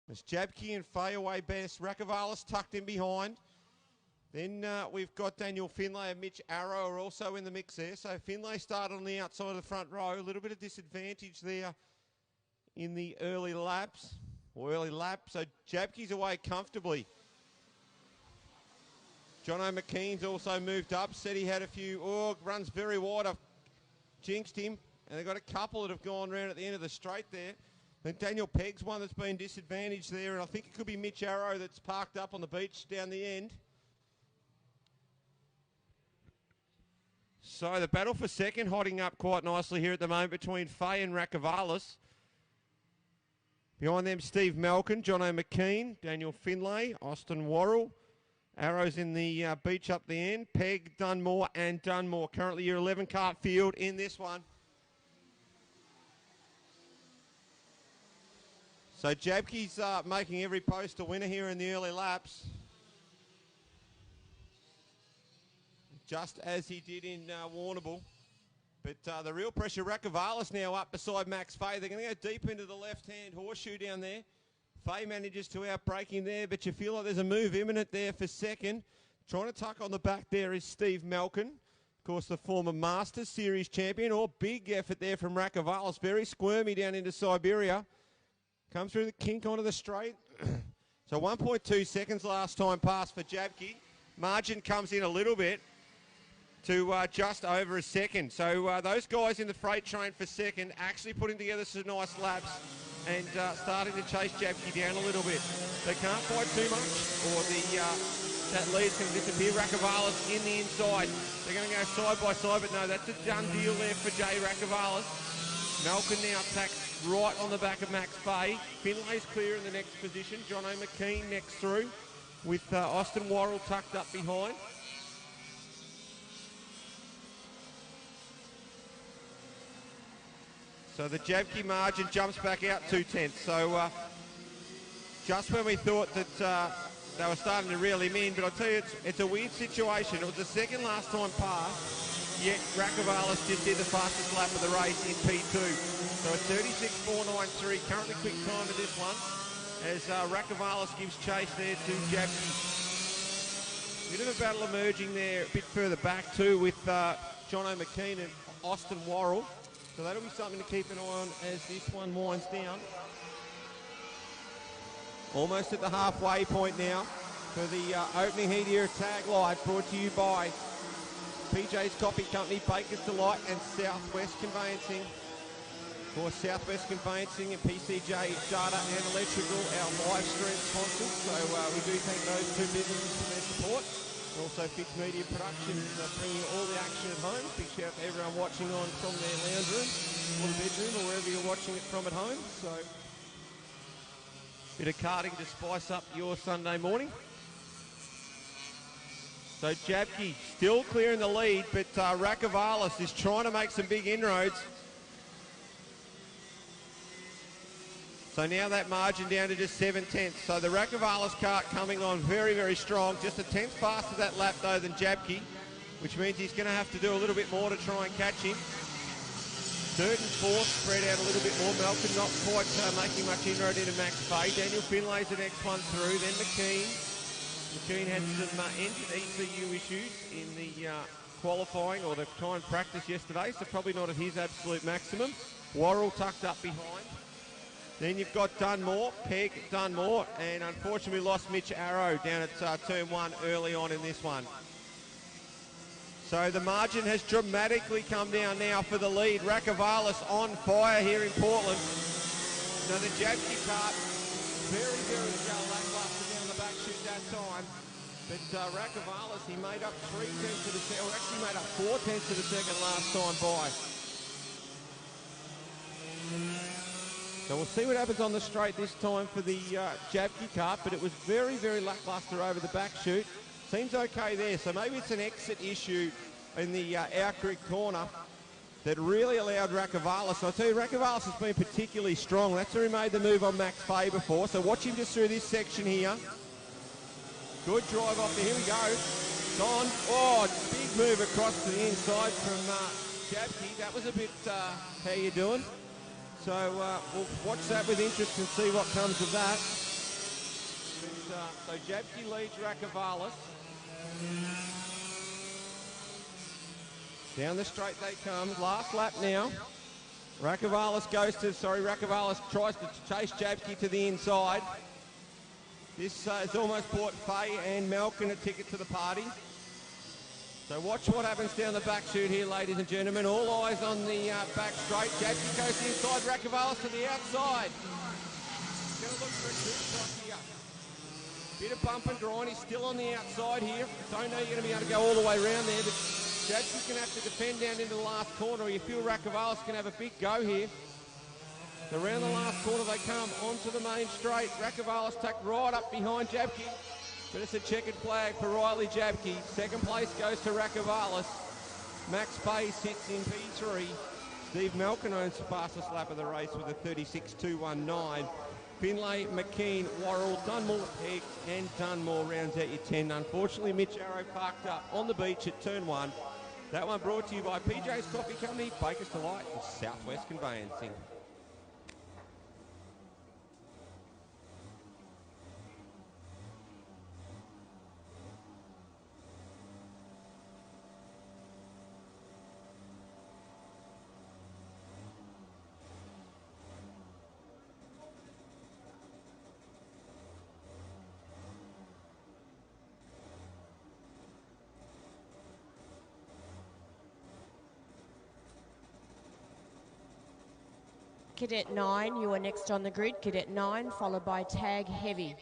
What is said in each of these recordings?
It's Jabke and Fay away best. Rakavalis tucked in behind. Then we've got Daniel Finlay and Mitch Arrow are also in the mix there. So Finlay started on the outside of the front row. A little bit of disadvantage there in the early laps. Or early lap. So Jabke's away comfortably. Jono McKean's also moved up. Said he had a few. Oh, runs very wide. I've jinxed him. And they've got a couple that have gone round at the end of the straight there. I think Daniel Pegg's one that's been disadvantaged there. And I think it could be Mitch Arrow that's parked up on the beach down the end. So the battle for second hotting up quite nicely here at the moment between Fay and Rakavalis. Behind them, Steve Malkin, Jono McKean, Daniel Finlay, Austin Warrnambool. Arrows in the beach up the end. Pegg, Dunmore and Dunmore. Currently your 11 kart field in this one. So Jabke's making every post a winner here in the early laps. Just as he did in Warrnambool. But the real pressure, Rakavalis now up beside Max Fay. They're going to go deep into the left-hand horseshoe down there. Fay manages to outbreak him there, but you feel like there's a move imminent there for second. Trying to tuck on the back there is Steve Malkin. Of course, the former Masters Series champion. Oh, big effort there from Rakavalis. Very squirmy down into Siberia. Comes through the kink onto the straight. So 1.2 seconds last time pass for Jabke. Margin comes in a little bit to just over a second. So those guys in the freight train for second actually putting together some nice laps and starting to chase Jabke down a little bit. They can't fight too much or that lead's going to disappear. Rakavalis in the inside. They're going to go side by side, but no, that's a done deal there for Jay Rakavalis. Malkin now attacks right on the back of Max Fay. Finlay's clear in the next position. Jono McKean next through with Austin Warrnambool tucked up behind. So the Jabke margin jumps back out 2/10. So just when we thought that they were starting to reel him in, but I'll tell you, it's a weird situation. It was the second last time pass, yet Rakavalis just did the fastest lap of the race in P2. So a 36.493, currently quick time of this one, as Rakavalis gives chase there to Jabke. Bit of a battle emerging there a bit further back too with Jono McKean and Austin Warrnambool. So that'll be something to keep an eye on as this one winds down. Almost at the halfway point now for the opening heat here at Tag Live, brought to you by PJ's Coffee Company, Baker's Delight and Southwest Conveyancing. For Southwest Conveyancing and PCJ Data and Electrical, our live stream sponsors. So we do thank those two businesses for their support. Also, Fix Media Productions bringing you all the action at home. Big shout out to everyone watching on from their lounge room or the bedroom or wherever you're watching it from at home. So, bit of karting to spice up your Sunday morning. So Jabke still clear in the lead, but Rakavalis is trying to make some big inroads. So now that margin down to just 7/10. So the Rakavalis kart coming on very, very strong. Just a tenth faster that lap though than Jabke, which means he's going to have to do a little bit more to try and catch him. Third and fourth spread out a little bit more. Malcolm not quite making much inroad into Max Fay. Daniel Finlay's the next one through. Then McKean. McKean had some engine ECU issues in the qualifying or the time practice yesterday, so probably not at his absolute maximum. Warrnambool tucked up behind. Then you've got Dunmore, Pegg, Dunmore, and unfortunately lost Mitch Arrow down at turn one early on in this one. So the margin has dramatically come down now for the lead. Rakavalis on fire here in Portland. Now the Jabke kart, very, very lackluster down the back chute that time. But Rakavalis, he made up 3/10 of the second, or actually made up 4/10 of the second last time by. So we'll see what happens on the straight this time for the Jabke kart, but it was very, very lackluster over the back chute. Seems okay there, so maybe it's an exit issue in the Our Creek corner that really allowed Rakavalis. I'll tell you, Rakavalis has been particularly strong. That's where he made the move on Max Fay before. So watch him just through this section here. Good drive off there. Here we go. It's on. Oh, big move across to the inside from Jabke. That was a bit, how you doing? So we'll watch that with interest and see what comes of that. So Jabsky leads Rakavalis. Down the straight they come. Last lap now. Rakavalis tries to chase Jabsky to the inside. This has almost bought Faye and Malkin a ticket to the party. So watch what happens down the back chute here, ladies and gentlemen. All eyes on the back straight. Jabsky goes inside, Rakavalis to the outside. Going to look for a two-shot here. Bit of bump and grind. He's still on the outside here. Don't know you're going to be able to go all the way around there, but Jabsky's going to have to defend down into the last corner, or you feel Rakavalis can have a big go here. So around the last corner they come onto the main straight. Rakavalis tucked right up behind Jabsky. But it's a checkered flag for Riley Jabsky. Second place goes to Rakavalis. Max Fay sits in P3. Steve Malkin owns the fastest lap of the race with a 36.219. Finlay, McKean, Worrell, Dunmore, Pegg and Dunmore rounds out your 10. Unfortunately, Mitch Arrow parked up on the beach at turn 1. That one brought to you by PJ's Coffee Company, Baker's Delight and Southwest Conveyancing. Cadet 9, you are next on the grid. Cadet 9, followed by Tag Heavy.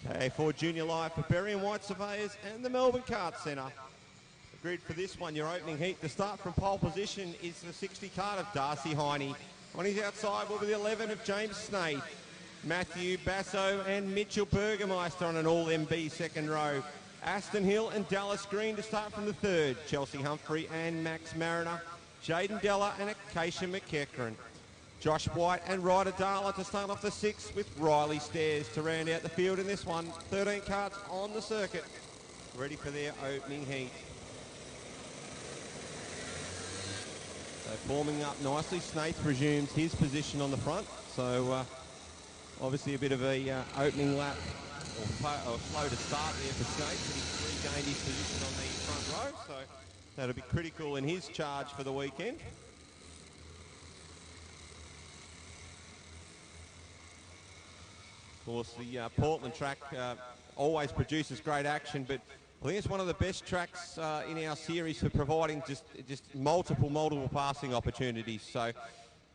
Okay, for Junior Live for Berry and White Surveyors and the Melbourne Kart Centre. Agreed for this one, your opening heat. The start from pole position is the 60 kart of Darcy Heine. On his outside will be the 11 of James Snaith. Matthew Basso and Mitchell Burgermeister on an all-MB second row. Aston Hill and Dallas Green to start from the third. Chelsea Humphrey and Max Mariner. Jaden Della and Acacia McEachran. Josh White and Ryder Darla to start off the sixth, with Riley Stairs to round out the field in this one. 13 karts on the circuit, ready for their opening heat. So forming up nicely, Snaith resumes his position on the front. So obviously a bit of a opening lap, or slow to start there for Snaith, but he's regained his position on the front row. So that'll be critical in his charge for the weekend. Of course, the Portland track always produces great action, but I think it's one of the best tracks in our series for providing just multiple passing opportunities. So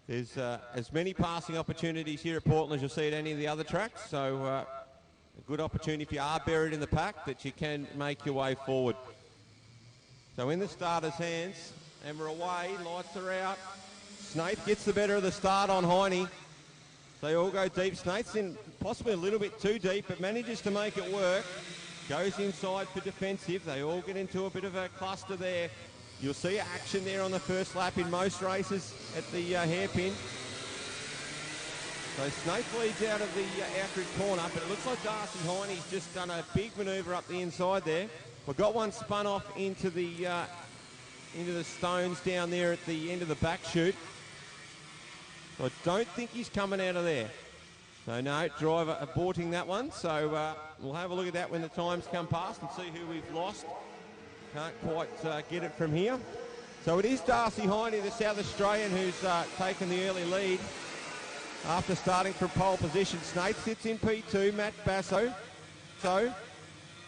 there's as many passing opportunities here at Portland as you'll see at any of the other tracks. So a good opportunity if you are buried in the pack that you can make your way forward. So in the starter's hands, and we're away, lights are out. Snaith gets the better of the start on Heine. They all go deep. Snaith's in possibly a little bit too deep, but manages to make it work. Goes inside for defensive. They all get into a bit of a cluster there. You'll see action there on the first lap in most races at the hairpin. So Snaith leads out of the outer corner, but it looks like Darcy Heine's just done a big manoeuvre up the inside there. We've got one spun off into the stones down there at the end of the back chute. So I don't think he's coming out of there. So no, driver aborting that one. So we'll have a look at that when the times come past and see who we've lost. Can't quite get it from here. So it is Darcy Heine, the South Australian, who's taken the early lead after starting from pole position. Snaith sits in P2, Matt Basso. So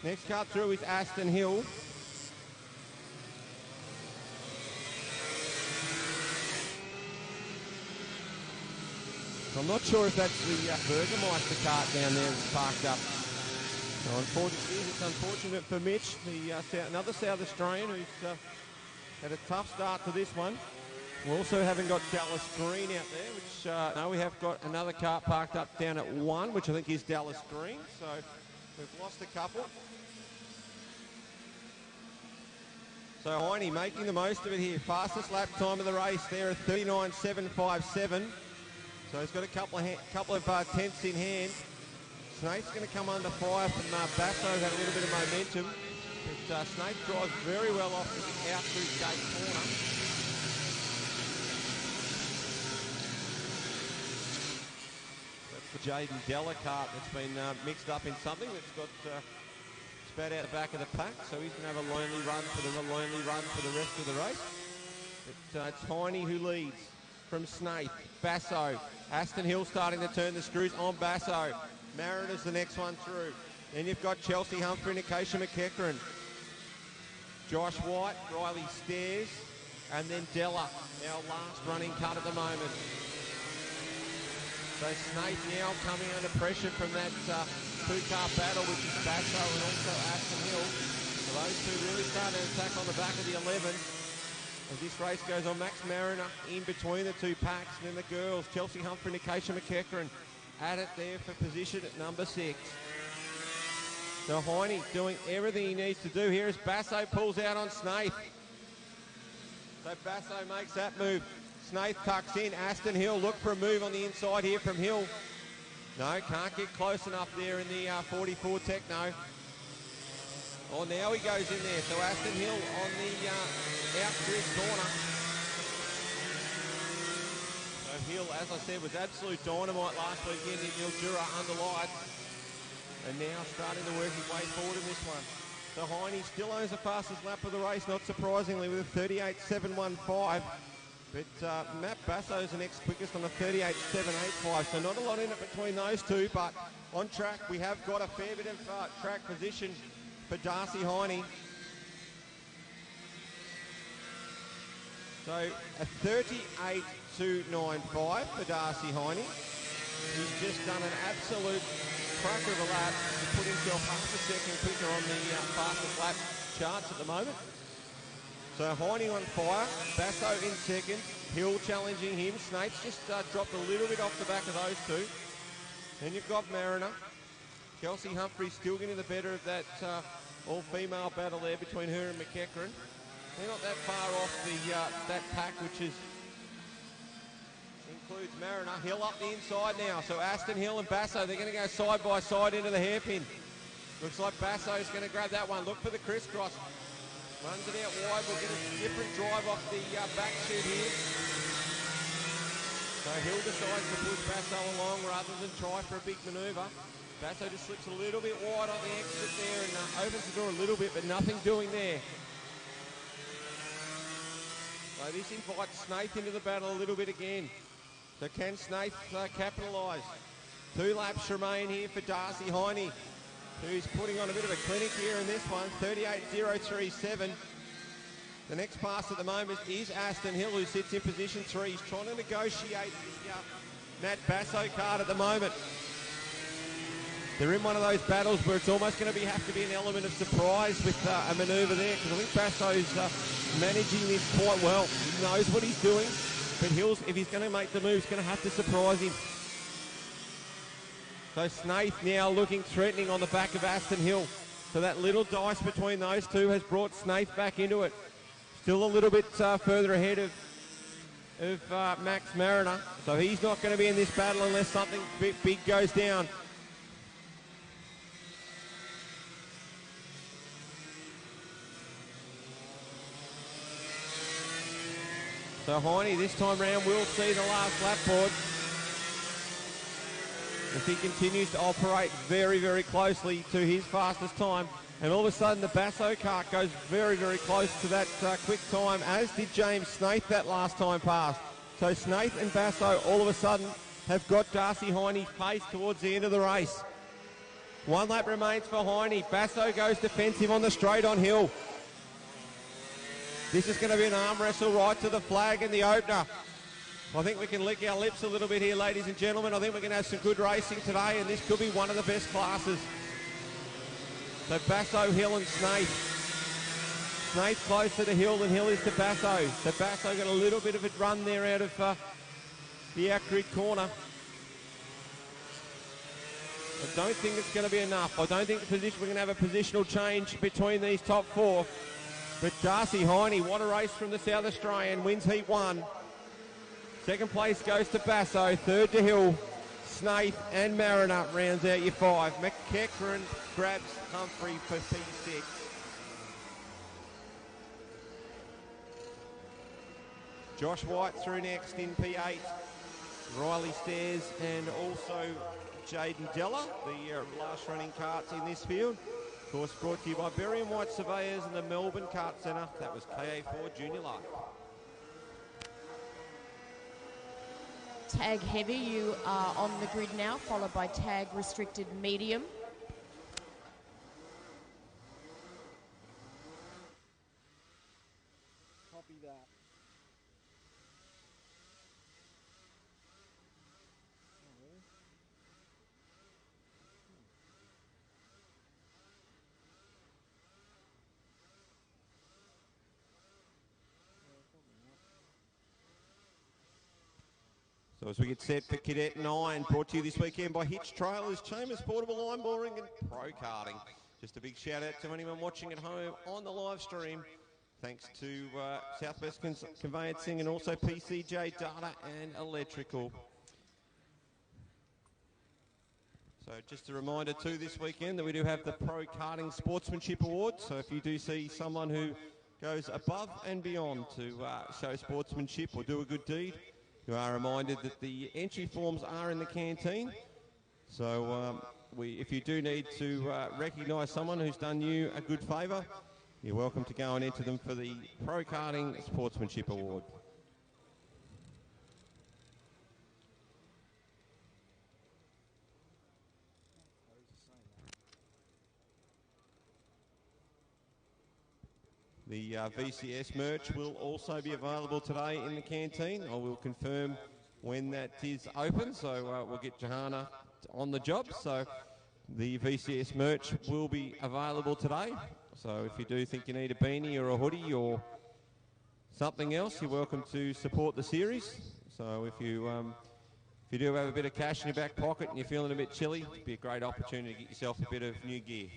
next car through is Aston Hill. I'm not sure if that's the Burgermeister cart down there that's parked up. So unfortunately, it's unfortunate for Mitch, another South Australian who's had a tough start to this one. We also haven't got Dallas Green out there, which no, we have got another car parked up down at 1, which I think is Dallas Green. So we've lost a couple. So Heine making the most of it here. Fastest lap time of the race there at 39.757. So he's got a couple of tenths in hand. Snaith's going to come under fire from Basso, had a little bit of momentum. But Snaith drives very well off the out through gate corner. That's the Jaden Della cart that's been mixed up in something that's got spat out the back of the pack, so he's going to have a lonely run for the rest of the race. But it's Heine who leads from Snaith. Basso, Aston Hill starting to turn the screws on Basso. Mariner's the next one through. Then you've got Chelsea Humphrey and Acacia McEachran. Josh White, Riley Stairs, and then Della, our last running cut at the moment. So Snaith now coming under pressure from that two-car battle, which is Basso and also Aston Hill. So those two really starting to attack on the back of the 11. As this race goes on, Max Mariner in between the two packs, and then the girls, Chelsea Humphrey and Acacia McEachran, at it there for position at number 6. So Heine doing everything he needs to do here as Basso pulls out on Snaith. So Basso makes that move. Snaith tucks in. Aston Hill look for a move on the inside here from Hill. No, can't get close enough there in the 44 Techno. Oh, now he goes in there. So Aston Hill on the out grid corner. So Hill, as I said, was absolute dynamite last weekend in Mildura under lights. And now starting to work his way forward in this one. So Heine still owns the fastest lap of the race, not surprisingly, with a 38.715. But Matt Basso's the next quickest on a 38.785. So not a lot in it between those two, but on track we have got a fair bit of track position for Darcy Heine. So a 38.295 for Darcy Heine. He's just done an absolute cracker of a lap to put himself half a second quicker on the fastest lap charts at the moment. So Heine on fire, Basso in second, Hill challenging him. Snaith's just dropped a little bit off the back of those two. Then you've got Mariner. Kelsey Humphrey still getting the better of that all-female battle there between her and McEachran. They're not that far off the that pack, which includes Mariner. Hill up the inside now. So Aston Hill and Basso, they're going to go side by side into the hairpin. Looks like Basso's going to grab that one. Look for the crisscross. Runs it out wide. We'll get a different drive off the back chute here. So Hill decides to push Basso along rather than try for a big manoeuvre. Basso just slips a little bit wide on the exit there and opens the door a little bit, but nothing doing there. So this invites Snaith into the battle a little bit again. So can Snaith capitalise? 2 laps remain here for Darcy Heine, who's putting on a bit of a clinic here in this one, 38.037. The next pass at the moment is Aston Hill, who sits in position 3. He's trying to negotiate the Matt Basso card at the moment. They're in one of those battles where it's almost going to have to be an element of surprise with a manoeuvre there, because I think Basso's managing this quite well. He knows what he's doing, but Hill's, if he's going to make the move, he's going to have to surprise him. So Snaith now looking threatening on the back of Aston Hill. So that little dice between those two has brought Snaith back into it. Still a little bit further ahead of Max Mariner. So he's not going to be in this battle unless something big goes down. So Heine this time round will see the last lap board. If he continues to operate very, very closely to his fastest time. And all of a sudden the Basso cart goes very, very close to that quick time, as did James Snaith that last time past. So Snaith and Basso all of a sudden have got Darcy Heine's pace towards the end of the race. 1 lap remains for Heine. Basso goes defensive on the straight on Hill. This is going to be an arm wrestle right to the flag in the opener. I think we can lick our lips a little bit here, ladies and gentlemen. I think we're going to have some good racing today, and this could be one of the best classes. So Basso, Hill and Snaith. Snaith's closer to Hill than Hill is to Basso. So Basso got a little bit of a run there out of the out-grid corner. I don't think it's going to be enough. I don't think we're going to have a positional change between these top four. But Darcy Heine, what a race from the South Australian, wins Heat 1. Second place goes to Basso, third to Hill. Snaith and Mariner rounds out your 5. McEachran grabs Humphrey for P6. Josh White through next in P8. Riley Stairs and also Jaden Della, the last running karts in this field. Of course, brought to you by Berry and White Surveyors and the Melbourne Kart Centre. That was KA4 Junior Light. Tag heavy, you are on the grid now, followed by tag restricted medium. Copy that. So as we get set for Cadet 9, brought to you this weekend by Hitch Trailers, Chambers Portable Line Boring and Pro Karting. Just a big shout out to anyone watching at home on the live stream. Thanks to Southwest Conveyancing and also PCJ Data and Electrical. So just a reminder too this weekend that we do have the Pro Karting Sportsmanship Award. So if you do see someone who goes above and beyond to show sportsmanship or do a good deed, you are reminded that the entry forms are in the canteen. So if you do need to recognise someone who's done you a good favour, you're welcome to go and enter them for the Pro Karting Sportsmanship Award. The VCS merch will also be available today in the canteen. I will confirm when that is open, so we'll get Johanna on the job. So the VCS merch will be available today. So if you do think you need a beanie or a hoodie or something else, you're welcome to support the series. So if you do have a bit of cash in your back pocket and you're feeling a bit chilly, it'd be a great opportunity to get yourself a bit of new gear.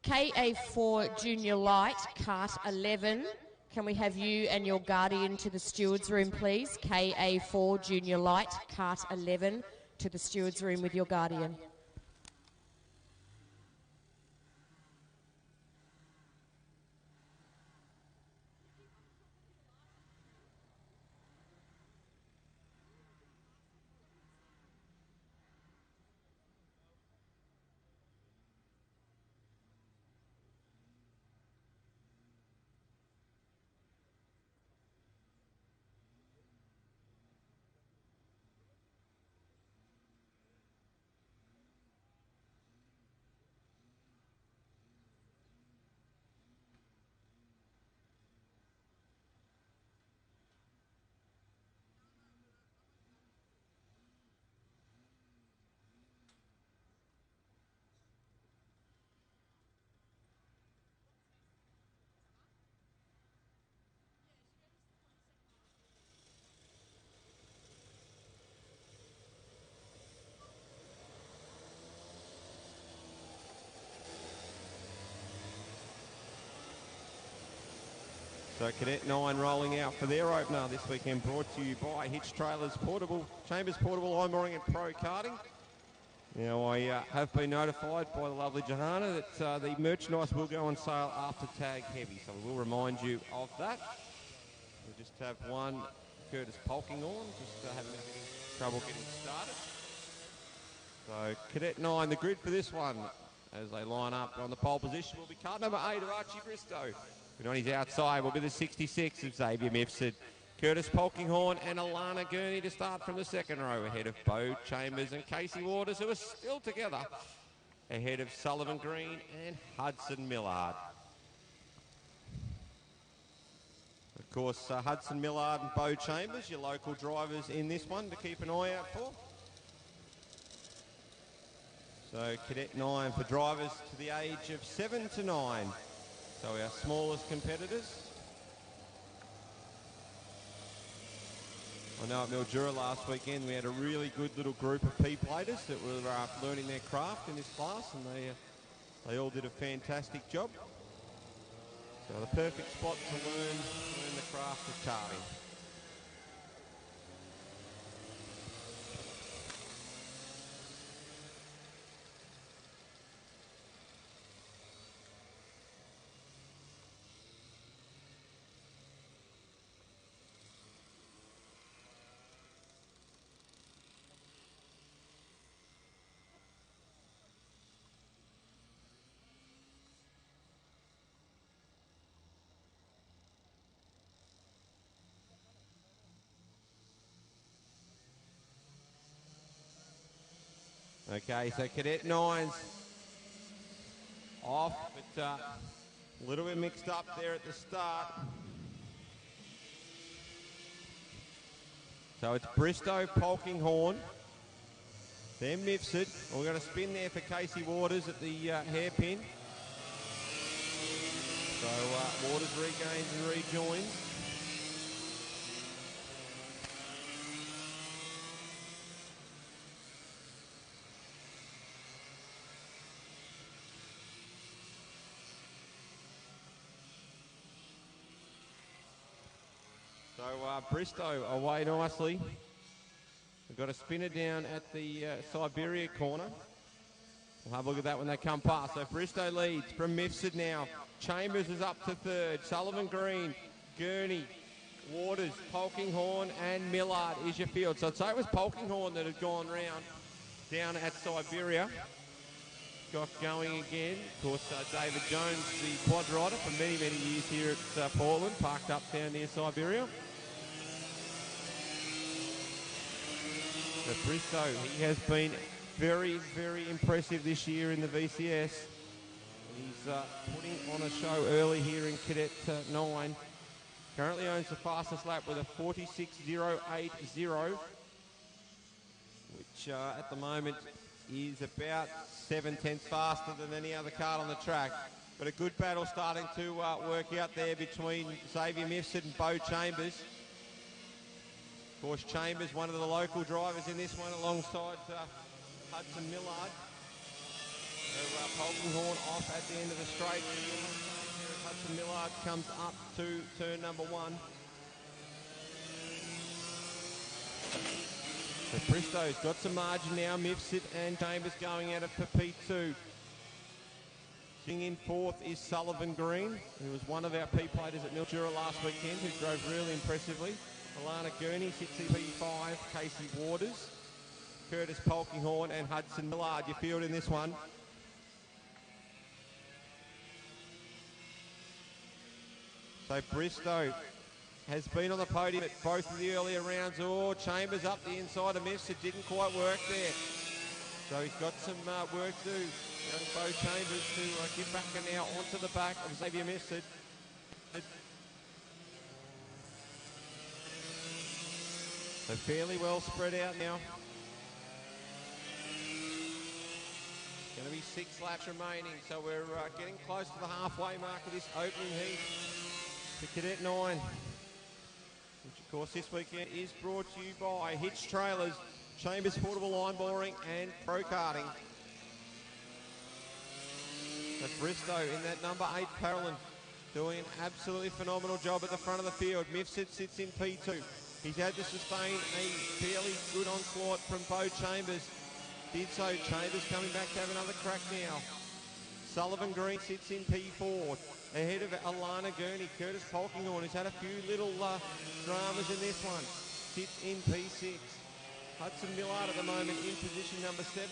KA4 Junior Light, Kart 11. Can we have you and your guardian to the stewards room, please? KA4 Junior Light, Kart 11, to the stewards room with your guardian. So Cadet 9 rolling out for their opener this weekend, brought to you by Hitch Trailers, Chambers Portable Line Mooring and Pro Karting. Now I have been notified by the lovely Johanna that the merchandise will go on sale after tag heavy, so we will remind you of that. We'll just have one Curtis Polking on, just having a bit of trouble getting started. So Cadet 9, the grid for this one, as they line up on the pole position, will be car number 8 of Archie Bristow. But on his outside will be the 66 of Xavier Mifsud. Curtis Polkinghorn and Alana Gurney to start from the second row, ahead of Bo Chambers and Casey Waters, who are still together, ahead of Sullivan Green and Hudson Millard. Of course, Hudson Millard and Bo Chambers, your local drivers in this one to keep an eye out for. So Cadet 9 for drivers to the age of 7 to 9. So our smallest competitors. I know at Mildura last weekend we had a really good little group of P-platers that were learning their craft in this class, and they all did a fantastic job. So the perfect spot to learn the craft of karting. Okay, so Cadet 9's off, but a little bit mixed up there at the start. So it's Bristow, Polkinghorn, then Mifsud. We're going to spin there for Casey Waters at the hairpin. So Waters regains and rejoins. So Bristow away nicely. We've got a spinner down at the Siberia corner. We'll have a look at that when they come past. So Bristow leads from Mifsud now. Chambers is up to third. Sullivan Green, Gurney, Waters, Polkinghorn and Millard is your field. So I'd say it was Polkinghorn that had gone round down at Siberia. Got going again. Of course, David Jones, the quad rider for many, many years here at Portland, parked up down near Siberia. But Bristow, he has been very, very impressive this year in the VCS. He's putting on a show early here in Cadet 9. Currently owns the fastest lap with a 46.080, which at the moment is about 7/10 faster than any other kart on the track. But a good battle starting to work out there between Xavier Mifsud and Bo Chambers. Of course, Chambers, one of the local drivers in this one, alongside Hudson Millard. So, Polkinghorn off at the end of the straight. Hudson Millard comes up to turn number 1. So Bristow's got some margin now. Mifsud and Chambers going at it for P2. Sitting in fourth is Sullivan Green, who was one of our P-platers at Mildura last weekend, who drove really impressively. Alana Gurney sits in P5, Casey Waters, Curtis Polkinghorn and Hudson Millard, your field in this one. So Bristow has been on the podium at both of the earlier rounds. Oh, Chambers up the inside of Mifsud, didn't quite work there. So he's got some work to do. Young Bo Chambers to get back and now onto the back of Xavier Mifsud. So fairly well spread out now. Going to be 6 laps remaining, so we're getting close to the halfway mark of this opening heat for Cadet 9. Which of course this weekend is brought to you by Hitch Trailers, Chambers Portable Line Boring and Pro Karting. That's Bristow in that number 8 Paralyn. doing an absolutely phenomenal job at the front of the field. Mifsud sits in P2. He's had to sustain a fairly good onslaught from Bo Chambers. Did so. Chambers coming back to have another crack now. Sullivan Green sits in P4. Ahead of Alana Gurney. Curtis Polkinghorne, who's had a few little dramas in this one, sits in P6. Hudson Millard at the moment in position number 7.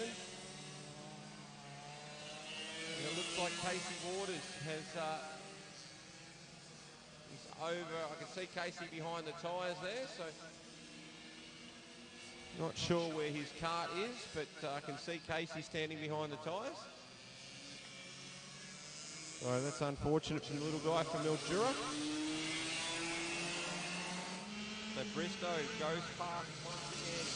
And it looks like Casey Waters has... he's over. I can see Casey behind the tyres there, so... Not sure where his cart is, but I can see Casey standing behind the tyres. So that's unfortunate for the little guy from Mildura. So Bristow goes past once again.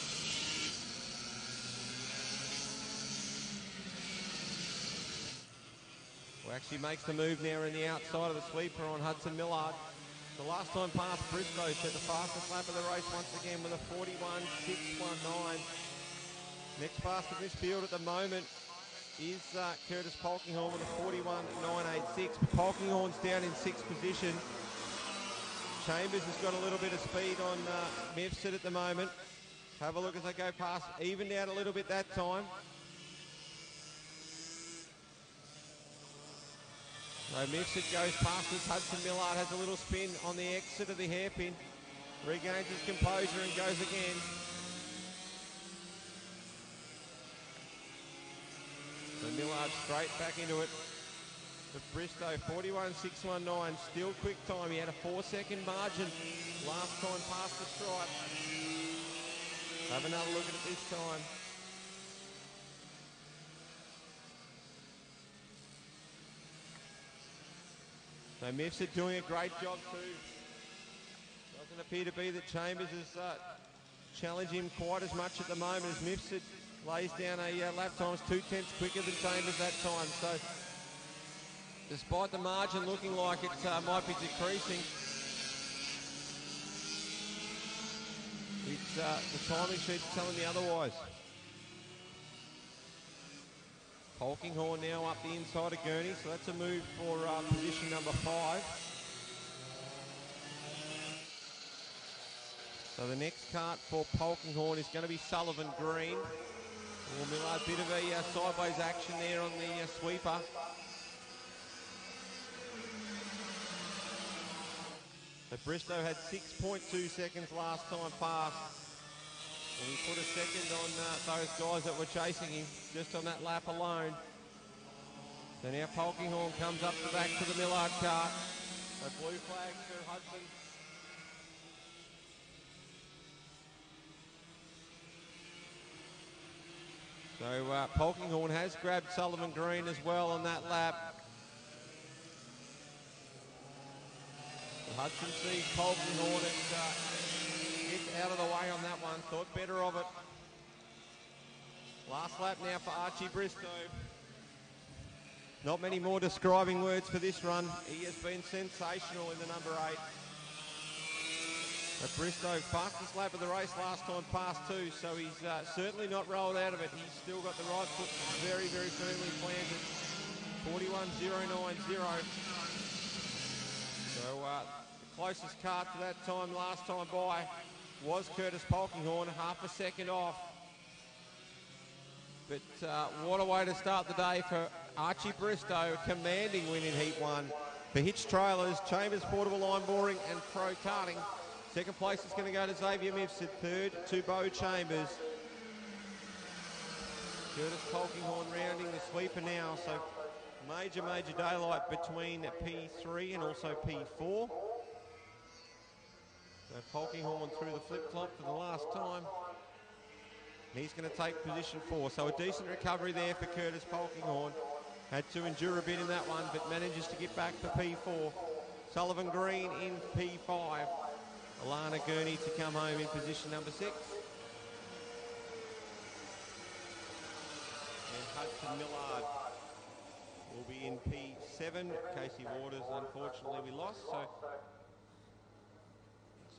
Well, actually makes the move now in the outside of the sweeper on Hudson Millard. The last time past Bristow set the fastest lap of the race once again with a 41.619. Next fastest in this field at the moment is Curtis Polkinghorne with a 41.986. But Polkinghorne's down in 6th position. Chambers has got a little bit of speed on Mifsud at the moment. Have a look as they go past. Evened out a little bit that time. So Mifsud goes past us. Hudson Millard has a little spin on the exit of the hairpin. Regains his composure and goes again. So Millard straight back into it. But Bristow, 41.619, still quick time. He had a 4-second margin last time past the stripe. Have another look at it this time. So Mifsud doing a great job too. Doesn't appear to be that Chambers is challenged him quite as much at the moment as Mifsud lays down a lap times 2/10 quicker than Chambers that time. So despite the margin looking like it might be decreasing, it's the timing sheet's telling me otherwise. Polkinghorne now up the inside of Gurney, so that's a move for position number 5. So the next cart for Polkinghorne is going to be Sullivan Green. Well, Millard, bit of a sideways action there on the sweeper. So Bristow had 6.2 seconds last time past. And he put a second on those guys that were chasing him just on that lap alone. So now Polkinghorne comes up the back to the Millard cart. So blue flag for Hudson. So Polkinghorne has grabbed Sullivan Green as well on that lap. So Hudson sees Polkinghorne and gets out of the way on that one. Thought better of it. Last lap now for Archie Bristow. Not many more describing words for this run. He has been sensational in the number 8. But Bristow, fastest lap of the race last time past too, so he's certainly not rolled out of it. He's still got the right foot very, very firmly planted. 41.090. So the closest cart to that time last time by was Curtis Polkinghorne, half a second off. But what a way to start the day for Archie Bristow, a commanding win in Heat 1. For Hitch Trailers, Chambers Portable Line Boring and Pro Karting. Second place is going to go to Xavier Mifsud. Third to Bo Chambers. Curtis Polkinghorne rounding the sweeper now. So major daylight between P3 and also P4. So Polkinghorne through the flip-flop for the last time. He's going to take position 4. So a decent recovery there for Curtis Polkinghorne. Had to endure a bit in that one, but manages to get back for P4. Sullivan Green in P5. Alana Gurney to come home in position number 6. And Hudson Millard will be in P7. Casey Waters, unfortunately, we lost. So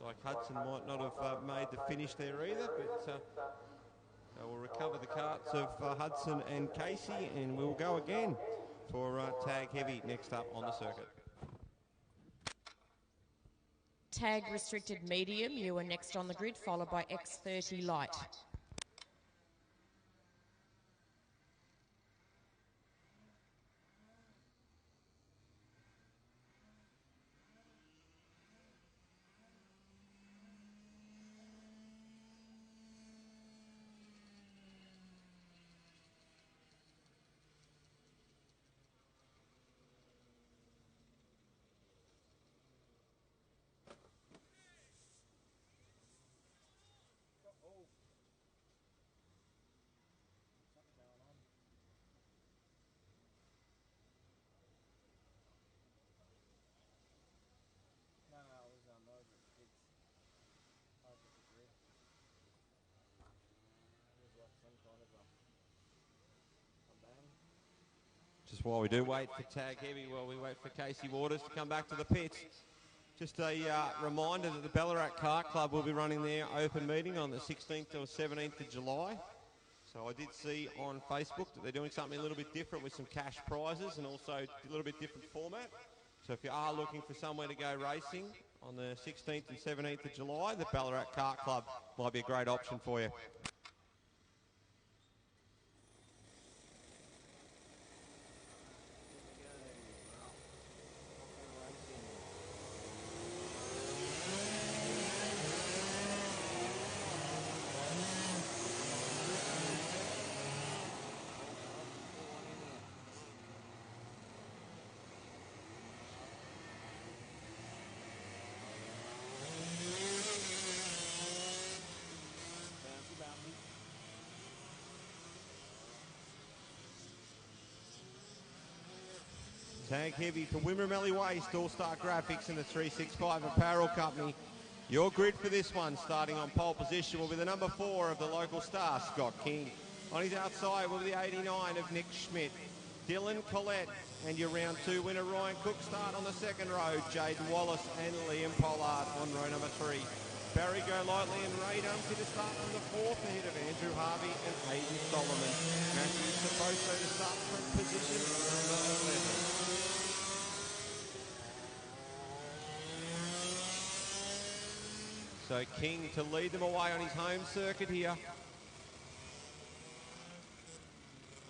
looks like Hudson might not have made the finish there either, but we'll recover the carts of Hudson and Casey, and we'll go again for Tag Heavy next up on the circuit. Tag restricted medium, you are next on the grid, followed by X30 light. Just while we do wait for Tag Heavy, while we wait for Casey Waters to come back to the pits, just a reminder that the Ballarat Kart Club will be running their open meeting on the 16th or 17th of July. So I did see on Facebook that they're doing something a little bit different with some cash prizes and also a little bit different format. So if you are looking for somewhere to go racing on the 16th and 17th of July, the Ballarat Kart Club might be a great option for you. Tag Heavy for Wimmera Waste, All-Star Graphics and the 365 Apparel Company. Your grid for this one, starting on pole position, will be the number 4 of the local star, Scott King. On his outside will be the 89 of Nick Schmidt. Dylan Collette and your round 2 winner, Ryan Cook, start on the second row. Jaden Wallace and Liam Pollard on row number 3. Barry Go Lightly and Ray Dumpty to start from the 4th, ahead of Andrew Harvey and Aidan Solomon. Matthew Saposo to start from position number 11. So King to lead them away on his home circuit here.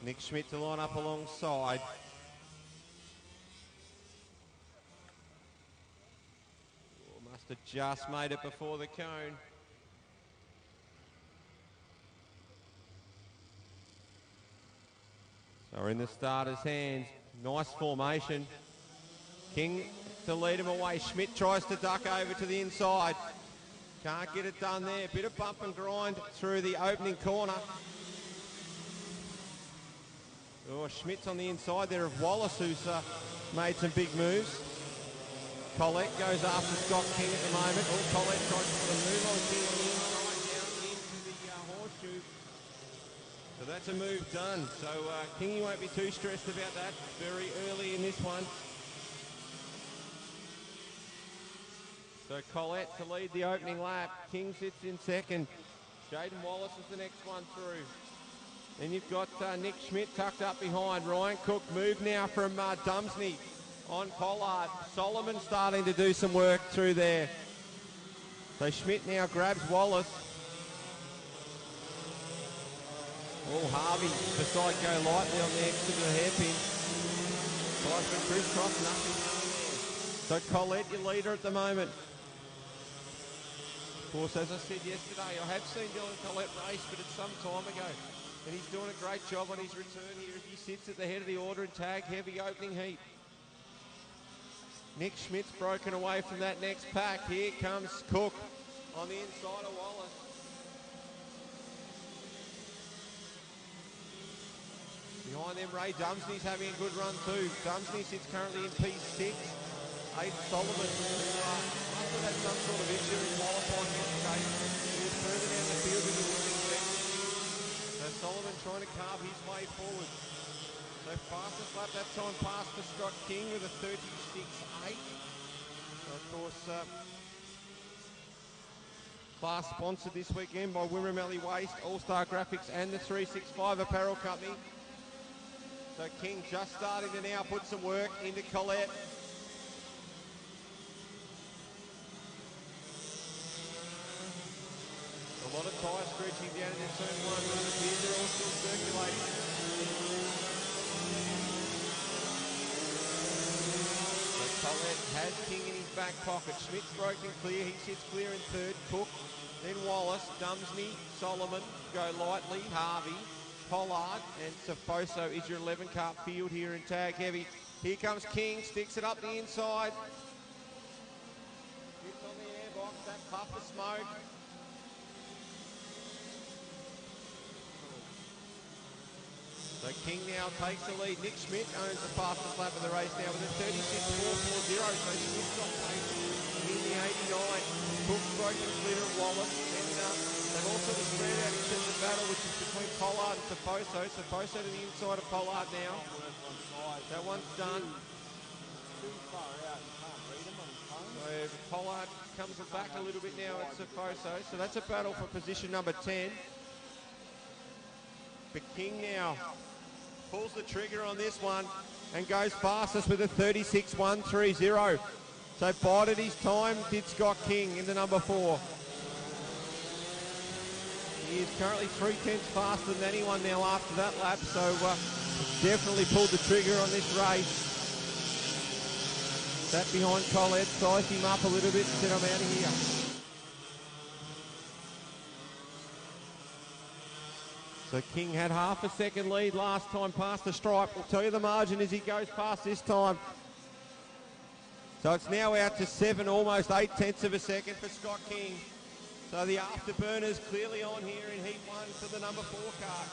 Nick Schmidt to line up alongside. Oh, must have just made it before the cone. So we're in the starter's hands. Nice formation. King to lead him away. Schmidt tries to duck over to the inside. Can't get it done there. Bit of bump and grind through the opening corner. Oh, Schmidt's on the inside there of Wallace, who's made some big moves. Collette goes after Scott King at the moment. Oh, Collette tries to put a move on King on the inside, down into the horseshoe. So that's a move done. So Kingy won't be too stressed about that very early in this one. So Collette to lead the opening lap. King sits in second. Jaden Wallace is the next one through. Then you've got Nick Schmidt tucked up behind. Ryan Cook move now from Dumsney on Pollard. Solomon starting to do some work through there. So Schmidt now grabs Wallace. Oh, Harvey beside Go Lightly on the exit of the hairpin. Tries to crisscross, nothing going there. So Collette, your leader at the moment. Of course, as I said yesterday, I have seen Dylan Collette race, but it's some time ago. And he's doing a great job on his return here as he sits at the head of the order in Tag Heavy opening heat. Nick Schmidt's broken away from that next pack. Here comes Cook on the inside of Wallace. Behind them, Ray Dumsney's having a good run too. Dumsney sits currently in P6. Aidan Solomon, who must have had some sort of issue in qualifying yesterday. He was further down the field with his injection. So Solomon trying to carve his way forward. So fastest lap that time passed for Scott King with a 36.8. So of course, class sponsored this weekend by Wimmera Waste, All-Star Graphics and the 365 Apparel Company. So King just starting to now put some work into Collette. A lot of tyre screeching down into turn one, but it appears they're all still circulating. So Colette has King in his back pocket. Schmidt's broken clear. He sits clear in third. Cook, then Wallace, Dumsney, Solomon, Go Lightly, Harvey, Pollard, and Safoso is your 11 car field here in Tag Heavy. Here comes King, sticks it up the inside. Gets on the airbox, that puff of smoke. So King now takes the lead. Nick Schmidt owns the fastest lap of the race now with a 36.440. So Schmidt's got pace in the 89. Cook's broken clear of Wallace. And they've also spread out into the battle, which is between Pollard and Safoso. Safoso to the inside of Pollard now. That one's done. So Pollard comes back a little bit now at Safoso. So that's a battle for position number 10. But King now pulls the trigger on this one and goes fastest with a 36.130. So bided his time, did Scott King in the number 4. He is currently 3/10 faster than anyone now after that lap, so definitely pulled the trigger on this race. Sat behind Colette, sized him up a little bit and said, I'm out of here. So King had half a second lead last time past the stripe. We'll tell you the margin as he goes past this time. So it's now out to 7, almost 8/10 of a second for Scott King. So the afterburners clearly on here in heat 1 for the number 4 car.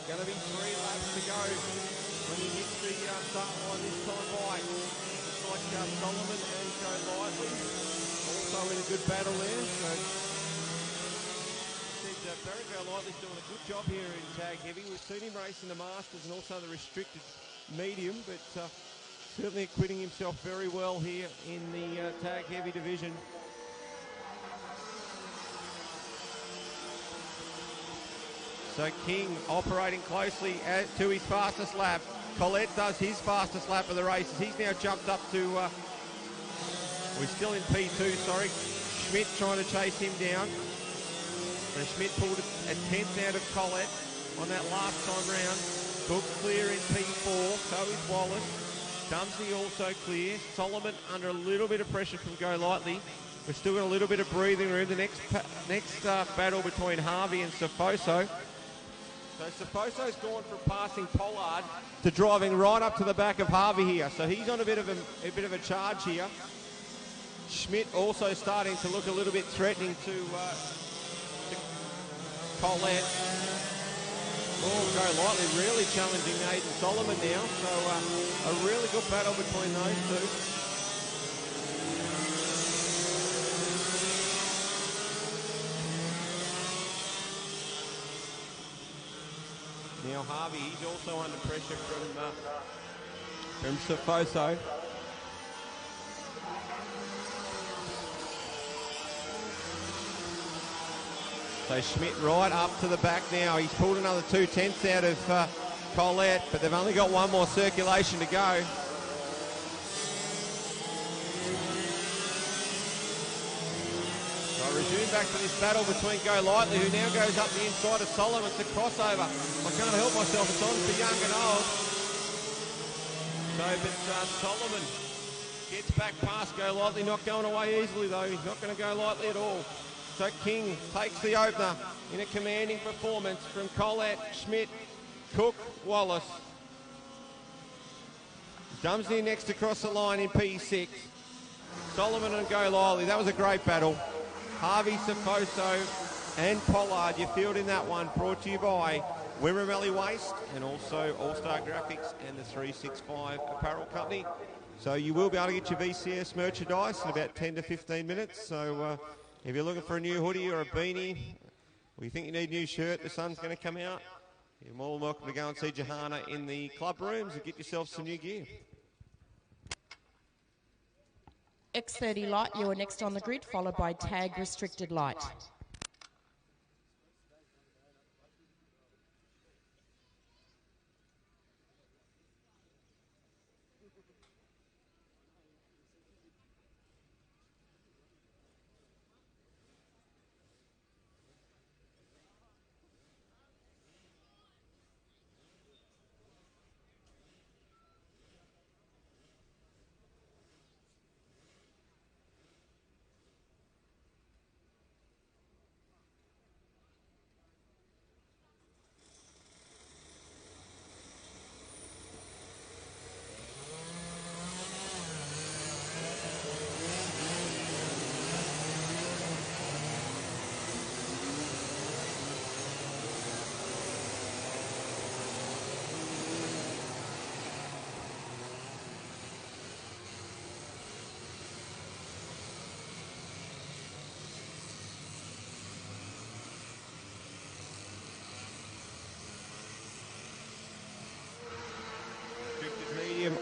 Going to be 3 laps to go when he hits the start line this time by. Looks like Solomon and Go Lightly also in a good battle there. So Barry Go Lightly's doing a good job here in Tag Heavy. We've seen him race in the Masters and also the restricted medium, but certainly acquitting himself very well here in the Tag Heavy division. So King operating closely to his fastest lap. Colette does his fastest lap of the race. He's now jumped up to, we're still in P2, sorry. Schmidt trying to chase him down. So Schmidt pulled a 10th out of Colette on that last time round. Cook clear in P4, so is Wallace. Dumsney also clear. Solomon under a little bit of pressure from Go Lightly. We've still got a little bit of breathing room. The next battle between Harvey and Safoso. So Safoso's gone from passing Pollard to driving right up to the back of Harvey here. So he's on a bit of a charge here. Schmidt also starting to look a little bit threatening to Colette. Oh, Go Lightly really challenging Aidan Solomon now. So a really good battle between those two. Now Harvey, he's also under pressure from Safoso. So Schmidt right up to the back now. He's pulled another 2/10 out of Colette, but they've only got one more circulation to go. So resume back to this battle between Go Lightly, who now goes up the inside of Solomon. It's a crossover. I can't help myself. It's on for young and old. So, but Solomon gets back past Go Lightly. Not going away easily, though. He's not going to go lightly at all. So King takes the opener in a commanding performance from Colette, Schmidt, Cook, Wallace. Dumsney next across the line in P6. Solomon and Go Lightly. That was a great battle. Harvey, Safoso and Pollard, you field in that one. Brought to you by Wimmera Waste and also All-Star Graphics and the 365 Apparel Company. So you will be able to get your VCS merchandise in about 10 to 15 minutes. So if you're looking for a new hoodie or a beanie, or you think you need a new shirt, the sun's going to come out, you're more than welcome to go and see Johanna in the club rooms and get yourself some new gear. X30 Light, you are next on the grid, followed by Tag Restricted Light.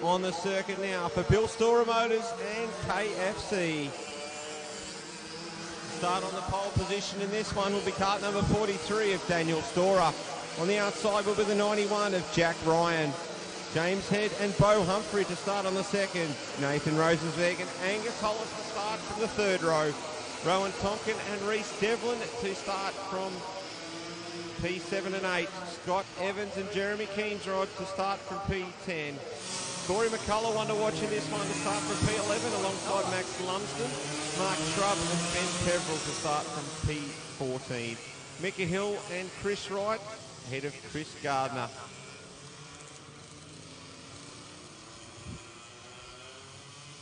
on the circuit now for Bill Storer Motors and KFC. Start on the pole position in this one will be kart number 43 of Daniel Storer. On the outside will be the 91 of Jack Ryan. James Head and Bo Humphrey to start on the second. Nathan Rosenzweig and Angus Hollis to start from the third row. Rowan Tonkin and Reece Devlin to start from P7 and 8. Scott Evans and Jeremy Keensrod to start from P10. Corey McCullough, one to watch in this one, to start from P11 alongside Max Lumsden. Mark Shrub and Ben Peveril to start from P14. Micah Hill and Chris Wright ahead of Chris Gardner.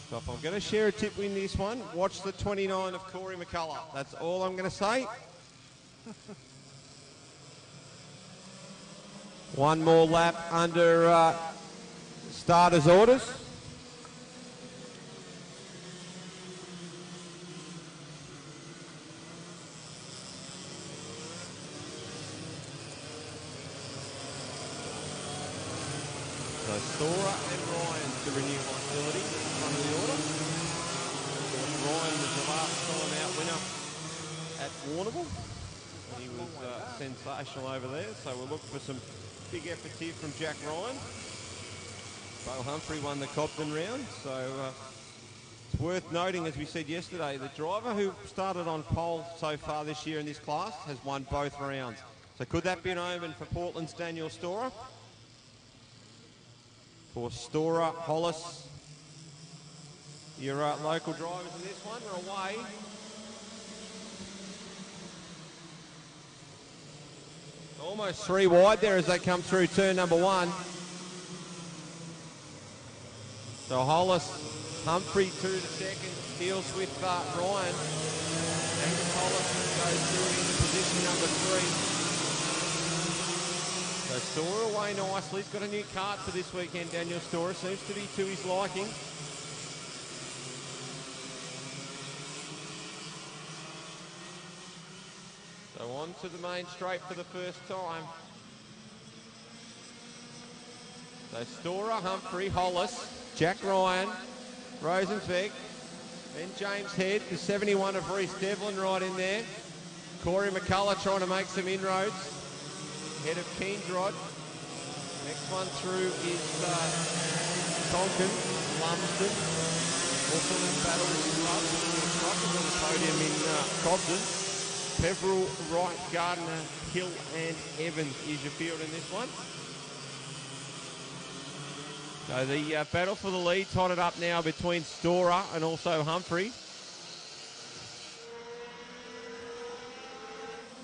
So if I'm going to share a tip in this one, watch the 29 of Corey McCullough. That's all I'm going to say. One more lap under starters' orders. So Storer and Ryan to renew hostility in front of the order. Of course, Ryan was the last time out winner at Warrnambool. He was sensational over there, so we'll look for some big efforts here from Jack Ryan. Bo Humphrey won the Cobden round, so it's worth noting, as we said yesterday, the driver who started on pole so far this year in this class has won both rounds. So could that be an omen for Portland's Daniel Storer? For Storer, Hollis, your local drivers in this one are away. Almost three wide there as they come through turn number one. So Hollis, Humphrey to the second, deals with Ryan. Angus Hollis goes through into position number 3. So Storer away nicely. He's got a new kart for this weekend, Daniel Storer. Seems to be to his liking. So on to the main straight for the first time. So Storer, Humphrey, Hollis, Jack Ryan, Rosenzweig, and James Head, the 71 of Reece Devlin right in there. Corey McCullough trying to make some inroads. Head of Keensrod. Next one through is Tonkin, Lumsden. Also in battle with Ruff on the podium in Cobden. Peveril, Wright, Gardner, Hill and Evans is your field in this one. So the battle for the lead tied it up now between Storer and also Humphrey.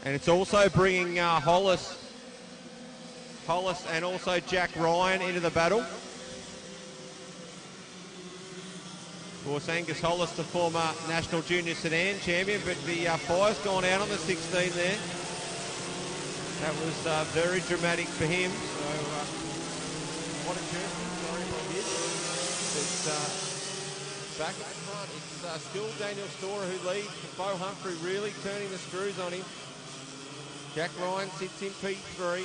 And it's also bringing Hollis and also Jack Ryan into the battle. Of course, Angus Hollis, the former National Junior Sedan champion, but the fire's gone out on the 16 there. That was very dramatic for him. So, what a curse. Sorry if I did. But back at the front, it's still Daniel Storer who leads. Bo Humphrey really turning the screws on him. Jack Ryan sits in P3.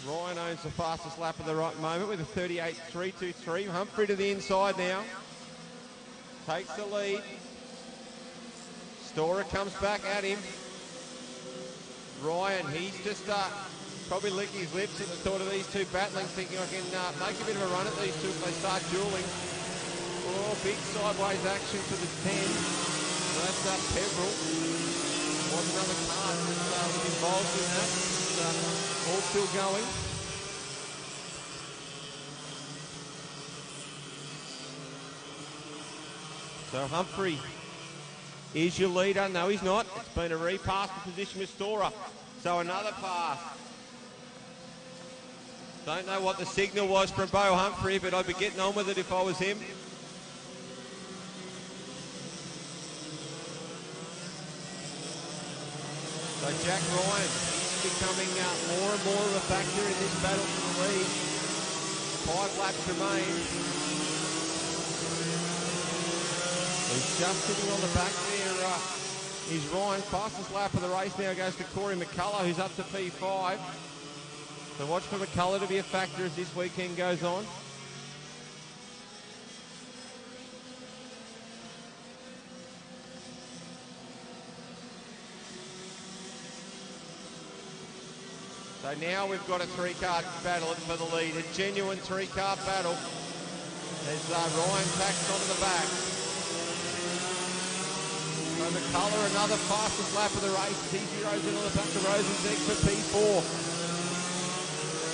Ryan owns the fastest lap at the right moment with a 38.323. Humphrey to the inside now. Takes the lead. Storer comes back at him. Ryan, he's just probably licking his lips at the thought of these two battling, thinking I can make a bit of a run at these two if they start dueling. Oh, big sideways action to the 10. So that's Peveril. Was another kart that was involved in that. All still going. So Humphrey is your leader. No, he's not. It's been a repass to position with Storer. So another pass. Don't know what the signal was from Bo Humphrey, but I'd be getting on with it if I was him. So Jack Ryan, he's becoming more and more of a factor in this battle for the lead. 5 laps remain. He's just sitting on the back there. Is Ryan. Fastest lap of the race now goes to Corey McCullough, who's up to P5. So watch for McCullough to be a factor as this weekend goes on. So now we've got a three-car battle for the lead, a genuine three-car battle as Ryan tacks onto the back. So McCullough, another fastest lap of the race. He zeroes in on the back of Rosenzweig for P4.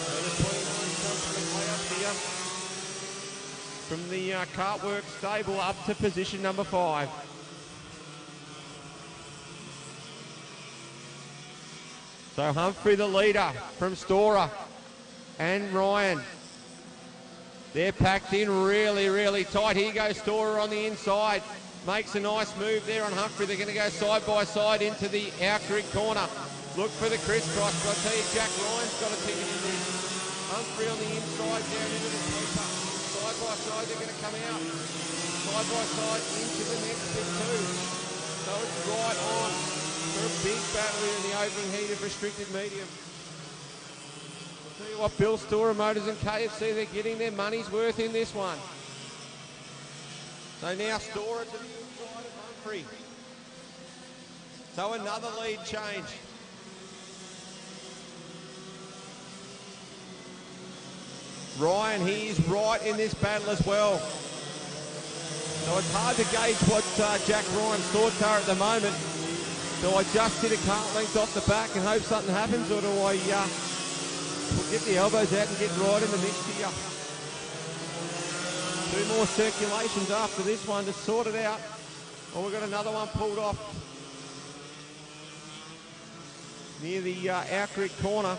So the 29 comes from the way up here from the Kartworks stable up to position number 5. So Humphrey the leader from Storer and Ryan. They're packed in really, really tight. Here goes Storer on the inside. Makes a nice move there on Humphrey. They're going to go side by side into the out-grid corner. Look for the crisscross. But I'll tell you, Jack Ryan's got a ticket in this. Humphrey on the inside down into the sweeper. Side by side, they're going to come out. Side by side into the next bit too. So it's right on for a big battle in the opening heat of restricted medium. I'll tell you what, Bill Storer Motors and KFC, they're getting their money's worth in this one. So now Storer to the inside of Humphrey. So another lead change. Ryan, he is right in this battle as well. So it's hard to gauge what Jack Ryan's thoughts are at the moment. Do I just hit a cart length off the back and hope something happens, or do I get the elbows out and get right in the mix here? 2 more circulations after this one to sort it out. Oh, we've got another one pulled off near the out-grid corner.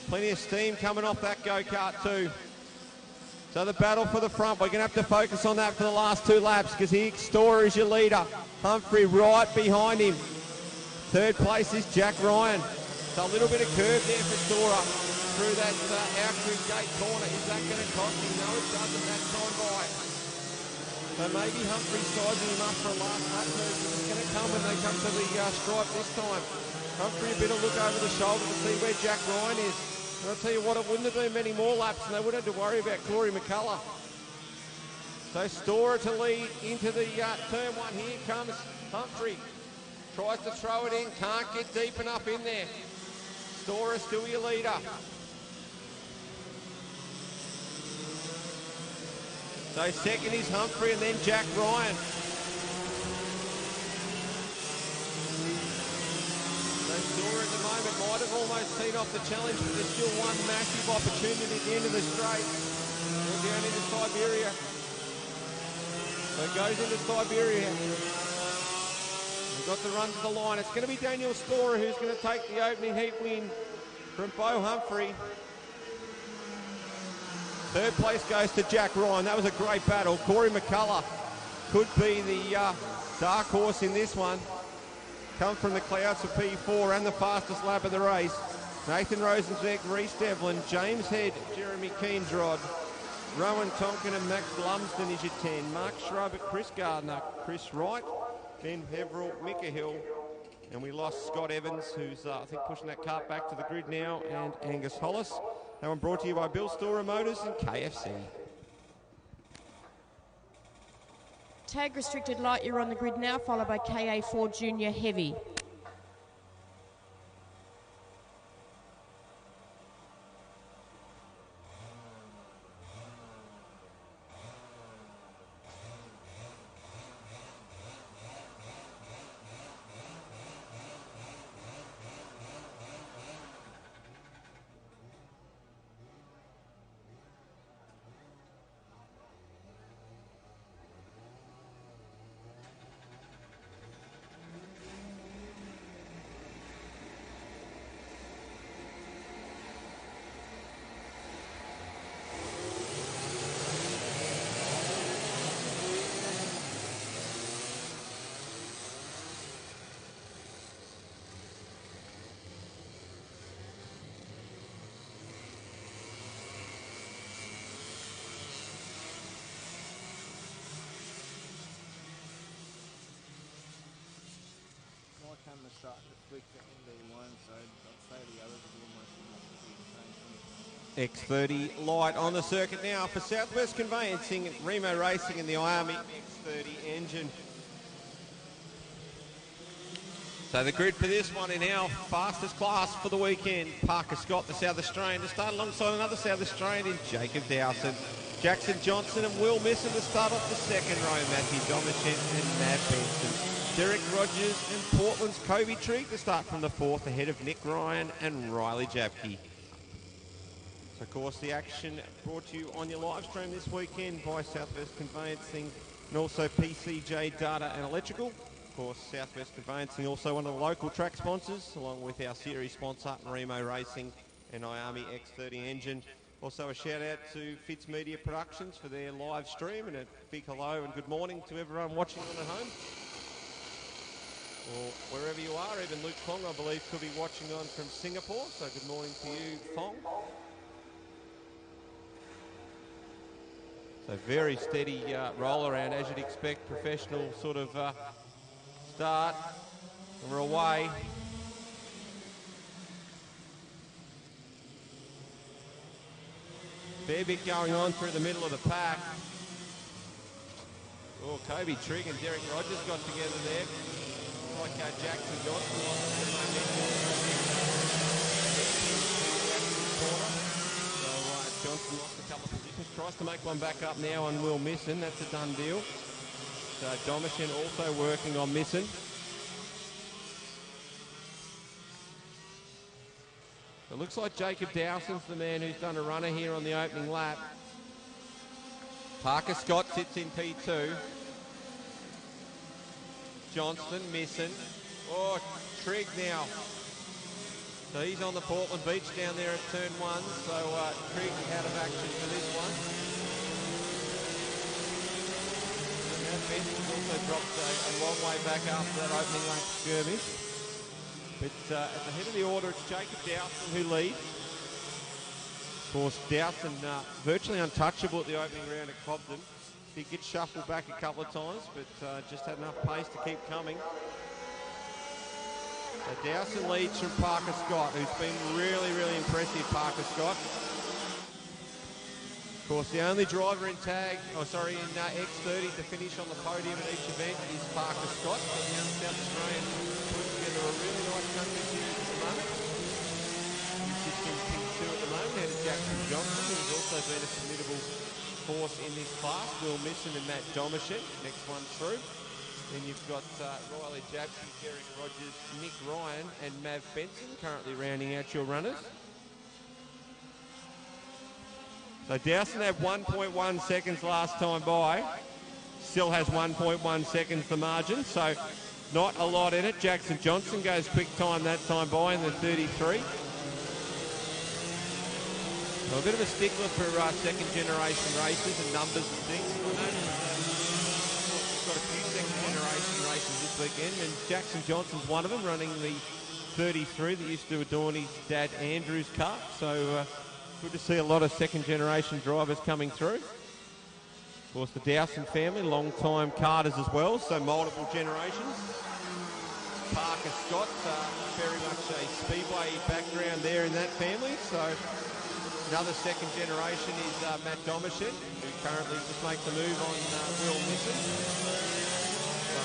Plenty of steam coming off that go-kart too. So the battle for the front, we're going to have to focus on that for the last 2 laps because here Storer is your leader. Humphrey right behind him. 3rd place is Jack Ryan. So a little bit of curve there for Storer through that out-grid gate corner. Is that going to cost him? No, it doesn't. That's time by. So maybe Humphrey sizing him up for a last lap move. It's going to come when they come to the stripe this time. Humphrey a bit of look over the shoulder to see where Jack Ryan is. And I'll tell you what, it wouldn't have been many more laps and they wouldn't have to worry about Corey McCullough. So Storer to lead into the turn 1. Here comes Humphrey. Tries to throw it in, can't get deep enough in there. Storer still your leader. So second is Humphrey and then Jack Ryan. So Storer at the moment might have almost seen off the challenge, but there's still one massive opportunity at the end of the straight. We're down into Siberia. So it goes into Siberia. We've got the run to the line. It's going to be Daniel Storer who's going to take the opening heat win from Bo Humphrey. 3rd place goes to Jack Ryan. That was a great battle. Corey McCullough could be the dark horse in this one. Come from the clouds for P4 and the fastest lap of the race. Nathan Rosenzweig, Reece Devlin, James Head, Jeremy Keensrod, Rowan Tonkin and Max Lumsden is your 10. Mark Schrober, Chris Gardner, Chris Wright, Ben Peverill, Micah Hill, and we lost Scott Evans, who's I think pushing that cart back to the grid now, and Angus Hollis. That one brought to you by Bill Storer Motors and KFC. Tag restricted light, you're on the grid now, followed by KA4 Junior Heavy. X30 light on the circuit now for Southwest Conveyancing, Remo Racing and the IAMI X30 engine. So the grid for this one in our fastest class for the weekend. Parker Scott, the South Australian, to start alongside another South Australian in Jacob Dowson. Jackson Johnson and Will Misson to start off the second row. Matthew Domichin and Matt Benson. Derek Rogers and Portland's Kobe Trigg to start from the fourth, ahead of Nick Ryan and Riley Japke. So, of course, the action brought to you on your live stream this weekend by Southwest Conveyancing and also PCJ Data and Electrical. Of course, Southwest Conveyancing, also one of the local track sponsors, along with our series sponsor, Remo Racing and Iami X30 engine. Also a shout out to Fitz Media Productions for their live stream, and a big hello and good morning to everyone watching on at home. Or wherever you are, even Luke Fong, I believe, could be watching on from Singapore, so good morning to you, Fong. So very steady roll around, as you'd expect, professional sort of start. We're away. Fair bit going on through the middle of the pack. Oh, Kobe Trigg and Derek Rogers got together there. Like Jackson Johnson lost the momentum. So Johnson lost a couple of positions. Tries to make one back up now on Will Misson. That's a done deal. So Domichin also working on Misson. It looks like Jacob Dowson's the man who's done a runner here on the opening lap. Parker Scott sits in P2. Johnston, Misson. Oh, Trigg now. So he's on the Portland Beach down there at turn one. So Trigg out of action for this one. Now Benson's also dropped a long way back after that opening lap skirmish. But at the head of the order, it's Jacob Dowson who leads. Of course, Dowson virtually untouchable at the opening round at Cobden. He gets shuffled back a couple of times, but just had enough pace to keep coming. So Dowson leads from Parker Scott, who's been really, really impressive, Parker Scott. Of course, the only driver in X30 to finish on the podium at each event is Parker Scott. So the young South Australian put together a really nice country series at the moment. He sits in P2 at the moment, ahead of Jackson Johnson, who's also been a formidable force in this class. Will Misson and Matt Domichin, next one through. Then you've got Riley Japke, Derek Rogers, Nick Ryan and Mav Benson currently rounding out your runners. So Dowson had 1.1 seconds last time by. Still has 1.1 seconds the margin, so not a lot in it. Jackson Johnson goes quick time that time by in the 33. So a bit of a stickler for second generation races and numbers and things. I know we've got a few second generation races this weekend, and Jackson Johnson's one of them, running the 33 that used to adorn his dad Andrew's kart. So good to see a lot of second generation drivers coming through. Of course, the Dowson family, long-time karters as well, so multiple generations. Parker Scott, very much a speedway background there in that family. So another second generation is Matt Domichin, who currently just makes a move on Will Misson. So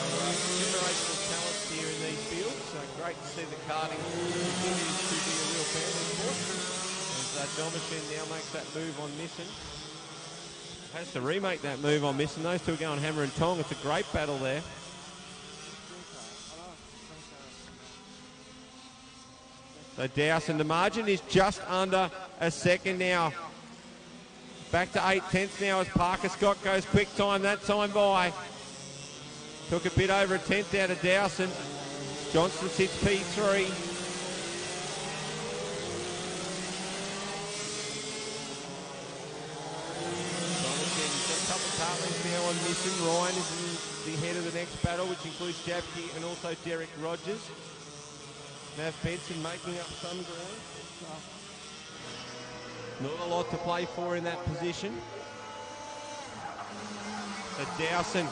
generational talents here in these fields. So great to see the karting continues to be a real family sport. Domichin now makes that move on Misson. Has to remake that move on Misson. Those two are going hammer and tong. It's a great battle there. So Dowson, the margin is just under a second now. Back to 8/10 now as Parker Scott goes quick time that time by. Took a bit over a tenth out of Dowson. Johnston sits P3. Now on Misson. Ryan is in the head of the next battle, which includes Japke and also Derek Rogers. Mav Benson making up some ground. Not a lot to play for in that position. So Dowson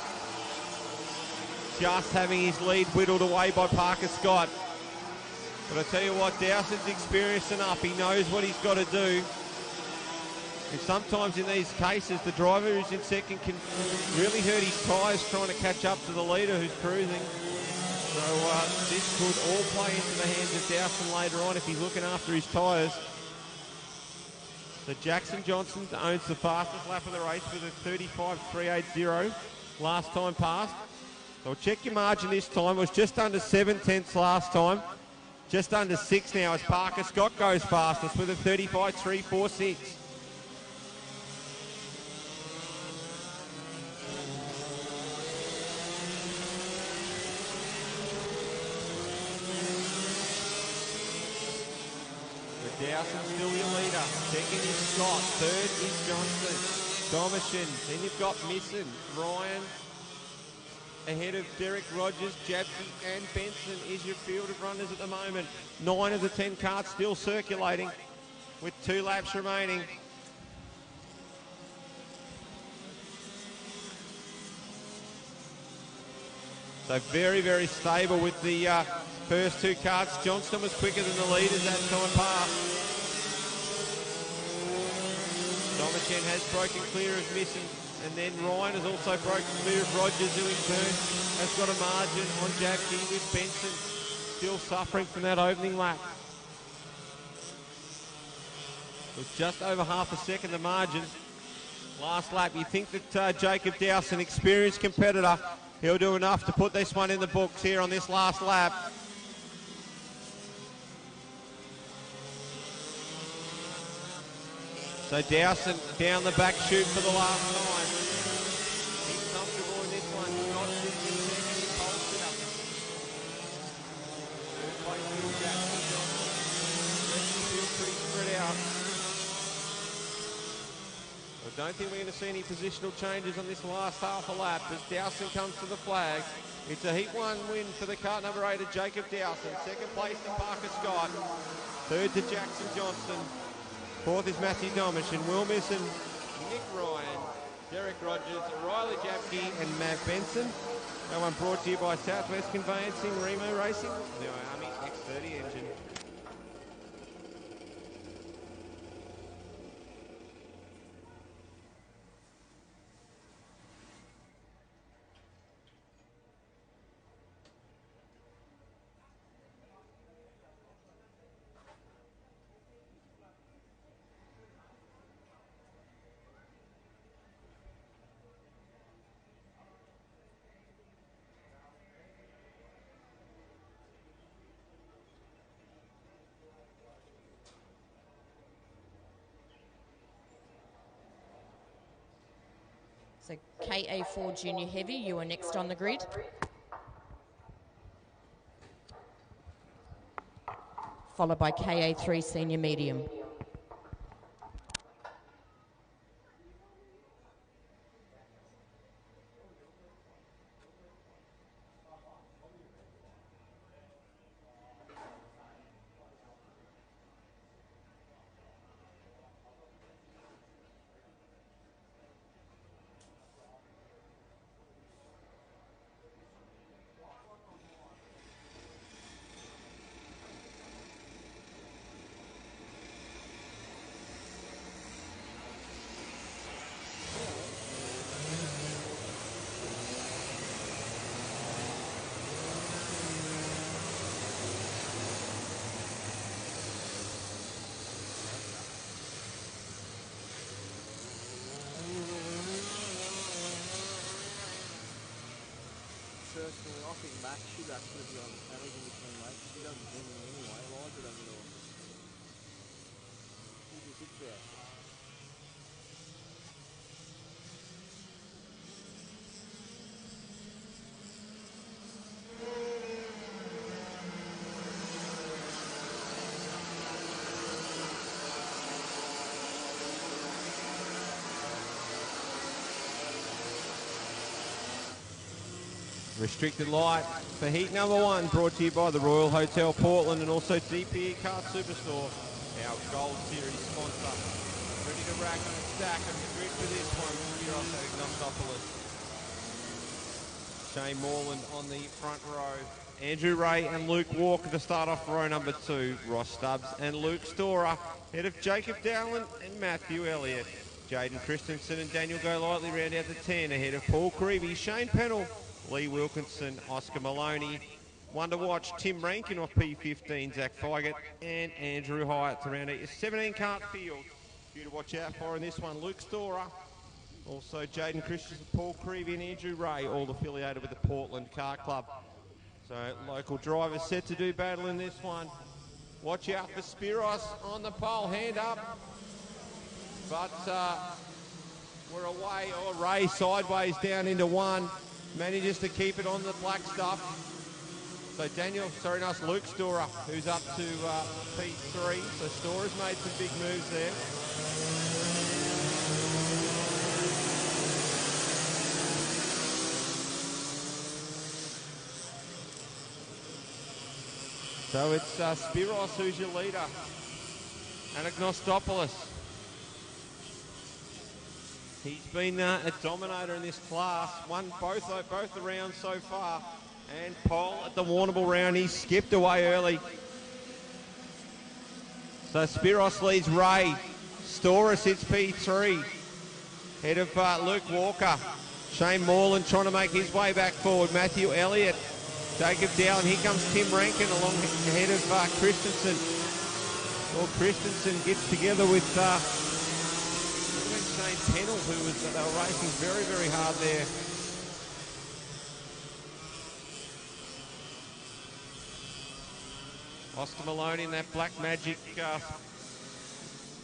just having his lead whittled away by Parker Scott. But I tell you what, Dowson's experienced enough. He knows what he's got to do. And sometimes in these cases, the driver who's in second can really hurt his tyres trying to catch up to the leader who's cruising. So this could all play into the hands of Dowson later on if he's looking after his tyres. So Jackson Johnson owns the fastest lap of the race with a 35.380 last time passed. So check your margin this time. It was just under 7/10 last time. Just under 6 now as Parker Scott goes fastest with a 35.346. Dowson's still your leader. Second is Scott. Third is Johnston. Domishin. Then you've got Misson. Ryan ahead of Derek Rogers, Jabke and Benson is your field of runners at the moment. 9 of the 10 carts still circulating with 2 laps remaining. So very, very stable with the first 2 carts. Johnston was quicker than the leaders that time passed. Domishin has broken clear of Misson, and then Ryan has also broken clear of Rogers, who in turn has got a margin on Jabke with Benson still suffering from that opening lap. With just over half a second the margin. Last lap, you think that Jacob Dowson, experienced competitor, he'll do enough to put this one in the books here on this last lap. So Dowson down the back chute for the last time. He's comfortable in this one. Not sitting in second in pole sitter. Third place Will Jackson Johnson. Rest of the field pretty spread out. I don't think we're going to see any positional changes on this last half a lap as Dowson comes to the flag. It's a Heat 1 win for the kart number 8 of Jacob Dowson. Second place to Parker Scott. Third to Jackson Johnson. Fourth is Matthew Domishin, Will Misson, Nick Ryan, Derek Rogers, Riley Jabke and Matt Benson. That one brought to you by Southwest Conveyancing, Remo Racing, the Army X30 engine. So KA4 Junior Heavy, you are next on the grid. Followed by KA3 Senior Medium. I think Max should actually be on the panels in between laps. He doesn't do anything anyway. Why did I get all? Who just sits there? Restricted light for heat number 1, brought to you by the Royal Hotel Portland and also DPE Kart Superstore, our Gold Series sponsor. Ready to rack on a stack of the grid for this one, Kiros Agnostopoulos. Shane Morland on the front row. Andrew Ray and Luke Walker to start off row number 2. Ross Stubbs and Luke Storer, ahead of Jacob Dowland and Matthew Elliott. Jaden Christensen and Daniel Golightly round out the 10, ahead of Paul Creevy, Shane Pennell, Lee Wilkinson, Oscar Maloney, One to watch, Tim Rankin off P15, Zach Feiget, and Andrew Hyatt around a 17 cart field. A few to watch out for in this one, Luke Storer, also Jaden Christensen, Paul Creevy and Andrew Ray, all affiliated with the Portland Car Club. So local drivers set to do battle in this one. Watch out for Spiros on the pole, hand up. But we're away, Ray sideways down into one. Manages to keep it on the black stuff. So Luke Storer, who's up to P3. So Storer's made some big moves there. So it's Spiros who's your leader. Anagnostopoulos. He's been a dominator in this class. Won both the rounds so far. And Paul at the Warrnambool round, he skipped away early. So Spiros leads Ray. Storer sits P3. Head of Luke Walker. Shane Morland trying to make his way back forward. Matthew Elliott. Jacob Dowling. Here comes Tim Rankin along ahead of Christensen. Well, Christensen gets together with Shane Pennell, who they were racing very, very hard there. Oscar Maloney in that Black Magic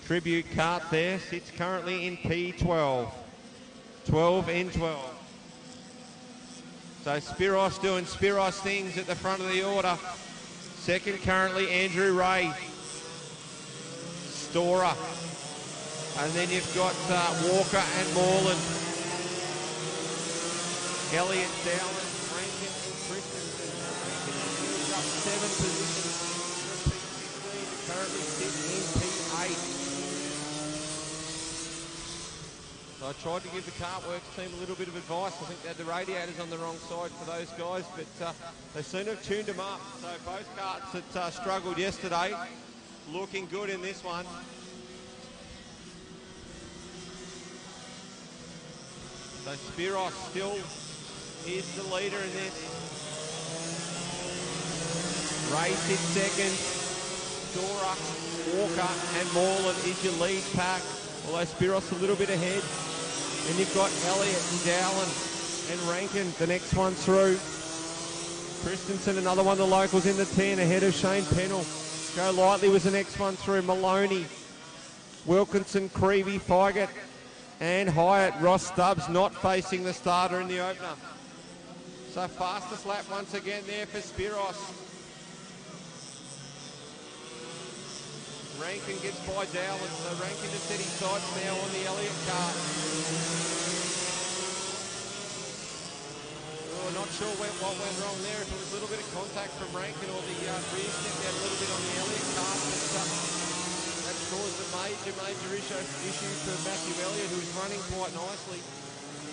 tribute cart there sits currently in P12. 12 and 12. So Spiros doing Spiros things at the front of the order. Second currently Andrew Ray. Storer. And then you've got Walker and Morland. Elliott, Dowling, Rankin and Christensen. Rankin moves up 7 positions. P15 to currently sit in P8. So I tried to give the Kartworks team a little bit of advice. I think they had the radiators on the wrong side for those guys, but they seem to have tuned them up. So both karts that struggled yesterday, looking good in this one. So Spiros still is the leader in this. Ray sits second. Storer, Walker and Morland is your lead pack. Although Spiros a little bit ahead. Then you've got Elliott and Dowling and Rankin, the next one through. Christensen, another one of the locals in the 10 ahead of Shane Pennell. Go Lightly was the next one through. Maloney, Wilkinson, Creevy, Feiget and Hyatt. Ross Stubbs not facing the starter in the opener. So fastest lap once again there for Spiros. Rankin gets by Dowling, so Rankin to set his sights now on the Elliott car. Oh, not sure what went wrong there, if it was a little bit of contact from Rankin or the rear stepped out a little bit on the Elliott car, but that caused a major issue for Matthew Elliott, who was running quite nicely.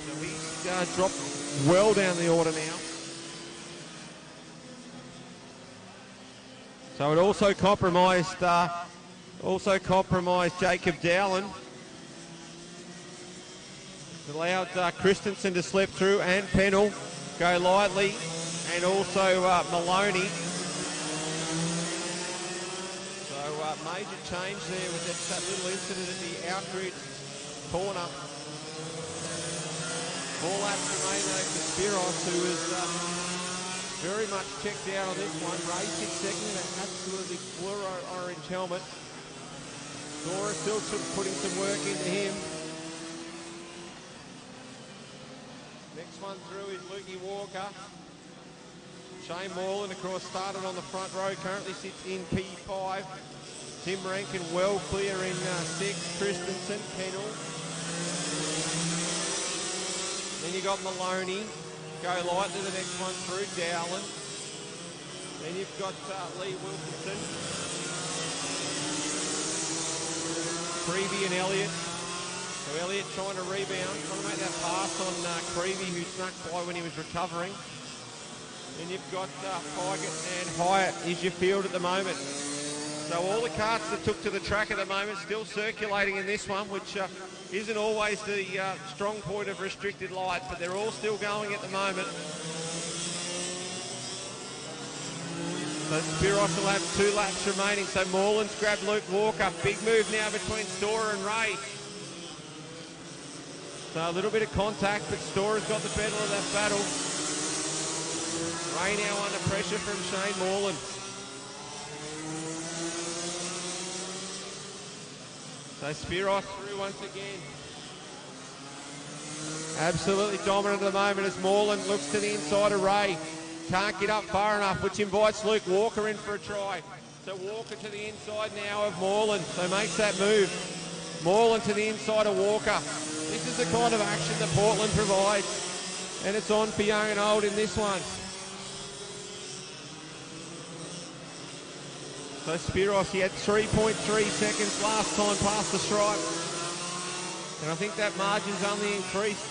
So he's dropped well down the order now. So it also compromised Jacob Dowling. It allowed Christensen to slip through and Pennell, Go Lightly, and also Maloney. So major change there with that little incident at the outgrid corner. 4 laps remain though for Spiros, who is very much checked out on this one. Ray sits second in an absolutely fluoro orange helmet. Dora still putting some work into him. Next one through is Lukey Walker. Shane Morland, of course, started on the front row, currently sits in P5. Tim Rankin well clear in 6. Christensen, Pennell. Then you got Maloney. Go Lightly, the next one through, Dowling. Then you've got Lee Wilkinson. Creevy and Elliott. So Elliott trying to rebound, trying to make that pass on Creevy, who snuck by when he was recovering. Then you've got Feiget and Hyatt is your field at the moment. So all the karts that took to the track at the moment still circulating in this one, which isn't always the strong point of restricted lights, but they're all still going at the moment. So Spiros will have 2 laps remaining. So Moreland's grabbed Luke Walker. Big move now between Storer and Ray. So a little bit of contact, but Storer's got the better of that battle. Ray now under pressure from Shane Moreland. So Spiros through once again. Absolutely dominant at the moment as Moreland looks to the inside of Ray. Can't get up far enough, which invites Luke Walker in for a try. So Walker to the inside now of Moreland. So makes that move. Moreland to the inside of Walker. This is the kind of action that Portland provides. And it's on for young and old in this one. So Spiros, he had 3.3 seconds last time past the stripe. And I think that margin's only increased.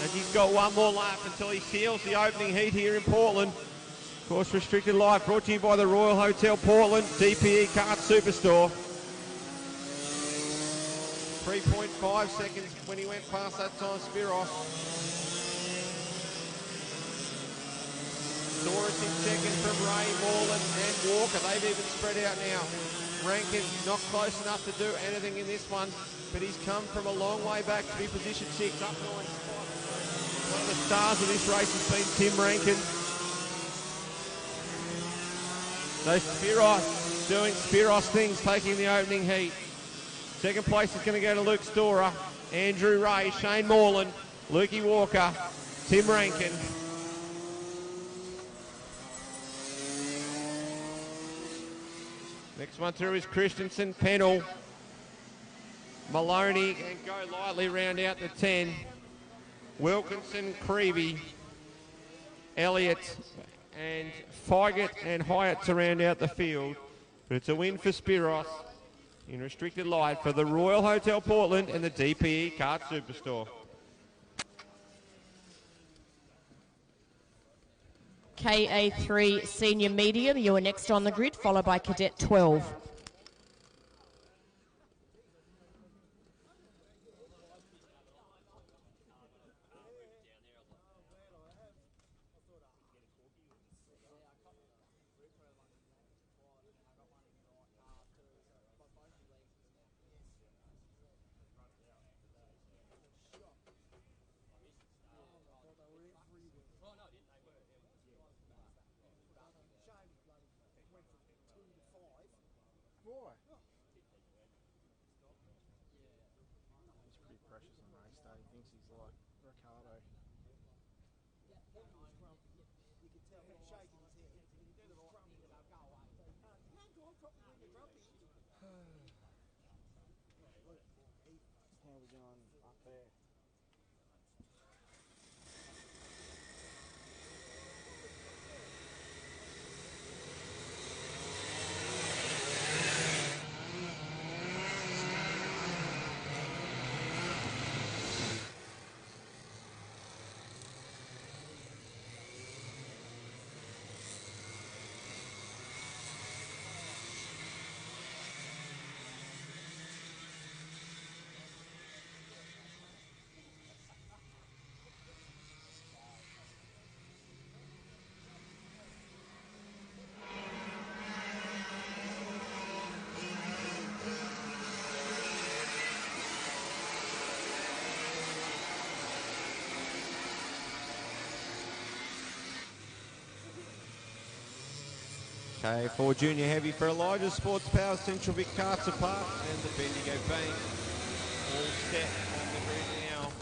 And he's got one more lap until he seals the opening heat here in Portland. Of course, Restricted Live brought to you by the Royal Hotel Portland, DPE Kart Superstore. 3.5 seconds when he went past that time, Spiros. Doris in second from Ray, Moreland and Walker. They've even spread out now. Rankin not close enough to do anything in this one, but he's come from a long way back to be position 6, up 9 spots. One of the stars of this race has been Tim Rankin. So Spiros doing Spiros things, taking the opening heat. Second place is going to go to Luke Storer, Andrew Ray, Shane Moreland, Lukey Walker, Tim Rankin. Next one through is Christensen, Pennell, Maloney, and Go Lightly round out the 10. Wilkinson, Creevy, Elliott, and Figett and Hyatt to round out the field. But it's a win for Spiros in Restricted Light for the Royal Hotel Portland and the DPE Kart Superstore. KA3 Senior Medium, you are next on the grid, followed by Cadet 12. Okay, for Junior Heavy for Elijah Sports Power, Central Vic Karts apart, and the Bendigo Bank all set on the grid now.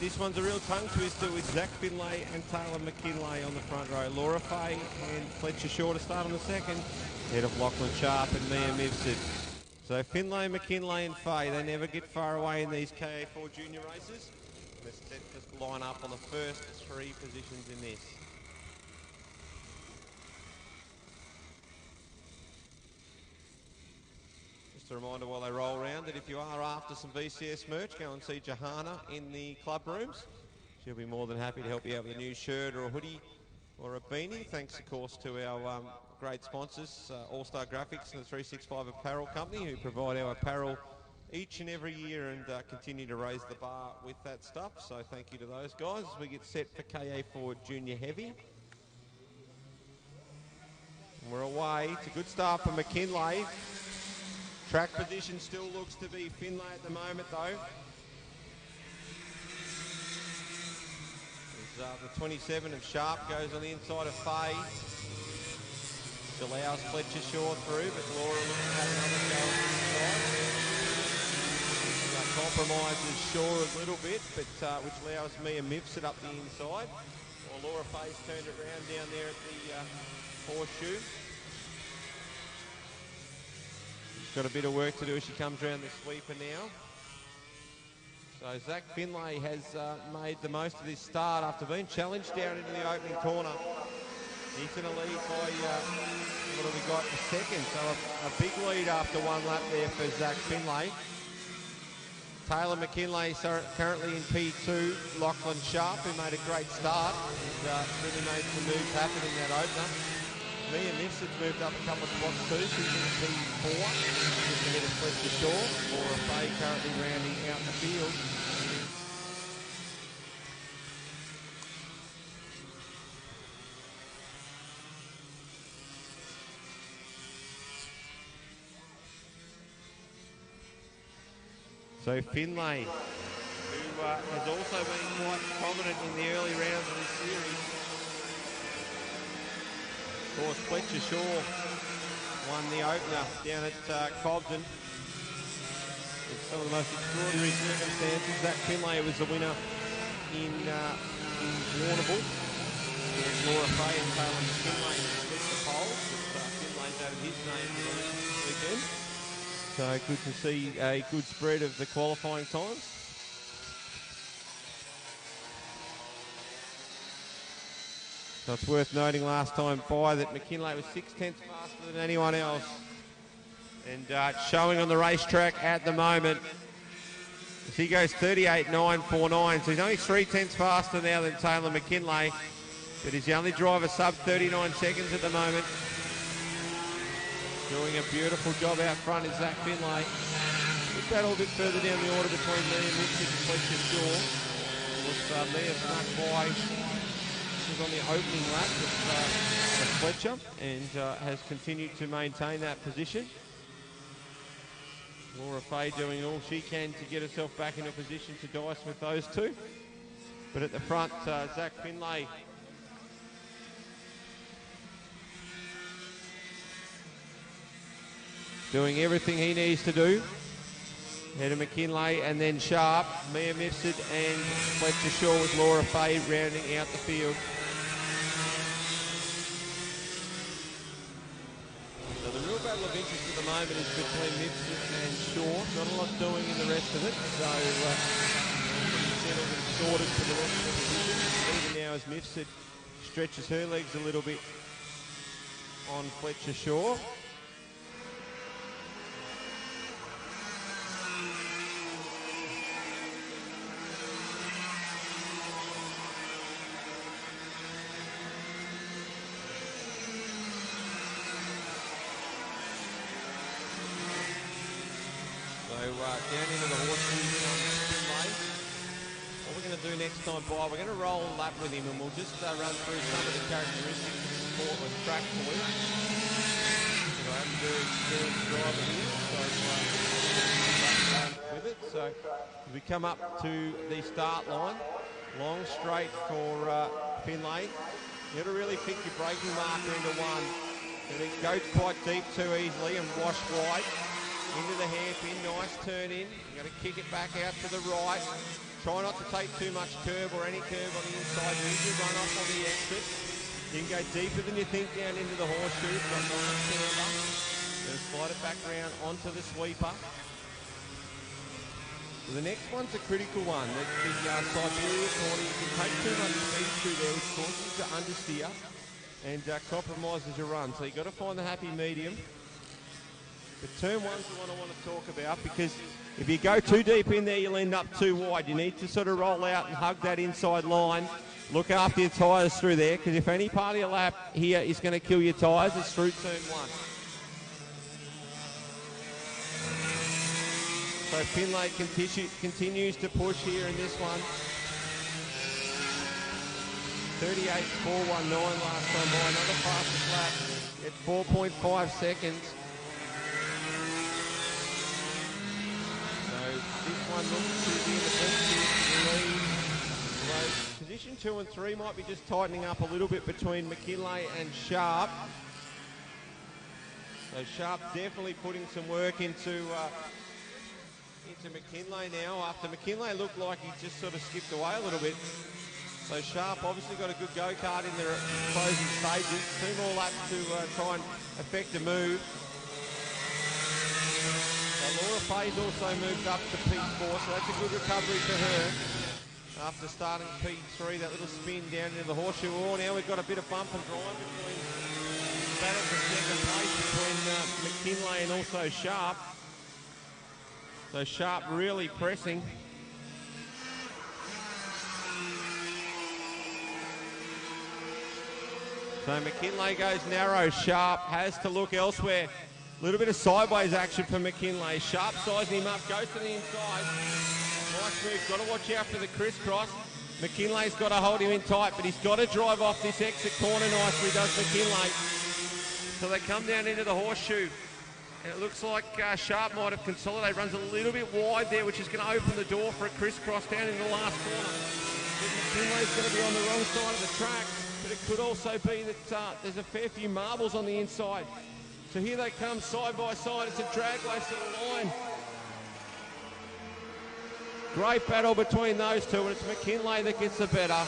This one's a real tongue twister with Zach Finlay and Taylor McKinlay on the front row. Laura Fay and Fletcher Shaw to start on the second, ahead of Lachlan Sharp and Mia Mivsid. So Finlay, McKinlay and Fay, they never get far away in these KA4 junior races. They're set to line up on the first 3 positions in this. Just a reminder while they roll around that if you are after some VCS merch, go and see Johanna in the club rooms. She'll be more than happy to help you out with a new shirt or a hoodie or a beanie. Thanks, of course, to our great sponsors, All-Star Graphics and the 365 Apparel Company, who provide our apparel each and every year and continue to raise the bar with that stuff. So thank you to those guys as we get set for KA4 Junior Heavy. We're away. It's a good start for McKinlay. Track position still looks to be Finlay at the moment, though. As, the 27 of Sharp goes on the inside of Fay. Which allows Fletcher Shaw through, but Laura looks to have another go on the inside. Compromises Shaw a little bit, but which allows Mia Mifsud up the inside. While Laura Fay's turned it round down there at the horseshoe. She's got a bit of work to do as she comes around the sweeper now. So Zach Finlay has made the most of this start after being challenged down into the opening corner. He's going to lead by, what have we got, a second. So a big lead after one lap there for Zach Finlay. Taylor McKinlay currently in P2. Lachlan Sharp, who made a great start, and really made some moves happen in that opener. Mia Mifsud's moved up a couple of spots too. She's in P4, just ahead of Fletcher Shaw. Laura Fay currently rounding out the field. So Finlay, who has also been quite prominent in the early rounds of this series. Of course, Fletcher Shaw won the opener down at Cobden. In some of the most extraordinary circumstances. That Finlay was the winner in Warrnambool. Laura Fay and Taylor McKinlay split the pole. Finlay's added his name to the list this weekend. So good to see a good spread of the qualifying times. So it's worth noting last time by that McKinlay was 0.6 faster than anyone else. And showing on the racetrack at the moment, as he goes 38.949, so he's only 0.3 faster now than Taylor McKinlay, but he's the only driver sub 39 seconds at the moment. Doing a beautiful job out front is Zach Finlay. Good battle a bit further down the order between Mia Mifsud and Fletcher Shaw. With Mia snuck by. She was on the opening lap of Fletcher and has continued to maintain that position. Laura Fay doing all she can to get herself back in a position to dice with those two. But at the front, Zach Finlay doing everything he needs to do. Ahead of McKinlay and then Sharp, Mia Mifsud and Fletcher Shaw with Laura Fay rounding out the field. So the real battle of interest at the moment is between Mifsud and Shaw. Not a lot doing in the rest of it, so settled and sorted for the rest of the division. Even now as Mifsud stretches her legs a little bit on Fletcher Shaw. Down into the horseshoe on Finlay. What we're going to do next time by, we're going to roll a lap with him and we'll just run through some of the characteristics of the sport with track for you. I am a very experienced driver here, so with it. So as we come up to the start line, long straight for Finlay. You got to really pick your braking marker into one. And it goes quite deep too easily and wash wide. Into the hairpin, nice turn in. You've got to kick it back out to the right. Try not to take too much curve or any curve on the inside. Use your run off on the exit. You can go deeper than you think down into the horseshoe. Got a nice camber. Going to slide it back around onto the sweeper. So the next one's a critical one. That's the Siberia corner. You can take too much speed through there, which causes you to understeer and compromises your run. So you've got to find the happy medium. But turn one's the one I want to talk about, because if you go too deep in there, you'll end up too wide. You need to sort of roll out and hug that inside line. Look after your tyres through there, because if any part of your lap here is going to kill your tyres, it's through turn one. So Finlay continues to push here in this one. 38.419 last time by, another fastest lap. at 4.5 seconds. So this one looks to be in the lead. Although position 2 and 3 might be just tightening up a little bit between McKinlay and Sharp. So Sharp definitely putting some work into McKinlay now, after McKinlay looked like he just sort of skipped away a little bit. So Sharp obviously got a good go-kart in their closing stages. 2 more laps to try and effect a move. So Laura Faye's also moved up to P4, so that's a good recovery for her. After starting P3, that little spin down into the horseshoe. Oh, now we've got a bit of bump and grind between battle for second place between McKinlay and also Sharp. So Sharp really pressing. So McKinlay goes narrow. Sharp has to look elsewhere. A little bit of sideways action for McKinlay. Sharp sizing him up, goes to the inside. Nice move, got to watch out for the crisscross. McKinlay's got to hold him in tight, but he's got to drive off this exit corner nicely, does McKinlay. So they come down into the horseshoe. And it looks like Sharp might have consolidated. Runs a little bit wide there, which is going to open the door for a crisscross down in the last corner. But McKinlay's going to be on the wrong side of the track. But it could also be that there's a fair few marbles on the inside. So here they come side by side. It's a drag race to the line. Great battle between those two, and it's McKinlay that gets the better.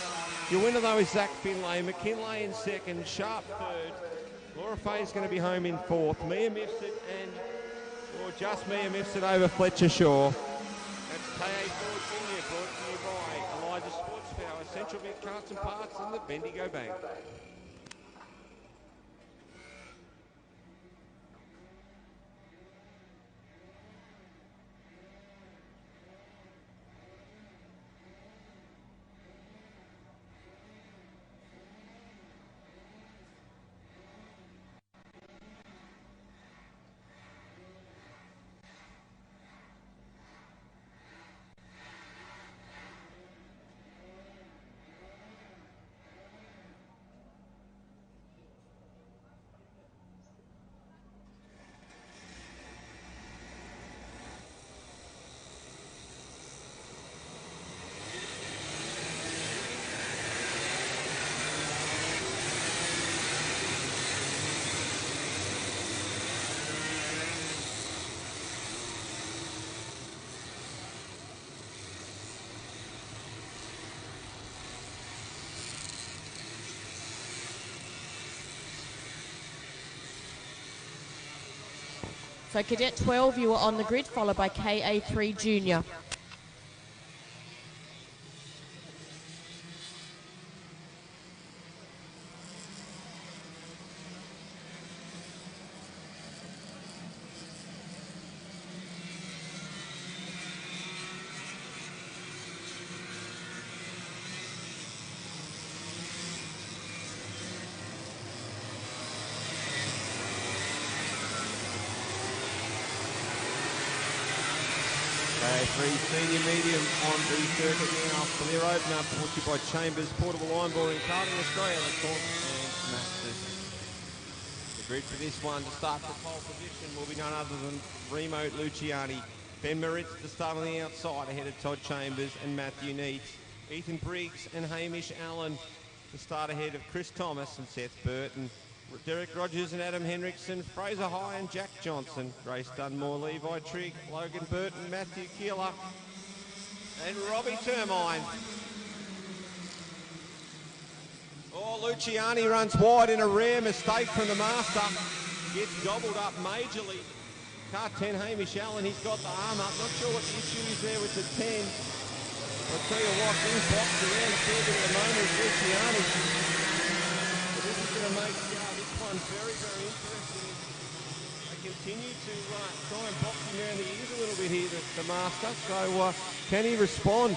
Your winner, though, is Zach Finlay. McKinlay in second, Sharp third. Laura Faye's going to be home in fourth. Mia Mifsud or just Mia Mifsud over Fletcher Shaw. That's KA4 Junior, brought to you by Elijah Sports Power, Central Vic Carts and Parts, and the Bendigo Bank. So Cadet 12, you were on the grid, followed by KA3 Junior. KA3 Senior Medium on the circuit now for their opener, brought to you by Chambers, Portable Line Boring, Karting Australia, the Court and Masters. The grid for this one to start the pole position will be none other than Remo Luciani. Ben Moritz to start on the outside ahead of Todd Chambers and Matthew Neate. Ethan Briggs and Hamish Allen to start ahead of Chris Thomas and Seth Burton. Derek Rogers and Adam Henriksen, Fraser High and Jack Johnson, Grace Dunmore, Levi Trigg, Logan Burton, Matthew Keeler and Robbie Termine. Oh, Luciani runs wide in a rare mistake from the master. Gets gobbled up majorly. Car 10, Hamish Allen, he's got the arm up. Not sure what the issue is there with the 10. I'll tell you what, in box around a fair bit at the moment is Luciani. But this is going to make this one very, very interesting. They continue to try and box him around the ears a little bit here, the master. So can he respond?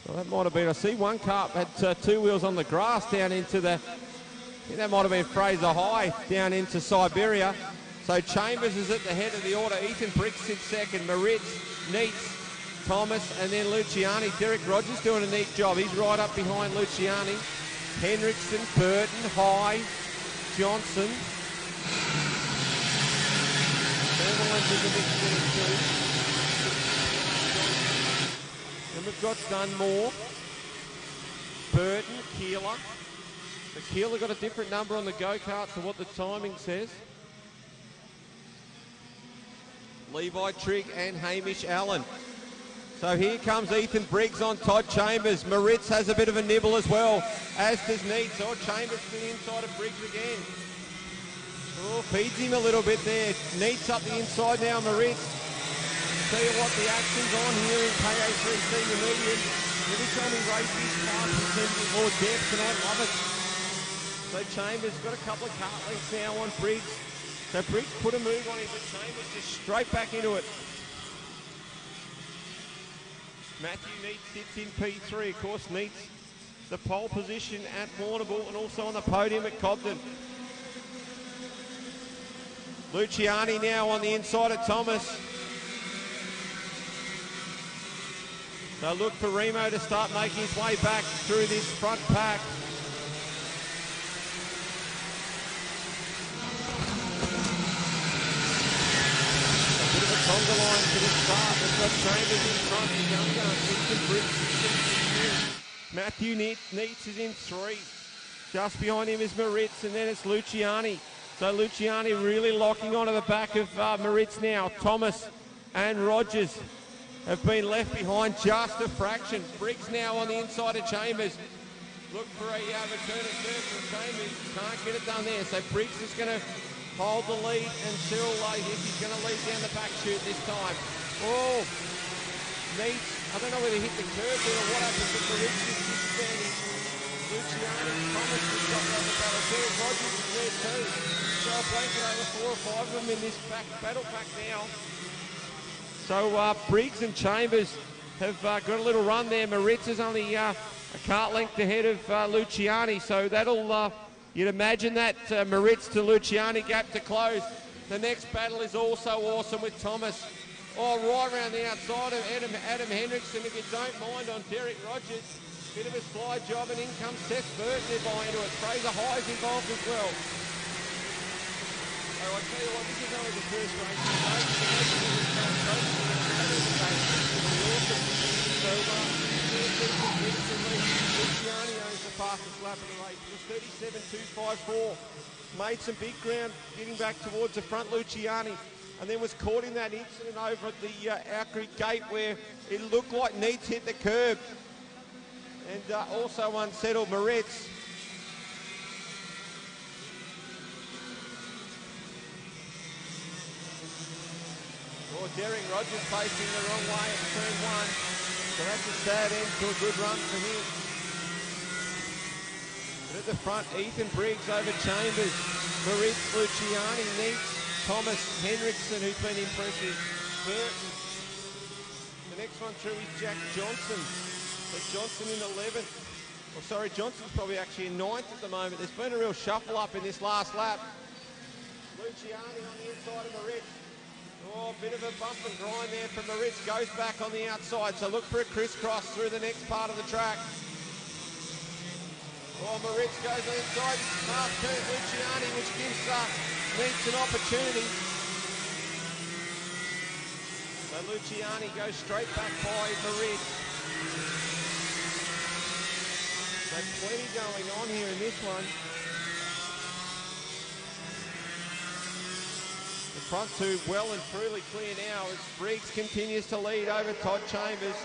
Well, that might have been, I see one car had two wheels on the grass down into the, I think that might have been Fraser High down into Siberia. So Chambers is at the head of the order. Ethan Briggs in second. Moritz, Neate, Thomas, and then Luciani. Derek Rogers doing a neat job. He's right up behind Luciani. Henriksen, Burton, High, Johnson. Everyone's in the mix there too. Then we've got Dunmore, Burton, Keeler. The Keeler got a different number on the go-kart to what the timing says. Levi Trigg and Hamish Allen. So here comes Ethan Briggs on Todd Chambers. Moritz has a bit of a nibble as well, as does Neitz. Oh, Chambers to the inside of Briggs again. Oh, feeds him a little bit there. Neitz up the inside now, Moritz. Tell you what, the action's on here in KA3 Senior Medium. Every time he races, 5% more depth, and I love it. So Chambers got a couple of kart lengths now on Briggs. So Briggs put a move on him, but Chambers just straight back into it. Matthew Neitz sits in P3. Of course, Neitz the pole position at Warrnambool and also on the podium at Cobden. Luciani now on the inside of Thomas. So look for Remo to start making his way back through this front pack. Conga line to the start. They've got Chambers in front. Matthew Neitz is in 3. Just behind him is Moritz, and then it's Luciani. So Luciani really locking onto the back of Moritz now. Thomas and Rogers have been left behind just a fraction. Briggs now on the inside of Chambers. Look for a return of serve from Chambers. Can't get it done there. So Briggs is going to hold the lead, and Cyril Lathis, he's going to lead down the back chute this time. Oh, Neitz, I don't know whether he hit the curb there or what happened, but Moritz is disadvantaged. Luciani, Thomas has got around the battle. Derek Rogers is there too. So a blanket over 4 or 5 of them in this battle pack now. So Briggs and Chambers have got a little run there. Moritz is only a kart length ahead of Luciani, so that'll... You'd imagine that Moritz to Luciani gap to close. The next battle is also awesome with Thomas. Oh, right around the outside of Adam Henriksen, if you don't mind, on Derek Rogers. Bit of a slide job, and in comes Seth Burton there by into it. Fraser High's involved as well. So I tell you what, this is only the first race. Luciani owns the fastest lap of the race. It was 37.254. Made some big ground getting back towards the front, Luciani, and then was caught in that incident over at the Alcree gate where it looked like Neitz hit the curb. And also unsettled Moritz. Oh, Derek Rogers facing the wrong way at turn 1. So that's a sad end to a good run for him. But at the front, Ethan Briggs over Chambers. Moritz, Luciani, Neitz, Thomas, Henriksen, who's been impressive. Burton. The next one through is Jack Johnson. So Johnson in 11th. Well, sorry, Johnson's probably actually in 9th at the moment. There's been a real shuffle up in this last lap. Luciani on the inside of Moritz. Oh, a bit of a bump and grind there from Moritz. Goes back on the outside, so look for a crisscross through the next part of the track. Oh, Moritz goes on the inside. Half turn Luciani, which gives Neitz an opportunity. So Luciani goes straight back by Moritz. So plenty going on here in this one. The front two well and truly clear now as Briggs continues to lead over Todd Chambers.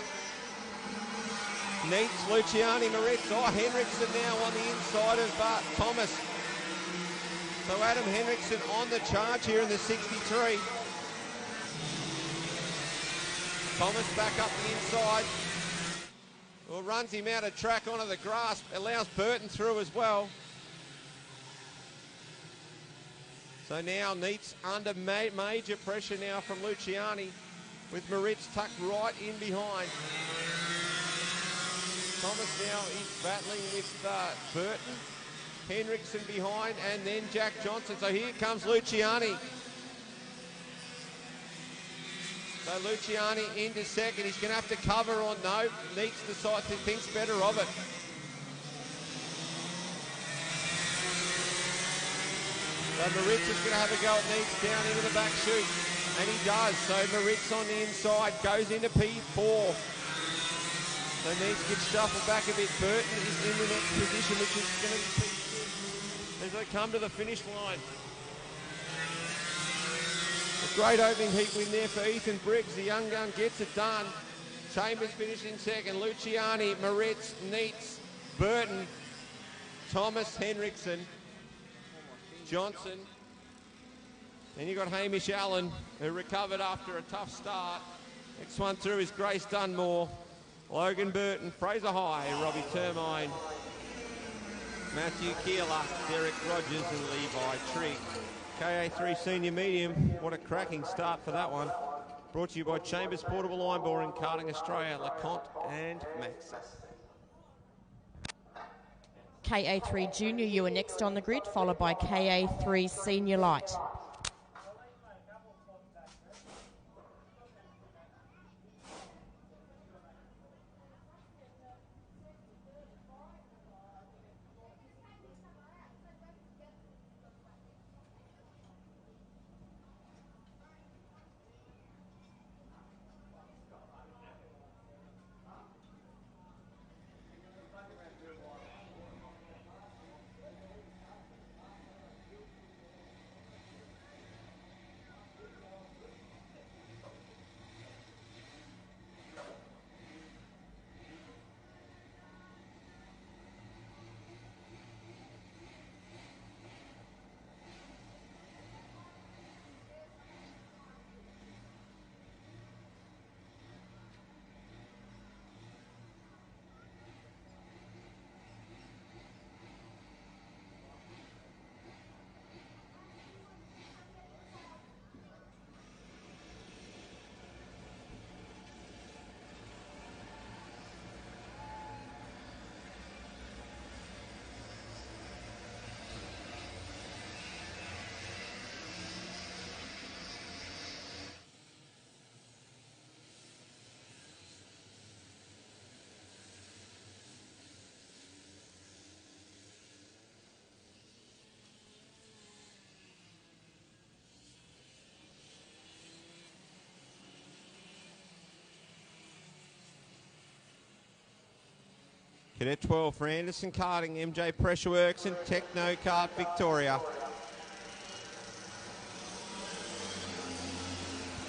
Neitz, Luciani, Moritz. Oh, Henriksen now on the inside of Thomas. So Adam Henriksen on the charge here in the 63. Thomas back up the inside. Well, runs him out of track onto the grass. Allows Burton through as well. So now Neitz under major pressure now from Luciani, with Moritz tucked right in behind. Thomas now is battling with Burton. Henriksen behind, and then Jack Johnson. So here comes Luciani. So Luciani into second. He's going to have to cover or no. Needs decides he thinks better of it. So Moritz is going to have a go at Neats down into the back chute. And he does. So Moritz on the inside goes into P4. So Neats gets shuffled back a bit. Burton is in the next position, which is going to be P6 as they come to the finish line. A great opening heat win there for Ethan Briggs. The young gun gets it done. Chambers finished in second. Luciani, Moritz, Neats, Burton, Thomas, Henriksen, Johnson. Then you got Hamish Allen, who recovered after a tough start. Next one through is Grace Dunmore, Logan Burton, Fraser High, Robbie Termine, Matthew Keeler, Derek Rogers and Levi Trigg. KA3 Senior Medium, what a cracking start for that one. Brought to you by Chambers Portable Line Boring, Karting Australia, LeConte and Maxis. KA3 Junior, you are next on the grid, followed by KA3 Senior Light. Cadet 12 for Anderson Karting, MJ Pressure Works and Techno Kart Victoria.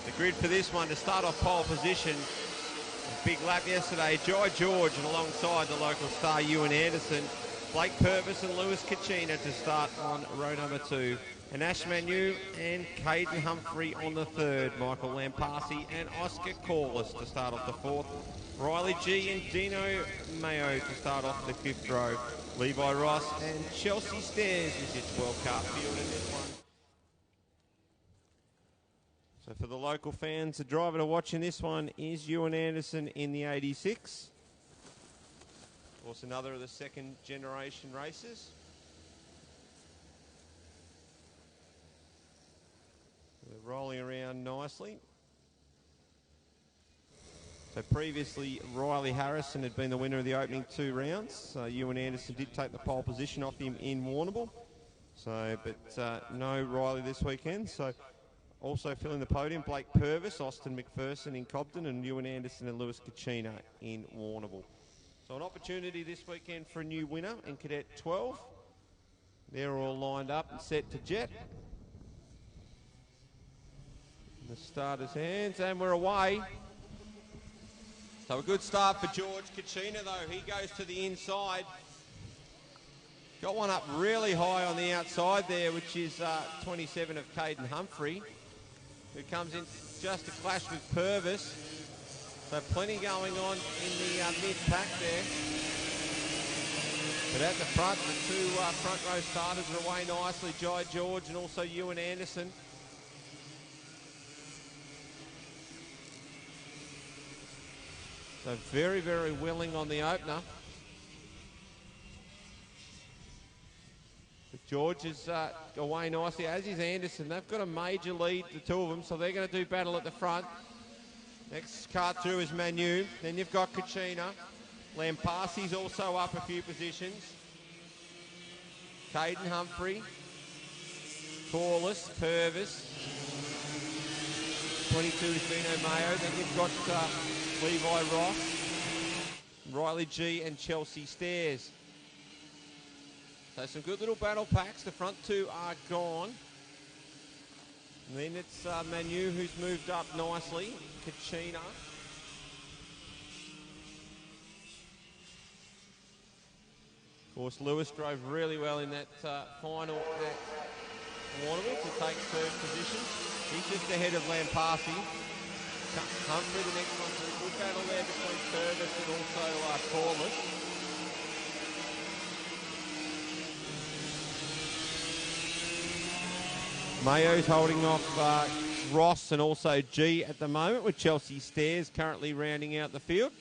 The grid for this one to start off pole position. A big lap yesterday, Jai George and alongside the local star Ewan Anderson, Blake Purvis and Lewis Kachina to start on row number 2. And Ash Manu and Caden Humphrey on the 3rd. Michael Lampasi and Oscar Corliss to start off the 4th. Riley G and Dino Mayo to start off the 5th row. Levi Ross and Chelsea Stairs is your 12 kart field in this one. So for the local fans, the driver to watch in this one is Ewan Anderson in the 86. Of course, another of the second generation races. They're rolling around nicely. So previously, Riley Harrison had been the winner of the opening 2 rounds. Ewan Anderson did take the pole position off him in Warrnambool. But no Riley this weekend. So also filling the podium, Blake Purvis, Austin McPherson in Cobden, and Ewan Anderson and Lewis Kachina in Warrnambool. So an opportunity this weekend for a new winner in Cadet 12. They're all lined up and set to jet. The starter's hands, and we're away. So a good start for George Kachina, though. He goes to the inside. Got one up really high on the outside there, which is 27 of Caden Humphrey, who comes in just to clash with Purvis. So plenty going on in the mid-pack there. But at the front, the 2 front row starters are away nicely. Jai George and also Ewan Anderson. So very, very willing on the opener. But George is away nicely, as is Anderson. They've got a major lead, the 2 of them, so they're going to do battle at the front. Next cart through is Manu. Then you've got Kachina. Lampasi's also up a few positions. Caden Humphrey. Corliss, Purvis. 22 is Vino Mayo. Then you've got Levi Ross, Riley G and Chelsea Stairs. So some good little battle packs. The front two are gone. And then it's Manu who's moved up nicely. Kachina. Of course, Lewis drove really well in that final at Warrnambool to take third position. He's just ahead of Lampasi. Humphrey, the next one, so a good battle there between Purvis and also Corliss. Mayo's holding off Ross and also G at the moment, with Chelsea Stairs currently rounding out the field.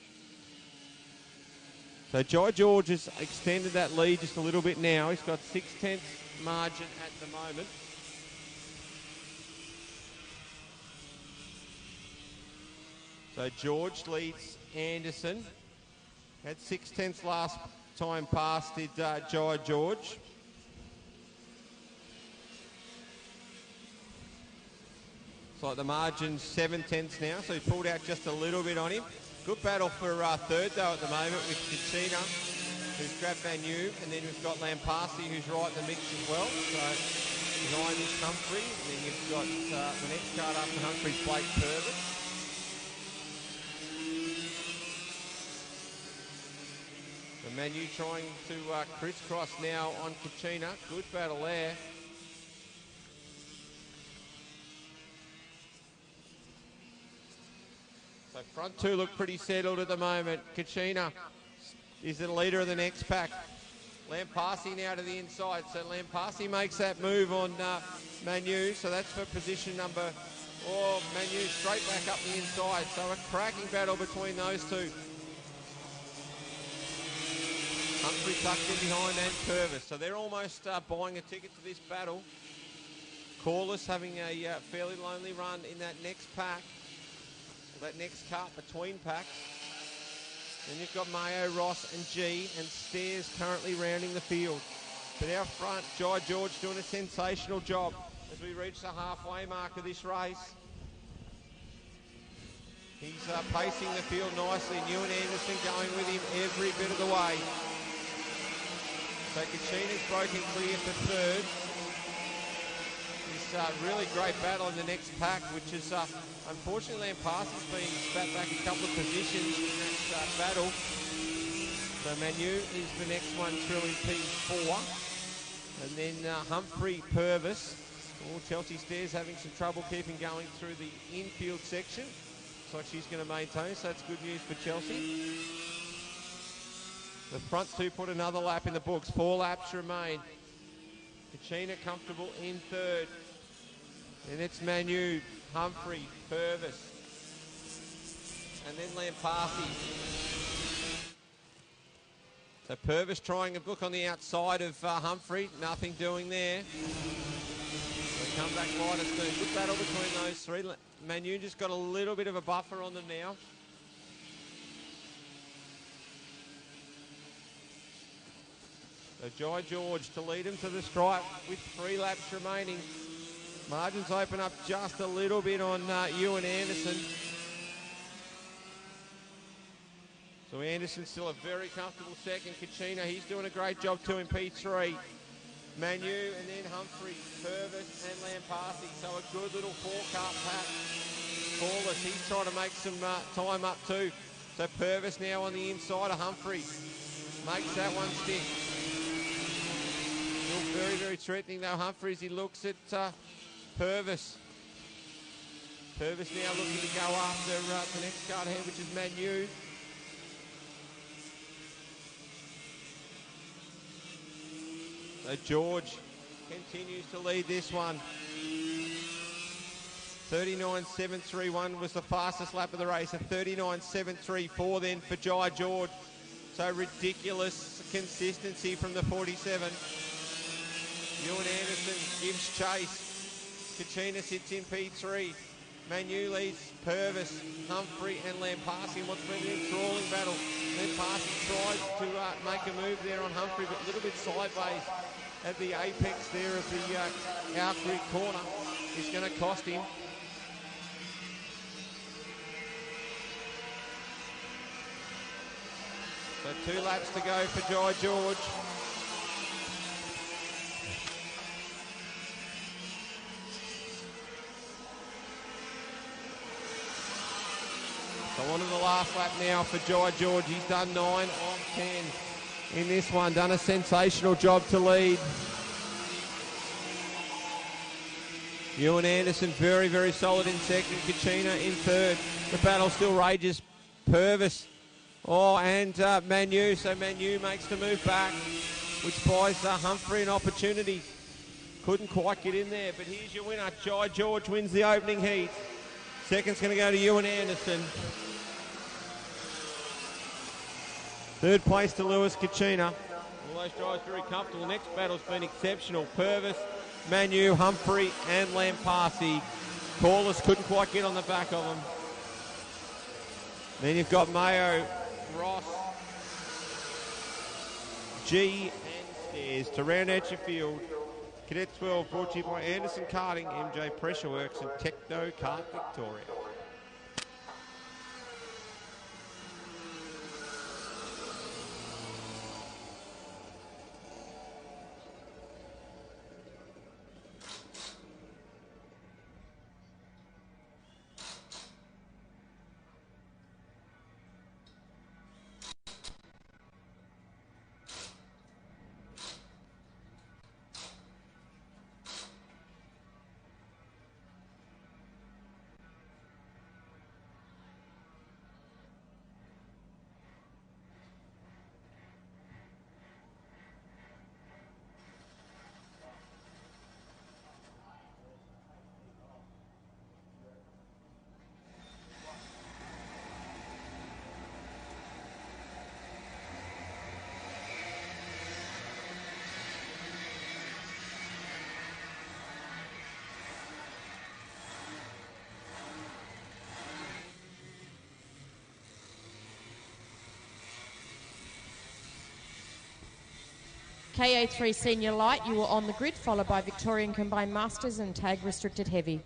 So Jai George has extended that lead just a little bit now. He's got 6/10 margin at the moment. So George leads Anderson. Had 6/10 last time past, did Jai George. It's like the margin's 7/10 now, so he pulled out just a little bit on him. Good battle for third, though, at the moment with Kachina, who's grabbed Manu, and then we've got Lampasi, who's right in the mix as well. So behind is Humphrey, and then you've got the next card after Humphrey's Blake Purvis. So Manu trying to crisscross now on Kachina. Good battle there. So front two look pretty settled at the moment. Kachina is the leader of the next pack. Lampasi now to the inside. So Lampasi makes that move on Manu. So that's for position number, Manu straight back up the inside. So a cracking battle between those two. Humphrey tucked in behind and Purvis. So they're almost buying a ticket to this battle. Corliss having a fairly lonely run in that next pack. That next cart between packs. Then you've got Mayo, Ross and G, and Stairs currently rounding the field. But out front, Jai George doing a sensational job as we reach the halfway mark of this race. He's pacing the field nicely. Ewan Anderson going with him every bit of the way. So Kachina's broken clear for third. Really great battle in the next pack, which is unfortunately Lampasi's been spat back a couple of positions in that battle. So Manu is the next one through in P4. And then Humphrey Purvis. Chelsea Stairs having some trouble keeping going through the infield section. Looks like she's going to maintain, so that's good news for Chelsea. The front two put another lap in the books. 4 laps remain. Kachina comfortable in third. And it's Manu, Humphrey, Purvis, and then Lampasi. So Purvis trying a book on the outside of Humphrey, nothing doing there. They come back right as the good battle between those three. Manu just got a little bit of a buffer on them now. So Jai George to lead him to the stripe with 3 laps remaining. Margins open up just a little bit on Ewan Anderson. So Anderson's still a very comfortable second. Kachina, he's doing a great job too in P3. Manu and then Humphrey, Purvis and Lampasi. So a good little 4-cart pack. Corliss, he's trying to make some time up too. So Purvis now on the inside of Humphrey. Makes that one stick. Still very, very threatening though, Humphrey, as he looks at Purvis. Purvis now looking to go after the next card ahead, which is Manu. So George continues to lead this one. 39.731 was the fastest lap of the race. A 39.734 then for Jai George. So ridiculous consistency from the 47. Ewan Anderson gives chase. Kachina sits in P3. Manu leads Purvis, Humphrey and Lampasi in what's been an enthralling battle. Lampasi tries to make a move there on Humphrey, but a little bit sideways at the apex there of the out-grid corner. It's going to cost him. So 2 laps to go for Jai George. So on to the last lap now for Jai George. He's done 9 of 10 in this one. Done a sensational job to lead. Ewan Anderson very, very solid in second. Kachina in third. The battle still rages. Purvis. Oh, and Manu. So Manu makes the move back, which buys Humphrey an opportunity. Couldn't quite get in there, but here's your winner. Jai George wins the opening heat. Second's going to go to Ewan Anderson. Third place to Lewis Kachina. All those drives very comfortable. Next battle's been exceptional. Purvis, Manu, Humphrey and Lampasi. Corliss couldn't quite get on the back of them. Then you've got Mayo, Ross, G and Stairs to round out your field. Cadet 12 brought to you by Anderson Karting, MJ Pressure Works and Techno Kart Victoria. KA3 Senior Light, you were on the grid, followed by Victorian Combined Masters and Tag Restricted Heavy.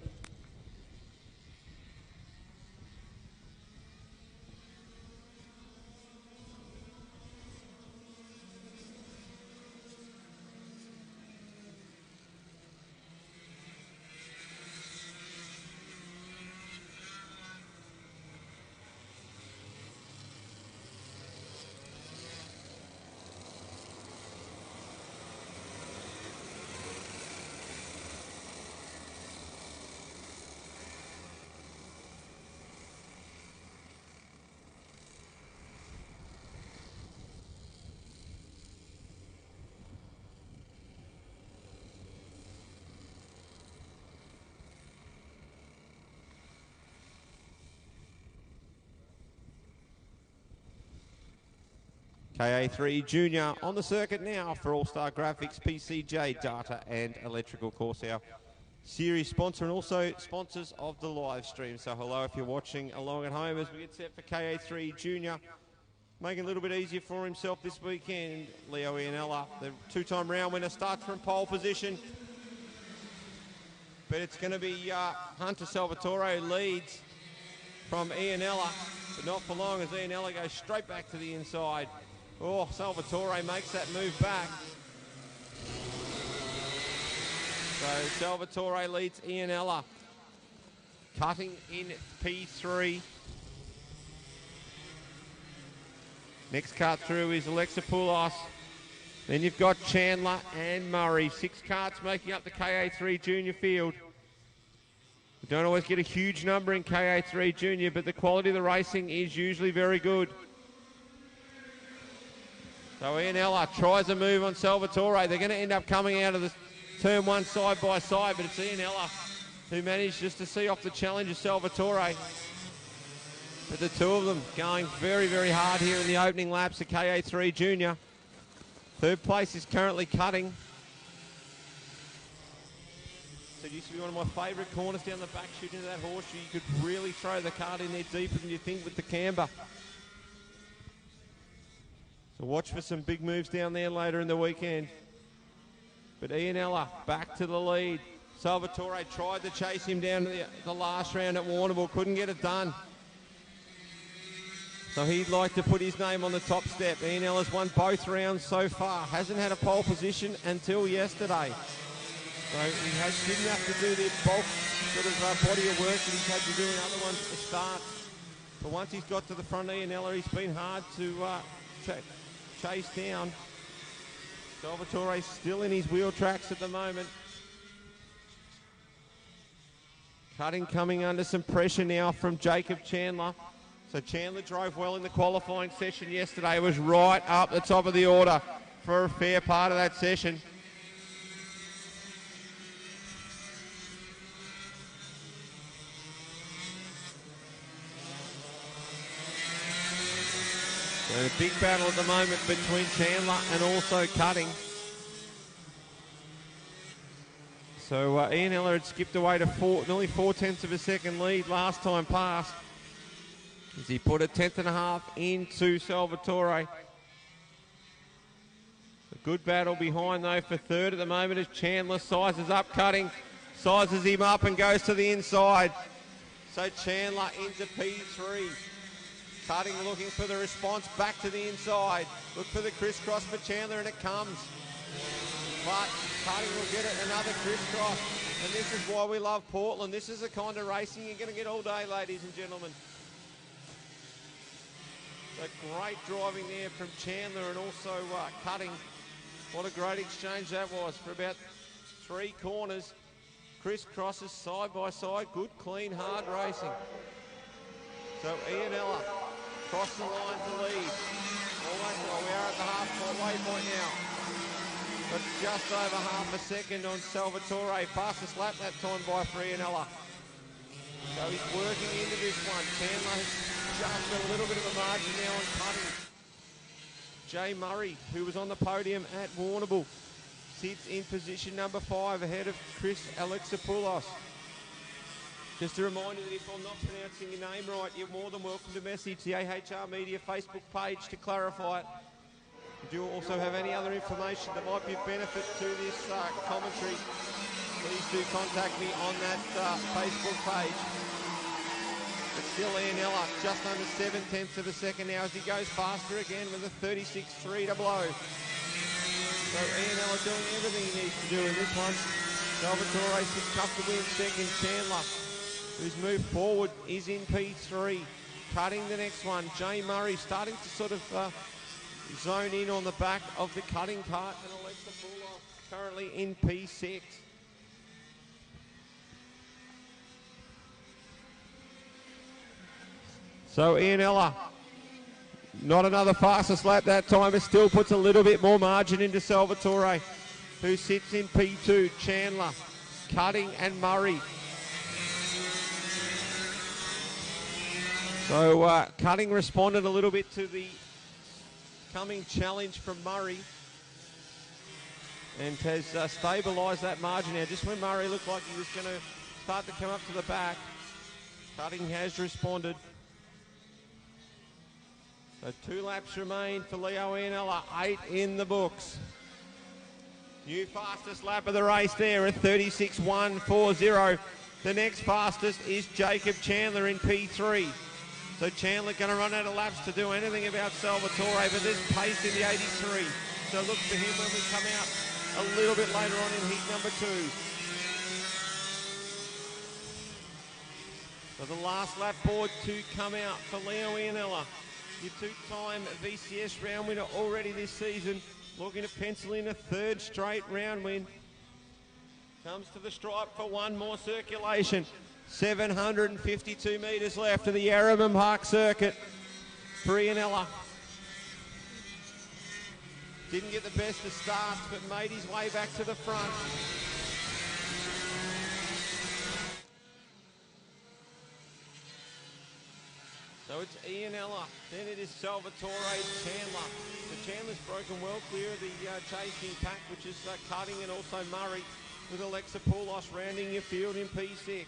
KA3 Junior on the circuit now for All-Star Graphics, PCJ, Data and Electrical. Course, our series sponsor and also sponsors of the live stream. So hello if you're watching along at home as we get set for KA3 Junior. Making it a little bit easier for himself this weekend, Leo Ianella. The 2-time round winner starts from pole position. But it's going to be Hunter Salvatore who leads from Ianella. But not for long as Ianella goes straight back to the inside. Oh, Salvatore makes that move back. So Salvatore leads Ianella. Cutting in P3. Next cut through is Alexopoulos. Then you've got Chandler and Murray. 6 karts making up the KA3 Junior field. We don't always get a huge number in KA3 Junior, but the quality of the racing is usually very good. So Ianella tries a move on Salvatore. They're going to end up coming out of the turn 1 side by side, but it's Ianella who managed just to see off the challenge of Salvatore. But the two of them going very, very hard here in the opening laps of KA3 Junior. Third place is currently Cutting. said, used to be one of my favourite corners down the back, shooting into that horseshoe. You could really throw the cart in there deeper than you think with the camber. So watch for some big moves down there later in the weekend. But Ianella back to the lead. Salvatore tried to chase him down to the last round at Warrnambool. Couldn't get it done. So he'd like to put his name on the top step. Ianella's won both rounds so far. Hasn't had a pole position until yesterday. So he didn't have to do the bulk sort of body of work that he's had to do in other ones to start. But once he's got to the front of Ianella, he's been hard to chase down. Salvatore's still in his wheel tracks at the moment. Karting coming under some pressure now from Jacob Chandler. So Chandler drove well in the qualifying session yesterday. It was right up the top of the order for a fair part of that session. So a big battle at the moment between Chandler and also Karting. So Ianella had skipped away to nearly 4/10 of a second lead last time past, as he put a 1/10.5 into Salvatore. A good battle behind though for third at the moment as Chandler sizes up Karting, sizes him up and goes to the inside. So Chandler into P3. Karting looking for the response back to the inside. Look for the crisscross for Chandler and it comes. But Karting will get it another crisscross. And this is why we love Portland. This is the kind of racing you're going to get all day, ladies and gentlemen. So great driving there from Chandler and also Karting. What a great exchange that was for about 3 corners. Crisscrosses side by side. Good, clean, hard racing. So Ianella across the line to lead. Almost, well, we are at the halfway point now. But just over half a second on Salvatore. Fastest lap that time by for Ianella. So he's working into this one. Chandler has just a little bit of a margin now on Karting. Jay Murray, who was on the podium at Warrnambool, sits in position number 5 ahead of Chris Alexopoulos. Just a reminder that if I'm not pronouncing your name right, you're more than welcome to message the AHR Media Facebook page to clarify it. If you also have any other information that might be of benefit to this commentary, please do contact me on that Facebook page. But still Ianella just under 7/10 of a second now as he goes faster again with a 36.300. So Ianella doing everything he needs to do in this one. Salvatore sits comfortably in second. Chandler, who's moved forward, is in P3. Cutting the next one. Jay Murray starting to sort of zone in on the back of the Karting cart. And Alexa Poulos currently in P6. So Ianella, not another fastest lap that time. It still puts a little bit more margin into Salvatore, who sits in P2. Chandler, Karting and Murray. So Karting responded a little bit to the coming challenge from Murray and has stabilised that margin now. Just when Murray looked like he was going to start to come up to the back, Karting has responded. So 2 laps remain for Leo Ianella, 8 in the books. New fastest lap of the race there at 36.140. The next fastest is Jacob Chandler in P3. So Chandler going to run out of laps to do anything about Salvatore, but there's pace in the 83. So look for him when we come out a little bit later on in heat number 2. So the last lap board to come out for Leo Ianella. Your 2-time VCS round winner already this season, looking to pencil in a 3rd straight round win. Comes to the stripe for one more circulation. 752 metres left of the Yarramum Park circuit for Ianella. Didn't get the best of starts, but made his way back to the front. So it's Ianella, then it is Salvatore, Chandler. So Chandler's broken well clear of the chasing pack, which is Karting and also Murray. with Alexa Poulos rounding your field in P6.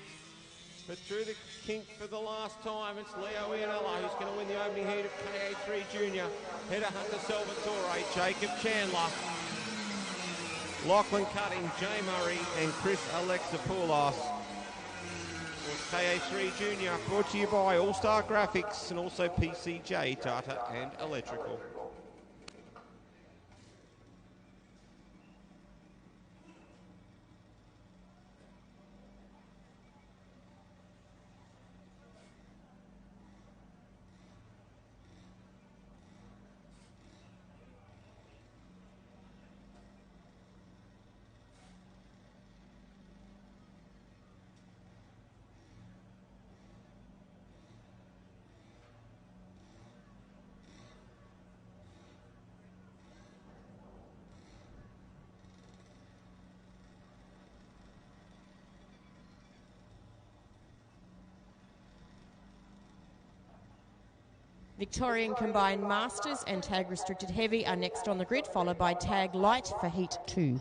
But through the kink for the last time, it's Leo Iannella who's going to win the opening heat of KA3 Junior. Header Hunter Salvatore, Jacob Chandler, Lachlan Cutting, Jay Murray and Chris Alexopoulos. KA3 Junior, brought to you by All Star Graphics and also PCJ, Tata and Electrical. Victorian Combined Masters and Tag Restricted Heavy are next on the grid, followed by Tag Light for Heat 2.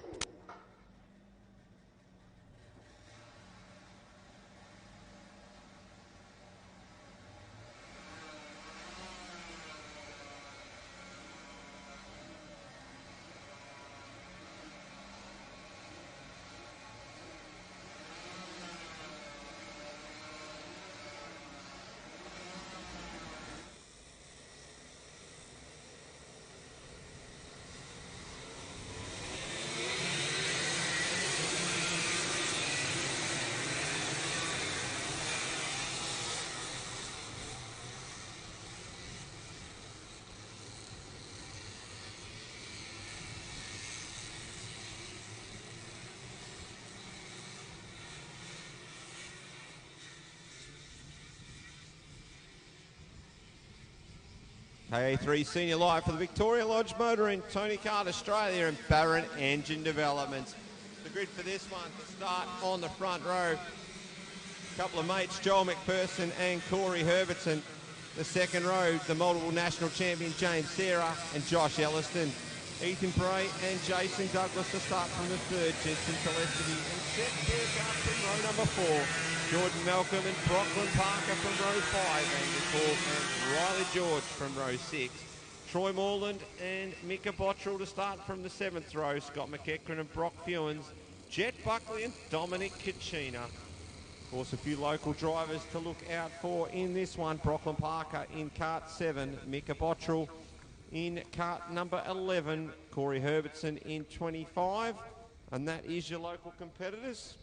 KA3 Senior Live for the Victoria Lodge Motoring, Tony Kart Australia and Ballarat Engine Developments. The grid for this one to start on the front row. A couple of mates, Joel McPherson and Corey Herbertson. The second row, the multiple national champion James Sarah and Josh Elliston. Ethan Bray and Jason Douglas to start from the third. Jensen Telesity and Seth Burke up from row number 4. Jordan Malcolm and Brocklyn Parker from row 5. And Nicole and Riley George from row 6. Troy Morland and Mika Bottrell to start from the 7th row. Scott McEachran and Brock Fewens. Jet Buckley and Dominic Kachina. Of course, a few local drivers to look out for in this one. Brocklyn Parker in Kart 7. Mika Bottrell in Kart number 11. Corey Herbertson in 25. And that is your local competitors.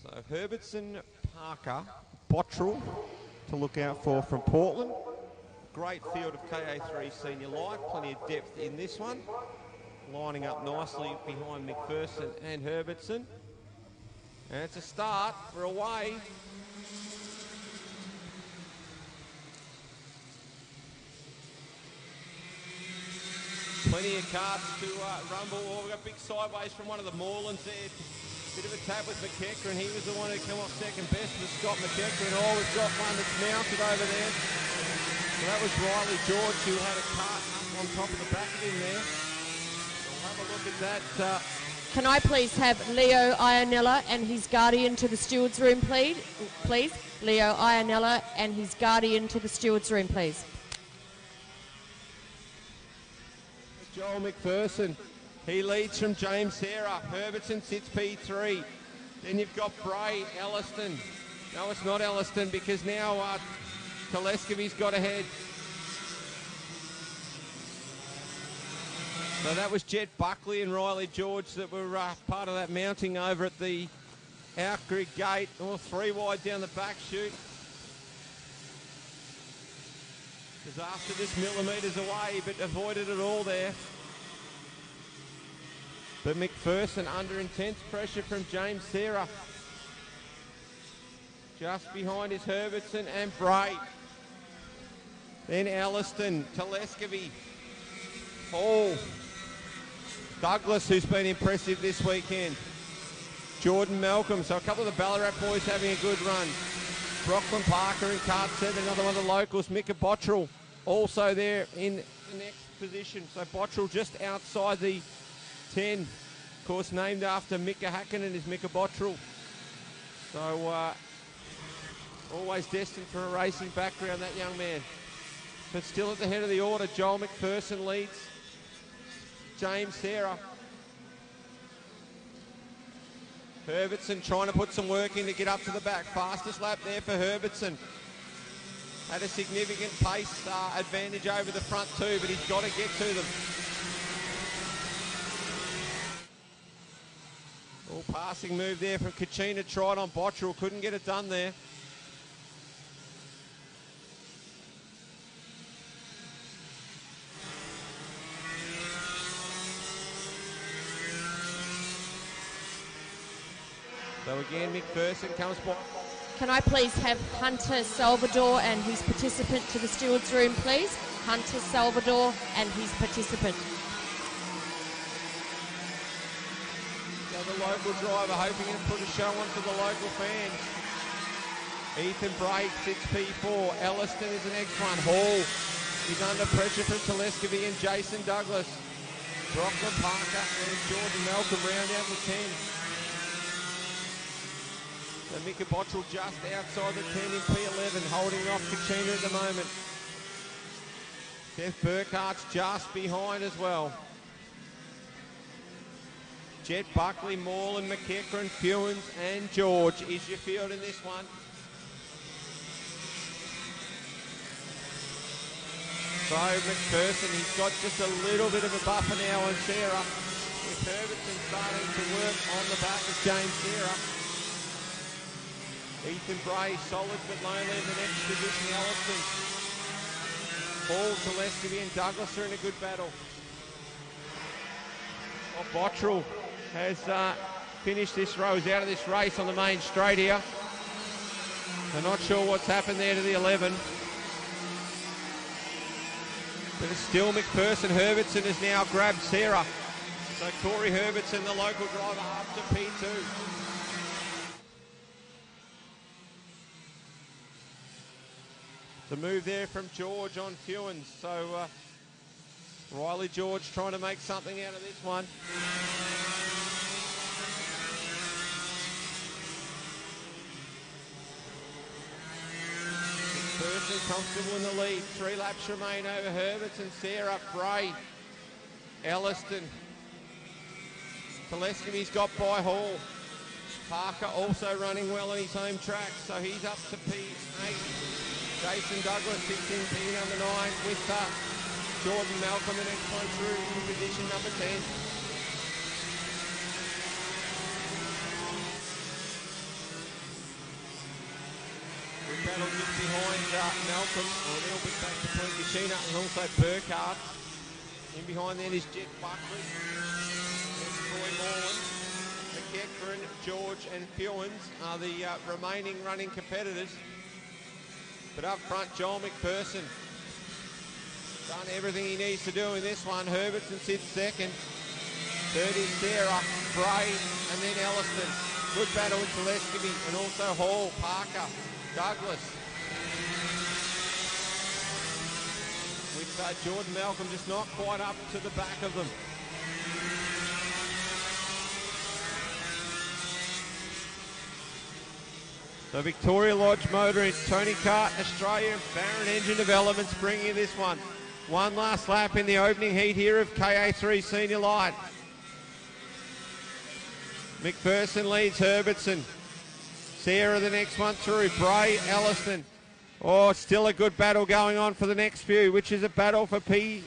So Herbertson, Parker, Bottrell to look out for from Portland. Great field of KA3 Senior Live, plenty of depth in this one. Lining up nicely behind McPherson and Herbertson. And it's a start, we're away. Plenty of karts to rumble. Oh, we've got big sideways from one of the Morelands there. Bit of a tap with McEachran. He was the one who came off second best with Scott McEachran. Oh, we've got one that's mounted over there. So that was Riley George who had a kart up on top of the back of him there. We'll have a look at that. Can I please have Leo Iannella and his guardian to the steward's room, please? Leo Iannella and his guardian to the steward's room, please. Joel McPherson. He leads from James Sarah. Herbertson sits P3. Then you've got Bray, Elliston. No, it's not Elliston because now Telescovy's got ahead. So that was Jet Buckley and Riley George that were part of that mounting over at the Outgrid gate. Or 3 wide down the back chute. Disaster just millimetres away, but avoided it all there. But McPherson under intense pressure from James Sarah. Just behind is Herbertson and Bray. Then Elliston, Telescovy, Hall, Douglas, who's been impressive this weekend. Jordan Malcolm. So a couple of the Ballarat boys having a good run. Brocklyn Parker in Kart 7, another one of the locals. Mika Bottrell also there in the next position. So Bottrell just outside the 10. Of course, named after Mika Hakkinen is Mika Bottrell. So, always destined for a racing background, that young man. But still at the head of the order, Joel McPherson leads James Sarah. Herbertson trying to put some work in to get up to the back. Fastest lap there for Herbertson. Had a significant pace advantage over the front two, but he's got to get to them. All passing move there from Kachina, tried on Bottrell, couldn't get it done there. So again, McPherson comes by. Can I please have Hunter Salvador and his participant to the stewards room, please? Hunter Salvador and his participant. So the local driver hoping to put a show on for the local fans. Ethan Brake, 6P4. Elliston is the next one. Hall is under pressure from Telescovy and Jason Douglas. Brockland Parker and Jordan Malcolm round out the 10. So Mika Bottrell just outside the 10 in P11, holding off Kachina at the moment. Seth Burkhart's just behind as well. Jet Buckley, Moreland, McEachran, Fewens and George is your field in this one. So McPherson, he's got just a little bit of a buffer now on Sarah, with Herbertson starting to work on the back of James Sarah. Ethan Bray, solid but lonely in the next position. Elliston, Paul, Telescovy and Douglas are in a good battle. Oh, Bottrell has finished this row, is out of this race on the main straight here. I'm not sure what's happened there to the 11. But it's still McPherson. Herbertson has now grabbed Sarah. So Corey Herbertson, the local driver, up to P2. The move there from George on Fewens. So Riley George trying to make something out of this one. McPherson comfortable in the lead. 3 laps remain over Herbertson, Sarah, Bray, Elliston. Telescovy's got by Hall. Parker also running well on his home track, so he's up to P8. Jason Douglas, 16P number 9 with Jordan Malcolm, the next one through in position number 10. Good battle just behind Malcolm, or a little bit back between Kachina and also Burkhardt. In behind then is Jet Buckley. There's Troy Moreland. McEachran, George and Fewens are the remaining running competitors. But up front, Joel McPherson done everything he needs to do in this one. Herbertson sits second. Third is Sarah, Bray, and then Elliston. Good battle with Telescovy and also Hall, Parker, Douglas. With Jordan Malcolm just not quite up to the back of them. So Victoria Lodge Motoring, Tony Kart Australia and Barron Engine Developments bringing you this one. One last lap in the opening heat here of KA3 Senior Light. McPherson leads Herbertson. Sarah the next one through. Bray, Elliston. Oh, still a good battle going on for the next few, which is a battle for P6.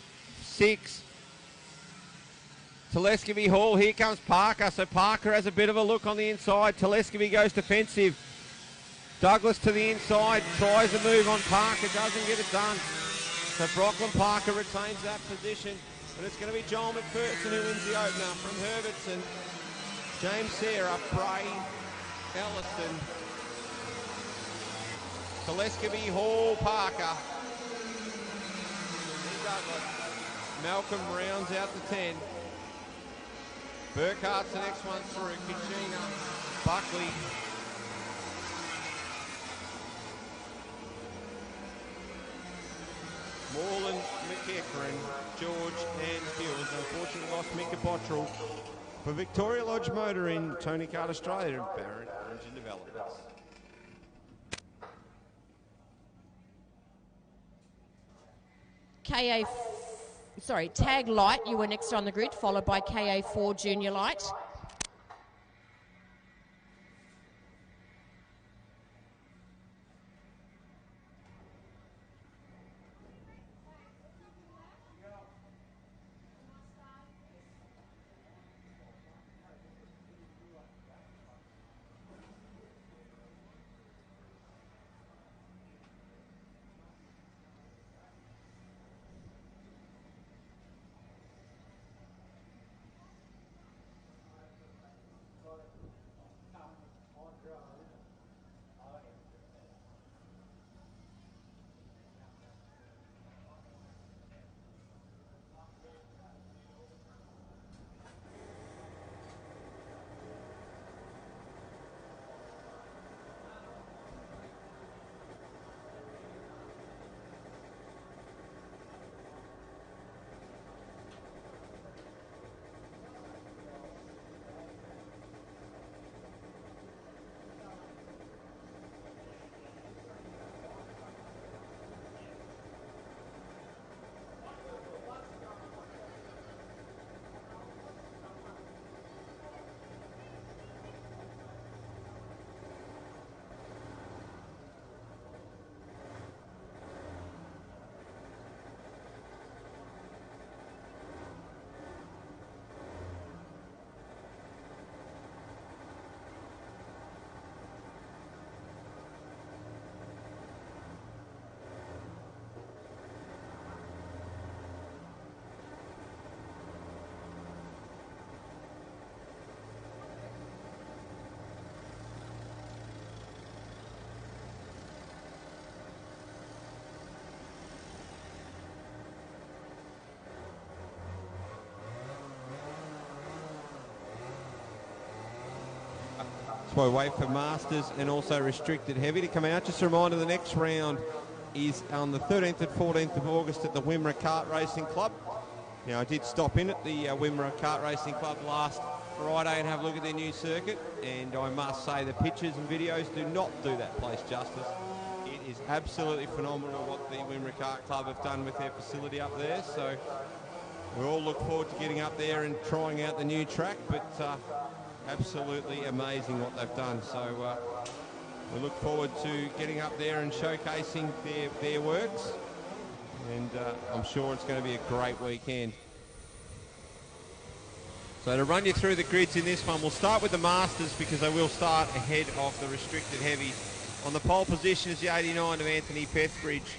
Telescovy Hall, here comes Parker. So Parker has a bit of a look on the inside. Telescovy goes defensive. Douglas to the inside, tries a move on Parker, doesn't get it done. So Brockland Parker retains that position, and it's going to be Joel McPherson who wins the opener from Herbertson. James Sarah, Bray, Elliston, Telescovy, Hall, Parker, and Douglas. Malcolm rounds out the 10. Burkhardt's the next one through. Kachina, Buckley, Moreland, McEachran, George and Fewens. Unfortunately lost Mika Bottrell. For Victoria Lodge Motor in Tony Kart Australia and Ballarat Engine Developments. Tag Light, you were next on the grid, followed by KA4 Junior Light. So we wait for Masters and also Restricted Heavy to come out. Just a reminder, the next round is on the 13th and 14th of August at the Wimmera Kart Racing Club. Now, I did stop in at the Wimmera Kart Racing Club last Friday and have a look at their new circuit, and I must say the pictures and videos do not do that place justice. It is absolutely phenomenal what the Wimmera Kart Club have done with their facility up there, so we all look forward to getting up there and trying out the new track, but absolutely amazing what they've done. So we look forward to getting up there and showcasing their works, and I'm sure it's going to be a great weekend. So to run you through the grids in this one, we'll start with the Masters because they will start ahead of the Restricted Heavies. On the pole position is the 89 of Anthony Pethbridge.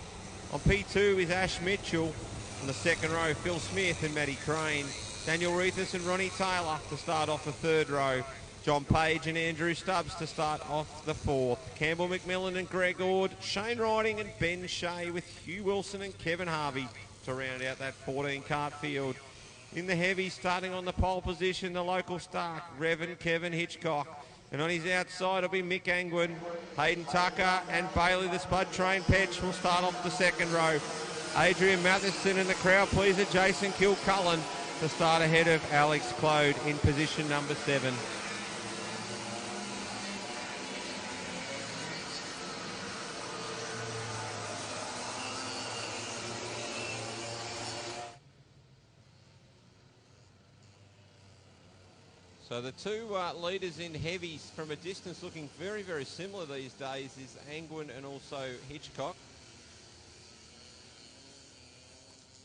On P2 is Ash Mitchell. On the second row, Phil Smith and Matty Crane. Daniel Reithus and Ronnie Taylor to start off the third row. John Page and Andrew Stubbs to start off the fourth. Campbell McMillan and Greg Ord. Shane Riding and Ben Shea with Hugh Wilson and Kevin Harvey to round out that 14 kart field. In the heavy, starting on the pole position, the local star, Revan Kevin Hitchcock. And on his outside will be Mick Angwin, Hayden Tucker and Bailey the Spud Train Petch will start off the second row. Adrian Matheson and the crowd pleaser Jason Kilcullen to start ahead of Alex Clode in position number 7. So the two leaders in heavies from a distance looking very, very similar these days is Angwin and also Hitchcock.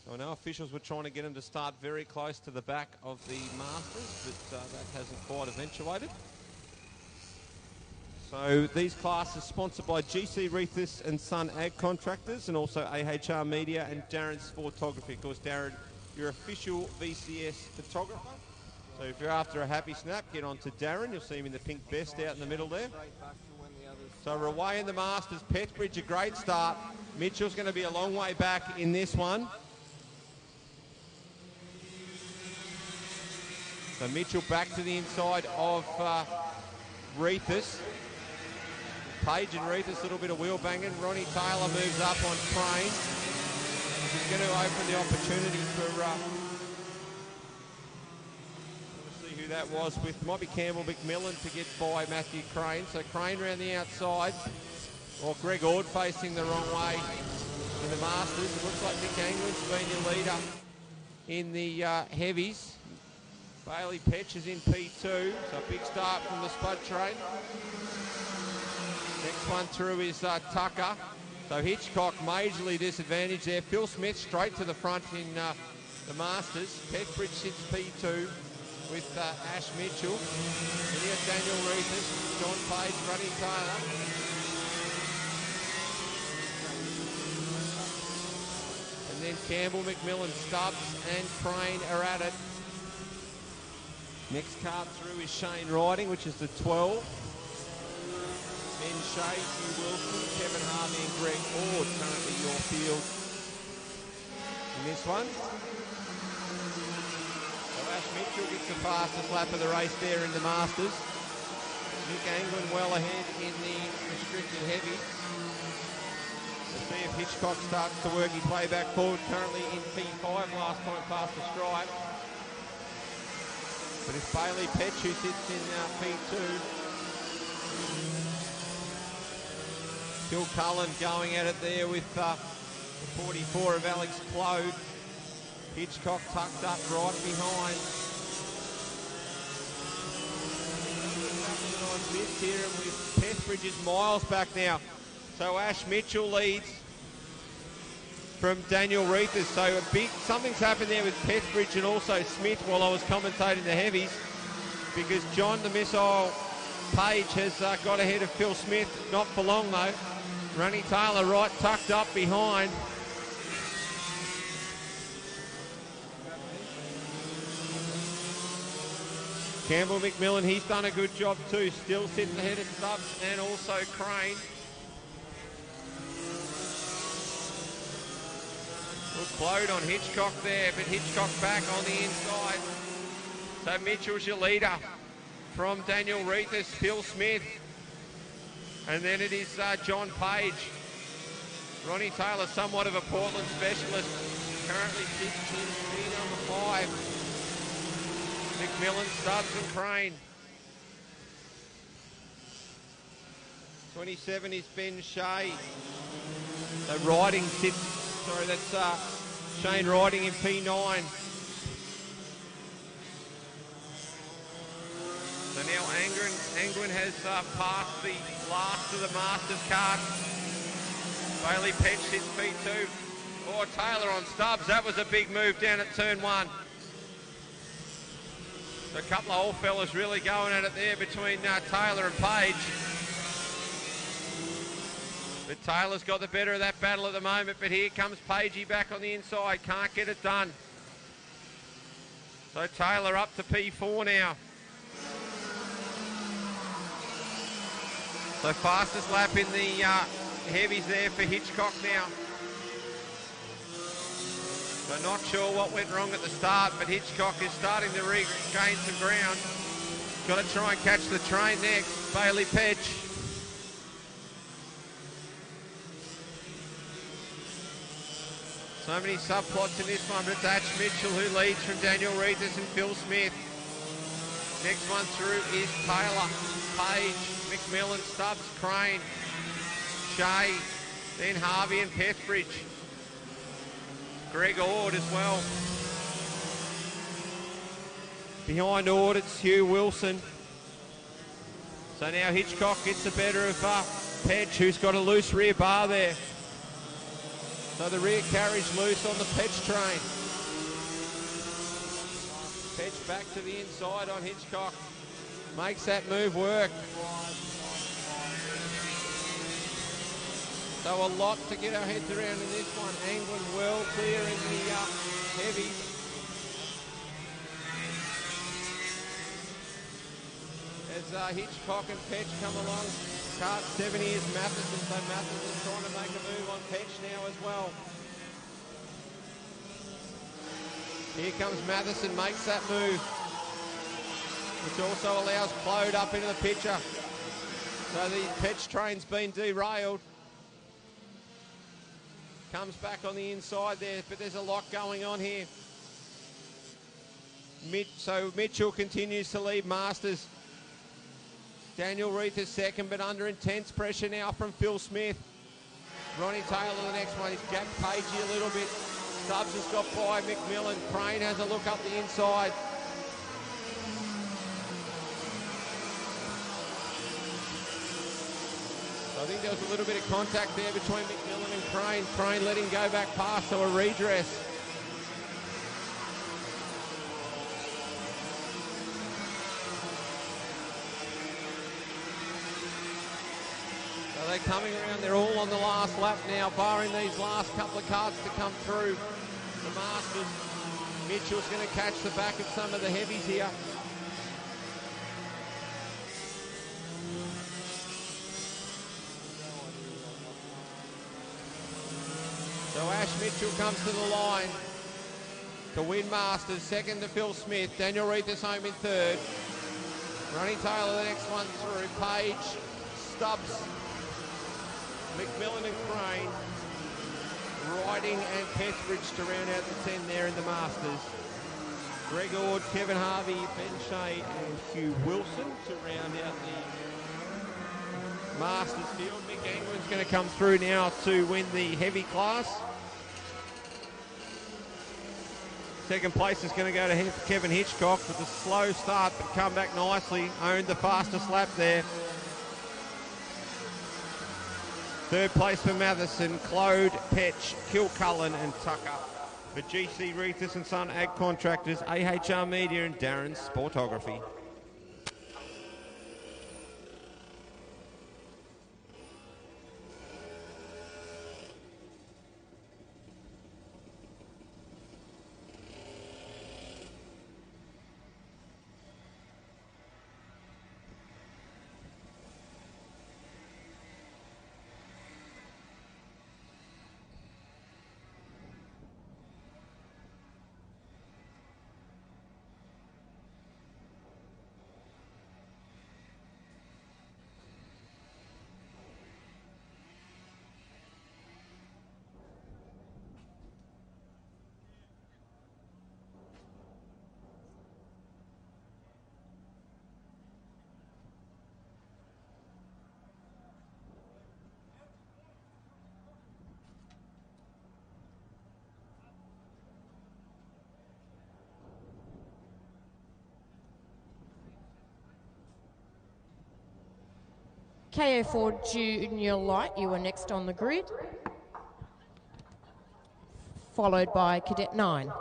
So I know officials were trying to get them to start very close to the back of the Masters, but that hasn't quite eventuated. So these classes sponsored by GC Reithus and Son Ag Contractors and also AHR Media and Darren's Photography. Of course, Darren, your official VCS photographer. So if you're after a happy snap, get on to Darren. You'll see him in the pink vest out in the middle there. So we're away in the Masters. Pethbridge, a great start. Mitchell's going to be a long way back in this one. So Mitchell back to the inside of Reithus. Page and Reithus, a little bit of wheel banging. Ronnie Taylor moves up on Crane. He's going to open the opportunity for... see who that was with. Might be Campbell McMillan to get by Matthew Crane. So Crane around the outside. Or Greg Ord facing the wrong way in the Masters. It looks like Nick Anglin's been your leader in the heavies. Bailey Petch is in P2. So a big start from the Spud train. Next one through is Tucker. So Hitchcock majorly disadvantaged there. Phil Smith straight to the front in the Masters. Peckbridge sits P2 with Ash Mitchell. Then you got Daniel Reethers, John Page, Ronnie Taylor. And then Campbell, McMillan, Stubbs and Crane are at it. Next card through is Shane Riding, which is the 12. Ben Shea, Hugh Wilson, Kevin Harvey and Greg Ord currently your field in this one. So Ash Mitchell gets the fastest lap of the race there in the Masters. Nick Anglin well ahead in the restricted heavy. Let's see if Hitchcock starts to work his way back forward. Currently in P5, last time past the stripe. But it's Bailey Petch who sits in P2. Phil Cullen going at it there with the 44 of Alex Clode. Hitchcock tucked up right behind. Missed here and with Pethbridge is miles back now. So Ash Mitchell leads from Daniel Reethers. So something's happened there with Pethbridge and also Smith while I was commentating the heavies, because John the Missile Page has got ahead of Phil Smith. Not for long though. Ronnie Taylor right tucked up behind. Campbell McMillan, he's done a good job too. Still sitting ahead of Stubbs and also Crane. Good load on Hitchcock there, but Hitchcock back on the inside. So Mitchell's your leader from Daniel Reethers, Phil Smith. And then it is John Page. Ronnie Taylor, somewhat of a Portland specialist, currently sits in P number 5. McMillan, Stubbs and Crane. 27 is Ben Shea. So Riding sits, sorry, that's Shane Riding in P9. So now Angwin has passed the last of the Masters cart. Bailey Petch sits P2. Oh, Taylor on Stubbs. That was a big move down at turn 1. So a couple of old fellas really going at it there between Taylor and Page. But Taylor's got the better of that battle at the moment. But here comes Pagey back on the inside. Can't get it done. So Taylor up to P4 now. So fastest lap in the heavies there for Hitchcock now. So not sure what went wrong at the start, but Hitchcock is starting to regain some ground. Got to try and catch the train next. Bailey Petch. So many subplots in this one, but it's Ash Mitchell who leads from Daniel Reethers and Phil Smith. Next one through is Taylor, Page, McMillan, Stubbs, Crane, Shea, then Harvey and Pethbridge. Greg Ord as well. Behind Ord, it's Hugh Wilson. So now Hitchcock gets the better of Petch, who's got a loose rear bar there. So the rear carriage loose on the Petch train. Petch back to the inside on Hitchcock. Makes that move work. So a lot to get our heads around in this one. Anglin well clear in the heavy. As Hitchcock and Petch come along. Kart 70 is Matheson, so Matheson's trying to make a move on Petch now as well. Here comes Matheson, makes that move, which also allows Clode up into the picture. So the Petch train's been derailed. Comes back on the inside there, but there's a lot going on here. So Mitchell continues to lead Masters. Daniel Reith is second, but under intense pressure now from Phil Smith. Ronnie Taylor, the next one, is Jack Pagey a little bit. Stubbs has got by McMillan. Crane has a look up the inside. So I think there was a little bit of contact there between McMillan and Crane. Crane letting go back past, so a redress. So they're coming around, they're all on the last lap now, barring these last couple of carts to come through. The Masters. Mitchell's going to catch the back of some of the heavies here. So Ash Mitchell comes to the line to win Masters. Second to Phil Smith. Daniel Reith is home in third. Ronnie Taylor the next one through. Page, Stubbs, McMillan and Crane. Riding and Pethridge to round out the 10 there in the Masters. Greg Ord, Kevin Harvey, Ben Shea and Hugh Wilson to round out the Masters field. Mick Anglin's going to come through now to win the heavy class. Second place is going to go to Kevin Hitchcock with a slow start but come back nicely. Owned the fastest lap there. Third place for Matheson, Claude, Petch, Kilcullen and Tucker. For GC Regis and Son Ag Contractors, AHR Media and Darren's Sportography. KO4 Junior Light, you are next on the grid, followed by Cadet 9.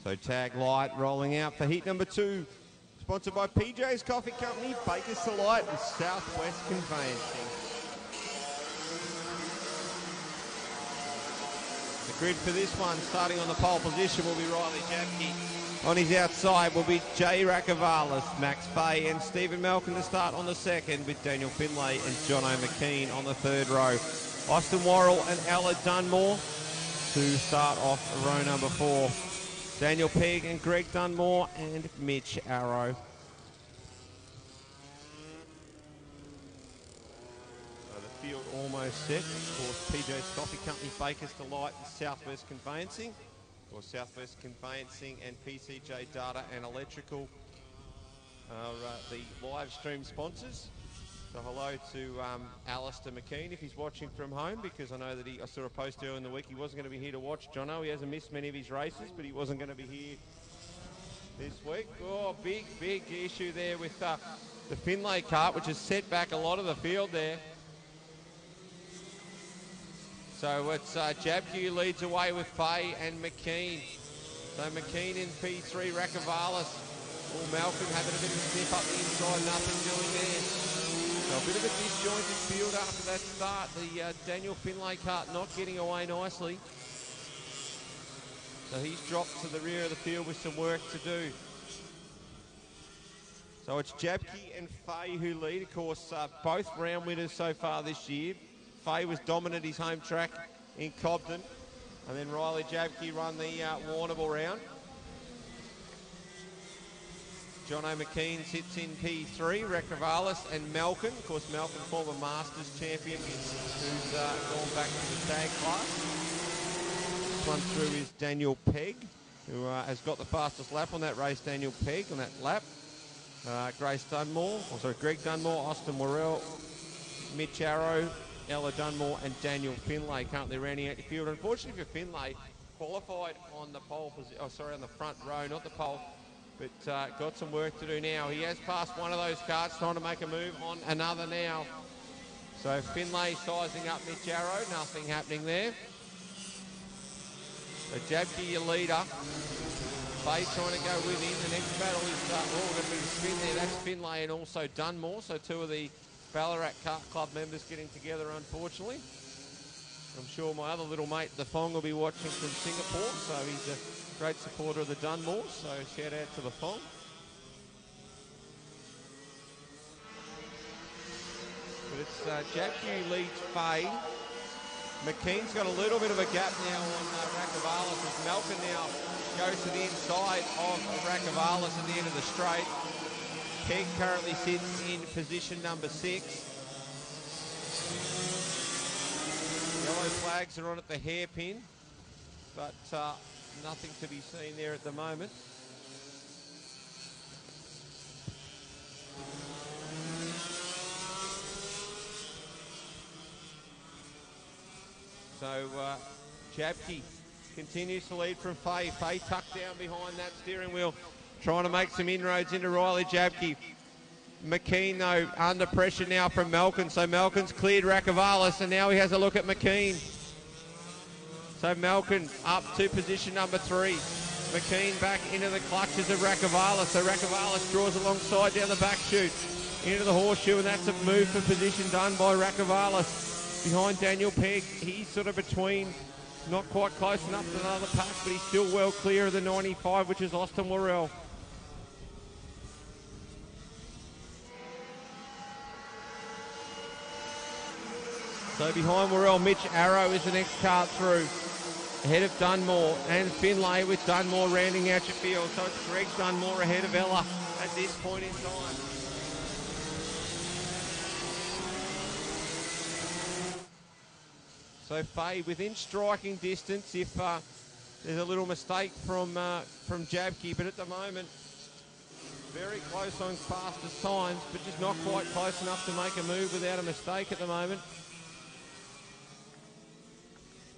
So tag light rolling out for heat number 2. Sponsored by PJ's Coffee Company, Baker's Delight and Southwest Conveyancing. The grid for this one, starting on the pole position, will be Riley Jabke. On his outside will be Jay Rakavalis, Max Fay and Stephen Malcolm to start on the second, with Daniel Finlay and Jono McKean on the third row. Austin Worrell and Ella Dunmore to start off row number 4. Daniel Pegg and Greg Dunmore and Mitch Arrow. So the field almost set. Of course, PJ's Coffee Company, Baker's Delight and Southwest Conveyancing. Or Southwest Conveyancing and PCJ Data and Electrical are the live stream sponsors. So hello to Alistair McKean if he's watching from home, because I know that I saw a post earlier in the week he wasn't going to be here to watch Jono. He hasn't missed many of his races, but he wasn't going to be here this week. Oh, big issue there with the Finlay kart, which has set back a lot of the field there. So it's Jabke who leads away with Fay and McKean. So McKean in P3, Rakavalis. Oh, Malcolm having a bit of a sniff up the inside, nothing doing there. So a bit of a disjointed field after that start. The Daniel Finlay kart not getting away nicely. So he's dropped to the rear of the field with some work to do. So it's Jabke and Fay who lead. Of course, both round winners so far this year. Fay was dominant his home track in Cobden. And then Riley Jabke run the Warrnambool round. Jono McKean sits in P3, Rakavalis and Malcolm. Of course, Malcolm, former Masters champion, who's gone back to the tag class. This one through is Daniel Pegg, who has got the fastest lap on that race, Daniel Pegg, on that lap. Greg Dunmore, Austin Worrell, Mitch Arrow, Ella Dunmore and Daniel Finlay currently rounding out the field. Unfortunately for Finlay, qualified on the on the front row, not the pole, but got some work to do now. He has passed one of those karts, trying to make a move on another now. So Finlay sizing up Mitch Arrow, nothing happening there. So Jabke, your leader. Fay trying to go with him. The next battle is, going to be a spin there. That's Finlay and also Dunmore. So two of the Ballarat Kart Club members getting together, unfortunately. I'm sure my other little mate, the Fong, will be watching from Singapore. So he's a great supporter of the Dunmore. So shout out to the Fong. But it's Jabke who leads Fay. McKean's got a little bit of a gap now on Rakavalis as Malcolm now goes to the inside of Rakavalis at the end of the straight. Pegg currently sits in position number 6. Yellow flags are on at the hairpin, but nothing to be seen there at the moment. So Jabke continues to lead from Fay. Fay tucked down behind that steering wheel, trying to make some inroads into Riley Jabke. McKean, though, under pressure now from Malcolm. So Malcolm's cleared Rakavalis, and now he has a look at McKean. So Malcolm up to position number 3. McKean back into the clutches of Rakavalis. So Rakavalis draws alongside down the back chute into the horseshoe, and that's a move for position done by Rakavalis. Behind Daniel Pegg, he's sort of between, not quite close enough to another pack, but he's still well clear of the 95, which is Austin Worrell. So behind Worrell, Mitch Arrow is the next kart through. Ahead of Dunmore and Finlay, with Dunmore rounding out your field. So it's Greg Dunmore ahead of Ella at this point in time. So Fay within striking distance if there's a little mistake from Jabke, but at the moment very close on fastest times, but just not quite close enough to make a move without a mistake at the moment.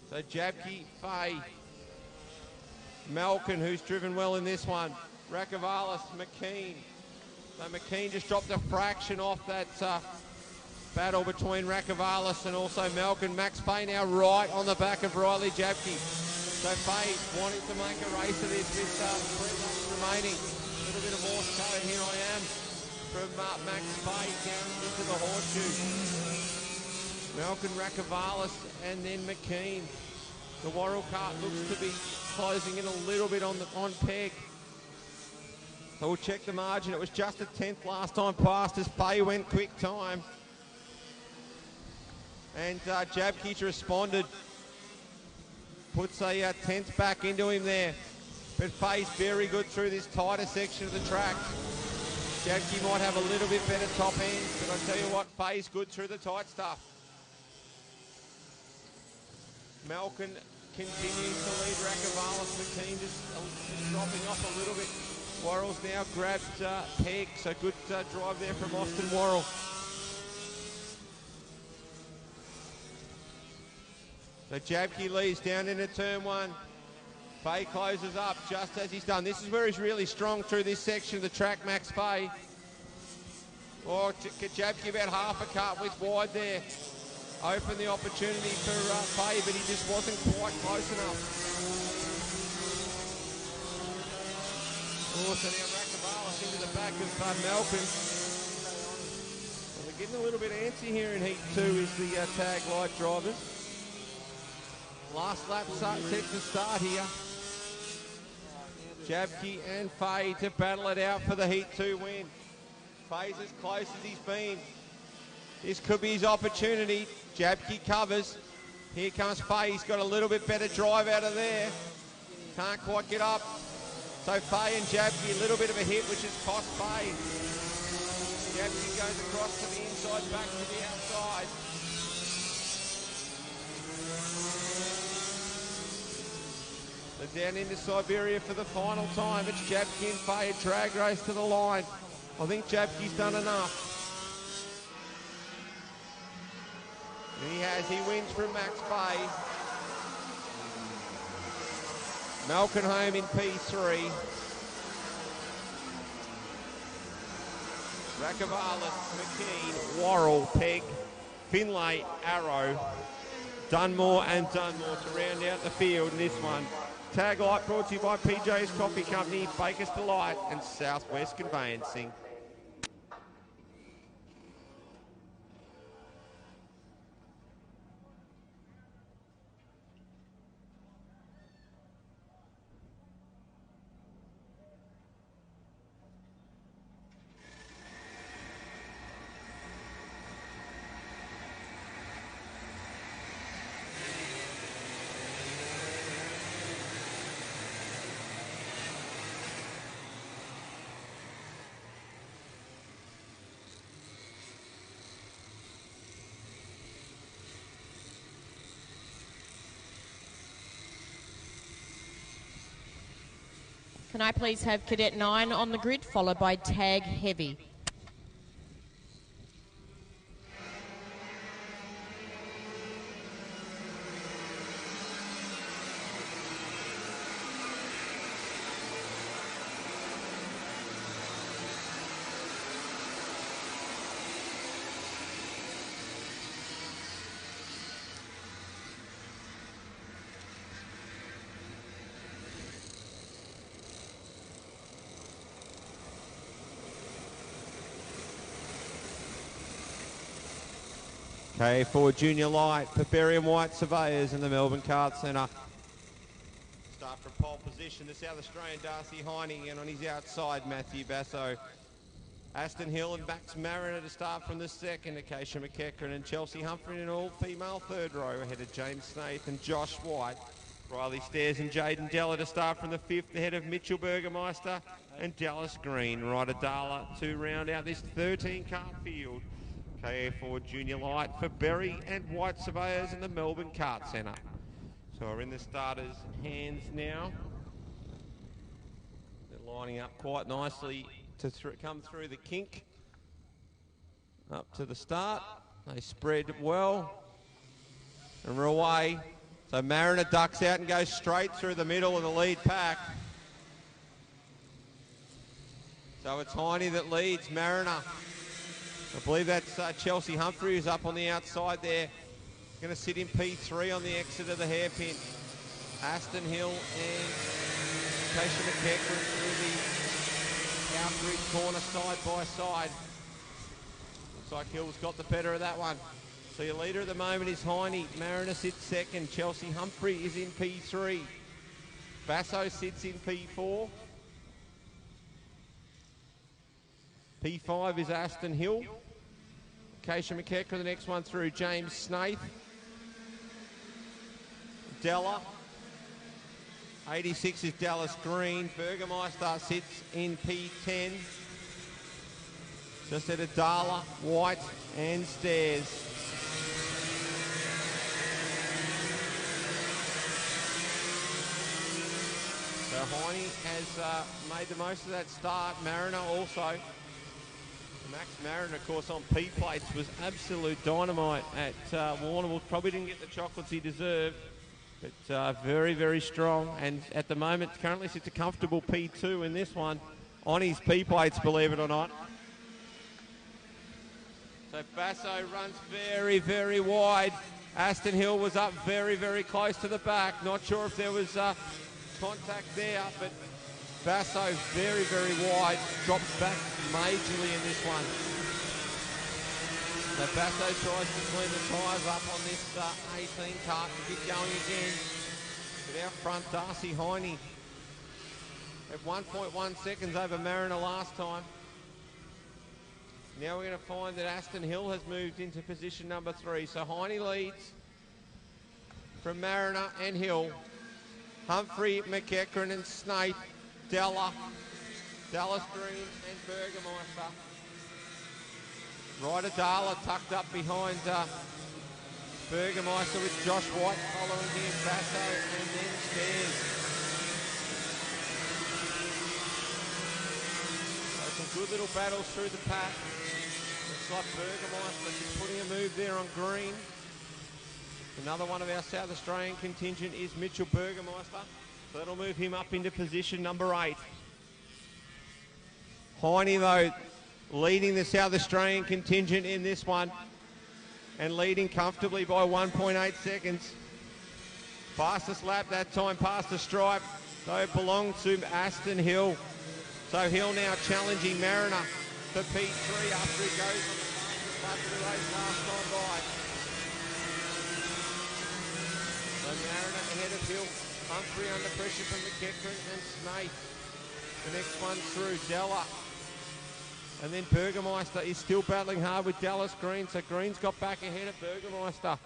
So Jabke, Fay, Malcolm, who's driven well in this one, Rakavalis, McKean. So McKean just dropped a fraction off that battle between Rakavalis and also Malcolm. Max Fay now right on the back of Riley Jabke. So Faye wanting to make a race of this with 3 laps remaining. A little bit of Morse code, here I am, from Max Faye down into the horseshoe. Malcolm Rakavalis and then McKean. The Warrnambool cart looks to be closing in a little bit on peg. So we'll check the margin. It was just a 10th last time past as Faye went quick time. And Jabke's responded. Puts a 10th back into him there. But Faye's very good through this tighter section of the track. Jabke might have a little bit better top end, but I tell you what, Faye's good through the tight stuff. Malcolm continues to lead Rakavalis. McKean just dropping off a little bit. Worrell's now grabbed Peg, so good drive there from Austin Worrell. So Jabke leads down into turn 1. Faye closes up just as he's done. This is where he's really strong through this section of the track, Max Faye. Oh, Jabke about half a cut with wide there. Opened the opportunity for Faye, but he just wasn't quite close enough. Oh, so now Rakavalis into the back of Malcolm. Well, they're getting a little bit antsy here in Heat 2 is the tag light drivers. Last lap set to start here. Jabke and Faye to battle it out for the Heat 2 win. Faye's as close as he's been. This could be his opportunity. Jabke covers. Here comes Faye. He's got a little bit better drive out of there. Can't quite get up. So Faye and Jabke, a little bit of a hit, which has cost Faye. Jabke goes across to the inside, back to the outside. They're down into Siberia for the final time. It's Jabke and Faye, a drag race to the line. I think Jabke's done enough. And he has. He wins from Max Faye. Malcolm home in P3. Rakavalis, McKean, Worrell, Peg, Finlay, Arrow, Dunmore and Dunmore to round out the field in this one. Tag light brought to you by PJ's Coffee Company, Baker's Delight and Southwest Conveyancing. Can I please have Cadet 9 on the grid, followed by Tag Heavy? Okay, for Junior Light, Barbarian White Surveyors in the Melbourne Kart Centre. Start from pole position, the South Australian Darcy Heine, and on his outside, Matthew Basso. Aston Hill and Max Mariner to start from the second, Acacia McEachran and Chelsea Humphrey in an all-female third row ahead of James Snaith and Josh White. Riley Stairs and Jaden Della to start from the fifth ahead of Mitchell Burgermeister and Dallas Green. Ryder Dala to round out this 13-kart field. KA4 Junior Light for Berry and White Surveyors in the Melbourne Kart Centre. So we're in the starters' hands now. They're lining up quite nicely to come through the kink. Up to the start. They spread well. And we're away. So Mariner ducks out and goes straight through the middle of the lead pack. So it's Heine that leads. Mariner. I believe that's Chelsea Humphrey who's up on the outside there. Going to sit in P3 on the exit of the hairpin. Aston Hill and Keisha McEachran through the outridge corner side by side. Looks like Hill's got the better of that one. So your leader at the moment is Heine. Mariner sits second. Chelsea Humphrey is in P3. Basso sits in P4. P5 is Aston Hill. Keisha McEachran, the next one through. James Snaith. Della. 86 is Dallas Green. Burgermeister sits in P10. Just ahead of Darla, White and Stairs. So Heine has made the most of that start. Mariner also. Max Mariner, of course, on P plates was absolute dynamite at Warrnambool. Probably didn't get the chocolates he deserved, but very, very strong. And at the moment, currently sits a comfortable P2 in this one on his P plates, believe it or not. So Basso runs very, very wide. Aston Hill was up very, very close to the back. Not sure if there was contact there, but Basso very, very wide. Drops back majorly in this one. So Basso tries to clean the tyres up on this 18 kart to get going again. But out front, Darcy Heine at 1.1 seconds over Mariner last time. Now we're going to find that Aston Hill has moved into position number 3. So Heine leads from Mariner and Hill. Humphrey, McEachran and Snaith, Della, Dallas Green and Burgermeister. Ryder Darla tucked up behind Burgermeister with Josh White following him, Basso and then Stairs. So some good little battles through the pack. Looks like Burgermeister just putting a move there on Green. Another one of our South Australian contingent is Mitchell Burgermeister. So that'll move him up into position number 8. Heine, though, leading the South Australian contingent in this one and leading comfortably by 1.8 seconds. Fastest lap that time past the stripe, though it belonged to Aston Hill. So Hill now challenging Mariner for P3 after he goes on the fastest lap of the race last time by. So Mariner ahead of Hill. Humphrey under pressure from McEachran and Snaith. The next one through Della. And then Burgermeister is still battling hard with Dallas Green. So Green's got back ahead of Burgermeister.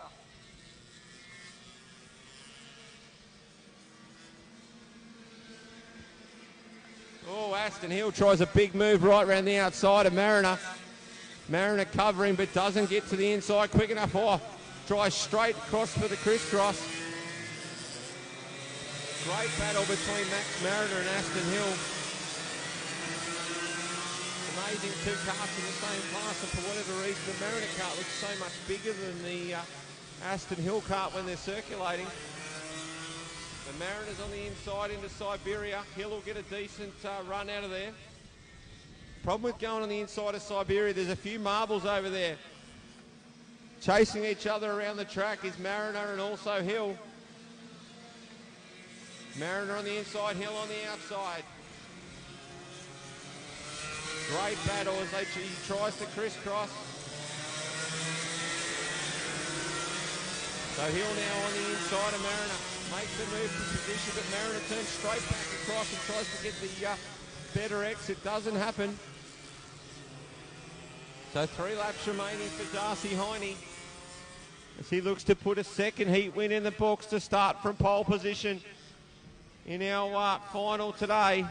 Oh, Aston Hill tries a big move right around the outside of Mariner. Mariner covering but doesn't get to the inside quick enough. Oh, tries straight across for the crisscross. Great battle between Max Mariner and Aston Hill. Amazing two karts in the same class, and for whatever reason the Mariner kart looks so much bigger than the Aston Hill kart when they're circulating. The Mariners on the inside into Siberia. Hill will get a decent run out of there. Problem with going on the inside of Siberia, there's a few marbles over there. Chasing each other around the track is Mariner and also Hill. Mariner on the inside, Hill on the outside. Great battle as he tries to crisscross. So Hill now on the inside of Mariner. Makes the move to position, but Mariner turns straight back across and tries to get the better exit. Doesn't happen. So 3 laps remaining for Darcy Heine as he looks to put a second heat win in the books to start from pole position in our final today.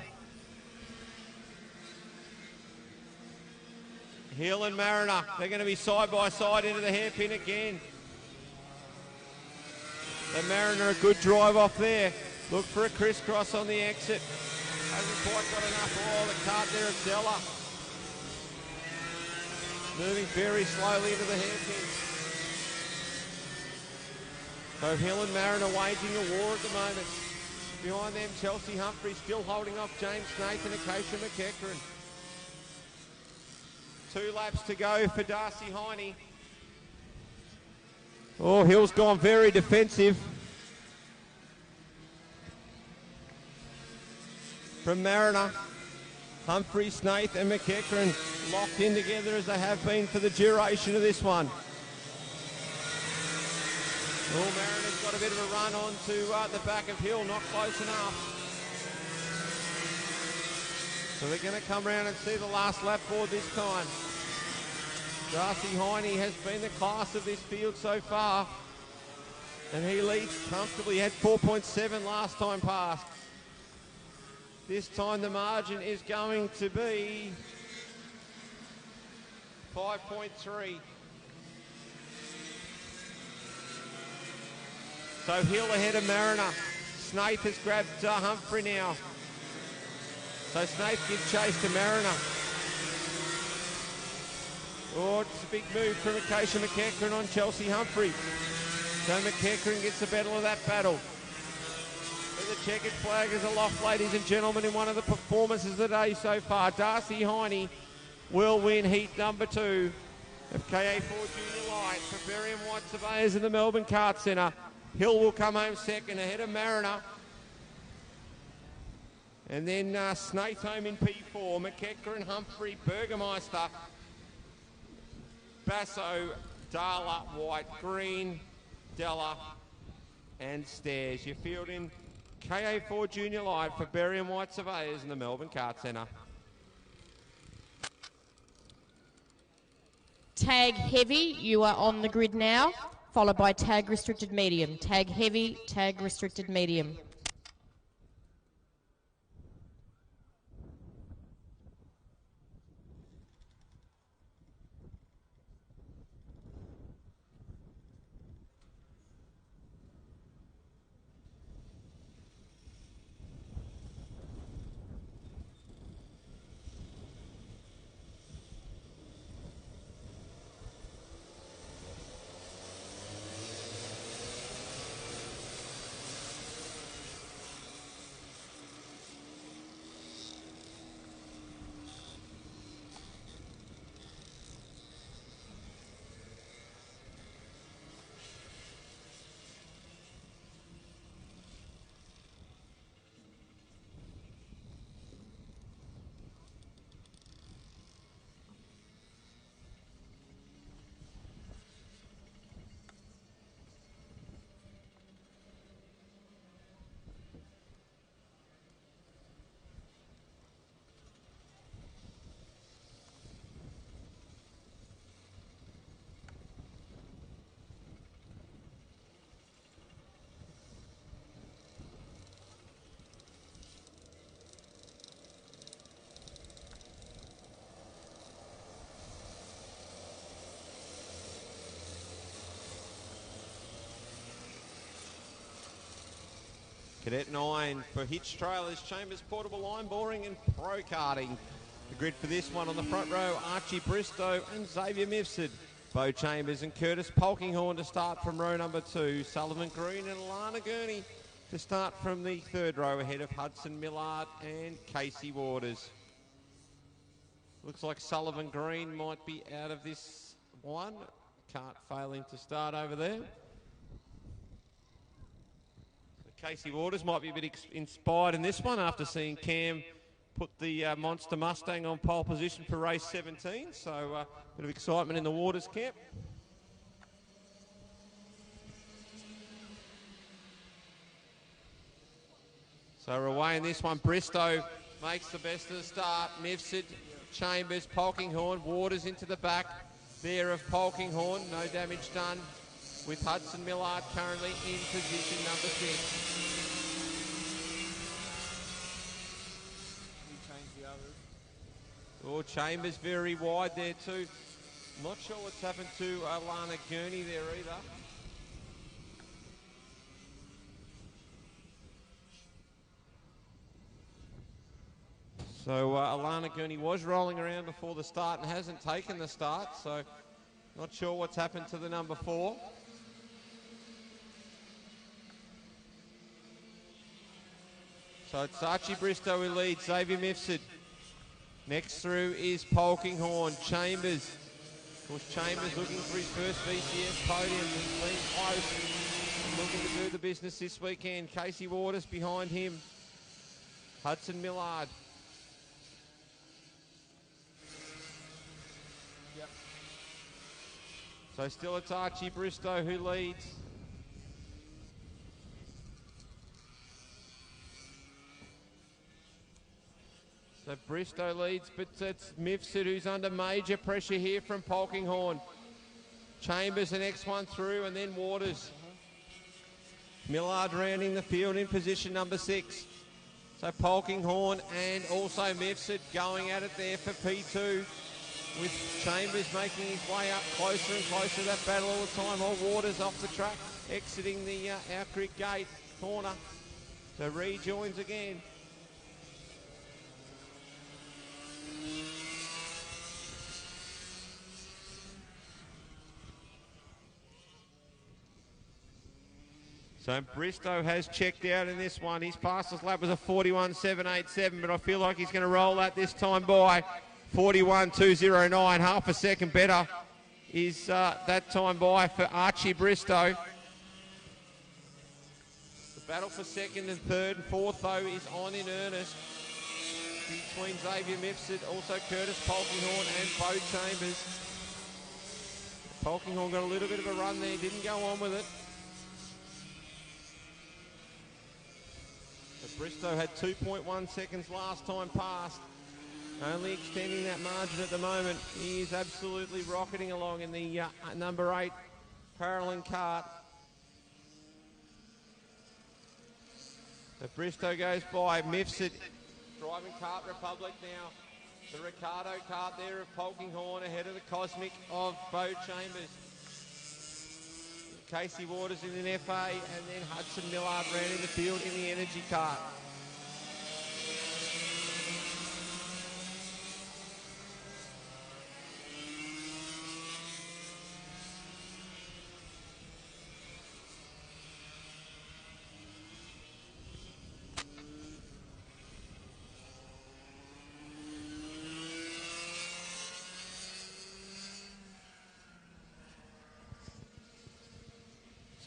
Hill and Mariner, they're going to be side by side into the hairpin again. The Mariner a good drive off there. Look for a crisscross on the exit. Hasn't quite got enough. Oh, the kart there of Della. Moving very slowly into the hairpin. So Hill and Mariner waging a war at the moment. Behind them, Chelsea Humphrey still holding off James Snaith and Keisha McEachran. 2 laps to go for Darcy Heine. Oh, Hill's gone very defensive. from Mariner. Humphrey, Snaith and McEachran locked in together as they have been for the duration of this one. Oh, Mariner's got a bit of a run on to the back of Hill, not close enough. So they're going to come round and see the last lap board this time. Darcy Heine has been the class of this field so far. And he leads comfortably. He had 4.7 last time past. This time the margin is going to be 5.3. So Hill ahead of Mariner. Snaith has grabbed Humphrey now. So Snaith gives chase to Mariner. Oh, it's a big move from Acacia McEachran on Chelsea Humphrey. So McEachran gets the battle of that battle. The checkered flag is aloft, ladies and gentlemen, in one of the performances of the day so far. Darcy Heine will win heat number 2 of KA4 Junior Light for Berry and White Surveyors in the Melbourne Kart Centre. Hill will come home second ahead of Mariner. And then Snaith home in P4. McEachran, Humphrey, Burgermeister, Basso, Darla, White, Green, Della and Stairs. Your field in KA4 Junior Light for Berry and White Surveyors in the Melbourne Kart Centre. Tag heavy, you are on the grid now, followed by tag restricted medium. Tag heavy, tag restricted medium. Cadet 9 for hitch trailers, Chambers, portable line boring and pro karting. The grid for this one on the front row, Archie Bristow and Xavier Mifsud. Bo Chambers and Curtis Polkinghorn to start from row number 2. Sullivan Green and Alana Gurney to start from the third row ahead of Hudson Millard and Casey Waters. Looks like Sullivan Green might be out of this one. Kart failing to start over there. Casey Waters might be a bit inspired in this one after seeing Cam put the Monster Mustang on pole position for race 17. So a bit of excitement in the Waters camp. So we're away in this one. Bristow makes the best of the start. Mifsud, Chambers, Polkinghorn, Waters into the back there of Polkinghorn. No damage done with Hudson Millard currently in position number 6. Oh, Chambers very wide there too. Not sure what's happened to Alana Gurney there either. So Alana Gurney was rolling around before the start and hasn't taken the start, so not sure what's happened to the number 4. So it's Archie Bristow who leads, Xavier Mifsud. Next through is Polkinghorn, Chambers. Of course, Chambers looking for his first VCS podium. He's been close and looking to do the business this weekend. Casey Waters behind him. Hudson Millard. Yep. So still it's Archie Bristow who leads. So Bristow leads, but it's Mifsud who's under major pressure here from Polkinghorne. Chambers the next one through, and then Waters. Millard rounding the field in position number 6. So Polkinghorne and also Mifsud going at it there for P2, with Chambers making his way up closer and closer to that battle all the time. All Waters off the track, exiting the Our Creek Gate corner. So rejoins again. So Bristow has checked out in this one. His fastest lap was a 41.787, but I feel like he's going to roll that this time by 41.209. Half a second better is that time by for Archie Bristow. The battle for second and third and fourth, though, is on in earnest between Xavier Mifsud, also Curtis Polkinghorne and Bo Chambers. Polkinghorne got a little bit of a run there, didn't go on with it. Bristow had 2.1 seconds last time past, only extending that margin at the moment. He is absolutely rocketing along in the number 8 Parallel Kart. The Bristow goes by Mifsud, driving Kart Republic now. The Ricardo Kart there of Polkinghorne ahead of the Cosmic of Bo Chambers. Casey Waters in an FA, and then Hudson Millard ran in the field in the Energy Kart.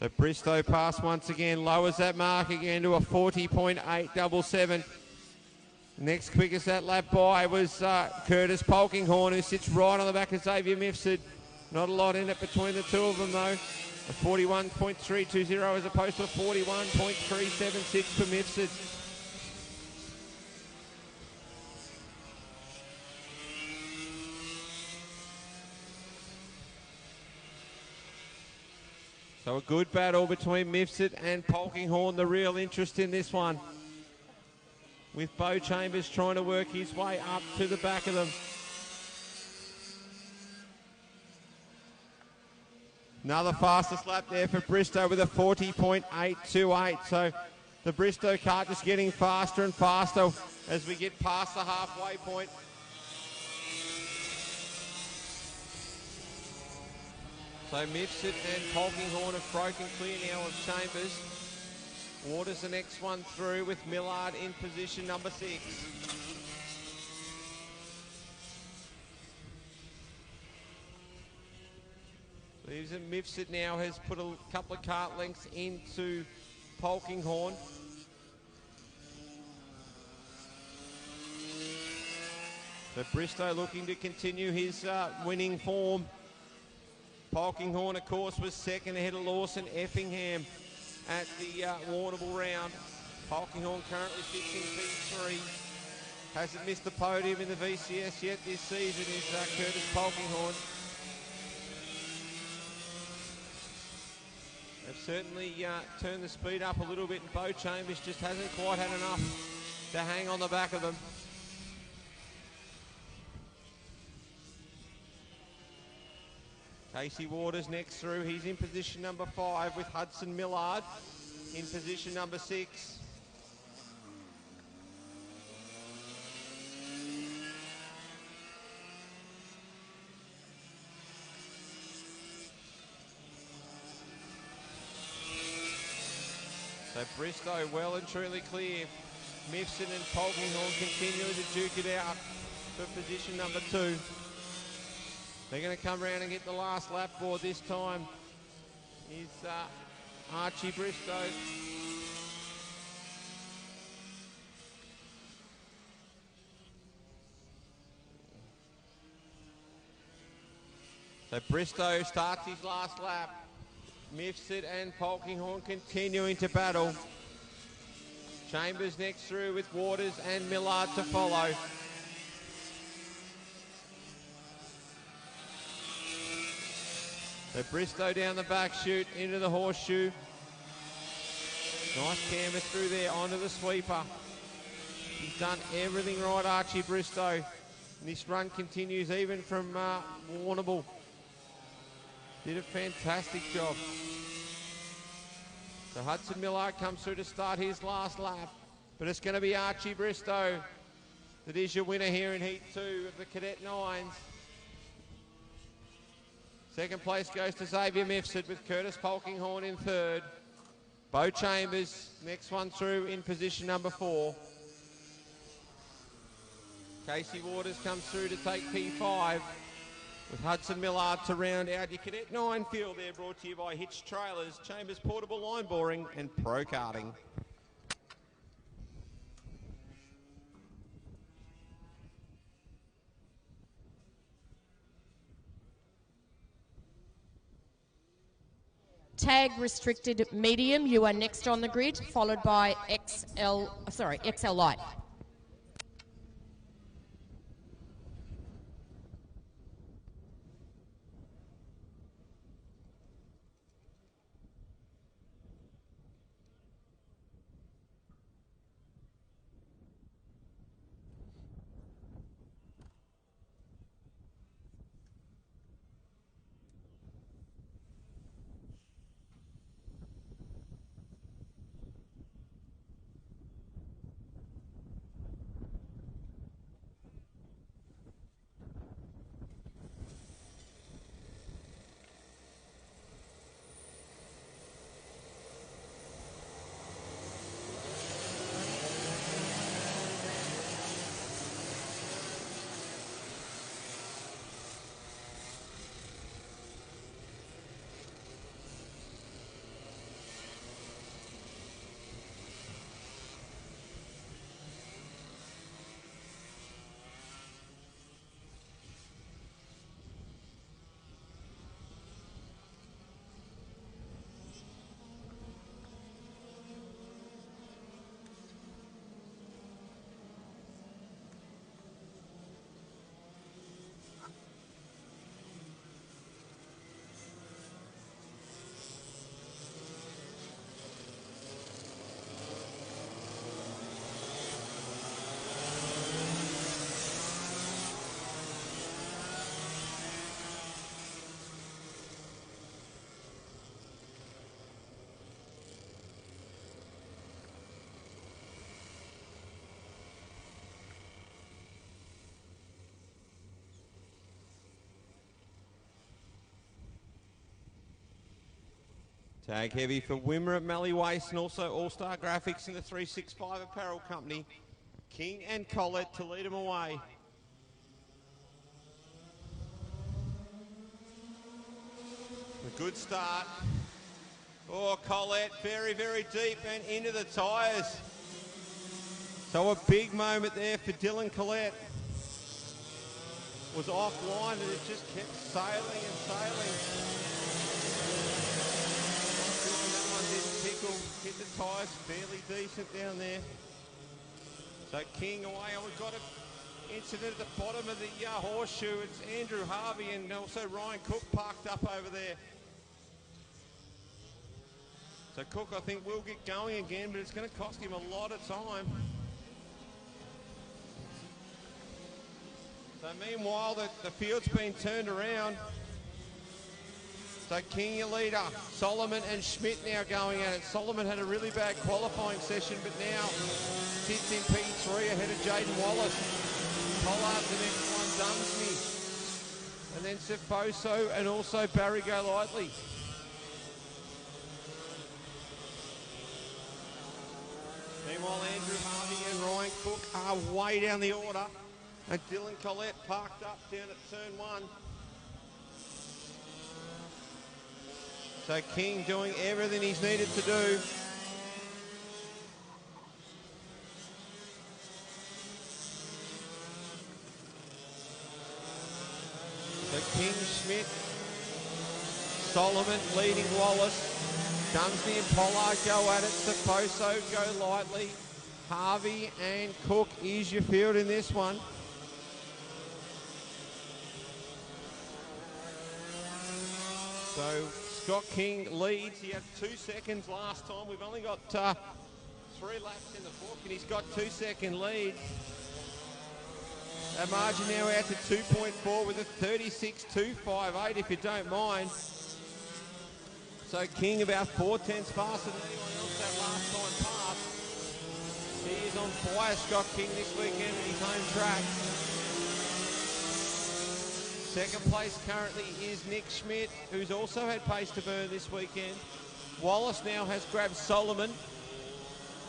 So Bristow pass once again, lowers that mark again to a 40.877. Next quickest that lap by was Curtis Polkinghorne, who sits right on the back of Xavier Mifsud. Not a lot in it between the two of them though. A 41.320 as opposed to a 41.376 for Mifsud. So a good battle between Mifsud and Polkinghorne, the real interest in this one. With Bo Chambers trying to work his way up to the back of them. Another fastest lap there for Bristow with a 40.828. So the Bristow kart just getting faster and faster as we get past the halfway point. So Mifsud and Polkinghorne have broken clear now of Chambers. Waters the next one through with Millard in position number 6. So Mifsud now has put a couple of kart lengths into Polkinghorne. So Bristow looking to continue his winning form. Polkinghorne, of course, was second ahead of Lawson Effingham at the Warrnambool round. Polkinghorne currently sits in P3. Hasn't missed the podium in the VCS yet this season is Curtis Polkinghorne. They've certainly turned the speed up a little bit, and Bo Chambers just hasn't quite had enough to hang on the back of them. Casey Waters next through. He's in position number 5 with Hudson Millard in position number 6. So Bristow well and truly clear. Mifsud and Polkinghorne continuing to duke it out for position number 2. They're going to come around and get the last lap board this time. Is Archie Bristow. So Bristow starts his last lap. Mifsud and Polkinghorn continuing to battle. Chambers next through with Waters and Millard to follow. So Bristow down the back chute into the horseshoe. Nice canvas through there onto the sweeper. He's done everything right, Archie Bristow. And this run continues even from Warrnambool. Did a fantastic job. So Hudson Millard comes through to start his last lap. But it's going to be Archie Bristow that is your winner here in Heat 2 of the Cadet Nines. Second place goes to Xavier Mifsud with Curtis Polkinghorn in third. Bo Chambers, next one through in position number 4. Casey Waters comes through to take P5 with Hudson Millard to round out your Cadet 9 field there, brought to you by Hitch Trailers, Chambers Portable Line Boring and Pro Karting. Tag restricted medium, you are next on the grid, followed by XL light. Tag heavy for Wimmera at Mallee Waste and also All-Star Graphics in the 365 Apparel Company. King and Collett to lead them away. A good start. Oh, Collett very, very deep and into the tyres. So a big moment there for Dylan Collett. Was offline and it just kept sailing and sailing. That one didn't tickle, hit the tyres fairly decent down there. So King away, and we've got an incident at the bottom of the horseshoe. It's Andrew Harvey and also Ryan Cook parked up over there. So Cook, I think, will get going again, but it's going to cost him a lot of time. So meanwhile, the field's been turned around. So King, your leader. Solomon and Schmidt now going at it. Solomon had a really bad qualifying session, but now sits in P3 ahead of Jaden Wallace. Pollard's the next one, Dunsney. And then Sefoso and also Barry Golightly. Meanwhile, Andrew Harvey and Ryan Cook are way down the order. And Dylan Collett parked up down at turn 1. So King doing everything he's needed to do. So King, Schmidt Solomon leading Wallace. Dunsley and Pollard go at it. Saposo go lightly. Harvey and Cook is your field in this one. So Scott King leads. He had 2 seconds last time. We've only got 3 laps in the book, and he's got 2-second lead. That margin now out to 2.4 with a 36.258, if you don't mind. So King about 4 tenths faster than anyone else that last time passed. He is on fire, Scott King, this weekend at his home track. Second place currently is Nick Schmidt, who's also had pace to burn this weekend. Wallace now has grabbed Solomon.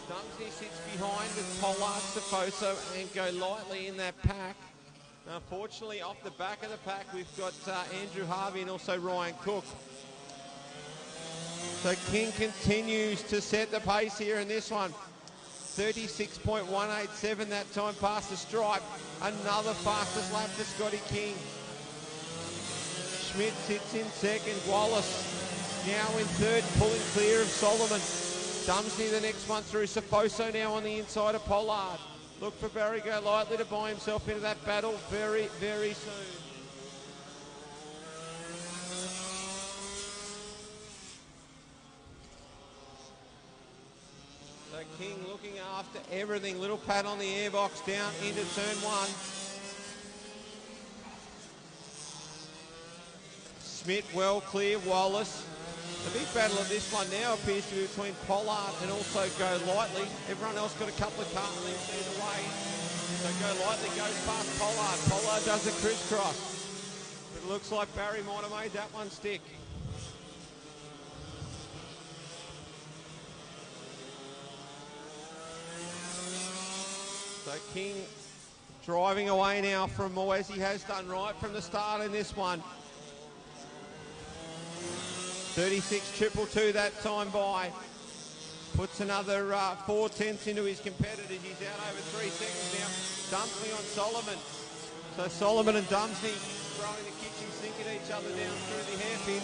Dumsney sits behind with Pollard, Safoso, and Go Lightly in that pack. Unfortunately, off the back of the pack, we've got Andrew Harvey and also Ryan Cook. So King continues to set the pace here in this one. 36.187 that time past the stripe. Another fastest lap for Scotty King. Schmidt sits in second. Wallace now in third, pulling clear of Solomon. Dumsney the next one through. Safoso now on the inside of Pollard. Look for Barry Go Lightly to buy himself into that battle very, very soon. So King looking after everything. Little pat on the airbox down into turn one. Schmidt well clear. Wallace. The big battle of this one now appears to be between Pollard and also Go Lightly. Everyone else got a couple of cart lengths either way. So Go Lightly goes past Pollard. Pollard does a crisscross. But it looks like Barry might have made that one stick. So King driving away now from more, as he has done right from the start in this one. 36.222 that time by. Puts another 4 tenths into his competitors. He's out over 3 seconds now. Dumsley on Solomon. So Solomon and Dumsley throwing the kitchen sink at each other down through the hairpin.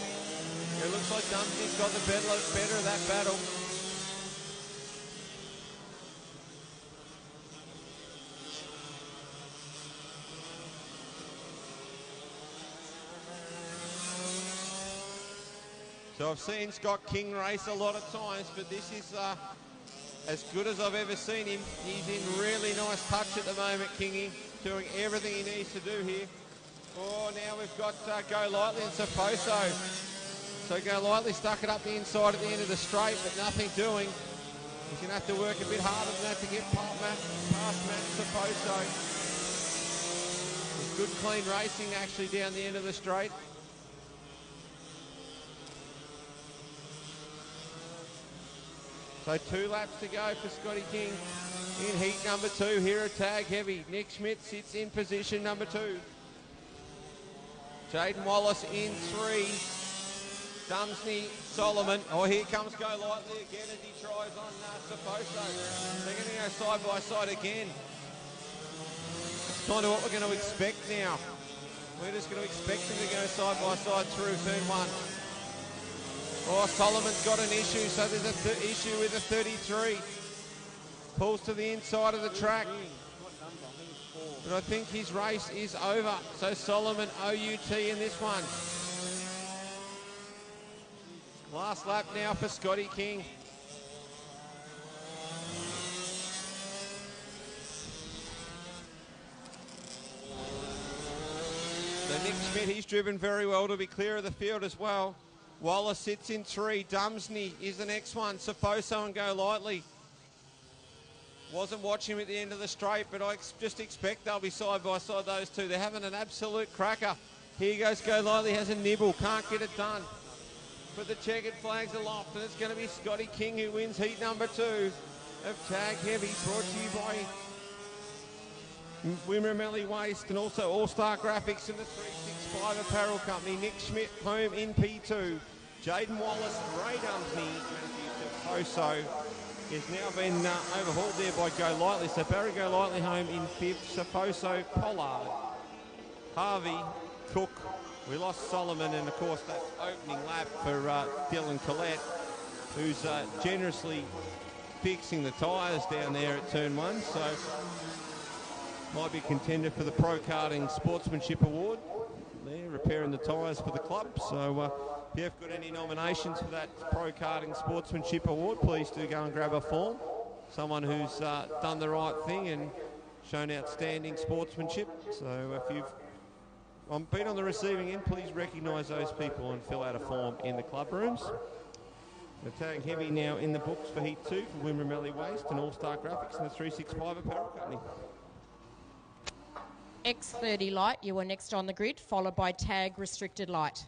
It looks like Dumsley's got the better of that battle. So I've seen Scott King race a lot of times, but this is as good as I've ever seen him. He's in really nice touch at the moment, Kingy, doing everything he needs to do here. Oh, now we've got Go Lightly and Safoso. So Go Lightly stuck it up the inside at the end of the straight, but nothing doing. He's going to have to work a bit harder than that to get past Matt Safoso. It's good, clean racing actually down the end of the straight. So 2 laps to go for Scotty King in heat number 2. Here a tag heavy. Nick Schmidt sits in position number 2. Jaden Wallace in 3. Dumsney, Solomon. Oh, here comes Go Lightly again as he tries on Safoso. They're going to go side by side again. It's kind of what we're going to expect now. We're just going to expect them to go side by side through turn 1. Oh, Solomon's got an issue, so there's an issue with the 33. Pulls to the inside of the track. But I think his race is over. So Solomon OUT in this one. Last lap now for Scotty King. So Nick Schmidt, he's driven very well to be clear of the field as well. Wallace sits in 3. Dumsney is the next one. Safoso and Go Lightly. Wasn't watching him at the end of the straight, but I just expect they'll be side by side, those two. They're having an absolute cracker. Here goes Go Lightly, has a nibble, can't get it done. But the checkered flags aloft, and it's going to be Scotty King who wins heat number 2 of Tag Heavy, brought to you by Wimmera Waste and also All-Star Graphics and the 365 Apparel Company. Nick Schmidt home in P2. Jaden Wallace, Ray Dumsney, Matthew Safoso is now been overhauled there by Go Lightly. So Barry Go Lightly home in 5th. Safoso, Pollard, Harvey, Cook, We lost Solomon, and of course that opening lap for Dylan Collette, who's generously fixing the tyres down there at turn 1. So might be a contender for the Pro Karting Sportsmanship Award. There, repairing the tyres for the club. So if you've got any nominations for that Pro Karting Sportsmanship Award, please do go and grab a form. Someone who's done the right thing and shown outstanding sportsmanship. So if you've been on the receiving end, please recognise those people and fill out a form in the club rooms. The tag heavy now in the books for Heat 2 for Wimmera Waste and All-Star Graphics and the 365 Apparel Company. X30 light, you are next on the grid, followed by tag restricted light.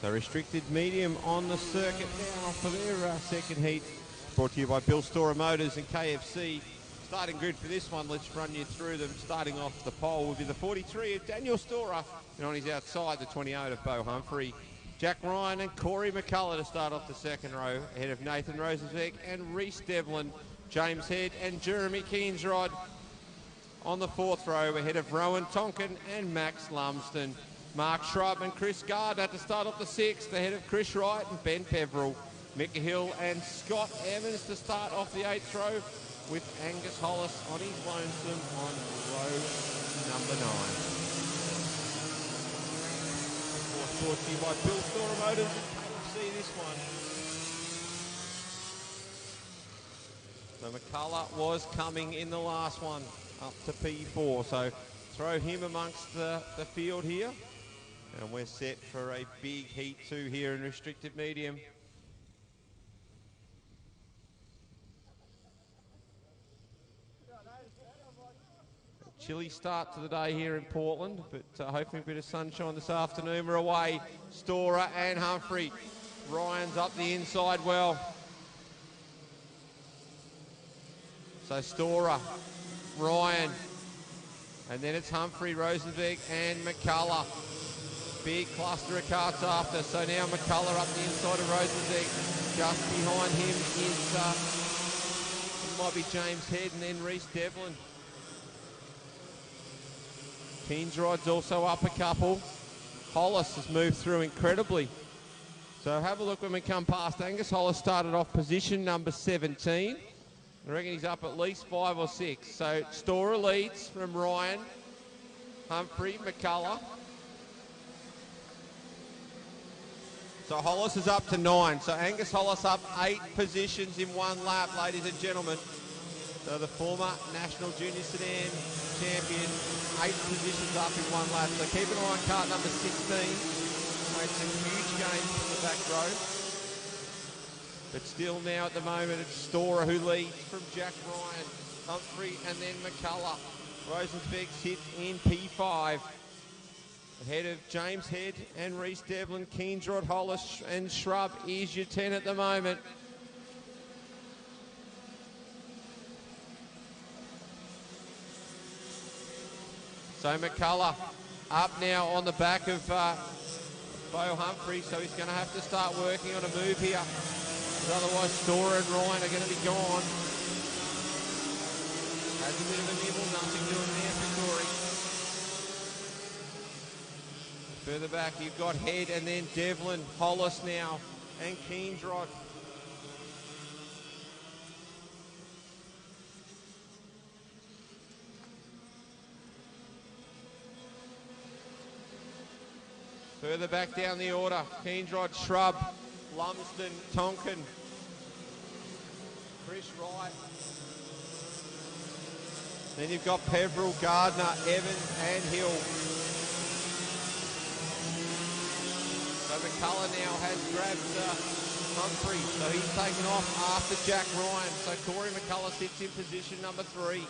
So restricted medium on the circuit now for their second heat. Brought to you by Bill Storer Motors and KFC. Starting grid for this one, let's run you through them. Starting off the pole will be the 43 of Daniel Storer, and on his outside, the 28 of Bo Humphrey. Jack Ryan and Corey McCullough to start off the second row, ahead of Nathan Rosenzweig and Reese Devlin, James Head and Jeremy Keensrod. On the fourth row, ahead of Rowan Tonkin and Max Lumsden. Mark Shrub and Chris Gardner to start off the sixth, ahead of Chris Wright and Ben Peverell. Micah Hill and Scott Evans to start off the eighth row, with Angus Hollis on his lonesome on row number 9. Of course, brought to you by Bill Storer Motors and KFC this one. So McCullough was coming in the last one up to P4, so throw him amongst the field here. And we're set for a big Heat 2 here in restricted medium. Chilly start to the day here in Portland, but hopefully a bit of sunshine this afternoon. We're away. Storer and Humphrey. Ryan's up the inside well. So Storer, Ryan, and then it's Humphrey, Rosenberg and McCullough. Big cluster of carts after. So now McCullough up the inside of Rosenberg. Just behind him is, it might be James Head and then Reece Devlin. Kingsrod's also up a couple. Hollis has moved through incredibly. So have a look when we come past. Angus Hollis started off position number 17. I reckon he's up at least 5 or 6. So Storer leads from Ryan, Humphrey, McCullough. So Hollis is up to 9. So Angus Hollis up 8 positions in one lap, ladies and gentlemen. So the former National Junior Sedan champion, 8 positions up in one lap. So keep an eye on cart number 16. Made some huge gains from the back row. But still now at the moment it's Storer who leads from Jack Ryan, Humphrey and then McCullough. Rosensbeck sits in P5. Ahead of James Head and Reece Devlin, Kingsrod, Hollis and Shrub is your 10 at the moment. So McCullough up now on the back of Bo Humphrey, so he's going to have to start working on a move here. Otherwise Storer and Ryan are going to be gone. Has a bit of a nibble, nothing doing there for Corey. Further back you've got Head and then Devlin, Hollis now and Kingsrod. Further back down the order, Kingsrod, Shrub, Lumsden, Tonkin, Chris Wright. Then you've got Peveril, Gardner, Evans and Hill. So McCullough now has grabbed Humphrey, so he's taken off after Jack Ryan. So Corey McCullough sits in position number 3.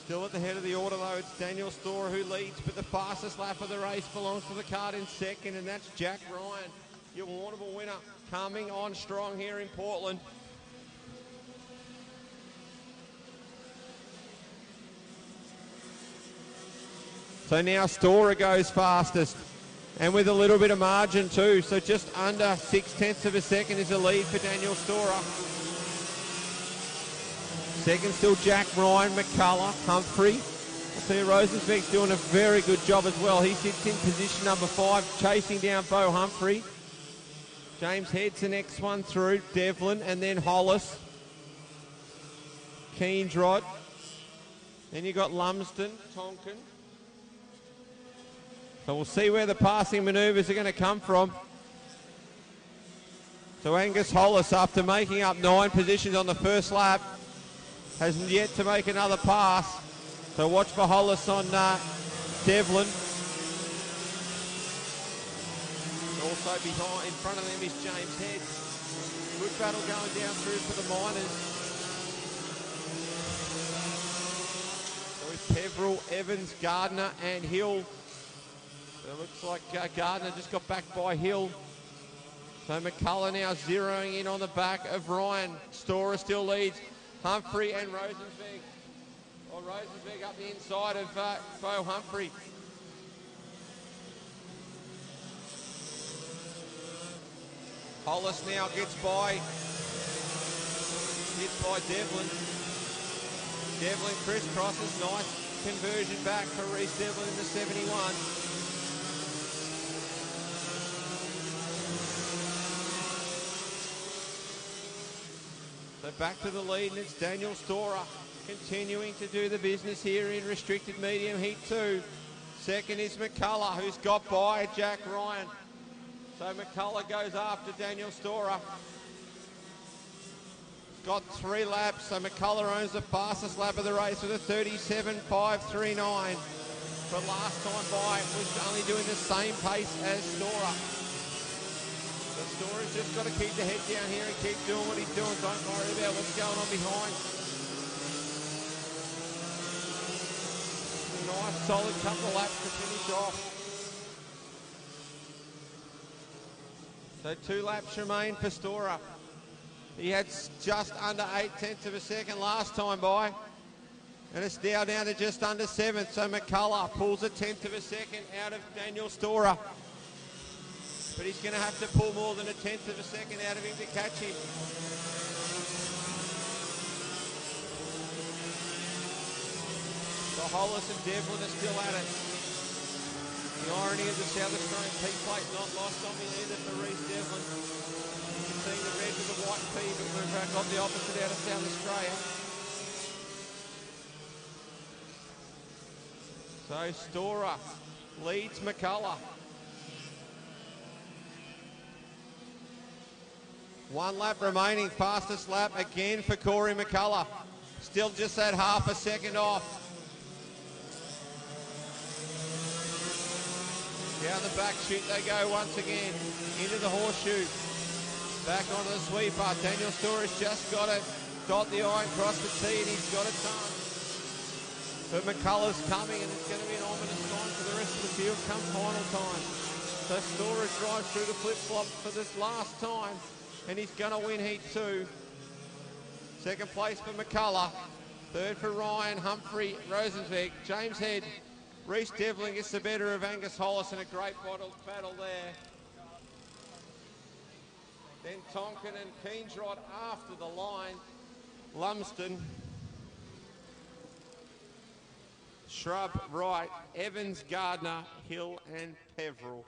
Still at the head of the order though, it's Daniel Storer who leads, but the fastest lap of the race belongs to the cart in second, and that's Jack Ryan, your Warrnambool winner, coming on strong here in Portland. So now Storer goes fastest, and with a little bit of margin too, so just under 0.6 of a second is the lead for Daniel Storer. Second still Jack Ryan, McCullough, Humphrey. I tell you, Rosensbeck's doing a very good job as well. He sits in position number 5, chasing down Bo Humphrey. James Head's the next one through, Devlin, and then Hollis. Kingsrod. Then you've got Lumsden, Tonkin. So we'll see where the passing manoeuvres are going to come from. So Angus Hollis, after making up 9 positions on the first lap, has yet to make another pass. So watch for Hollis on Devlin. Also behind, in front of them is James Head. Good battle going down through for the Miners. So it's Peveril, Evans, Gardner and Hill. So it looks like Gardner just got back by Hill. So McCullough now zeroing in on the back of Ryan. Storer still leads. Humphrey and Rosensberg. Or Rosensberg up the inside of Bo Humphrey. Hollis now gets by Devlin. Devlin crisscrosses, nice conversion back for Reece Devlin in the 71. So back to the lead, and it's Daniel Storer continuing to do the business here in restricted medium heat 2. Second is McCullough, who's got by Jack Ryan. So McCullough goes after Daniel Storer. Got 3 laps, so McCullough owns the fastest lap of the race with a 37.539. But last time by was only doing the same pace as Storer. So Storer's just got to keep the head down here and keep doing what he's doing. Don't worry about what's going on behind. nice solid couple of laps to finish off. So 2 laps remain for Storer. He had just under 0.8 of a second last time by. And it's now down to just under 7th. So McCullough pulls 1/10 of a second out of Daniel Storer. But he's going to have to pull more than 1/10 of a second out of him to catch him. So Hollis and Devlin are still at it. The irony of the South Australian P plate not lost on me either for Reece Devlin. You can see the red with the white P, but we've got the opposite out of South Australia. So Storer leads McCullough. 1 lap remaining, fastest lap again for Corey McCullough. Still just that half a second off. Down the back chute they go once again, into the horseshoe. Back onto the sweeper, Daniel Storer's just got it. Dot the I and cross the T and he's got it done. But McCullough's coming and it's going to be an ominous sign for the rest of the field come final time. So Storer drives through the flip-flop for this last time and he's going to win heat 2. Second place for McCullough. Third for Ryan, Humphrey, Rosenzweig, James Head. Reece Devlin gets the better of Angus Hollis in a great battle there. Then Tonkin and Keensrod after the line. Lumsden, Shrub, Wright, Evans, Gardner, Hill and Peveril.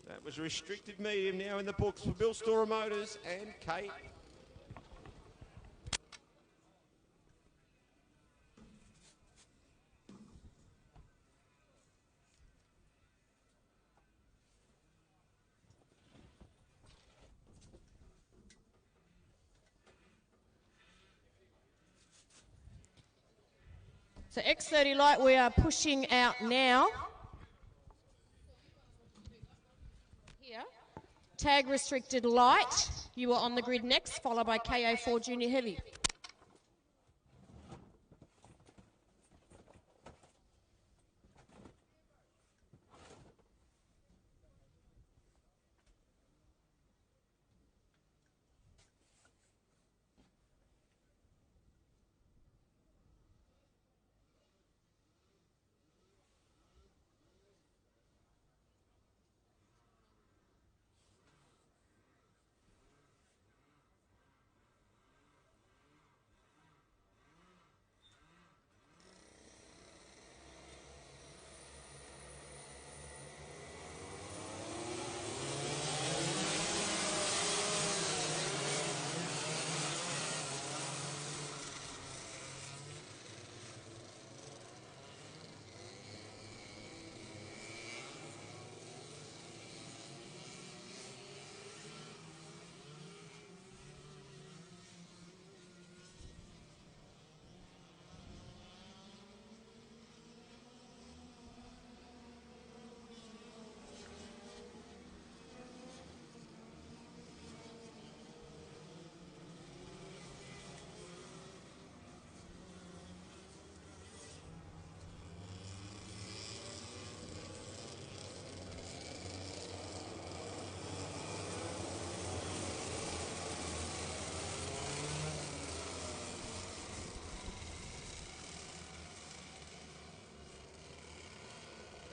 That was restricted medium now in the books for Bill Storer Motors and Kate. So X30 light, we are pushing out now. Here. Tag restricted light. You are on the grid next, followed by KA4 Junior Heavy.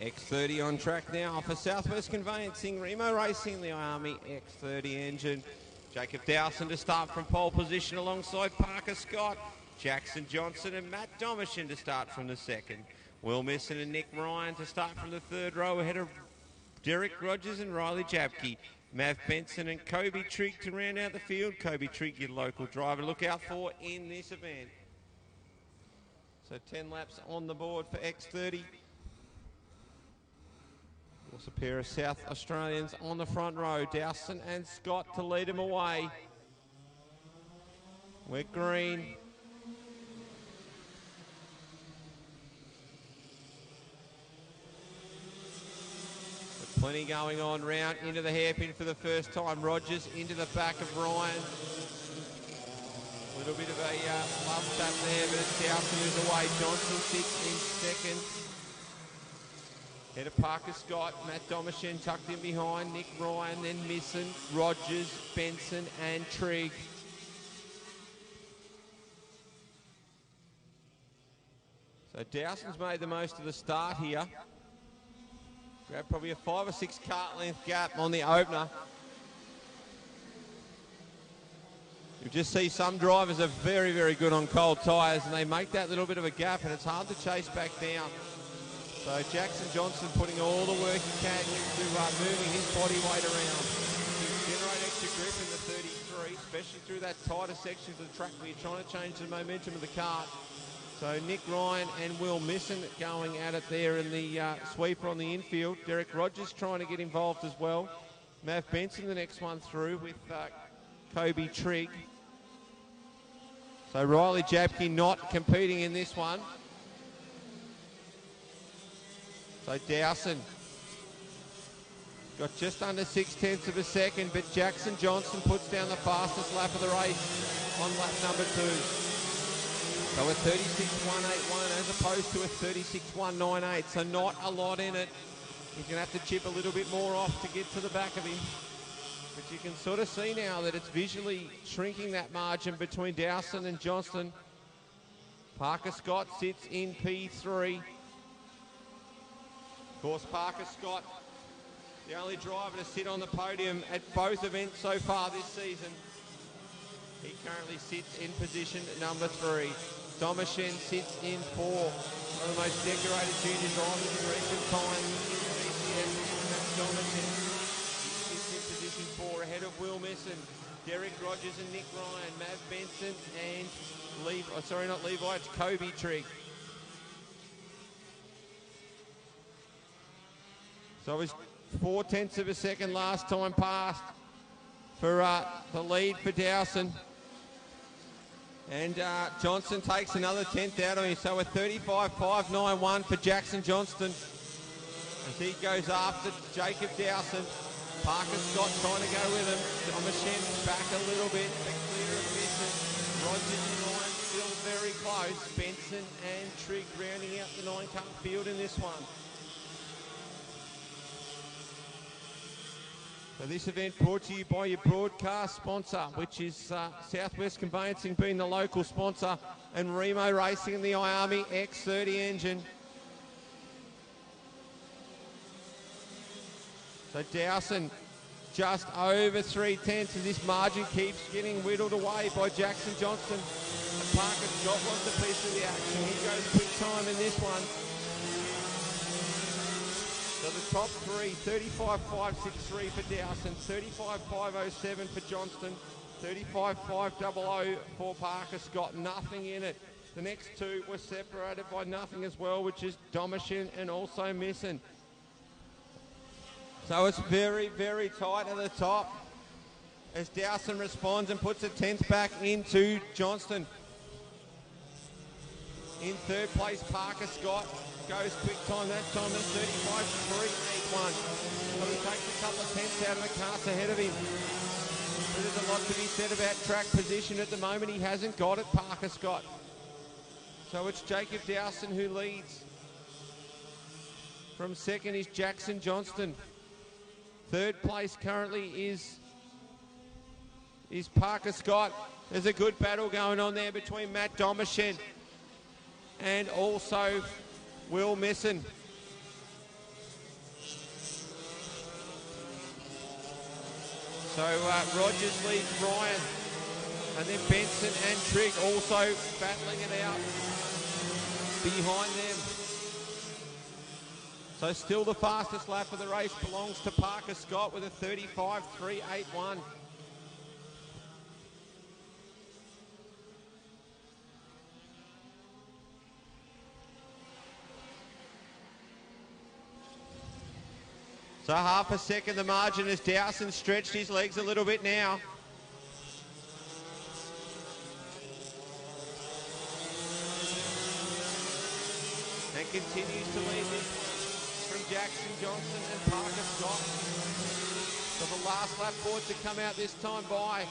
X30 on track now for Southwest Conveyancing, Remo Racing, the Army X30 engine. Jacob Dowson to start from pole position alongside Parker Scott, Jackson Johnson and Matt Domishin to start from the second. Will Misson and Nick Ryan to start from the third row ahead of Derek Rogers and Riley Jabke. Mav Benson and Kobe Trigg to round out the field. Kobe Trigg, your local driver to look out for in this event. So 10 laps on the board for X30. Also a pair of South Australians on the front row. Dowson and Scott to lead them away. We're green. But plenty going on round into the hairpin for the first time. Rogers into the back of Ryan. A little bit of a love tap there, but it's Dowson who's away. Johnson sits in second. Head of Parker Scott, Matt Domishen tucked in behind, Nick Ryan, then Misson, Rogers, Benson and Trigg. So Dowson's made the most of the start here. Grabbed probably a 5 or 6 cart length gap on the opener. You just see some drivers are very, very good on cold tyres and they make that little bit of a gap and it's hard to chase back down. So Jackson Johnson putting all the work he can into moving his body weight around to generate extra grip in the 33, especially through that tighter section of the track where you're trying to change the momentum of the kart. So Nick Ryan and Will Misson going at it there in the sweeper on the infield. Derek Rogers trying to get involved as well. Mav Benson the next one through with Kobe Trigg. So Riley Jabke not competing in this one. So Dowson got just under 0.6 of a second, but Jackson Johnson puts down the fastest lap of the race on lap number 2. So a 36.181 as opposed to a 36.198, so not a lot in it. He's going to have to chip a little bit more off to get to the back of him. But you can sort of see now that it's visually shrinking that margin between Dowson and Johnston. Parker Scott sits in P3. Of course, Parker Scott, the only driver to sit on the podium at both events so far this season. He currently sits in position number 3. Domishen sits in 4. One of the most decorated junior drivers in recent times in the BCS. That's Domishen. He sits in position 4 ahead of Will Misson, Derek Rogers and Nick Ryan, Mav Benson and it's Kobe Trigg. So it was 0.4 of a second last time past for the lead for Dowson. And Johnson takes another 10th out on him. So a 35.591 for Jackson Johnston as he goes after Jacob Dowson. Parker Scott trying to go with him. Domishen back a little bit, but clear of Misson. Rogers and Ryan still very close. Benson and Trigg rounding out the 9-car field in this one. So this event brought to you by your broadcast sponsor, which is Southwest Conveyancing being the local sponsor, and Remo Racing and the iArmy X30 engine. So Dowson just over 0.3 as this margin keeps getting whittled away by Jackson Johnston. And Parker Scott wants a piece of the action. He goes quick time in this one. So the top 3, 35.563 for Dowson, 35.507 for Johnston, 35.500 for Parker Scott. Nothing in it. The next 2 were separated by nothing as well, which is Domishen and also Misson. So it's very, very tight at the top as Dowson responds and puts a 10th back into Johnston. In 3rd place, Parker Scott goes quick time that time at 35.381. So he takes a couple of tenths out of the cars ahead of him. But there's a lot to be said about track position at the moment. He hasn't got it, Parker Scott. So it's Jacob Dowson who leads. From 2nd is Jackson Johnston. 3rd place currently is Parker Scott. There's a good battle going on there between Matt Domishen and also Will Misson. So Rogers leads Ryan, and then Benson and Trigg also battling it out behind them. So still the fastest lap of the race belongs to Parker Scott with a 35.381. So half a second the margin as Dowson stretched his legs a little bit now. And continues to lead this one from Jackson Johnson and Parker Scott. So the last lap board to come out this time by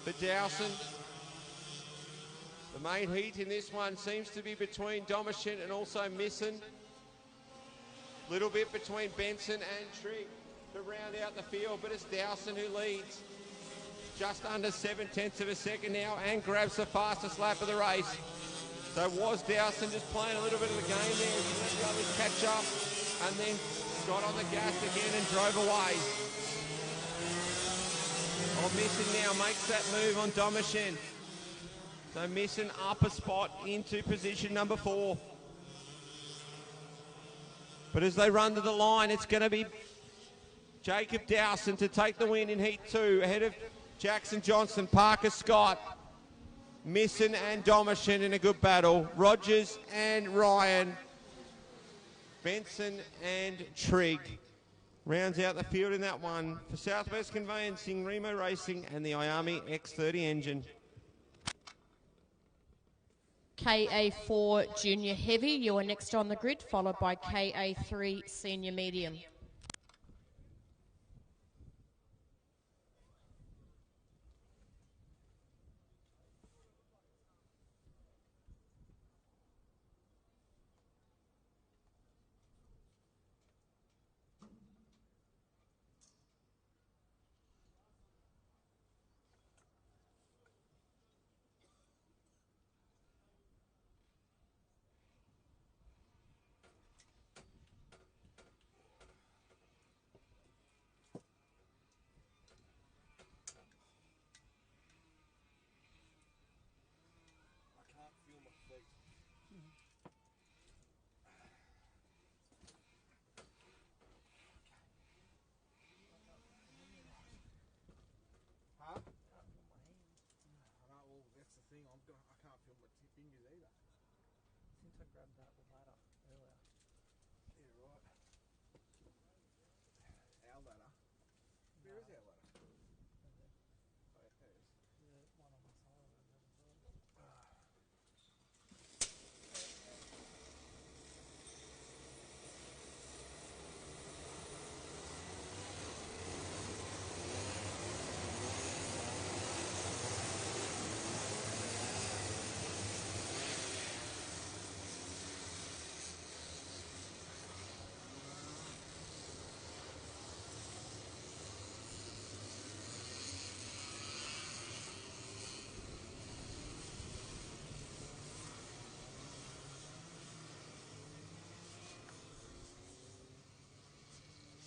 for Dowson. The main heat in this one seems to be between Domashent and also Misson. Little bit between Benson and Trigg to round out the field, but it's Dowson who leads. Just under 7/10 of a second now and grabs the fastest lap of the race. So was Dowson just playing a little bit of the game there? He let the others catch up and then got on the gas again and drove away. Oh, Misson now makes that move on Domashent. So Misson up a spot into position number 4. But as they run to the line, it's going to be Jacob Dowson to take the win in Heat 2 ahead of Jackson Johnson, Parker Scott, Misson and Domashent in a good battle. Rogers and Ryan, Benson and Trigg. Rounds out the field in that one for Southwest Conveyancing, Remo Racing and the Iami X30 engine. KA4 Junior Heavy, you are next on the grid, followed by KA3 Senior Medium.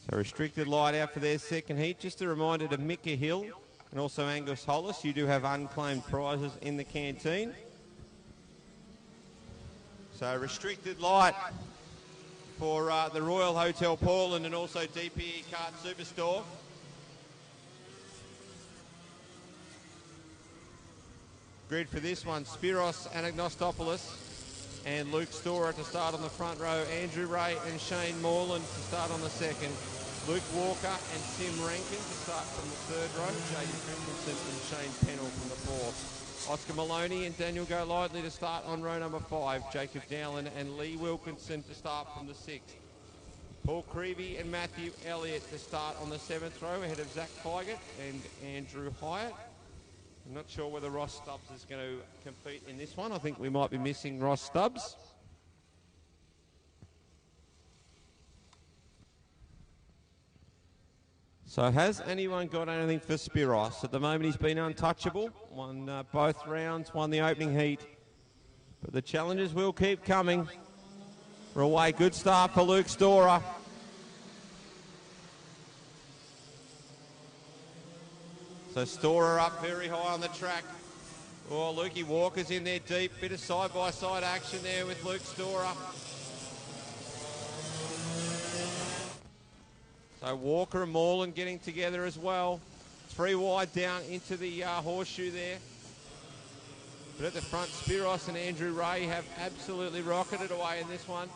So restricted light out for their second heat. Just a reminder to Micah Hill and also Angus Hollis, you do have unclaimed prizes in the canteen. So restricted light for the Royal Hotel Portland and also DPE Kart Superstore. Grid for this one, Spiros Anagnostopoulos and Luke Storer to start on the front row. Andrew Ray and Shane Morland to start on the second. Luke Walker and Tim Rankin to start from the third row. Jaden Christensen and Shane Pennell from the fourth. Oscar Maloney and Daniel Golightly to start on row number 5. Jacob Dowland and Lee Wilkinson to start from the 6th. Paul Creevy and Matthew Elliott to start on the 7th row ahead of Zach Feigert and Andrew Hyatt. I'm not sure whether Ross Stubbs is going to compete in this one. I think we might be missing Ross Stubbs. So has anyone got anything for Spiros? At the moment he's been untouchable. Won both rounds, won the opening heat. But the challenges will keep coming. For away, good start for Luke Storer. So Storer up very high on the track. Oh, Lukey Walker's in there deep. Bit of side-by-side action there with Luke Storer. So Walker and Morland getting together as well. 3 wide down into the horseshoe there. But at the front, Spiros and Andrew Ray have absolutely rocketed away in this one.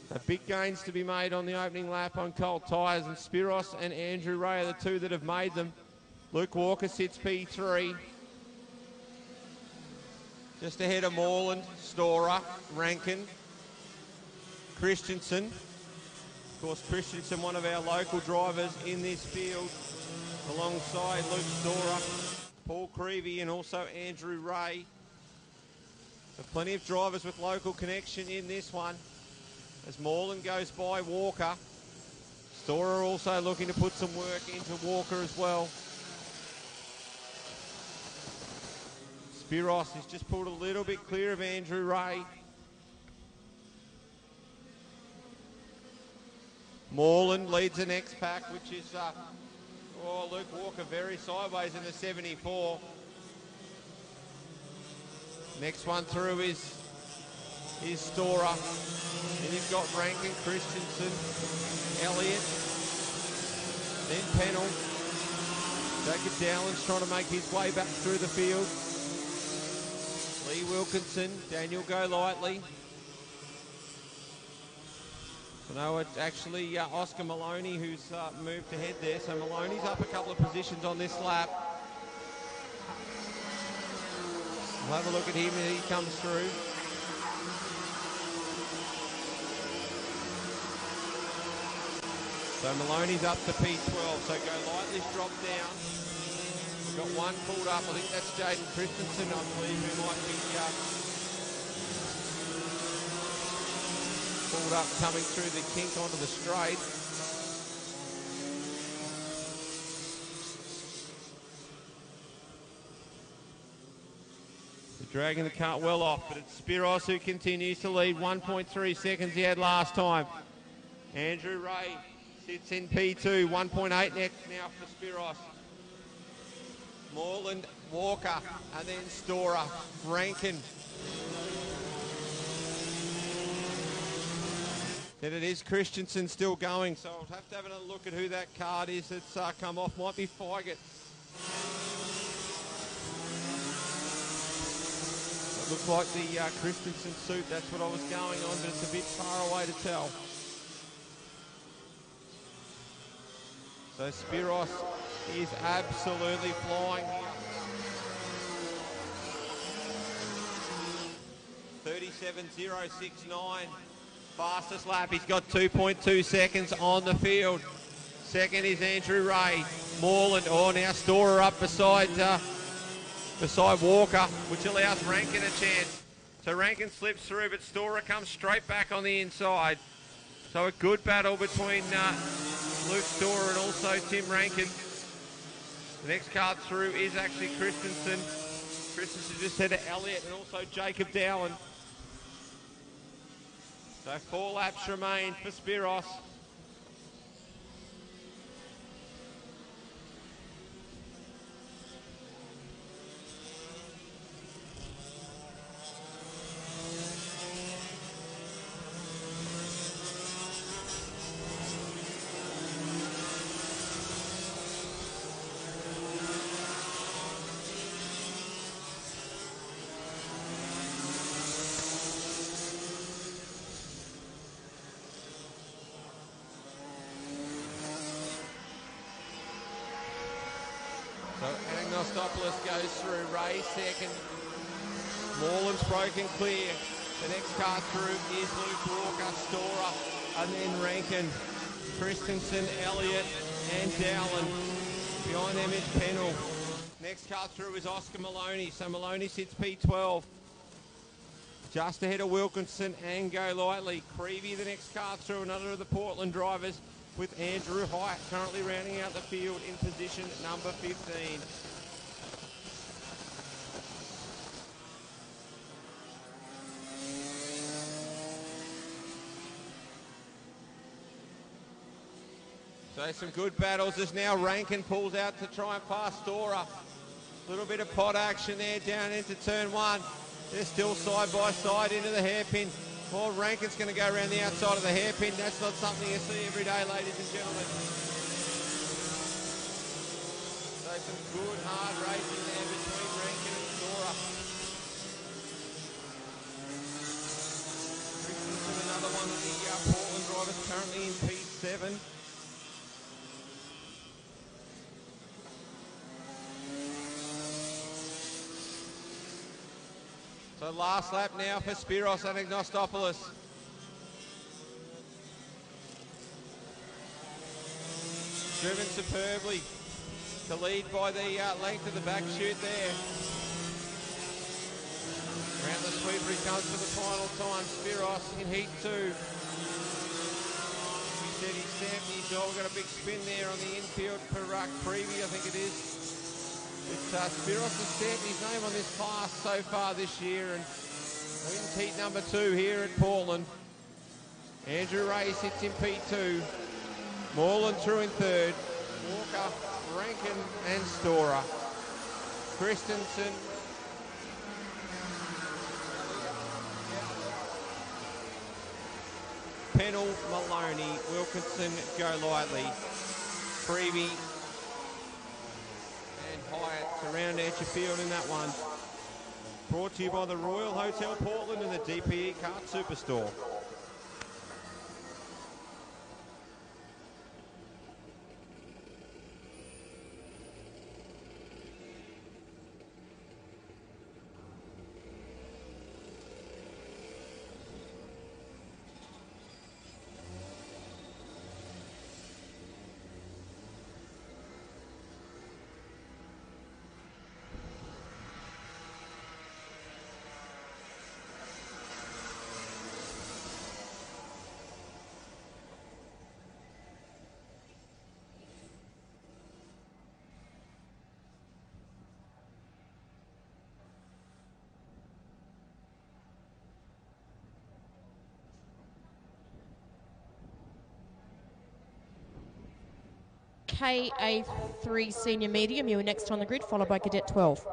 So big gains to be made on the opening lap on Colt tyres, and Spiros and Andrew Ray are the two that have made them. Luke Walker sits P3. Just ahead of Morland, Storer, Rankin, Christensen. Of course, Christensen, one of our local drivers in this field. alongside Luke Storer, Paul Creevy and also Andrew Ray. So plenty of drivers with local connection in this one. As Moreland goes by Walker. Storer also looking to put some work into Walker as well. Spiros has just pulled a little bit clear of Andrew Ray. Moreland leads the next pack, which is Luke Walker very sideways in the 74. Next one through is Storer. Then you've got Rankin, Christensen, Elliott, then Pennell. Jacob Dowland's trying to make his way back through the field. Lee Wilkinson, Daniel Golightly. No, it's actually Oscar Maloney who's moved ahead there. So Maloney's up a couple of positions on this lap. We'll have a look at him as he comes through. So Maloney's up to P12. So Golightly's dropped down. We've got one pulled up. I think that's Jaden Christensen, I believe, who might be pulled up coming through the kink onto the straight. They're dragging the cart well off, but it's Spiros who continues to lead. 1.3 seconds he had last time. Andrew Ray sits in P2. 1.8 next now for Spiros. Moreland, Walker, and then Storer, Rankin. Then it is Christensen still going, so I'll have to have a look at who that card is that's come off. Might be Feiget. It looks like the Christensen suit, that's what I was going on, but it's a bit far away to tell. So Spiros is absolutely flying here. 37.069. Fastest lap. He's got 2.2 seconds on the field. Second is Andrew Ray. Moreland, now Storer up beside Walker, which allows Rankin a chance. So Rankin slips through, but Storer comes straight back on the inside. So a good battle between Luke Storer and also Tim Rankin. The next card through is actually Christensen. Christensen just had to Elliott and also Jacob Dowland. So 4 laps remain for Spiros. Goes through. Ray second. Moreland's broken clear. The next car through is Luke Walker, Storer, and then Rankin, Christensen, Elliott, and Dowland. Behind them is Pennell. Next car through is Oscar Maloney. So Maloney sits P12. Just ahead of Wilkinson and Golightly. Creevy, the next car through, another of the Portland drivers, with Andrew Hite currently rounding out the field in position number 15. So some good battles as now Rankin pulls out to try and pass Storer. A little bit of pot action there down into turn 1. They're still side by side into the hairpin. Well, Rankin's going to go around the outside of the hairpin. That's not something you see every day, ladies and gentlemen. So some good hard racing there between Rankin and Storer. Christensen, another one of the Portland drivers currently in P7. So last lap now for Spiros and Agnostopoulos. Driven superbly. to lead by the length of the back chute there. Around the sweeper he comes for the final time. Spiros in heat 2. He said he stamped his dog. Got a big spin there on the infield for Creevy, I think it is. Spiros has stamped his name on this class so far this year and wins heat number 2 here at Portland. Andrew Ray sits in P2. Moreland through in 3rd. Walker, Rankin and Storer. Christensen. Pennell, Maloney, Wilkinson, Go Lightly, Freebie and Hyatt to round out your field in that one. Brought to you by the Royal Hotel Portland and the DPE Kart Superstore. KA3 Senior Medium, you were next on the grid, followed by Cadet 12.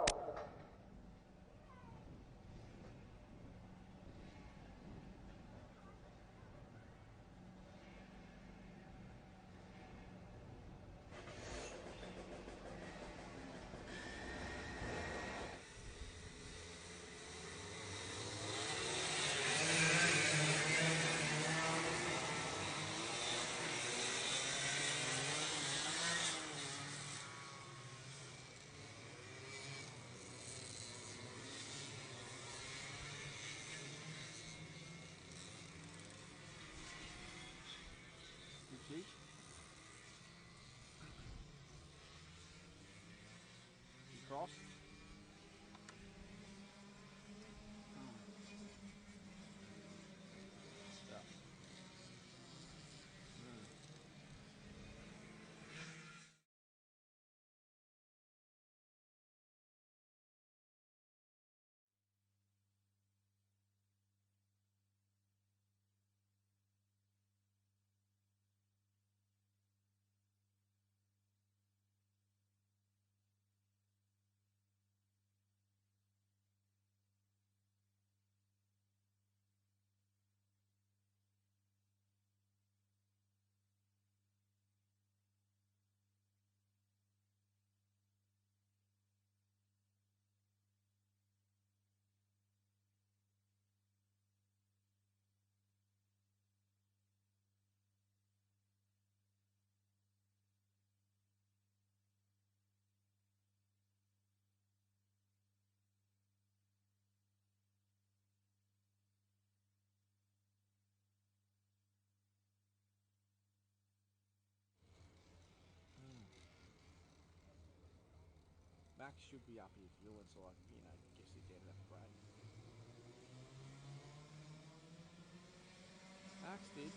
Cross. Max should be up here fluent, so I can, get sit down and have a crack. Max did.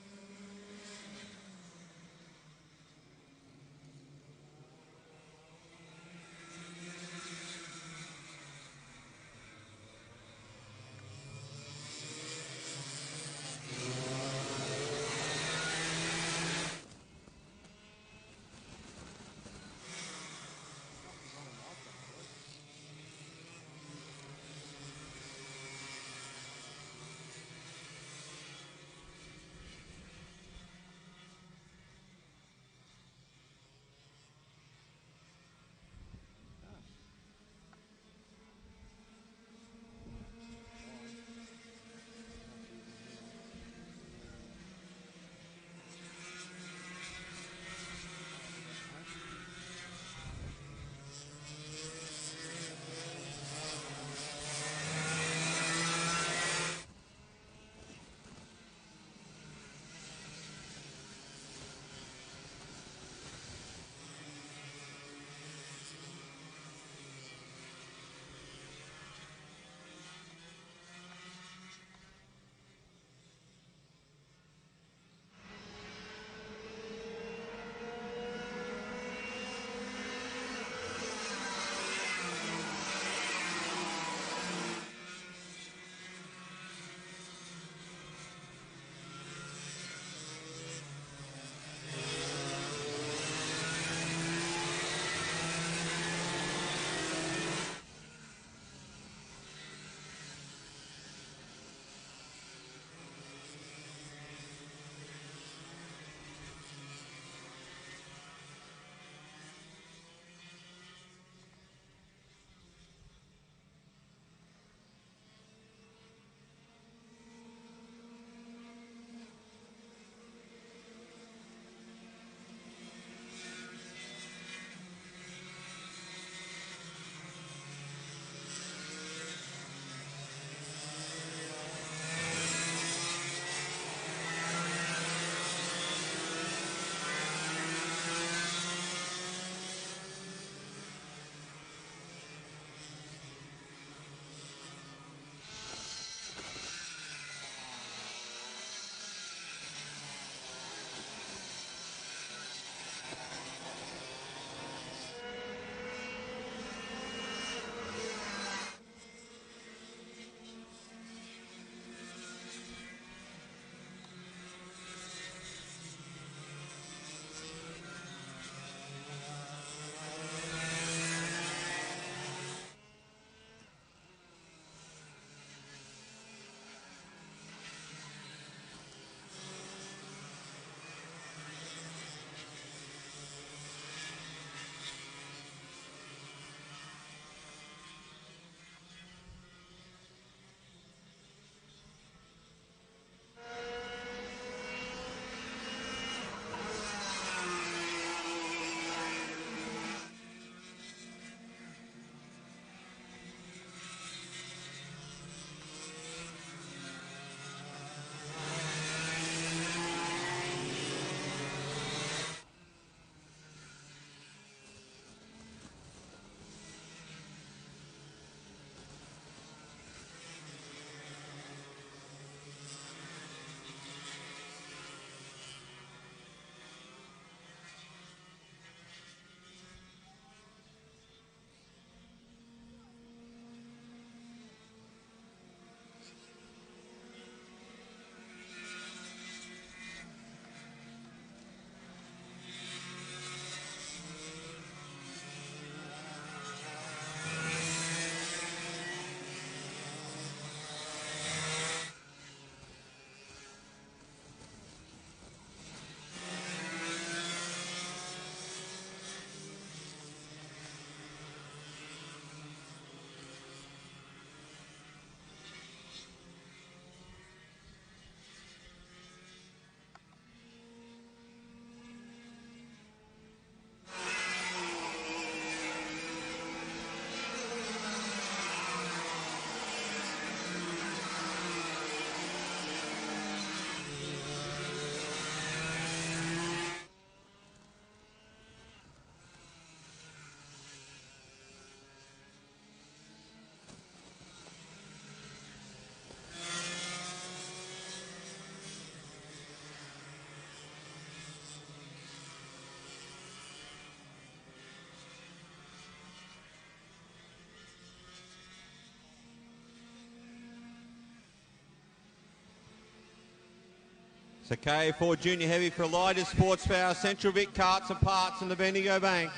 So KA4 Junior Heavy for Elijah Sports Power, Central Vic Karts and Parts and the Bendigo Bank.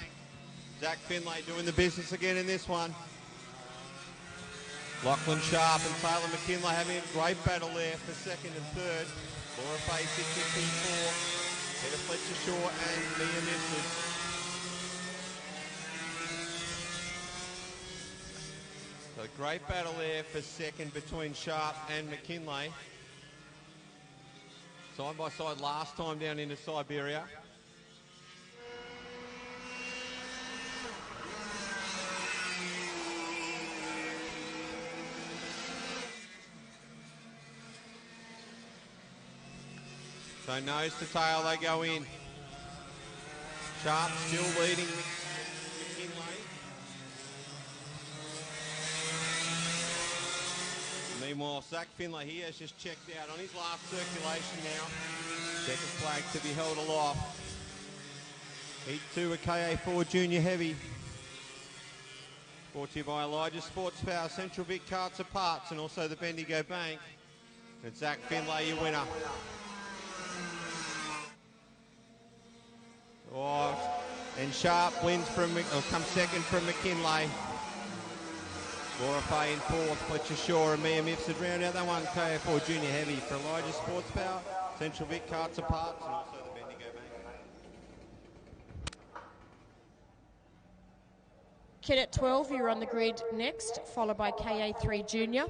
Zach Finlay doing the business again in this one. Lachlan Sharp and Taylor McKinlay having a great battle there for second and third. Laura Fay 654, Peter Fletcher Shaw and Mia Mifsud. So a great battle there for second between Sharp and McKinlay. Side by side last time down into Siberia. So nose to tail they go in. Sharp still leading McKinlay. Meanwhile, Zach Finlay here has just checked out on his last circulation now. Second flag to be held aloft. Heat 2 of KA4 Junior Heavy. Brought to you by Elijah Sports Power, Central Vic Karts and Parts, and also the Bendigo Bank. And Zach Finlay, your winner. Oh, and Sharp wins from, or comes second from McKinlay. Laura Fay in fourth, Fletcher Shaw and Mia Mifsud round out that one. KA4 Junior Heavy for Elijah Sports Power, Central Vic Karts and Parts, and also the Bendigo Bank. Cadet 12, you're on the grid next, followed by KA3 Junior.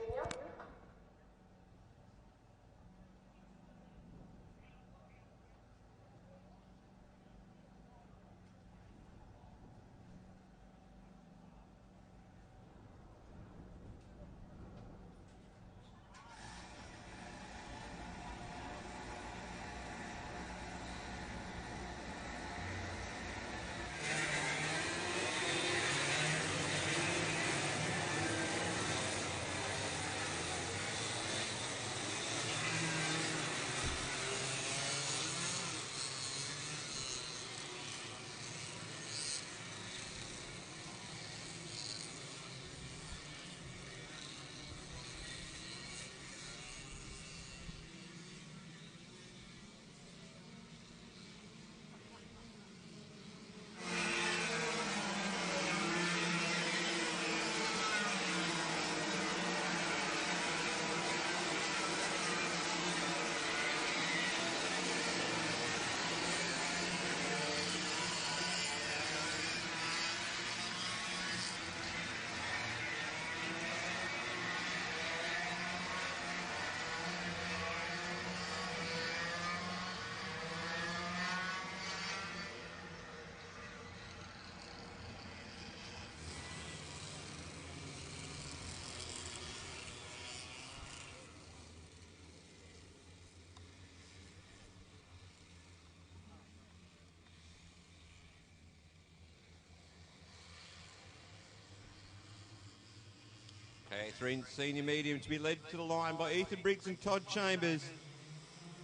KA3 Senior Medium to be led to the line by Ethan Briggs and Todd Chambers.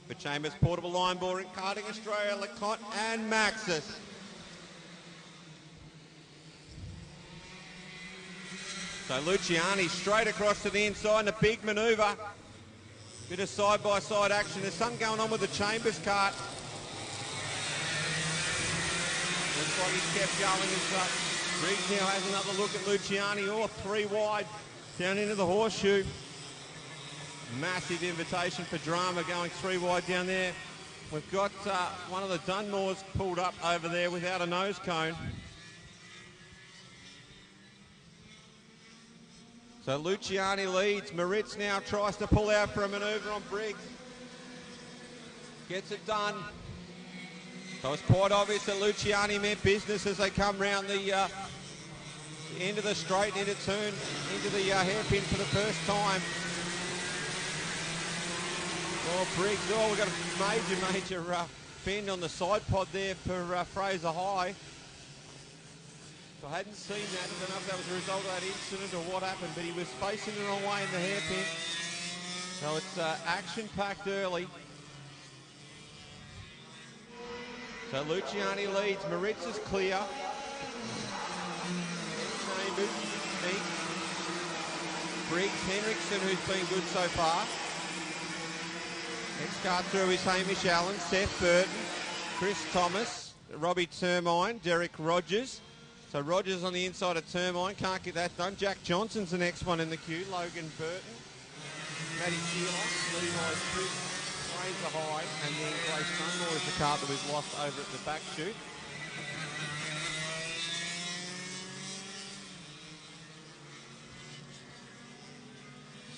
For Chambers, Portable Line Ball in Karting Australia, LeConte and Maxis. So Luciani straight across to the inside and a big manoeuvre. Bit of side-by-side action. There's something going on with the Chambers kart. Looks like he's kept going as Briggs now has another look at Luciani. Oh, three wide down into the horseshoe. Massive invitation for drama going three wide down there. We've got one of the Dunmores pulled up over there without a nose cone. So Luciani leads. Moritz now tries to pull out for a manoeuvre on Briggs. Gets it done. So it's quite obvious that Luciani meant business as they come round the end of the straight, into turn, into the hairpin for the first time. Oh, Briggs, oh, we've got a major bend on the side pod there for Fraser High. So I hadn't seen that. I don't know if that was a result of that incident or what happened, but he was facing the wrong way in the hairpin. So it's action-packed early. So Luciani leads. Moritz is clear. Chambers, Meek, Briggs, Henriksen, who's been good so far. Next car through is Hamish Allen, Seth Burton, Chris Thomas, Robbie Termine, Derek Rogers. So Rogers on the inside of Termine, can't get that done. Jack Johnson's the next one in the queue. Logan Burton, Matty Keeler, Levi Chris, Fraser High, and then Grace Dunmore is the car that was lost over at the back chute.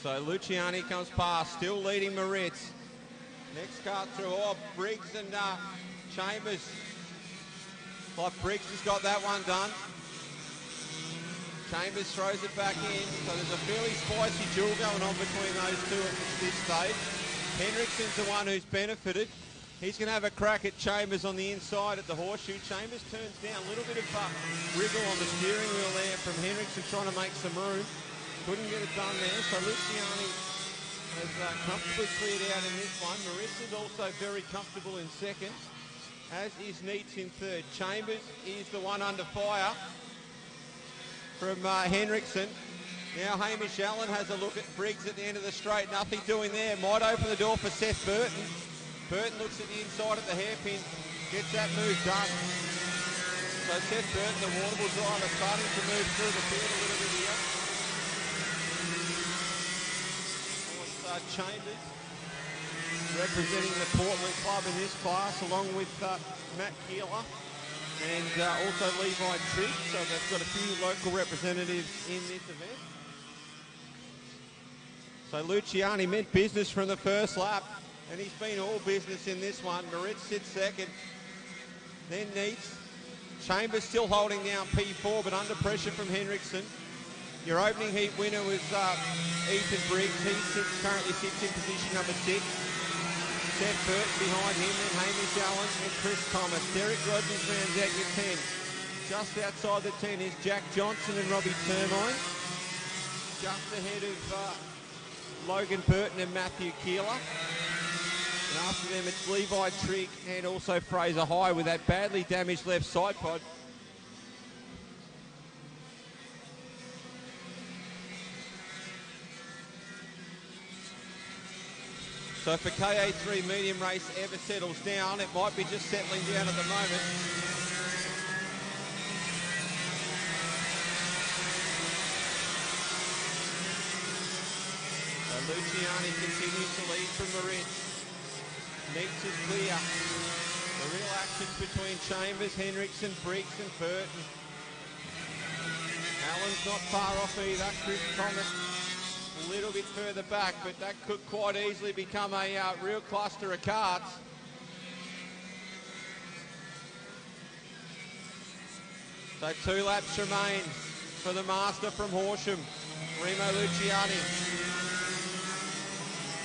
So Luciani comes past, still leading Moritz. Next car through, Briggs and Chambers. Like Briggs has got that one done. Chambers throws it back in. So there's a fairly spicy duel going on between those two at this stage. Henriksen's the one who's benefited. He's going to have a crack at Chambers on the inside at the horseshoe. Chambers turns down a little bit of wriggle on the steering wheel there from Henriksen, trying to make some room. Couldn't get it done there. So Luciani has comfortably cleared out in this one. Marissa's also very comfortable in second, as is Neitz in third. Chambers is the one under fire from Henriksen. Now Hamish Allen has a look at Briggs at the end of the straight. Nothing doing there. Might open the door for Seth Burton. Burton looks at the inside of the hairpin. Gets that move done. So Seth Burton, the Warrnambool driver, starting to move through the field a little bit here. Chambers representing the Portland club in this class, along with Matt Keeler and also Levi Tripp. So they've got a few local representatives in this event. So Luciani meant business from the first lap, and he's been all business in this one. Moritz sits second, then Neitz. Chambers still holding down P4, but under pressure from Henriksen. Your opening heat winner was Ethan Briggs. He currently sits in position number 6. Seth Burton behind him, then Hamish Allen and Chris Thomas. Derek Rogers rounds out your 10. Just outside the 10 is Jack Johnson and Robbie Termine. Just ahead of Logan Burton and Matthew Keeler. And after them it's Levi Trigg and also Fraser High with that badly damaged left side pod. So if a KA3 medium race ever settles down, it might be just settling down at the moment. So Luciani continues to lead from Moritz. Neitz is clear. The real action's between Chambers, Henriksen, Briggs and Burton. Allen's not far off either. Chris Thomas a little bit further back, but that could quite easily become a real cluster of karts. So 2 laps remain for the master from Horsham, Remo Luciani.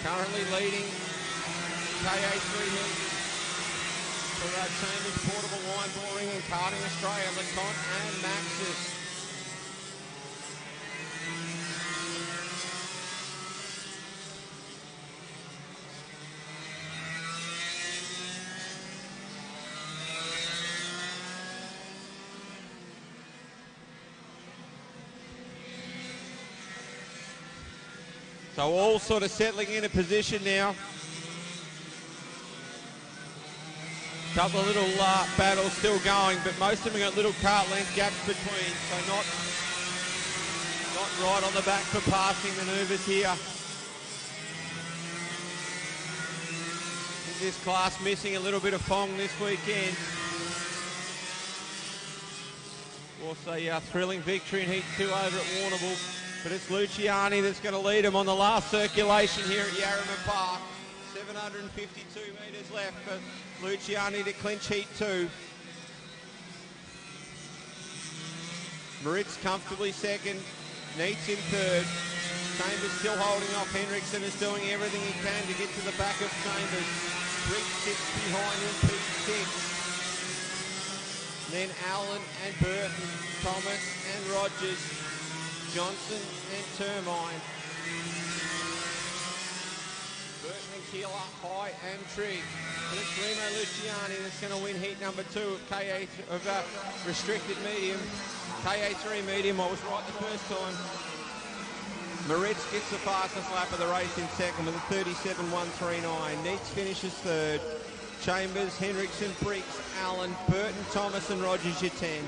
Currently leading KA3 Hills for Chambers Portable Line Boring and Karting Australia, LeConte and Maxis. So all sort of settling in a position now. Couple of little battles still going, but most of them got little kart length gaps between, so not right on the back for passing manoeuvres here. This class missing a little bit of Fong this weekend. Also a thrilling victory in Heat 2 over at Warrnambool. But it's Luciani that's going to lead him on the last circulation here at Yarramah Park. 752 metres left for Luciani to clinch Heat 2. Moritz comfortably second. Neitz in third. Chambers still holding off. Henriksen is doing everything he can to get to the back of Chambers. Briggs sits behind him, P6. Then Allen and Burton, Thomas and Rogers. Johnson and Termine. Burton and Keeler, High and Trigg. And it's Remo Luciani that's going to win heat number 2 of restricted medium. KA3 medium, I was right the first time. Moritz gets the fastest lap of the race in second with a 37.139. Neitz finishes third. Chambers, Hendrickson, Briggs, Allen, Burton, Thomas and Rogers your 10.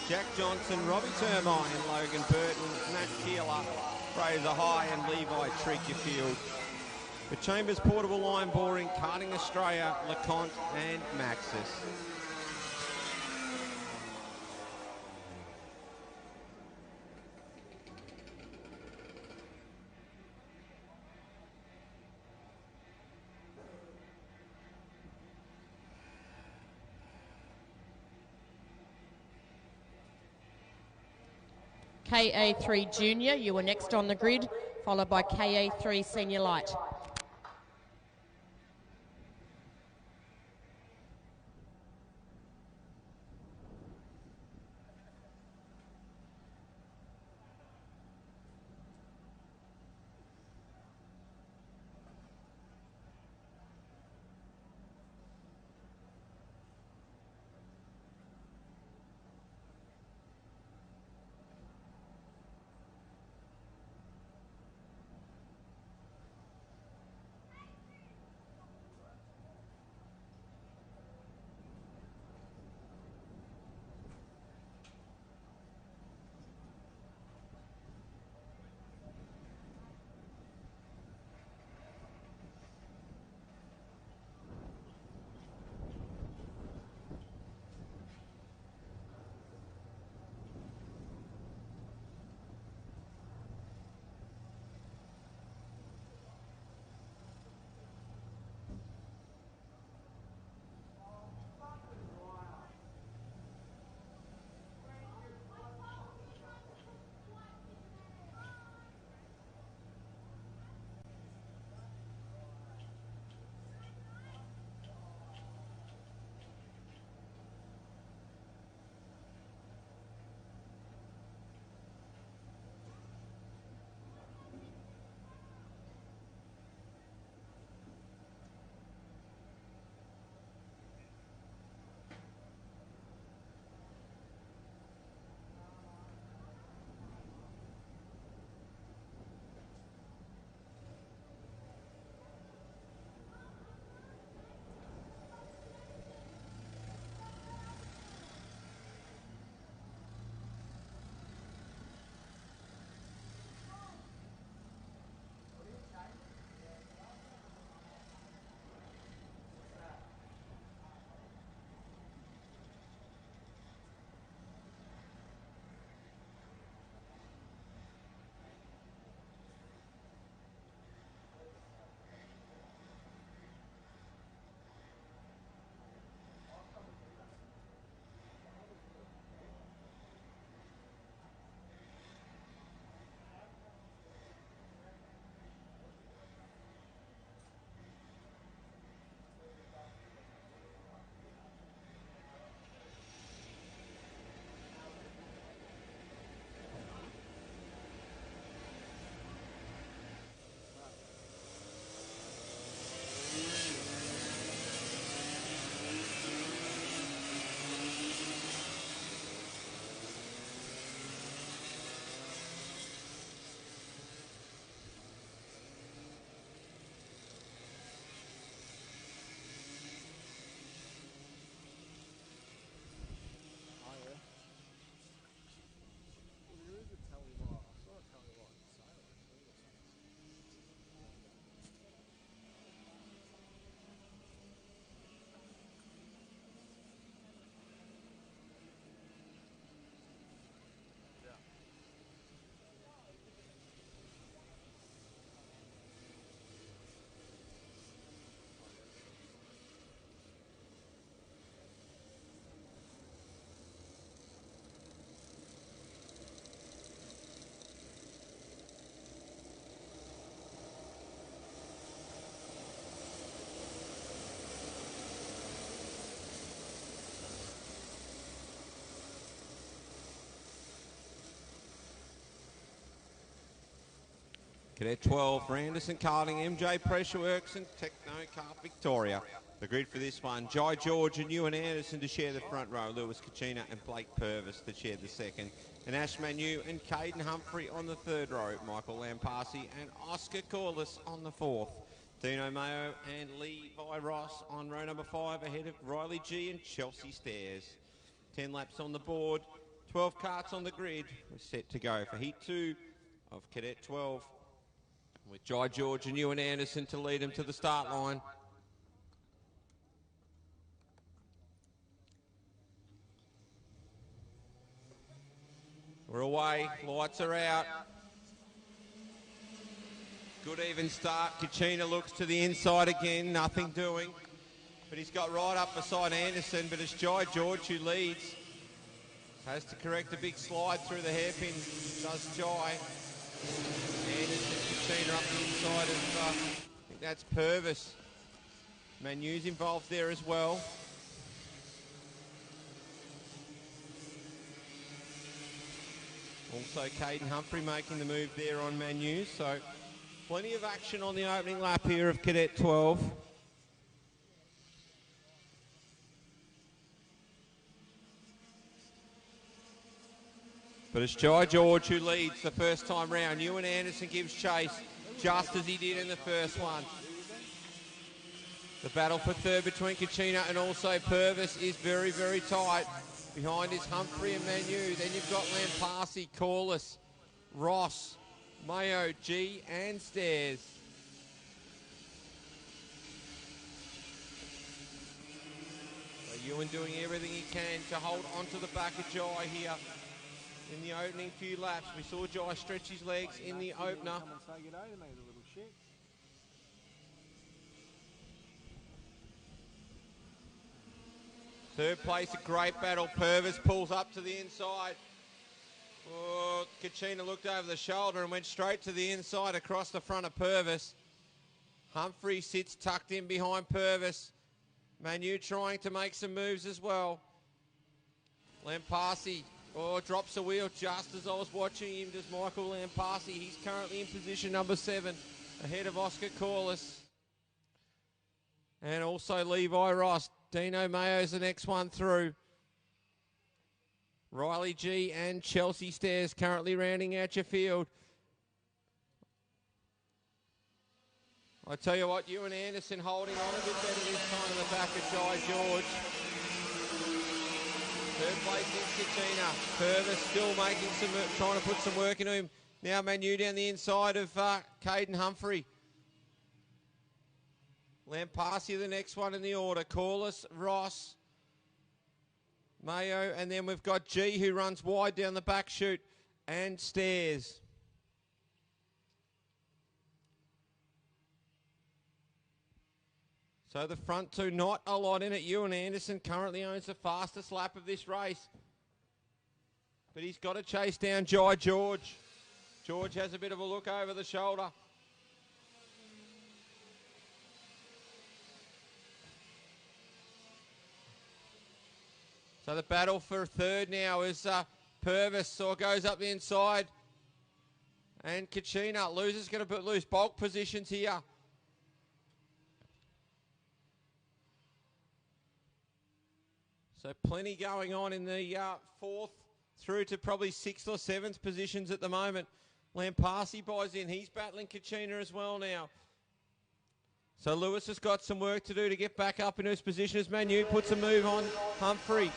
Jack Johnson, Robbie Termine, Logan Burton, Matt Keeler, Fraser High and Levi Trigg your field. The Chambers Portable Line Boring, Karting Australia, LeConte and Maxis. KA3 Junior, you were next on the grid, followed by KA3 Senior Light. Cadet 12 for Anderson Karting, MJ Pressure Works and Techno Kart Victoria. The grid for this one, Jai George and Ewan Anderson to share the front row. Lewis Kachina and Blake Purvis to share the second. And Ash Manu and Caden Humphrey on the third row. Michael Lamparsi and Oscar Corliss on the fourth. Dino Mayo and Levi Ross on row number 5 ahead of Riley G and Chelsea Stairs. 10 laps on the board, 12 karts on the grid. We're set to go for Heat 2 of Cadet 12 with Jai George and Ewan Anderson to lead them to the start line. We're away, lights are out. Good even start. Kachina looks to the inside again, nothing doing. But he's got right up beside Anderson, but it's Jai George who leads. Has to correct a big slide through the hairpin, does Jai. Anderson, Kachina up the inside of, I think that's Purvis. Manu's involved there as well. Also Caden Humphrey making the move there on Manu, so plenty of action on the opening lap here of Cadet 12. But it's Jai George who leads the first time round. Ewan Anderson gives chase just as he did in the first one. The battle for third between Kachina and also Purvis is very, very tight. Behind is Humphrey and Manu. Then you've got Lamparsi, Corliss, Ross, Mayo, G and Stairs. So Ewan doing everything he can to hold onto the back of Jai here in the opening few laps. We saw Jai stretch his legs in the opener. Third place, a great battle. Purvis pulls up to the inside. Oh, Kachina looked over the shoulder and went straight to the inside across the front of Purvis. Humphrey sits tucked in behind Purvis. Manu trying to make some moves as well. Lamparsi, drops a wheel just as I was watching him. Does Michael Lamparsi. He's currently in position number 7 ahead of Oscar Corliss. And also Levi Ross. Dino Mayo's the next one through. Riley G and Chelsea Stairs currently rounding out your field. I tell you what, Ewan Anderson holding on a bit better this time in the back of Jai George. Third place is Kachina. Purvis still making some, trying to put some work into him. Now Manu down the inside of Caden Humphrey. Lamparsi the next one in the order. Corliss, Ross, Mayo, and then we've got G who runs wide down the back chute, and Stairs. So the front two, not a lot in it. Ewan Anderson currently owns the fastest lap of this race. But he's got to chase down Jai George. George has a bit of a look over the shoulder. So the battle for third now is Purvis, goes up the inside. And Kachina, loser's going to lose bulk positions here. So plenty going on in the 4th through to probably 6th or 7th positions at the moment. Lamparsi buys in. He's battling Kachina as well now. So Lewis has got some work to do to get back up into his position as Manu puts a move on Humphrey.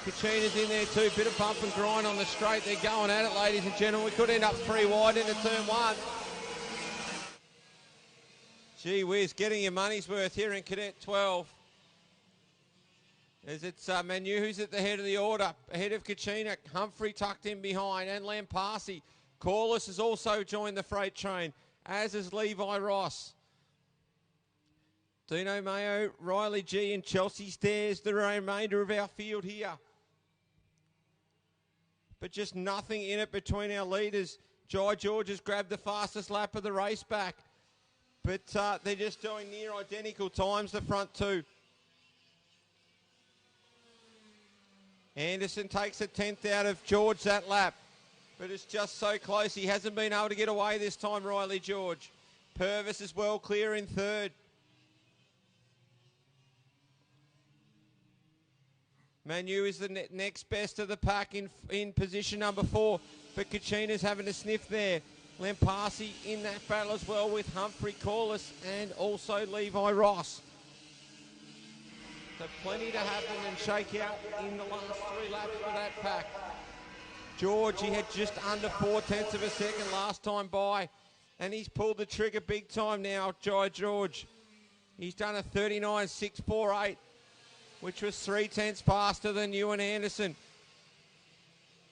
Kachina's in there too. Bit of bump and grind on the straight. They're going at it, ladies and gentlemen. We could end up 3 wide into turn 1. Gee whiz, getting your money's worth here in Cadet 12. As it's Manu who's at the head of the order, ahead of Kachina. Humphrey tucked in behind, and Lamparsi. Corliss has also joined the freight train, as is Levi Ross. Dino Mayo, Riley G and Chelsea Stairs, the remainder of our field here. But just nothing in it between our leaders. Jai George has grabbed the fastest lap of the race back. But they're just doing near identical times, the front two. Anderson takes a 10th out of George that lap. But it's just so close. He hasn't been able to get away this time, Riley George. Purvis is well clear in third. Manu is the next best of the pack in position number 4. But Kachina's having a sniff there. Lampasi in that battle as well with Humphrey Corliss and also Levi Ross. So plenty to happen and shake out in the last 3 laps for that pack. George, he had just under 0.4 of a second last time by, and he's pulled the trigger big time now, George. He's done a 39.648, which was 0.3 faster than Ewan Anderson.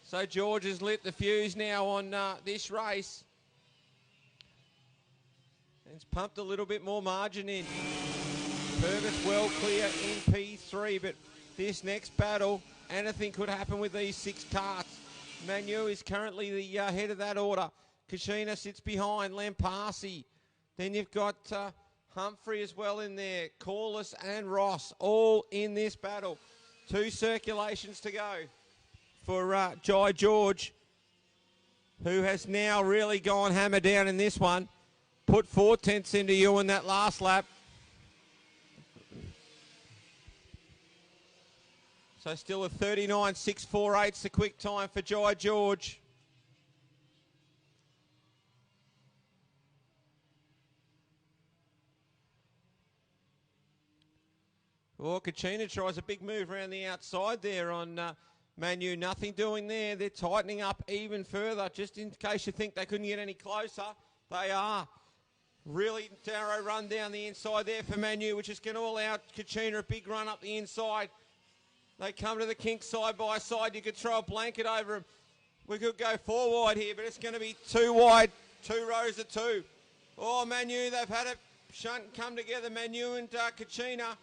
So George has lit the fuse now on this race. And it's pumped a little bit more margin in. Purvis well clear in P3, but this next battle, anything could happen with these 6 carts. Manu is currently the head of that order. Kashina sits behind Lampasi. Then you've got Humphrey as well in there. Corliss and Ross all in this battle. 2 circulations to go for Jai George, who has now really gone hammer down in this one. Put 0.4 into you in that last lap. So still a 39.648's the quick time for Jai George. Well, Kachina tries a big move around the outside there on Manu. Nothing doing there. They're tightening up even further, just in case you think they couldn't get any closer. They are. Really narrow run down the inside there for Manu, which is going to allow Kachina a big run up the inside. They come to the kink side by side. You could throw a blanket over them. We could go 4 wide here, but it's going to be 2 wide, 2 rows of 2. Oh, Manu, they've had it shunt and come together. Manu and Kachina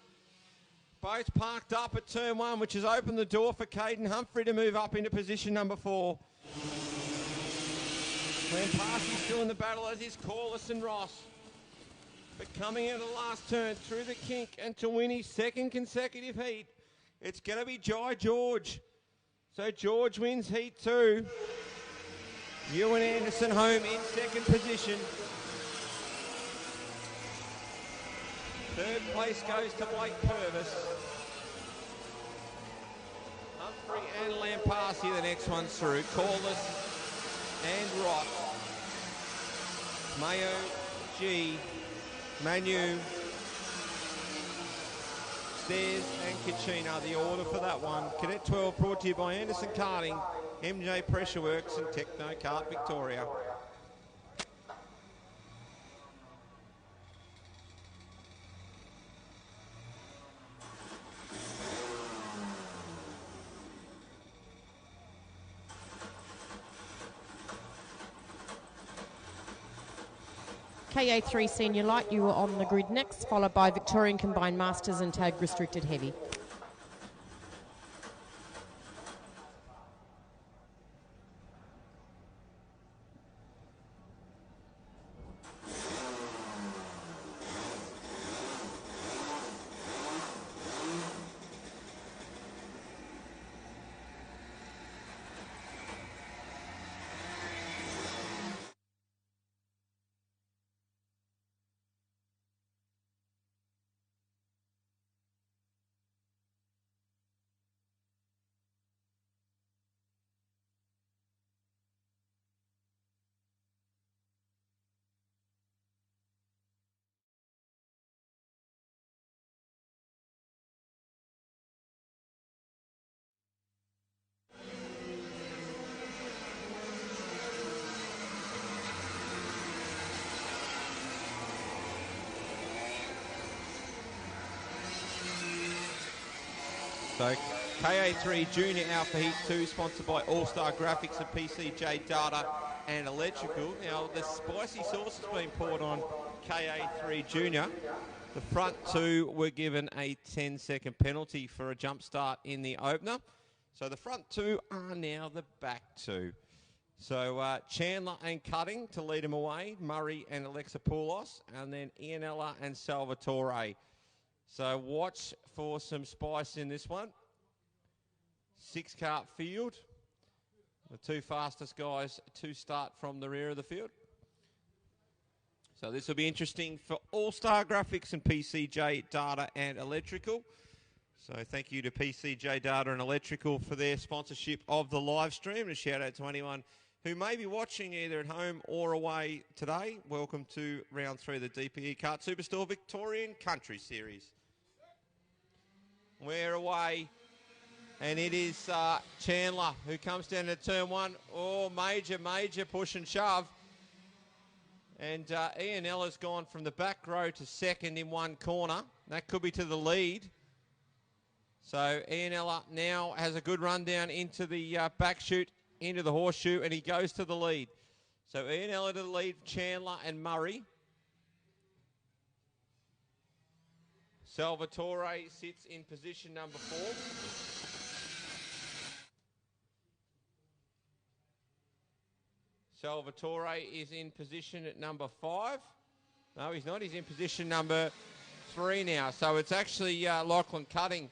both parked up at turn 1, which has opened the door for Caden Humphrey to move up into position number 4. Lampasi still in the battle, as is Corliss and Ross. But coming out of the last turn through the kink and to win his 2nd consecutive heat, it's going to be Jai George. So George wins heat 2. Ewan Anderson home in 2nd position. 3rd place goes to Blake Purvis. Humphrey and Lampasi, the next one's through. Corliss and Ross. Mayo, G, Manu, Stairs and Kachina, the order for that one. Cadet 12 brought to you by Anderson Karting, MJ Pressure Works and Techno Kart Victoria. KA3 Senior Light, you were on the grid next, followed by Victorian Combined Masters and Tag Restricted Heavy. So KA3 Junior Alpha Heat 2, sponsored by All-Star Graphics and PCJ Data and Electrical. Now, the spicy sauce has been poured on KA3 Junior. The front 2 were given a 10-second penalty for a jump start in the opener. So the front 2 are now the back 2. So Chandler and Cutting to lead them away, Murray and Alexopoulos, and then Ianella and Salvatore. So watch for some spice in this one. 6-cart field. The 2 fastest guys to start from the rear of the field. So this will be interesting for All-Star Graphics and PCJ Data and Electrical. So thank you to PCJ Data and Electrical for their sponsorship of the live stream. And a shout out to anyone who may be watching either at home or away today. Welcome to round 3 of the DPE Kart Superstore Victorian Country Series. We're away, and it is Chandler who comes down to turn 1. Oh, major push and shove. And Ian Ella's gone from the back row to second in one corner. That could be to the lead. So Ian Ella now has a good run down into the back chute, into the horseshoe, and he goes to the lead. So Ian Ella to the lead, Chandler and Murray. Salvatore sits in position number 4. Salvatore is in position at number 5. No, he's not. He's in position number 3 now. So it's actually Lachlan Cutting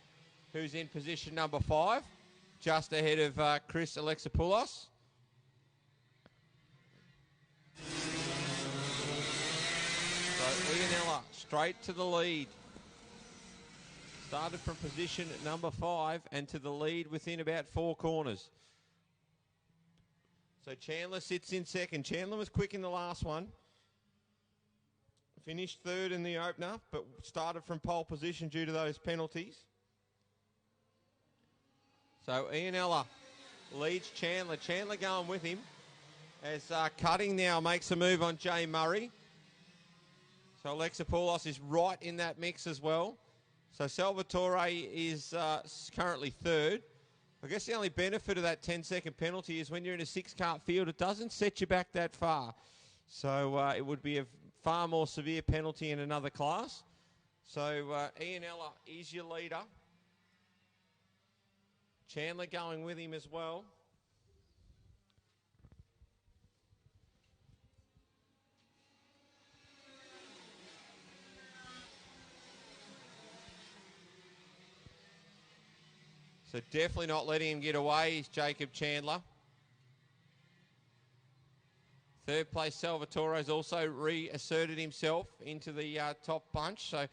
who's in position number 5, just ahead of Chris Alexopoulos. So Ianella straight to the lead. Started from position at number 5 and to the lead within about 4 corners. So Chandler sits in second. Chandler was quick in the last one. Finished 3rd in the opener, but started from pole position due to those penalties. So Ianella leads Chandler. Chandler going with him as Cutting now makes a move on Jay Murray. So Alexopoulos is right in that mix as well. So Salvatore is currently 3rd. I guess the only benefit of that 10-second penalty is when you're in a 6-kart field, it doesn't set you back that far. So it would be a far more severe penalty in another class. So Ianella is your leader. Chandler going with him as well. So definitely not letting him get away is Jacob Chandler. 3rd place Salvatore has also reasserted himself into the top bunch. So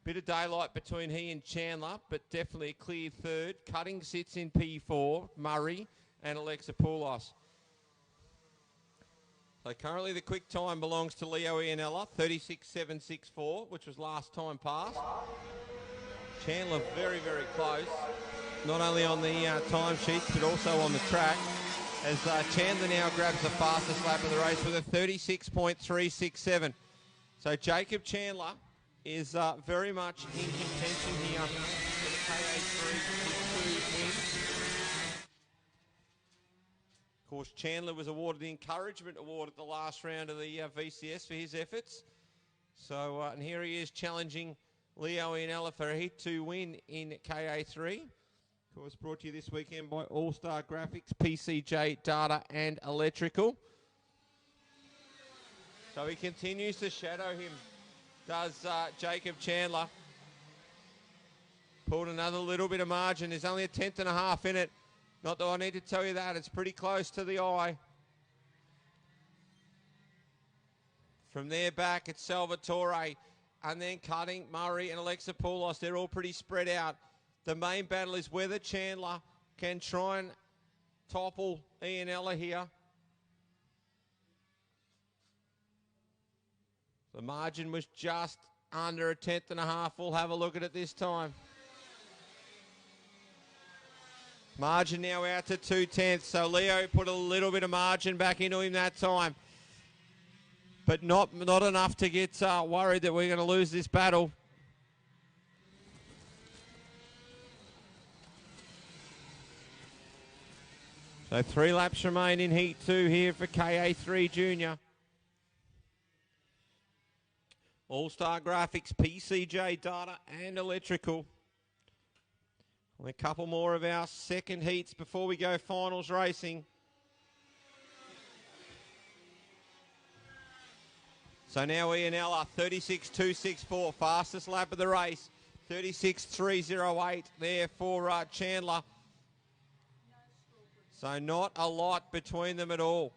bit of daylight between he and Chandler, but definitely a clear 3rd. Cutting sits in P4, Murray and Alexopoulos. So currently the quick time belongs to Leo Ianella, 36.764, which was last time passed. Chandler very close, not only on the time sheets, but also on the track, as Chandler now grabs the fastest lap of the race with a 36.367. So Jacob Chandler is very much in contention here for the KA3 win. Of course, Chandler was awarded the Encouragement Award at the last round of the VCS for his efforts. So, and here he is challenging Leo Ianella for a Heat 2 win in KA3. Of course, brought to you this weekend by All-Star Graphics, PCJ Data and Electrical. So he continues to shadow him, does Jacob Chandler. Pulled another little bit of margin. There's only a 1/10.5 in it. Not that I need to tell you that. It's pretty close to the eye. From there back, it's Salvatore. And then Cutting, Murray and Alexopoulos. They're all pretty spread out. The main battle is whether Chandler can try and topple Ianella here. The margin was just under a 1/10.5. We'll have a look at it this time. Margin now out to 2/10. So Leo put a little bit of margin back into him that time. But not enough to get worried that we're going to lose this battle. So 3 laps remain in Heat 2 here for KA3 Junior. All-Star Graphics, PCJ Data and Electrical. And a couple more of our second heats before we go finals racing. So now Ianella, 36.264, fastest lap of the race. 36.308 there for Chandler. So not a lot between them at all.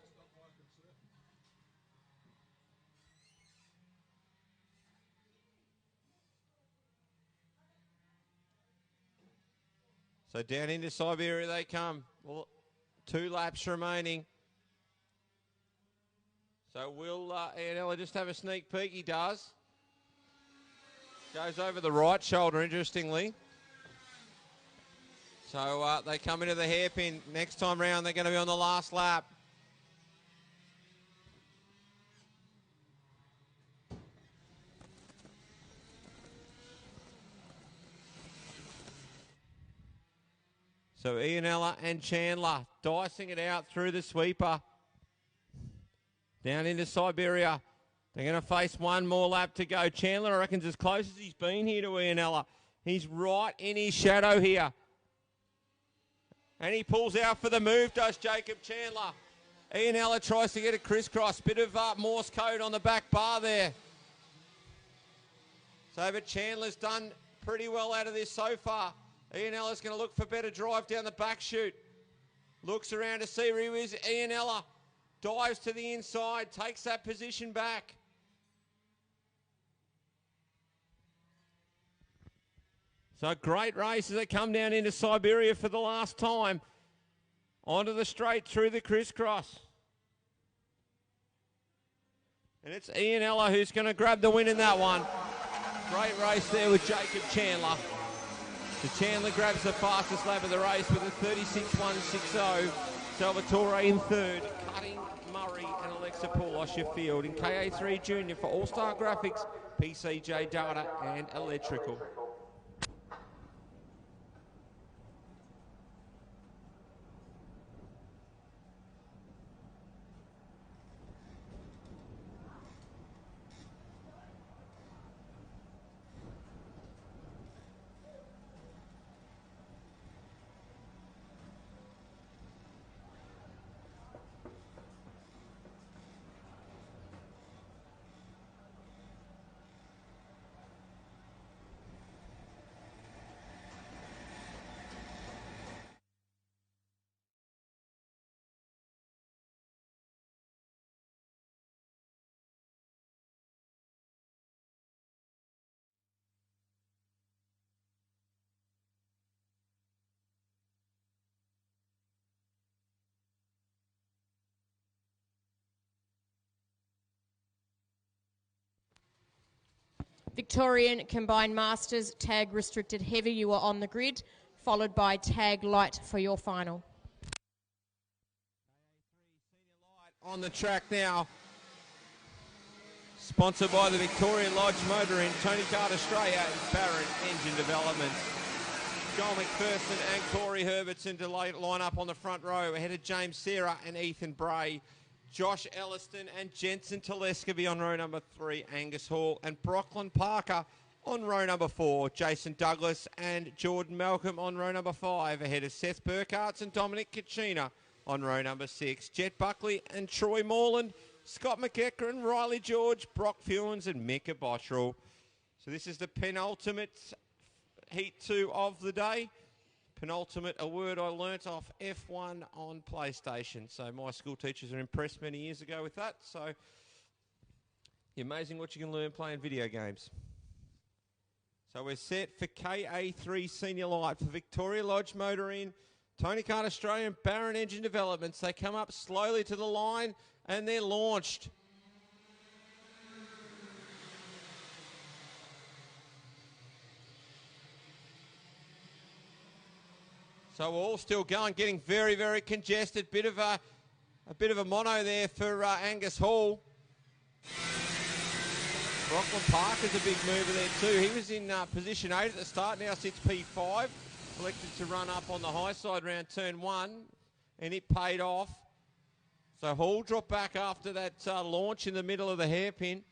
So down into Siberia they come. Well, 2 laps remaining. So will Ianella just have a sneak peek? He does. Goes over the right shoulder, interestingly. So they come into the hairpin. Next time round, they're going to be on the last lap. So Ianella and Chandler dicing it out through the sweeper. Down into Siberia. They're going to face one more lap to go. Chandler, I reckon, is as close as he's been here to Ianella. He's right in his shadow here. And he pulls out for the move, does Jacob Chandler. Ianella tries to get a crisscross. Bit of Morse code on the back bar there. So, but Chandler's done pretty well out of this so far. Ianella's going to look for better drive down the back chute. Looks around to see where he is. Ianella dives to the inside, takes that position back. So a great race as they come down into Siberia for the last time. Onto the straight through the crisscross. And it's Ianella who's going to grab the win in that one. Great race there with Jacob Chandler. So Chandler grabs the fastest lap of the race with a 36.160. Salvatore in third. Cutting Murray and Alexa Paulos your field. In KA3 Junior for All-Star Graphics, PCJ Data and Electrical. Victorian Combined Masters, tag restricted heavy, you are on the grid, followed by tag light for your final. On the track now, sponsored by the Victorian Lodge Motor Inn, Tony Kart Australia and Ballarat Engine Development. Joel McPherson and Corey Herbertson to line up on the front row ahead of James Serra and Ethan Bray. Josh Elliston and Jensen Telescovy on row number 3, Angus Hall, and Brocklyn Parker on row number 4, Jason Douglas and Jordan Malcolm on row number 5, ahead of Seth Burkhartz and Dominic Kachina on row number 6, Jet Buckley and Troy Morland, Scott McEachran and Riley George, Brock Fewens and Mika Bottrell. So this is the penultimate Heat 2 of the day. Penultimate, a word I learnt off F1 on PlayStation. So my school teachers are impressed many years ago with that. So amazing what you can learn playing video games. So we're set for KA3 Senior Light for Victoria Lodge Motor Inn, Tony Kart Australia and Ballarat Engine Developments. They come up slowly to the line and they're launched. So we're all still going, getting very, very congested. Bit of a mono there for Angus Hall. Brocklyn Parker's a big mover there too. He was in position 8 at the start, now sits P5. Elected to run up on the high side round turn 1, and it paid off. So Hall dropped back after that launch in the middle of the hairpin.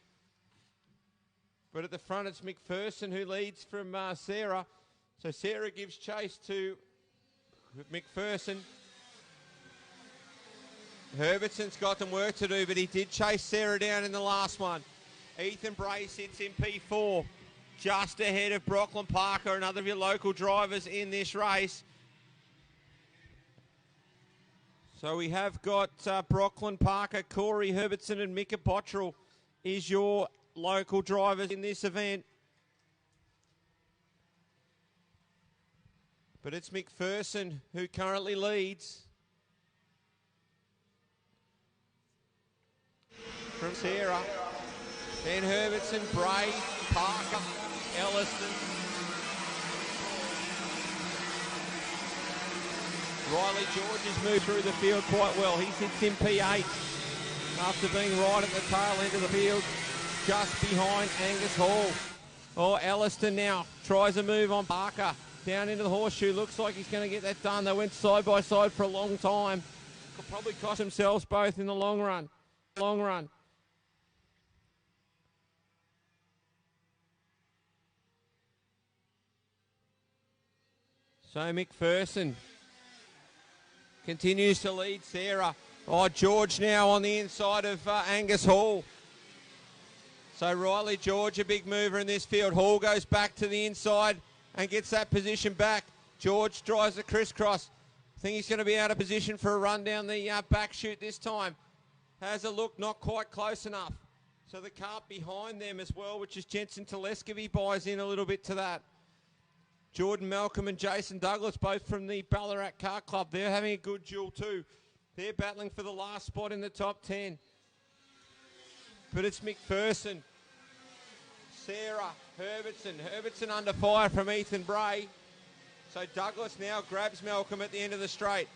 But at the front it's McPherson who leads from Sarah. So Sarah gives chase to McPherson. Herbertson's got some work to do, but he did chase Sarah down in the last one. Ethan Bray sits in P4, just ahead of Brocklyn Parker, another of your local drivers in this race. So we have got Brocklyn Parker, Corey Herbertson and Mika Bottrell is your local drivers in this event. But it's McPherson who currently leads. From Sarah. Then Herbertson, Bray, Parker, Elliston. Riley George has moved through the field quite well. He sits in P8 after being right at the tail end of the field, just behind Angus Hall. Oh, Elliston now tries a move on Parker. Down into the horseshoe. Looks like he's going to get that done. They went side by side for a long time. Could probably cost themselves both in the long run. Long run. So McPherson continues to lead Sarah. Oh, George now on the inside of Angus Hall. So Riley George, a big mover in this field. Hall goes back to the inside and gets that position back. George drives the crisscross. I think he's going to be out of position for a run down the back chute this time. Has a look, not quite close enough. So the cart behind them as well, which is Jensen Telescovy, buys in a little bit to that. Jordan Malcolm and Jason Douglas, both from the Ballarat Kart Club. They're having a good duel too. They're battling for the last spot in the top 10. But it's McPherson, Sarah, Herbertson under fire from Ethan Bray. So Douglas now grabs Malcolm at the end of the straight.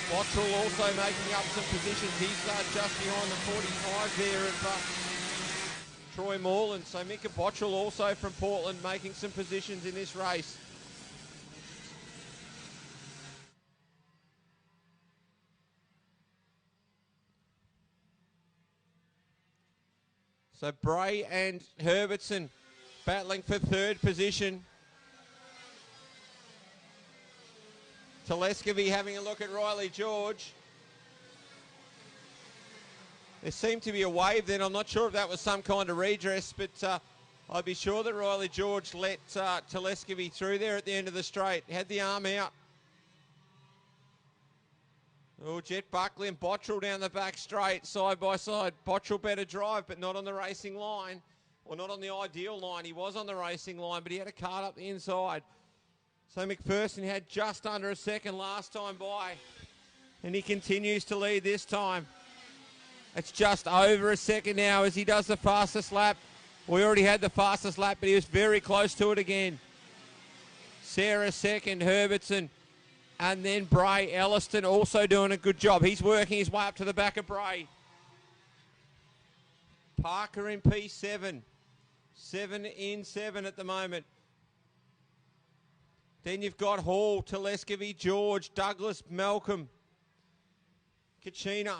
Bottrell also making up some positions. He's just behind the 45 there of Troy Moreland. So Mika Bottrell also from Portland making some positions in this race. So Bray and Herbertson battling for third position. Telescovy having a look at Riley George. There seemed to be a wave then. I'm not sure if that was some kind of redress, but I'd be sure that Riley George let Telescovy through there at the end of the straight. Had the arm out. Oh, Jet Buckley and Bottrell down the back straight, side by side. Bottrell better drive, but not on the racing line. Or not on the ideal line. He was on the racing line, but he had a cart up the inside. So McPherson had just under a second last time by. And he continues to lead this time. It's just over a second now as he does the fastest lap. We already had the fastest lap, but he was very close to it again. Sarah second, Herbertson. And then Bray. Elliston also doing a good job. He's working his way up to the back of Bray. Parker in P7. 7 in 7 at the moment. Then you've got Hall, Telescovy, George, Douglas, Malcolm, Kachina.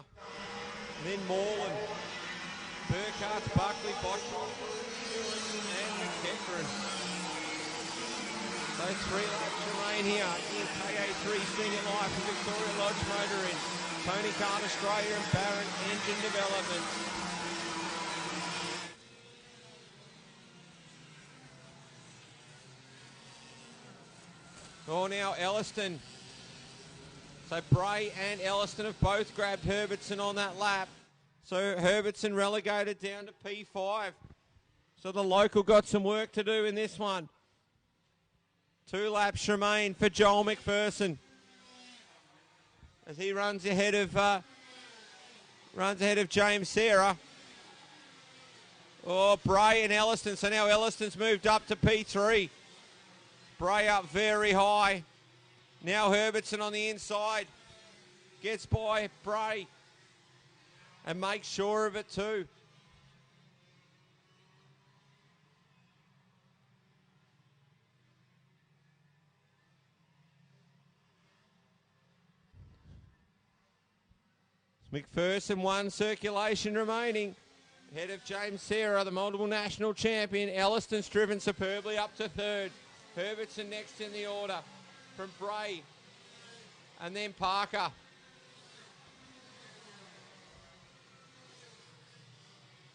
Then Moreland. Burkhardt, Buckley, Bottrell, and McKeckeren. So 3 laps remain here in KA3 Senior Life with Victoria Lodge Motoring, Tony Kart Australia and Barron Engine Development. Oh, now Elliston. So Bray and Elliston have both grabbed Herbertson on that lap. So Herbertson relegated down to P5. So the local got some work to do in this one. 2 laps remain for Joel McPherson as he runs ahead of James Sarah. Oh, Bray and Elliston. So now Elliston's moved up to P3. Bray up very high. Now Herbertson on the inside. Gets by Bray. And makes sure of it too. McPherson, 1 circulation remaining. Ahead of James Sarah, the multiple national champion. Elliston's driven superbly up to 3rd. Herbertson next in the order from Bray. And then Parker.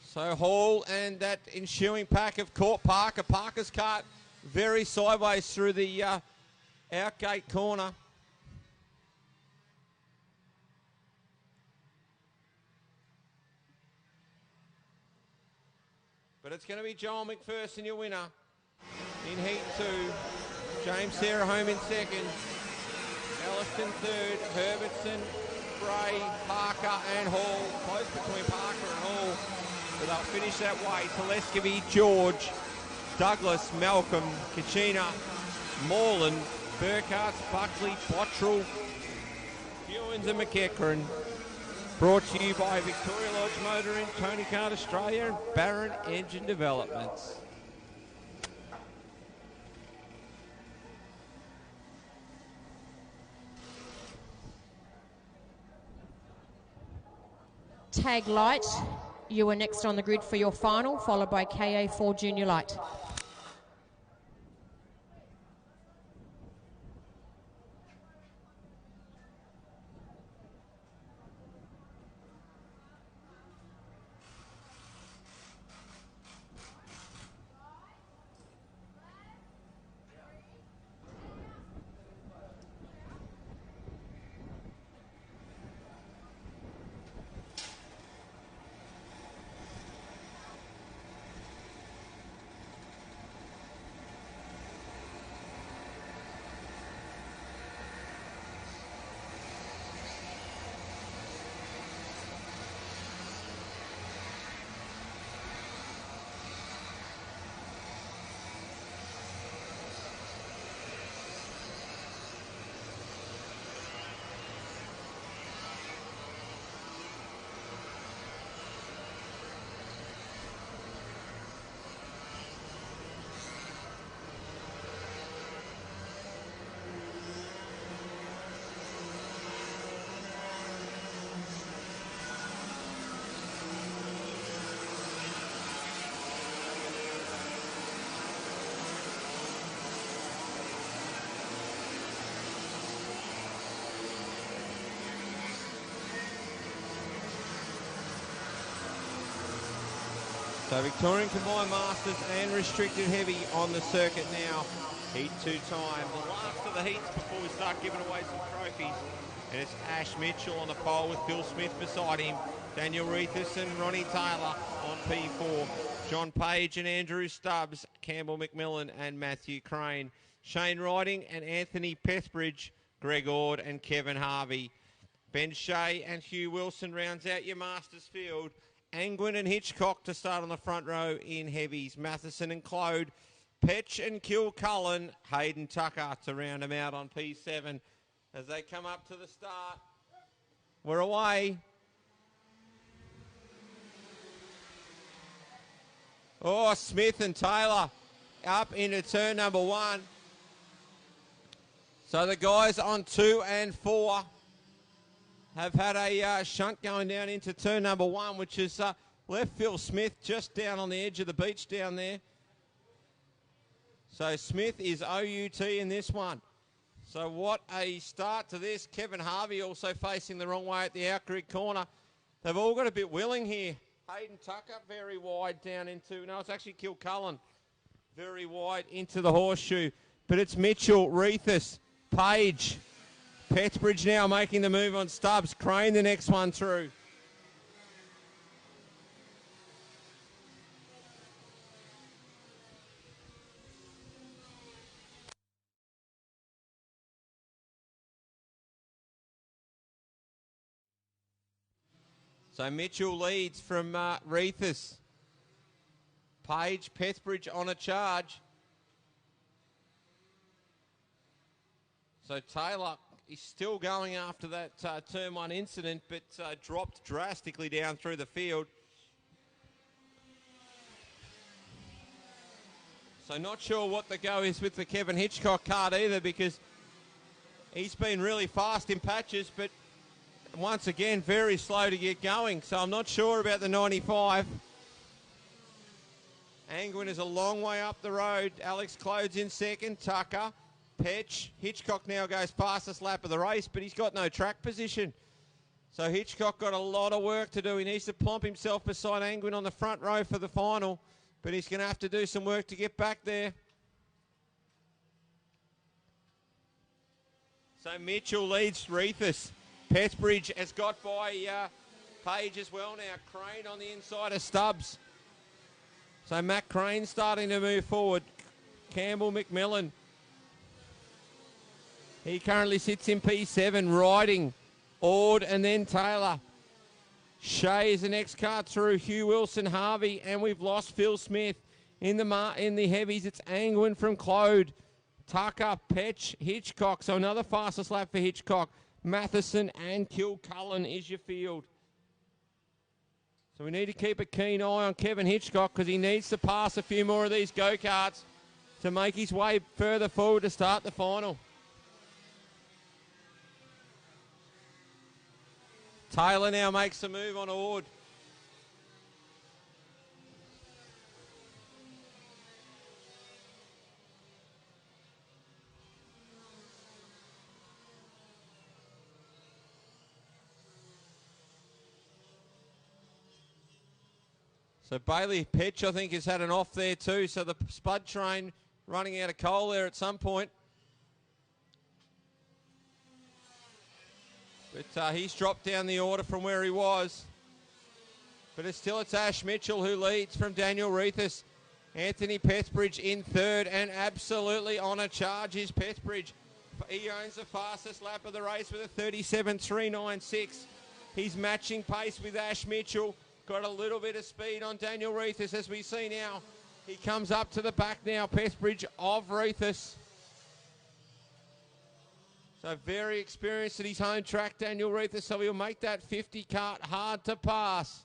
So Hall and that ensuing pack have caught Parker. Parker's cart very sideways through the outgate corner. But it's going to be Joel McPherson, your winner. in heat 2. James Sarah home in second. Elliston third. Herbertson, Bray, Parker and Hall. Close between Parker and Hall. But they'll finish that way. Telescovy, George, Douglas, Malcolm, Kachina, Morland, Burkhardt, Buckley, Bottrell, Hewins and McEachran. Brought to you by Victoria Lodge Motoring, Tony Kart Australia and Barron Engine Developments. Tag Light, you are next on the grid for your final, followed by KA4 Junior Light. So Victorian Combined Masters and Restricted Heavy on the circuit now. Heat 2 time. The last of the heats before we start giving away some trophies. And it's Ash Mitchell on the pole with Phil Smith beside him. Daniel Reithus and Ronnie Taylor on P4. John Page and Andrew Stubbs, Campbell McMillan and Matthew Crane. Shane Riding and Anthony Pethbridge, Greg Ord and Kevin Harvey. Ben Shea and Hugh Wilson rounds out your Masters field. Angwin and Hitchcock to start on the front row in heavies. Matheson and Clode. Petch and Kilcullen. Hayden Tucker to round them out on P7 as they come up to the start. We're away. Oh, Smith and Taylor up into turn number 1. So the guys on 2 and 4 have had a shunt going down into turn number 1, which is left Phil Smith just down on the edge of the beach down there. So Smith is OUT in this one. So what a start to this. Kevin Harvey also facing the wrong way at the out-grid corner. They've all got a bit willing here. Hayden Tucker very wide down into, no, it's actually Kilcullen. Very wide into the horseshoe. But it's Mitchell, Reithus, Page. Petbridge now making the move on Stubbs. Crane the next one through. So Mitchell leads from Reithus. Page, Pethbridge on a charge. So Taylor is still going after that turn 1 incident, but dropped drastically down through the field. So not sure what the go is with the Kevin Hitchcock card either, because he's been really fast in patches, but once again very slow to get going. So I'm not sure about the 95. Angwin is a long way up the road. Alex Clode's in second. Tucker. Petch. Hitchcock now goes past this lap of the race, but he's got no track position. So Hitchcock got a lot of work to do. He needs to plump himself beside Angwin on the front row for the final, but he's going to have to do some work to get back there. So Mitchell leads Reithus. Pethbridge has got by Page as well now. Crane on the inside of Stubbs. So Matt Crane starting to move forward. Campbell McMillan. He currently sits in P7, riding Ord and then Taylor. Shea is the next car through. Hugh Wilson, Harvey, and we've lost Phil Smith. In the heavies, it's Angwin from Clode. Tucker, Petch, Hitchcock. So another fastest lap for Hitchcock. Matheson and Kilcullen is your field. So we need to keep a keen eye on Kevin Hitchcock because he needs to pass a few more of these go-karts to make his way further forward to start the final. Taylor now makes the move on Ord. So Bailey Petch, I think, has had an off there too. So the Spud train running out of coal there at some point. But he's dropped down the order from where he was. But it's Ash Mitchell who leads from Daniel Reithus. Anthony Pethbridge in third, and absolutely on a charge is Pethbridge. He owns the fastest lap of the race with a 37.396. He's matching pace with Ash Mitchell. Got a little bit of speed on Daniel Reithus as we see now. He comes up to the back now, Pethbridge of Reithus. So very experienced at his home track, Daniel Reithus, so he'll make that 50 kart hard to pass.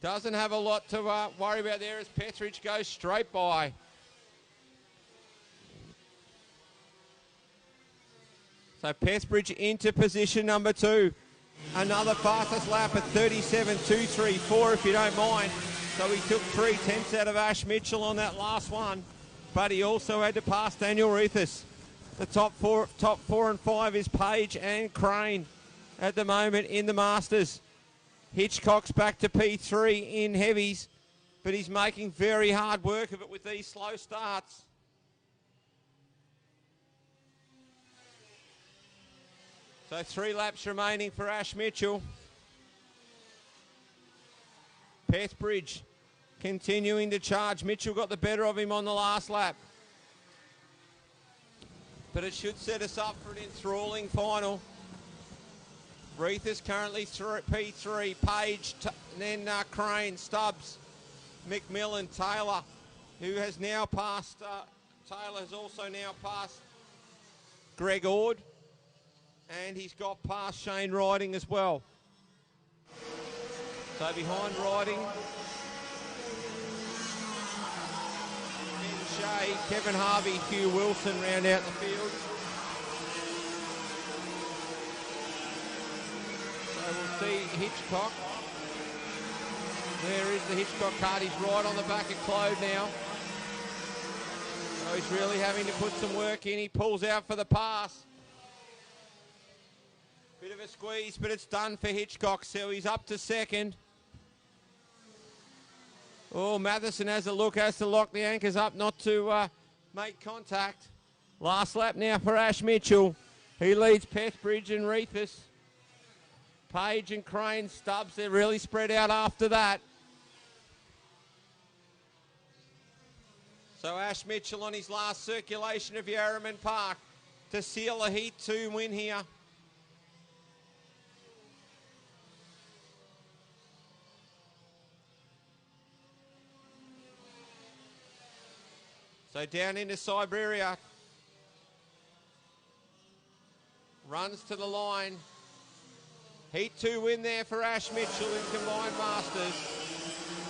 Doesn't have a lot to worry about there as Pethbridge goes straight by. So Pethbridge into position number 2. Another fastest lap at 37.234 if you don't mind. So he took 3/10 out of Ash Mitchell on that last one. But he also had to pass Daniel Reithus. The top four and 5 is Page and Crane at the moment in the Masters. Hitchcock's back to P3 in heavies, but he's making very hard work of it with these slow starts. So 3 laps remaining for Ash Mitchell. Pethbridge continuing to charge. Mitchell got the better of him on the last lap. But it should set us up for an enthralling final. Reithus currently through at P3. Page, then Crane, Stubbs, McMillan, Taylor, who has now passed. Taylor has also now passed Greg Ord. And he's got past Shane Riding as well. So behind Riding, Ben Shea, Kevin Harvey, Hugh Wilson round out the field. So we'll see Hitchcock. There is the Hitchcock cart. He's right on the back of Clode now. So he's really having to put some work in. He pulls out for the pass. Bit of a squeeze, but it's done for Hitchcock, so he's up to second. Oh, Matheson has a look, has to lock the anchors up not to make contact. Last lap now for Ash Mitchell. He leads Pethbridge and Reithus. Page and Crane, Stubbs, they're really spread out after that. So Ash Mitchell on his last circulation of Yarraman Park to seal a Heat 2 win here. So down into Siberia. Runs to the line. Heat 2 win there for Ash Mitchell in combined masters.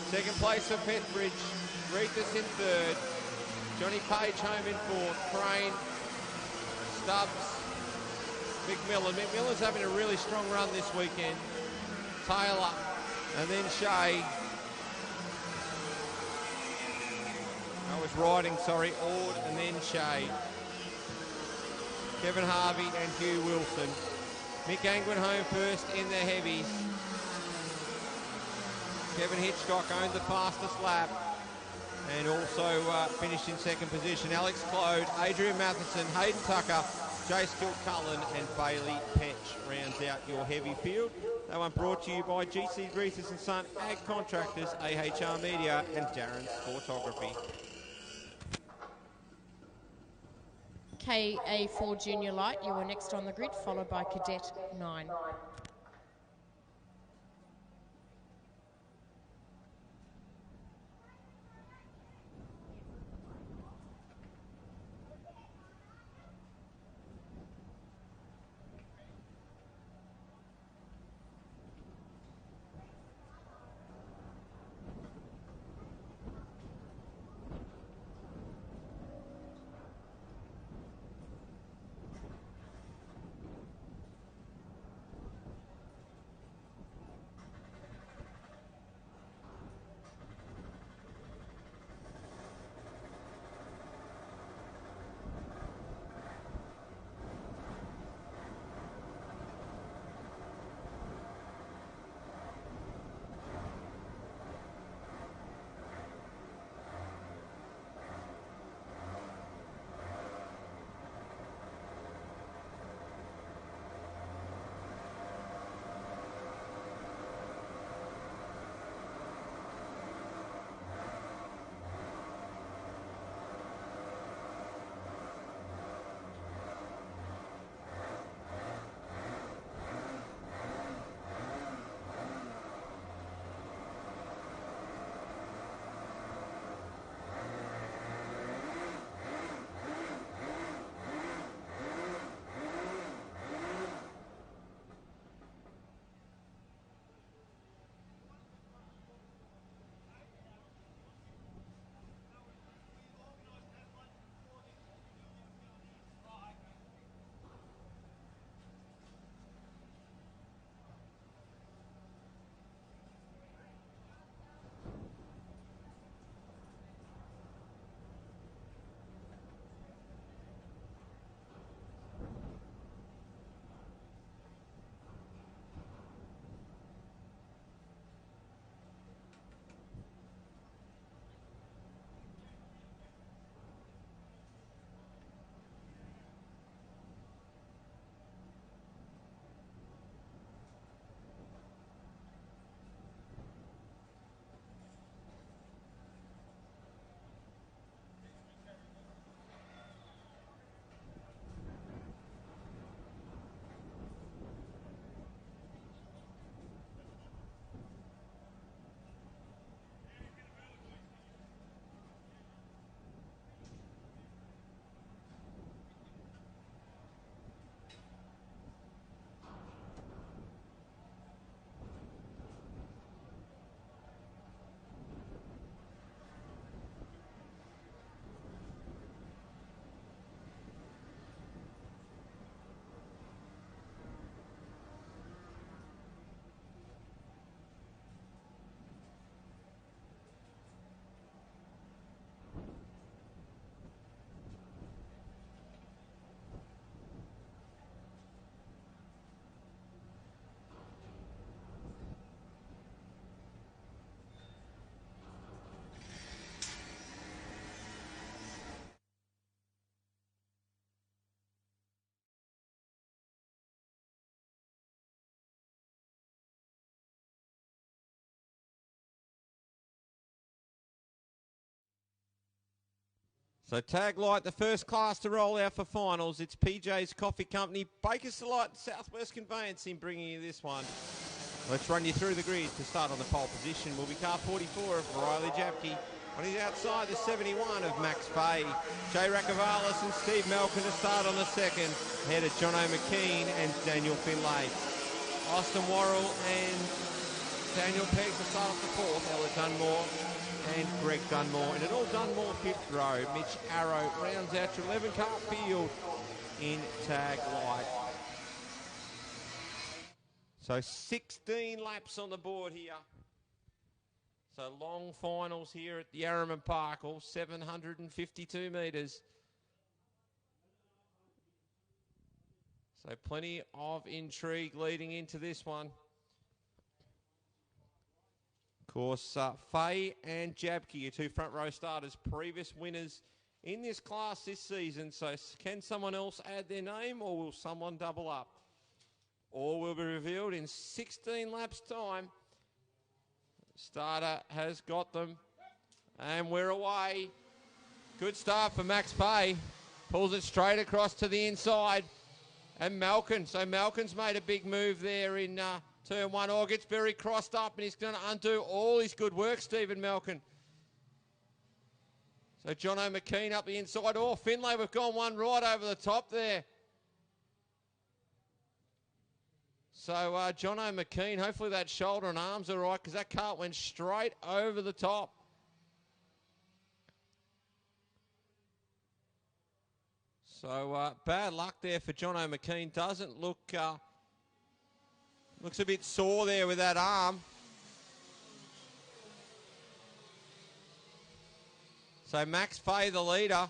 Second place for Pethbridge. Reithus in third. Johnny Page home in fourth. Crane, Stubbs, McMillan. McMillan's having a really strong run this weekend. Taylor, and then Shea. I was riding, sorry, Ord and then Shea. Kevin Harvey and Hugh Wilson. Mick Angwin home first in the heavies. Kevin Hitchcock owned the fastest lap and also finished in second position. Alex Clode, Adrian Matheson, Hayden Tucker, Jace Kilcullen and Bailey Petch rounds out your heavy field. That one brought to you by GC Reithus & Son, Ag Contractors, AHR Media and Darren's Photography. KA4 Junior Light, you were next on the grid, followed by Cadet 9. So Tag Light, the first class to roll out for finals. It's PJ's Coffee Company, Baker's Delight, Southwest Conveyancing bringing you this one. Let's run you through the grid to start on the pole position. Will be car 44 of Riley Japke. On his outside, the 71 of Max Fay. Jay Rakavalis and Steve Malkin to start on the second. Ahead of John O'McKean and Daniel Finlay. Austin Worrell and Daniel Pegg to start off the fourth. Ella Dunmore and Greg Dunmore. And at all Dunmore fifth row, Mitch Arrow rounds out your 11 car field in Tag Light. So 16 laps on the board here. So long finals here at the Yarraman Park, all 752 metres. So plenty of intrigue leading into this one. Of course, Fay and Japke, your two front row starters, previous winners in this class this season. So can someone else add their name, or will someone double up? All will be revealed in 16 laps time. Starter has got them, and we're away. Good start for Max Fay. Pulls it straight across to the inside. And Malkin. So Malkin's made a big move there in turn one. Oh, gets very crossed up and he's going to undo all his good work, Stephen Malkin. So Jono McKean up the inside. Oh, Finlay, we've gone one right over the top there. So Jono McKean, hopefully that shoulder and arms are right because that cart went straight over the top. So bad luck there for Jono McKean. Doesn't look, looks a bit sore there with that arm. So Max Fay, the leader.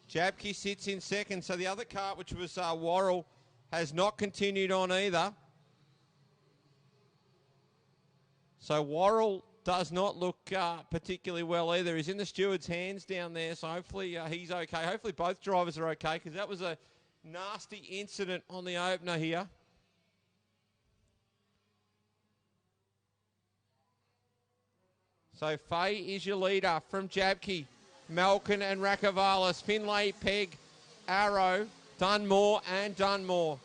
Jabke sits in second. So the other cart, which was Warrnambool, has not continued on either. So Warrnambool does not look particularly well either. He's in the steward's hands down there, so hopefully he's okay. Hopefully both drivers are okay, because that was a nasty incident on the opener here. So Fay is your leader from Jabke, Malkin and Rakavalis, Finlay, Pegg, Arrow, Dunmore and Dunmore.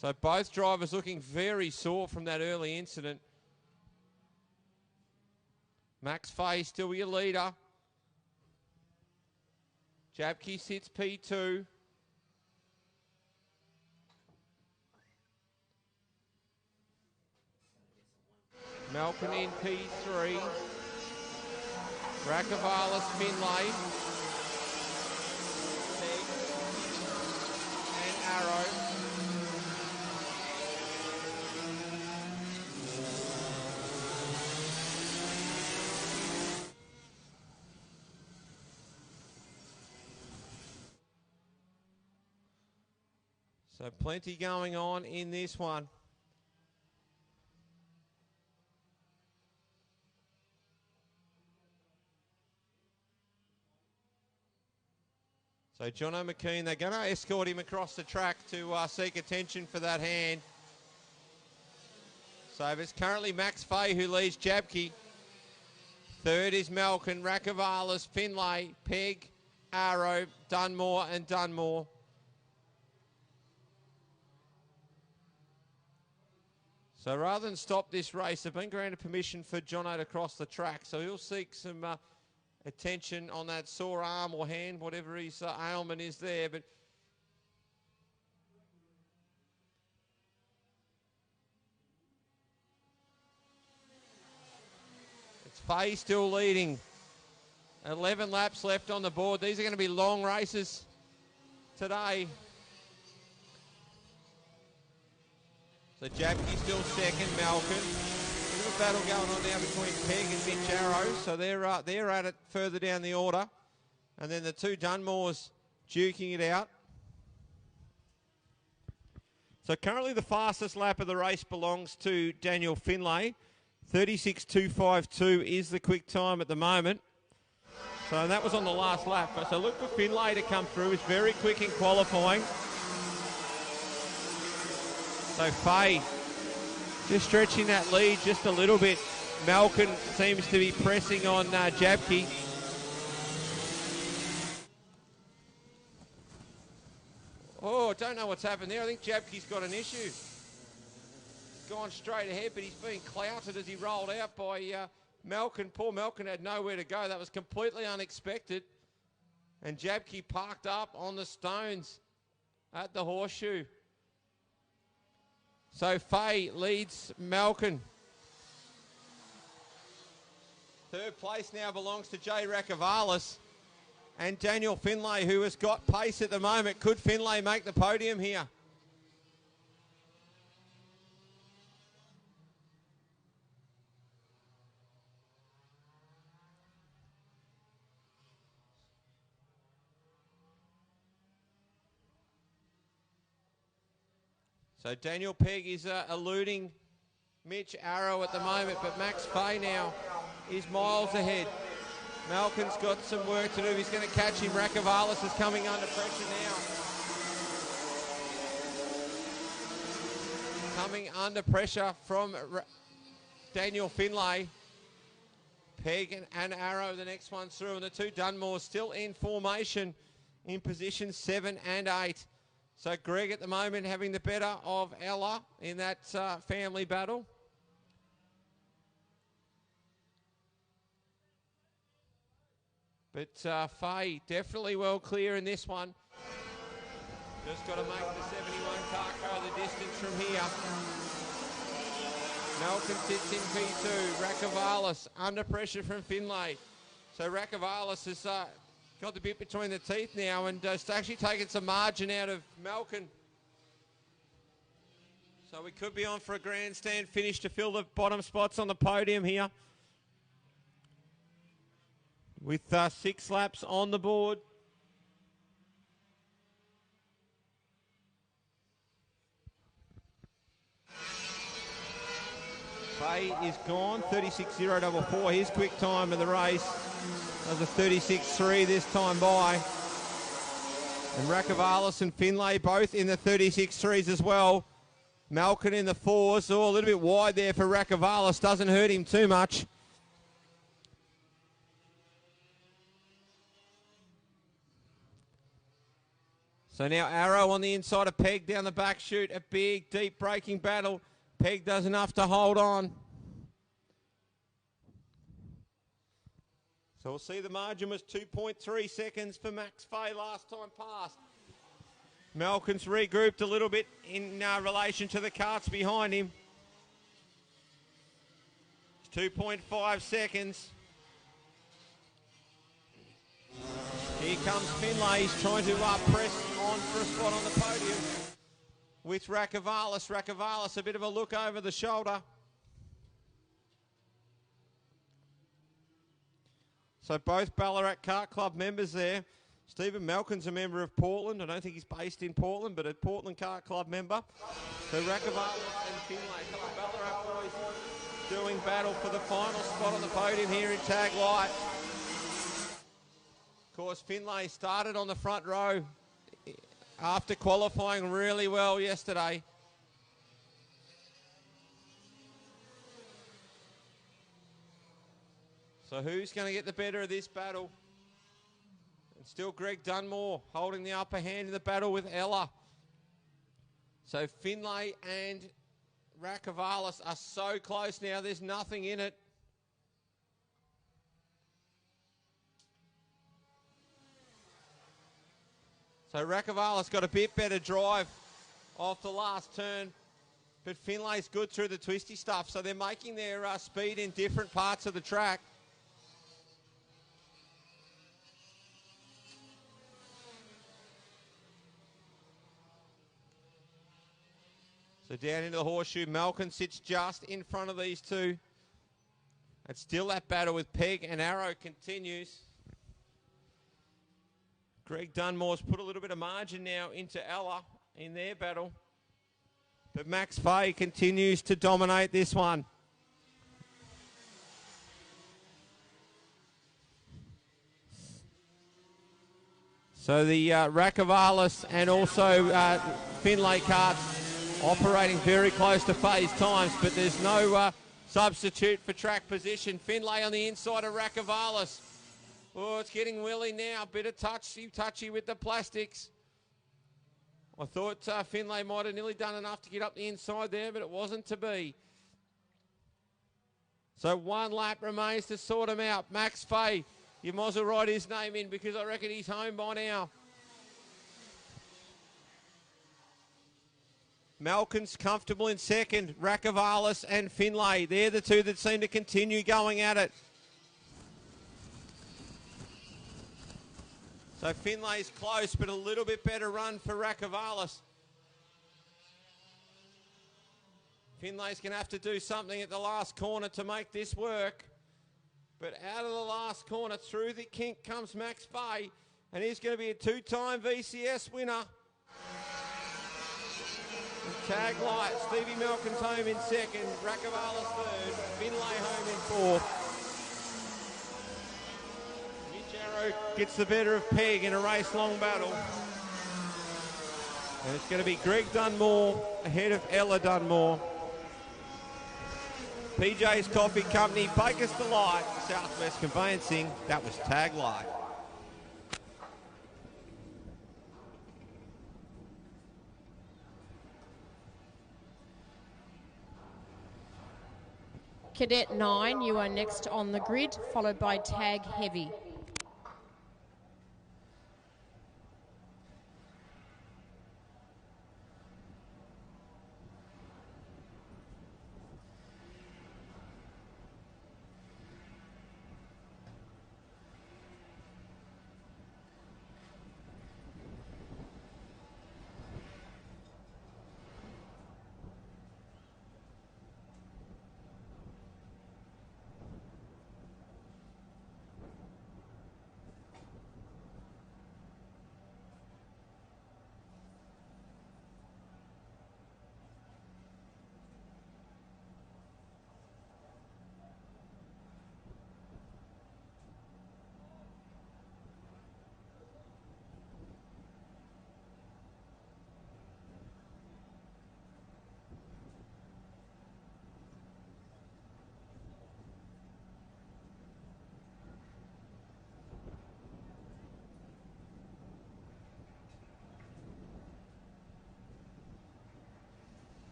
So both drivers looking very sore from that early incident. Max Fay still your leader. Jabke sits P2. Malkin in P3. Rakavalis, Finlay. And Arrow. So plenty going on in this one. So Jono McKean, they're going to escort him across the track to seek attention for that hand. So it's currently Max Fay who leads Jabke. Third is Malkin, Rakavalis, Finlay, Pegg, Arrow, Dunmore and Dunmore. So rather than stop this race, they've been granted permission for Jono to cross the track. So he'll seek some attention on that sore arm or hand, whatever his ailment is there. But it's Fay still leading. 11 laps left on the board. These are going to be long races today. So Jabke still second, Malkin. A little battle going on now between Pegg and Mitch Arrow. So they're at it further down the order. And then the two Dunmores duking it out. So currently the fastest lap of the race belongs to Daniel Finlay. 36.252 is the quick time at the moment. So that was on the last lap. So look for Finlay to come through. He's very quick in qualifying. So Fay just stretching that lead just a little bit. Malkin seems to be pressing on Jabke. Oh, don't know what's happened there. I think Jabke's got an issue. He's gone straight ahead, but he's been clouted as he rolled out by Malkin. Poor Malkin had nowhere to go. That was completely unexpected. And Jabke parked up on the stones at the horseshoe. So Fay leads Malkin. Third place now belongs to Jay Rakavalis and Daniel Finlay, who has got pace at the moment. Could Finlay make the podium here? So Daniel Pegg is eluding Mitch Arrow at the moment, but Max Fay now is miles ahead. Malkin's got some work to do. He's going to catch him. Rakavalis is coming under pressure now. coming under pressure from Daniel Finlay. Peg and Arrow, the next one through, and the two Dunmores still in formation in position 7 and 8. So Greg at the moment having the better of Ella in that family battle. But Faye definitely well clear in this one. Just got to make the 71 car go the distance from here. Malcolm sits in P2. Rakavalis under pressure from Finlay. So Rakavalis has got the bit between the teeth now and actually taking some margin out of Malcolm. So we could be on for a grandstand finish to fill the bottom spots on the podium here. With 6 laps on the board. Faye is gone, 36.044. His quick time of the race was a 36.3 this time by. And Rakavalis and Finlay both in the 36.3s as well. Malkin in the 4s. Oh, a little bit wide there for Rakavalis. Doesn't hurt him too much. So now Arrow on the inside of Peg down the back chute. A big, deep braking battle. Peg does enough to hold on. So we'll see the margin was 2.3 seconds for Max Faye last time past. Malkin's regrouped a little bit in relation to the carts behind him. 2.5 seconds. Here comes Finlay. He's trying to press on for a spot on the podium with Rakavalis. Rakavalis, a bit of a look over the shoulder. So both Ballarat Kart Club members there. Stephen Malkin's a member of Portland. I don't think he's based in Portland, but a Portland Kart Club member. So Rakavalis and Finlay, a couple of Ballarat boys doing battle for the final spot on the podium here in Tag Light. Of course, Finlay started on the front row after qualifying really well yesterday. So who's going to get the better of this battle? And still Greg Dunmore holding the upper hand in the battle with Ella. So Finlay and Rakavalis are so close now, there's nothing in it. So Rakavalis got a bit better drive off the last turn, but Finlay's good through the twisty stuff. So they're making their speed in different parts of the track. So down into the horseshoe, Malkin sits just in front of these two. And still that battle with Peg and Arrow continues. Greg Dunmore's put a little bit of margin now into Ella in their battle. But Max Faye continues to dominate this one. So the Rakavalis and also Finlay karts operating very close to Faye's times, but there's no substitute for track position. Finlay on the inside of Rakavalis. Oh, it's getting willy now. Bit of touchy with the plastics. I thought Finlay might have nearly done enough to get up the inside there, but it wasn't to be. So one lap remains to sort him out. Max Faye, you might as well write his name in because I reckon he's home by now. Malkin's comfortable in second. Rakavalis and Finlay, they're the two that seem to continue going at it. So Finlay's close, but a little bit better run for Rakavalis. Finlay's going to have to do something at the last corner to make this work. But out of the last corner, through the kink comes Max Faye, and he's going to be a two-time VCS winner. Tag light, Stevie Malkin's home in second, Rakavalis third, Finlay home in fourth. Mitch Arrow gets the better of Peg in a race-long battle. And it's going to be Greg Dunmore ahead of Ella Dunmore. PJ's Coffee Company, Baker's Delight, Southwest Conveyancing. That was Tag Light. Cadet 9, you are next on the grid, followed by Tag Heavy.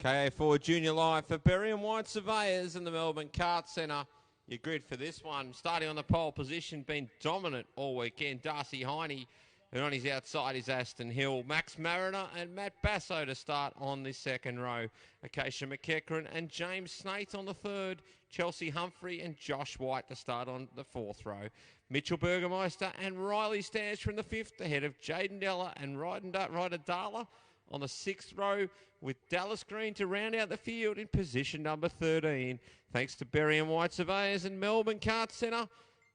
KA4 Junior Light for Berry and White Surveyors in the Melbourne Kart Centre. Your grid for this one, starting on the pole position, been dominant all weekend. Darcy Heine, and on his outside is Aston Hill. Max Mariner and Matt Basso to start on this second row. Acacia McEachran and James Snaith on the third. Chelsea Humphrey and Josh White to start on the fourth row. Mitchell Burgermeister and Riley Stairs from the fifth, ahead of Jaden Della and Ryder Darla on the sixth row, with Dallas Green to round out the field in position number 13. Thanks to Berry and White Surveyors and Melbourne Kart Centre,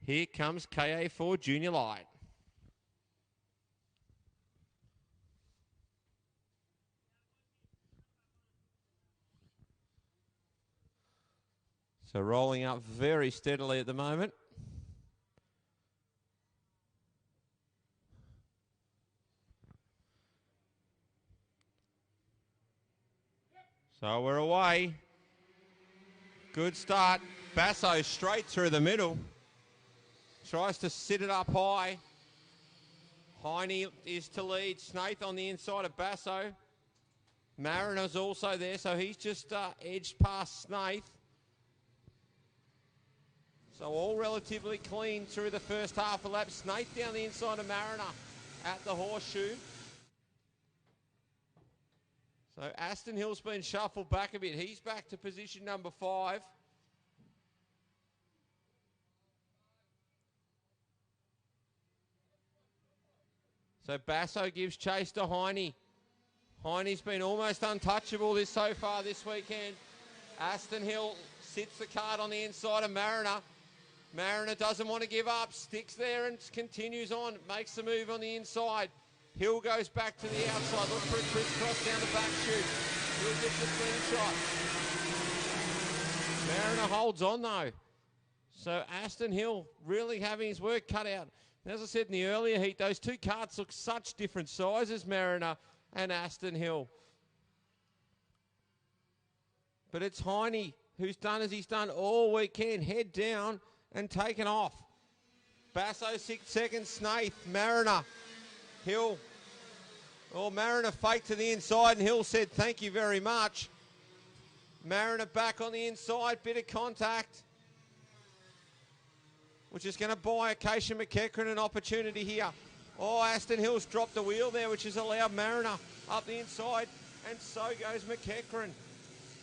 here comes KA4 Junior Light. So rolling up very steadily at the moment. So we're away. Good start. Basso straight through the middle. Tries to sit it up high. Heine is to lead. Snaith on the inside of Basso. Mariner's also there, so he's just edged past Snaith. So all relatively clean through the first half a lap. Snaith down the inside of Mariner at the horseshoe. So Aston Hill's been shuffled back a bit. He's back to position number 5. So Basso gives chase to Heine. Heine's been almost untouchable so far this weekend. Aston Hill sits the cart on the inside of Mariner. Mariner doesn't want to give up, sticks there and continues on, makes the move on the inside. Hill goes back to the outside, look for a crisscross down the back chute. Hill gets the slingshot. Mariner holds on though. So Aston Hill really having his work cut out. And as I said in the earlier heat, those two carts look such different sizes, Mariner and Aston Hill. But it's Heine who's done as he's done all weekend, head down and taken off. Basso 6 seconds, Snaith, Mariner, Hill. Oh, Mariner faked to the inside and Hill said thank you very much. Mariner back on the inside, bit of contact, which is going to buy Acacia McEachran an opportunity here. Oh, Aston Hill's dropped the wheel there, which has allowed Mariner up the inside, and so goes McEachran.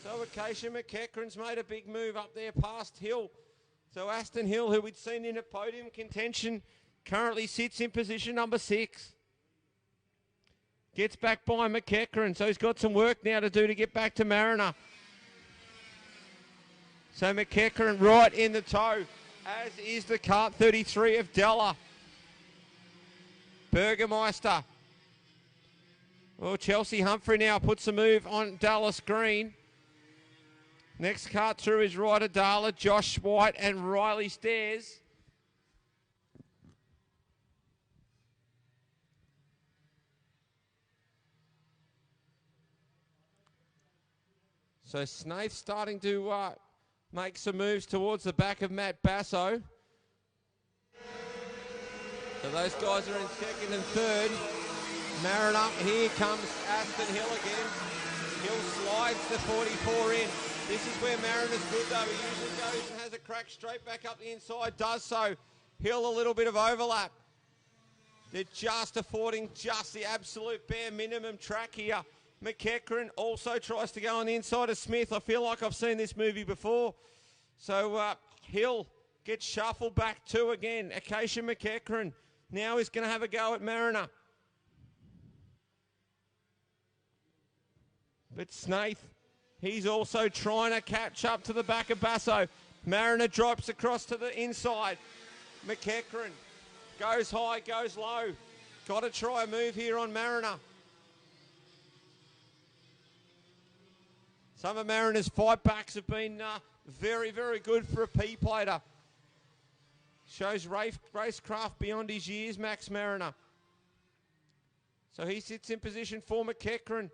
So Acacia McEachran's made a big move up there past Hill. So Aston Hill, who we'd seen in a podium contention, currently sits in position number 6. Gets back by McEachran, so he's got some work now to do to get back to Mariner. So McEachran right in the toe, as is the Kart 33 of Della. Burgermeister. Well, Chelsea Humphrey now puts a move on Dallas Green. Next kart through is Ryder Darla, Josh White and Riley Stairs. So Snaith starting to make some moves towards the back of Matt Basso. So those guys are in second and third. Mariner, here comes Aston Hill again. Hill slides the 44 in. This is where Mariner's good though. He usually goes and has a crack straight back up the inside, does so. Hill a little bit of overlap. They're just affording just the absolute bare minimum track here. McEachran also tries to go on the inside of Smith. I feel like I've seen this movie before. So Hill gets shuffled back two again. Acacia McEachran now is going to have a go at Mariner. But Snaith, he's also trying to catch up to the back of Basso. Mariner drops across to the inside. McEachran goes high, goes low. Got to try a move here on Mariner. Some of Mariner's fight backs have been very, very good for a P-plater. Shows racecraft beyond his years, Max Mariner. So he sits in position for McEachran.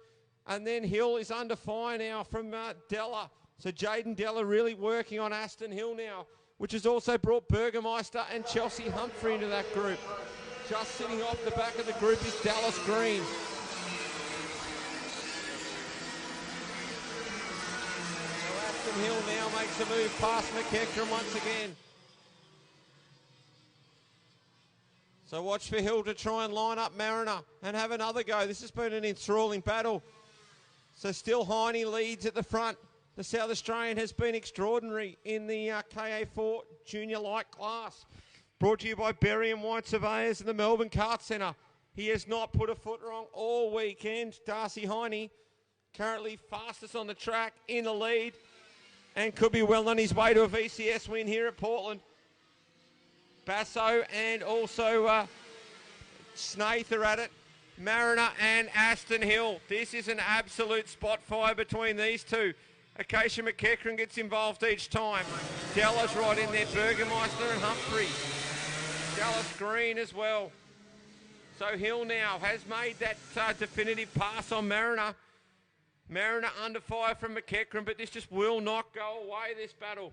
And then Hill is under fire now from Della. So Jaden Della really working on Aston Hill now, which has also brought Burgermeister and Chelsea Humphrey into that group. Just sitting off the back of the group is Dallas Green. Hill now makes a move past McEachran once again. So watch for Hill to try and line up Mariner and have another go. This has been an enthralling battle. So still Heine leads at the front. The South Australian has been extraordinary in the KA4 junior light class. Brought to you by Berry and White Surveyors and the Melbourne Kart Centre. He has not put a foot wrong all weekend. Darcy Heine, currently fastest on the track, in the lead, and could be well on his way to a VCS win here at Portland. Basso and also Snaith are at it. Mariner and Aston Hill. This is an absolute spot fire between these two. Acacia McEachran gets involved each time. Della's right in there. Burgermeister and Humphrey. Dallas Green as well. So Hill now has made that definitive pass on Mariner. Mariner under fire from McEachran, but this just will not go away, this battle.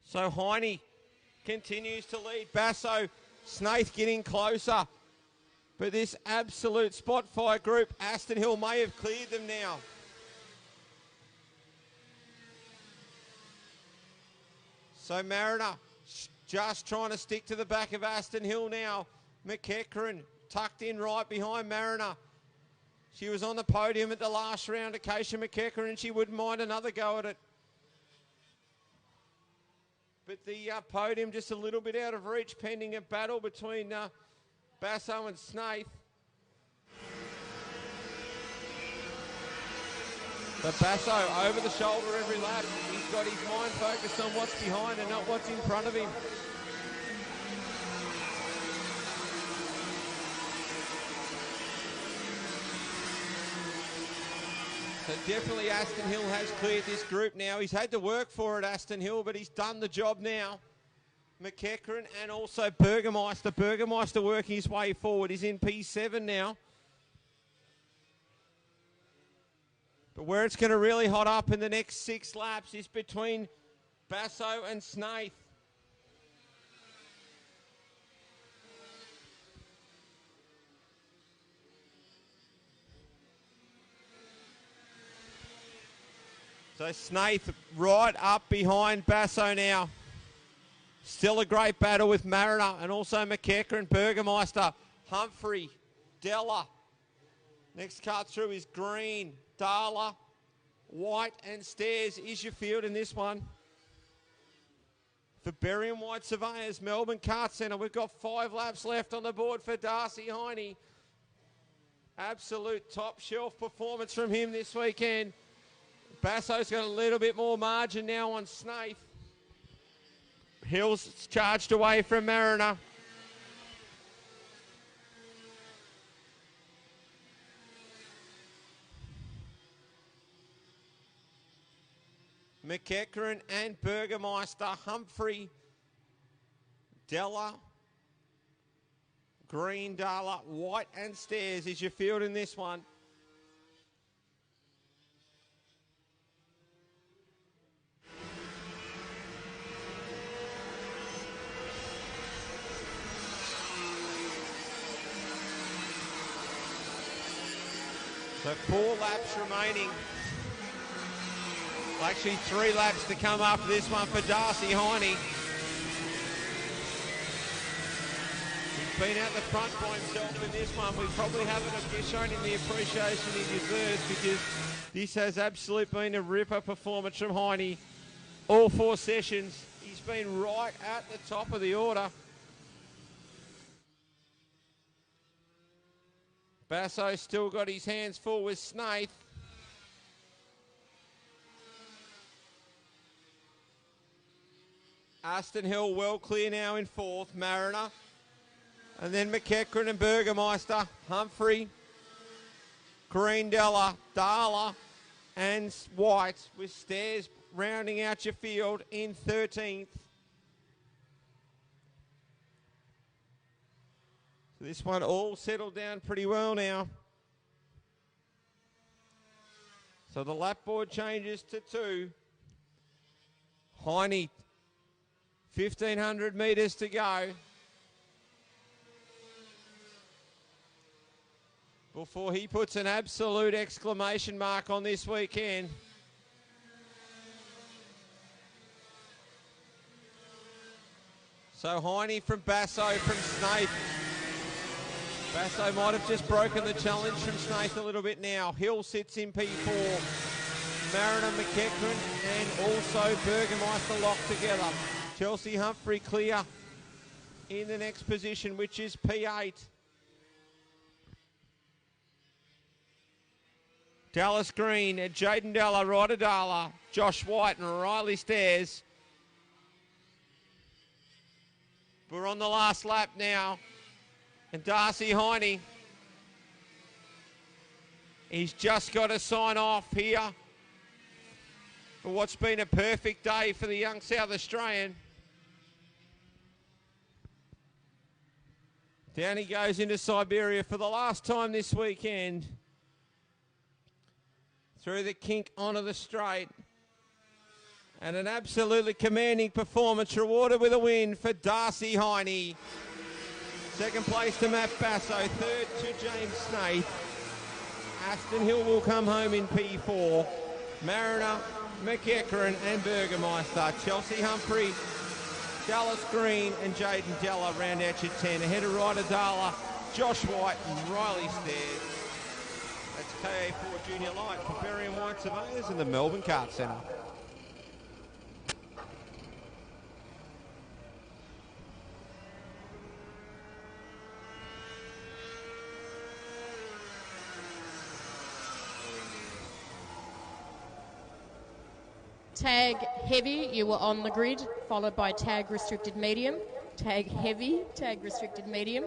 So Heine continues to lead. Basso, Snaith getting closer. But this absolute spot fire group, Aston Hill may have cleared them now. So Mariner just trying to stick to the back of Aston Hill now. McEachran tucked in right behind Mariner. She was on the podium at the last round, Acacia McEachran, and she wouldn't mind another go at it. But the podium just a little bit out of reach, pending a battle between Basso and Snaith. But Basso over the shoulder every lap. He's got his mind focused on what's behind and not what's in front of him. So definitely Aston Hill has cleared this group now. He's had to work for it, Aston Hill, but he's done the job now. McEachran and also Burgermeister. Burgermeister working his way forward. He's in P7 now. But where it's going to really hot up in the next 6 laps is between Basso and Snaith. So Snaith right up behind Basso now. Still a great battle with Mariner and also McEachran, Burgermeister, Humphrey, Della. Next car through is Green, Darla, White and Stairs is your field in this one. For Berry and White Surveyors, Melbourne Kart Centre, we've got 5 laps left on the board for Darcy Heine. Absolute top shelf performance from him this weekend. Basso's got a little bit more margin now on Snaith. Hill's charged away from Mariner. McEachran and Burgermeister, Humphrey, Della, Green, Darla, White and Stairs is your field in this one. So 4 laps remaining. Well, actually 3 laps to come after this one for Darcy Heine. He's been out the front by himself in this one. We probably haven't shown him the appreciation he deserves because this has absolutely been a ripper performance from Heine. All 4 sessions, he's been right at the top of the order. Basso still got his hands full with Snaith. Aston Hill well clear now in 4th. Mariner. And then McEachran and Burgermeister. Humphrey. Greendella. Darla. And White with Stairs rounding out your field in 13th. So this one all settled down pretty well now. So the lap board changes to 2. Heine, 1,500 metres to go. before he puts an absolute exclamation mark on this weekend. So Heine from Basso from Snaith. Basso might have just broken the challenge from Snaith a little bit now. Hill sits in P4. Mariner, McEachran and also Burgermeister locked together. Chelsea Humphrey clear in the next position, which is P8. Dallas Green, Jaden Dalla, Ryder Dalla, Josh White and Riley Stairs. We're on the last lap now. And Darcy Heine, he's just got to sign off here for what's been a perfect day for the young South Australian. Down he goes into Siberia for the last time this weekend. Through the kink onto the straight. And an absolutely commanding performance rewarded with a win for Darcy Heine. Second place to Matt Basso, third to James Snaith. Aston Hill will come home in P4. Mariner, McEachran and Burgermeister. Chelsea Humphrey, Dallas Green and Jaden Della round out your 10. Ahead of Ryder Dalla, Josh White and Riley Stairs. That's KA4 Junior Light for Berry and White Surveyors in the Melbourne Kart Centre. Tag heavy, you were on the grid, followed by tag restricted medium. Tag heavy, tag restricted medium.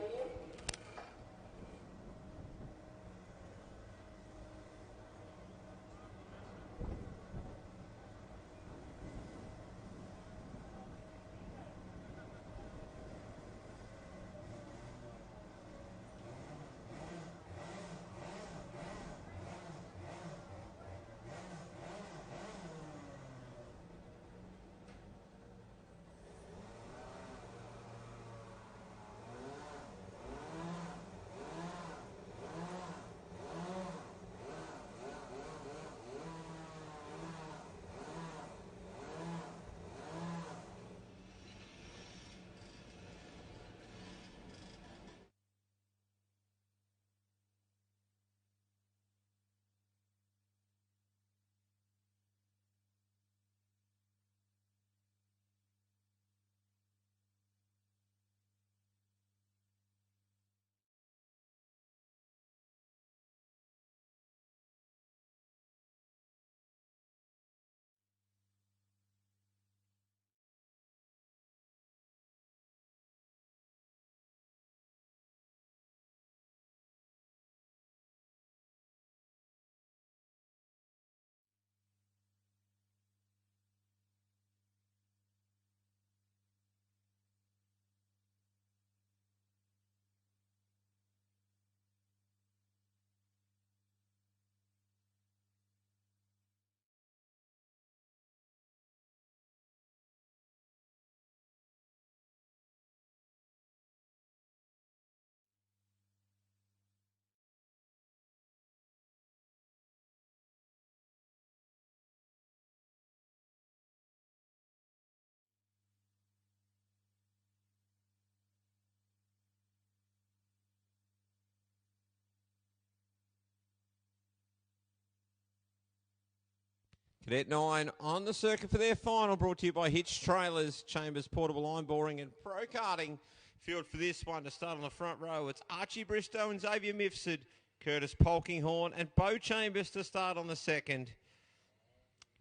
Cadet 9 on the circuit for their final, brought to you by Hitch Trailers, Chambers Portable Line Boring and Pro Karting. Field for this one to start on the front row. It's Archie Bristow and Xavier Mifsud, Curtis Polkinghorn and Bo Chambers to start on the second.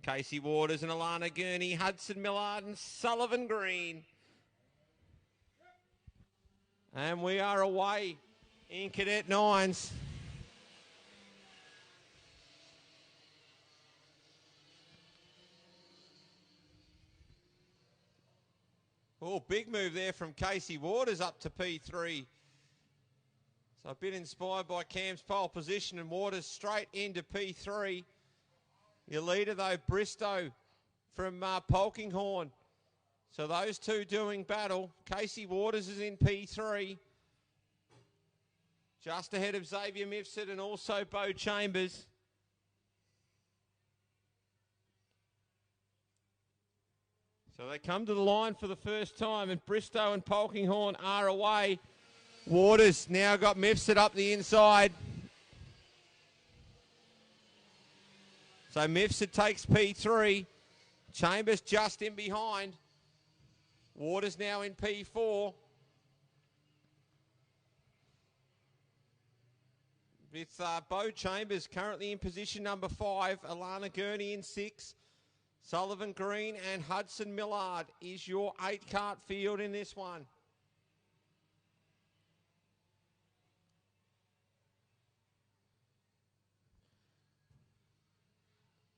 Casey Waters and Alana Gurney, Hudson Millard and Sullivan Green. And we are away in Cadet 9s. Oh, big move there from Casey Waters up to P3. So a bit inspired by Cam's pole position and Waters straight into P3. Your leader, though, Bristow from Polkinghorn. So those two doing battle. Casey Waters is in P3. just ahead of Xavier Mifsud and also Beau Chambers. So they come to the line for the first time, and Bristow and Polkinghorne are away. Waters now got Mifsud up the inside. So Mifsud takes P3. Chambers just in behind. Waters now in P4. With Beau Chambers currently in position number 5. Alana Gurney in 6. Sullivan Green and Hudson Millard is your 8-cart field in this one.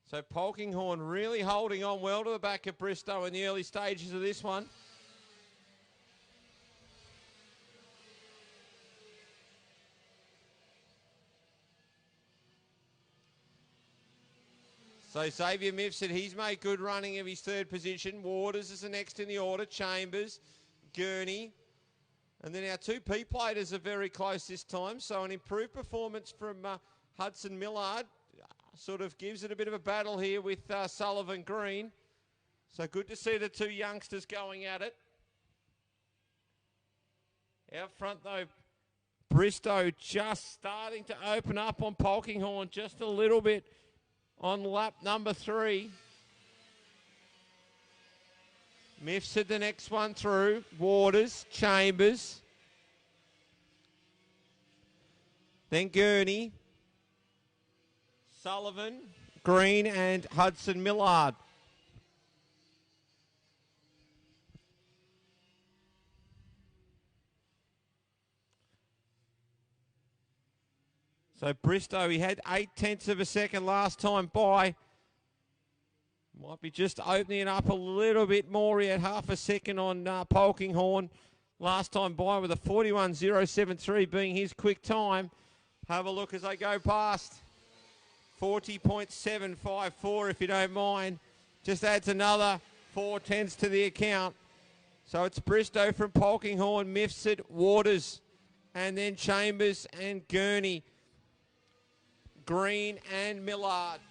So Polkinghorne really holding on well to the back of Bristow in the early stages of this one. So Xavier Mifsud, he's made good running of his third position. Waters is the next in the order. Chambers, Gurney. And then our two P-platers are very close this time. So an improved performance from Hudson Millard sort of gives it a bit of a battle here with Sullivan Green. So good to see the two youngsters going at it. Out front though, Bristow just starting to open up on Polkinghorne just a little bit on lap number 3. Mifsud the next one through. Waters, Chambers. Then Gurney. Sullivan, Green and Hudson Millard. So Bristow, he had 0.8 of a second last time by. Might be just opening it up a little bit more. He had half a second on Polkinghorne last time by, with a 41.073 being his quick time. Have a look as they go past. 40.754 if you don't mind. Just adds another 0.4 to the account. So it's Bristow from Polkinghorne, Mifsud, Waters, and then Chambers and Gurney, Green and Millard.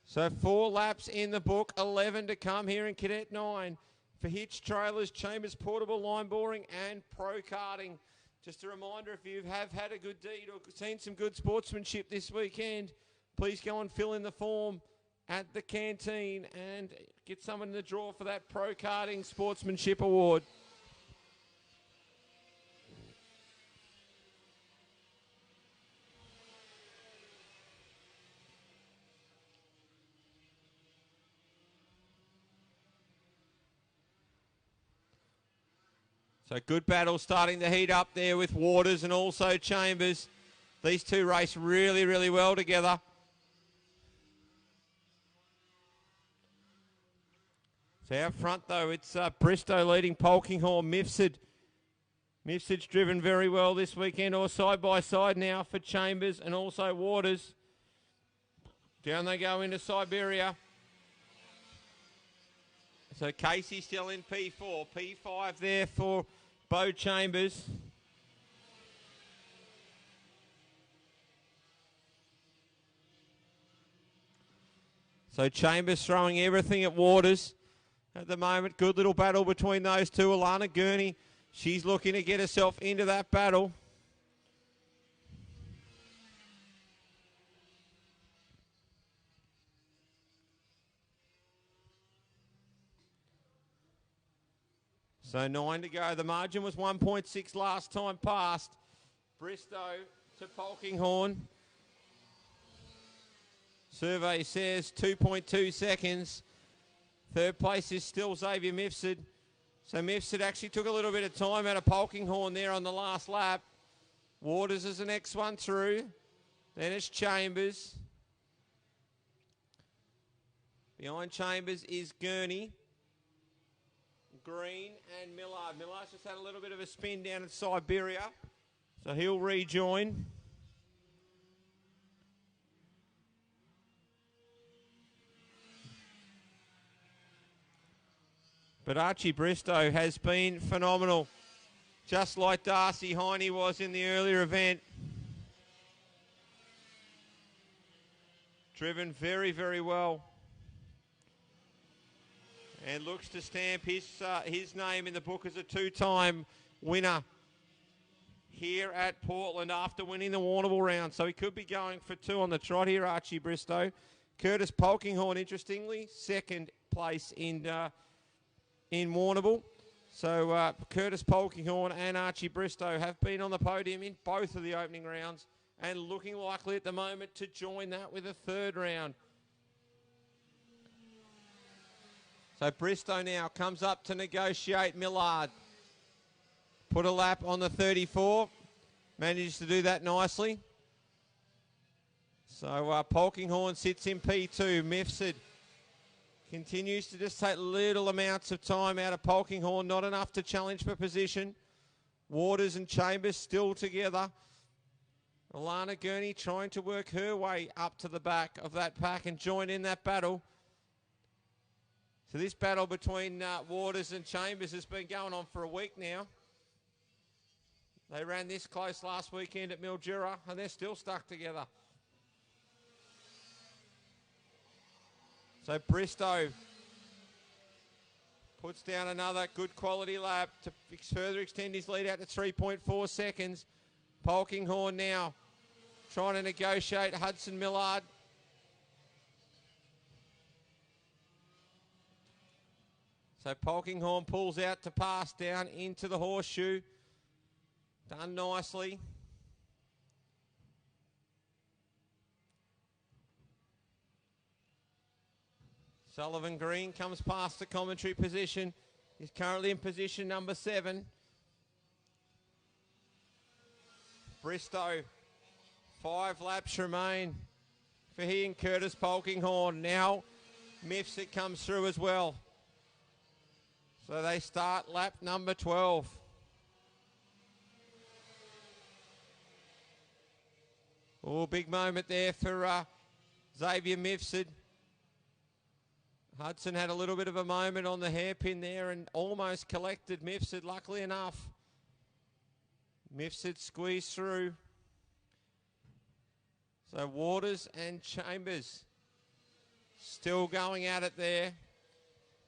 So 4 laps in the book, 11 to come here in Cadet 9 for hitch trailers, Chambers portable line boring and pro karting. Just a reminder, if you have had a good deed or seen some good sportsmanship this weekend, please go and fill in the form at the canteen and get someone in the draw for that Pro Karting Sportsmanship Award. So good battle starting to heat up there with Waters and also Chambers. These two race really, really well together. So out front though, it's Bristow leading Polkinghorne, Mifsud. Mifsud's driven very well this weekend, or side by side now for Chambers and also Waters. Down they go into Siberia. So Casey still in P4, P5 there for Beau Chambers. So Chambers throwing everything at Waters at the moment. Good little battle between those two. Alana Gurney, she's looking to get herself into that battle. So 9 to go. The margin was 1.6 last time past. Bristow to Polkinghorne. Survey says 2.2 seconds. Third place is still Xavier Mifsud. So Mifsud actually took a little bit of time out of Polkinghorne there on the last lap. Waters is the next one through. Then it's Chambers. Behind Chambers is Gurney, Green and Millard. Millard's just had a little bit of a spin down in Siberia, so he'll rejoin. But Archie Bristow has been phenomenal just like Darcy Heine was in the earlier event. Driven very, very well. And looks to stamp his name in the book as a two-time winner here at Portland after winning the Warrnambool round. So he could be going for two on the trot here, Archie Bristow. Curtis Polkinghorne, interestingly, second place in Warrnambool. So Curtis Polkinghorne and Archie Bristow have been on the podium in both of the opening rounds and looking likely at the moment to join that with a third round. So Bristow now comes up to negotiate Millard. Put a lap on the 34. Manages to do that nicely. So Polkinghorne sits in P2. Mifsud continues to just take little amounts of time out of Polkinghorne. Not enough to challenge for position. Waters and Chambers still together. Alana Gurney trying to work her way up to the back of that pack and join in that battle. So this battle between Waters and Chambers has been going on for a week now. They ran this close last weekend at Mildura and they're still stuck together. So Bristow puts down another good quality lap to further extend his lead out to 3.4 seconds. Polkinghorne now trying to negotiate Hudson Millard. So Polkinghorne pulls out to pass down into the horseshoe. Done nicely. Sullivan Green comes past the commentary position. He's currently in position number 7. Bristow, 5 laps remain for he and Curtis Polkinghorne. Now Mifsud comes through as well. So they start lap number 12. Oh, big moment there for Xavier Mifsud. Hudson had a little bit of a moment on the hairpin there and almost collected Mifsud, luckily enough. Mifsud squeezed through. So Waters and Chambers still going at it there.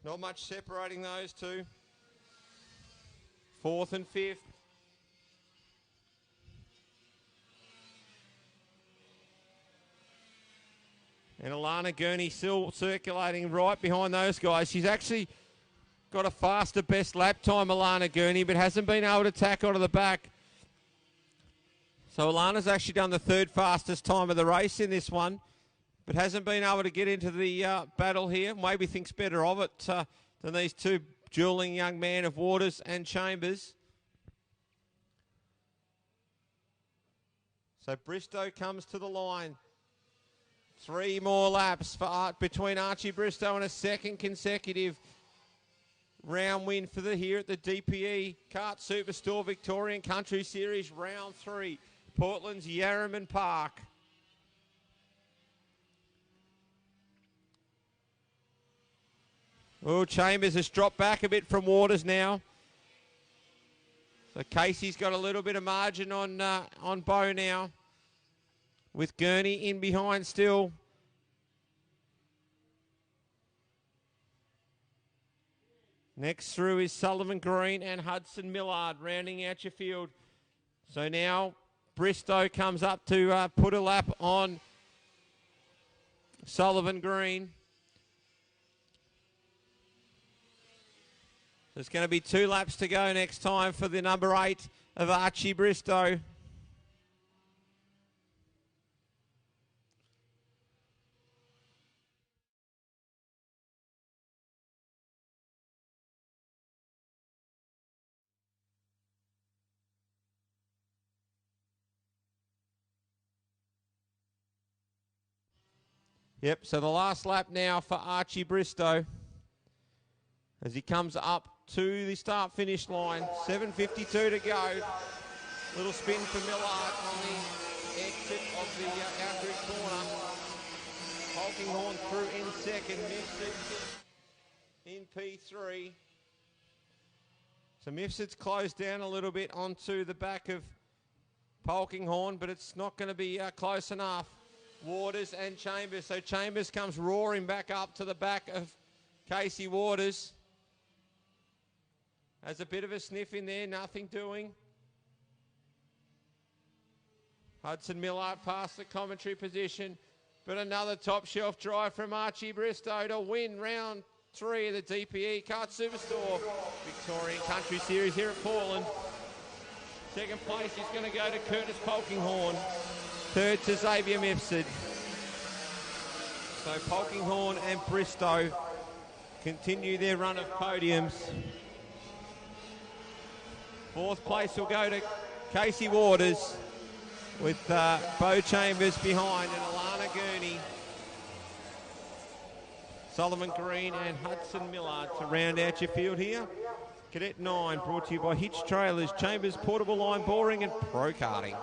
Not much separating those two. 4th and 5th. And Alana Gurney still circulating right behind those guys. She's actually got a faster best lap time, Alana Gurney, but hasn't been able to tack onto the back. So Alana's actually done the 3rd fastest time of the race in this one, but hasn't been able to get into the battle here. Maybe thinks better of it than these two dueling young men of Waters and Chambers. So Bristow comes to the line. 3 more laps for between Archie Bristow and a second consecutive round win for here at the DPE Kart Superstore Victorian Country Series round 3. Portland's Yarraman Park. Oh, Chambers has dropped back a bit from Waters now. So Casey's got a little bit of margin on Bo now. With Gurney in behind still. Next through is Sullivan Green and Hudson Millard rounding out your field. So now Bristow comes up to put a lap on Sullivan Green. There's going to be 2 laps to go next time for the number 8 of Archie Bristow. Yep, so the last lap now for Archie Bristow as he comes up to the start-finish line. 7:52 to go. Little spin for Millard on the exit of the outer corner. Polkinghorne through in second. Mifsud in P3. So Mifsud's closed down a little bit onto the back of Polkinghorne, but it's not going to be close enough. Waters and Chambers. So Chambers comes roaring back up to the back of Casey Waters. Has a bit of a sniff in there, nothing doing. Hudson Millard past the commentary position, but another top shelf drive from Archie Bristow to win round 3 of the DPE Kart Superstore Victorian Country Series here at Portland. Second place is going to go to Curtis Polkinghorne. Third to Xavier Mifsud. So Polkinghorne and Bristow continue their run of podiums. Fourth place will go to Casey Waters with Bo Chambers behind and Alana Gurney, Solomon Green and Hudson Millard to round out your field here. Cadet 9 brought to you by Hitch Trailers, Chambers Portable Line Boring and Pro Karting.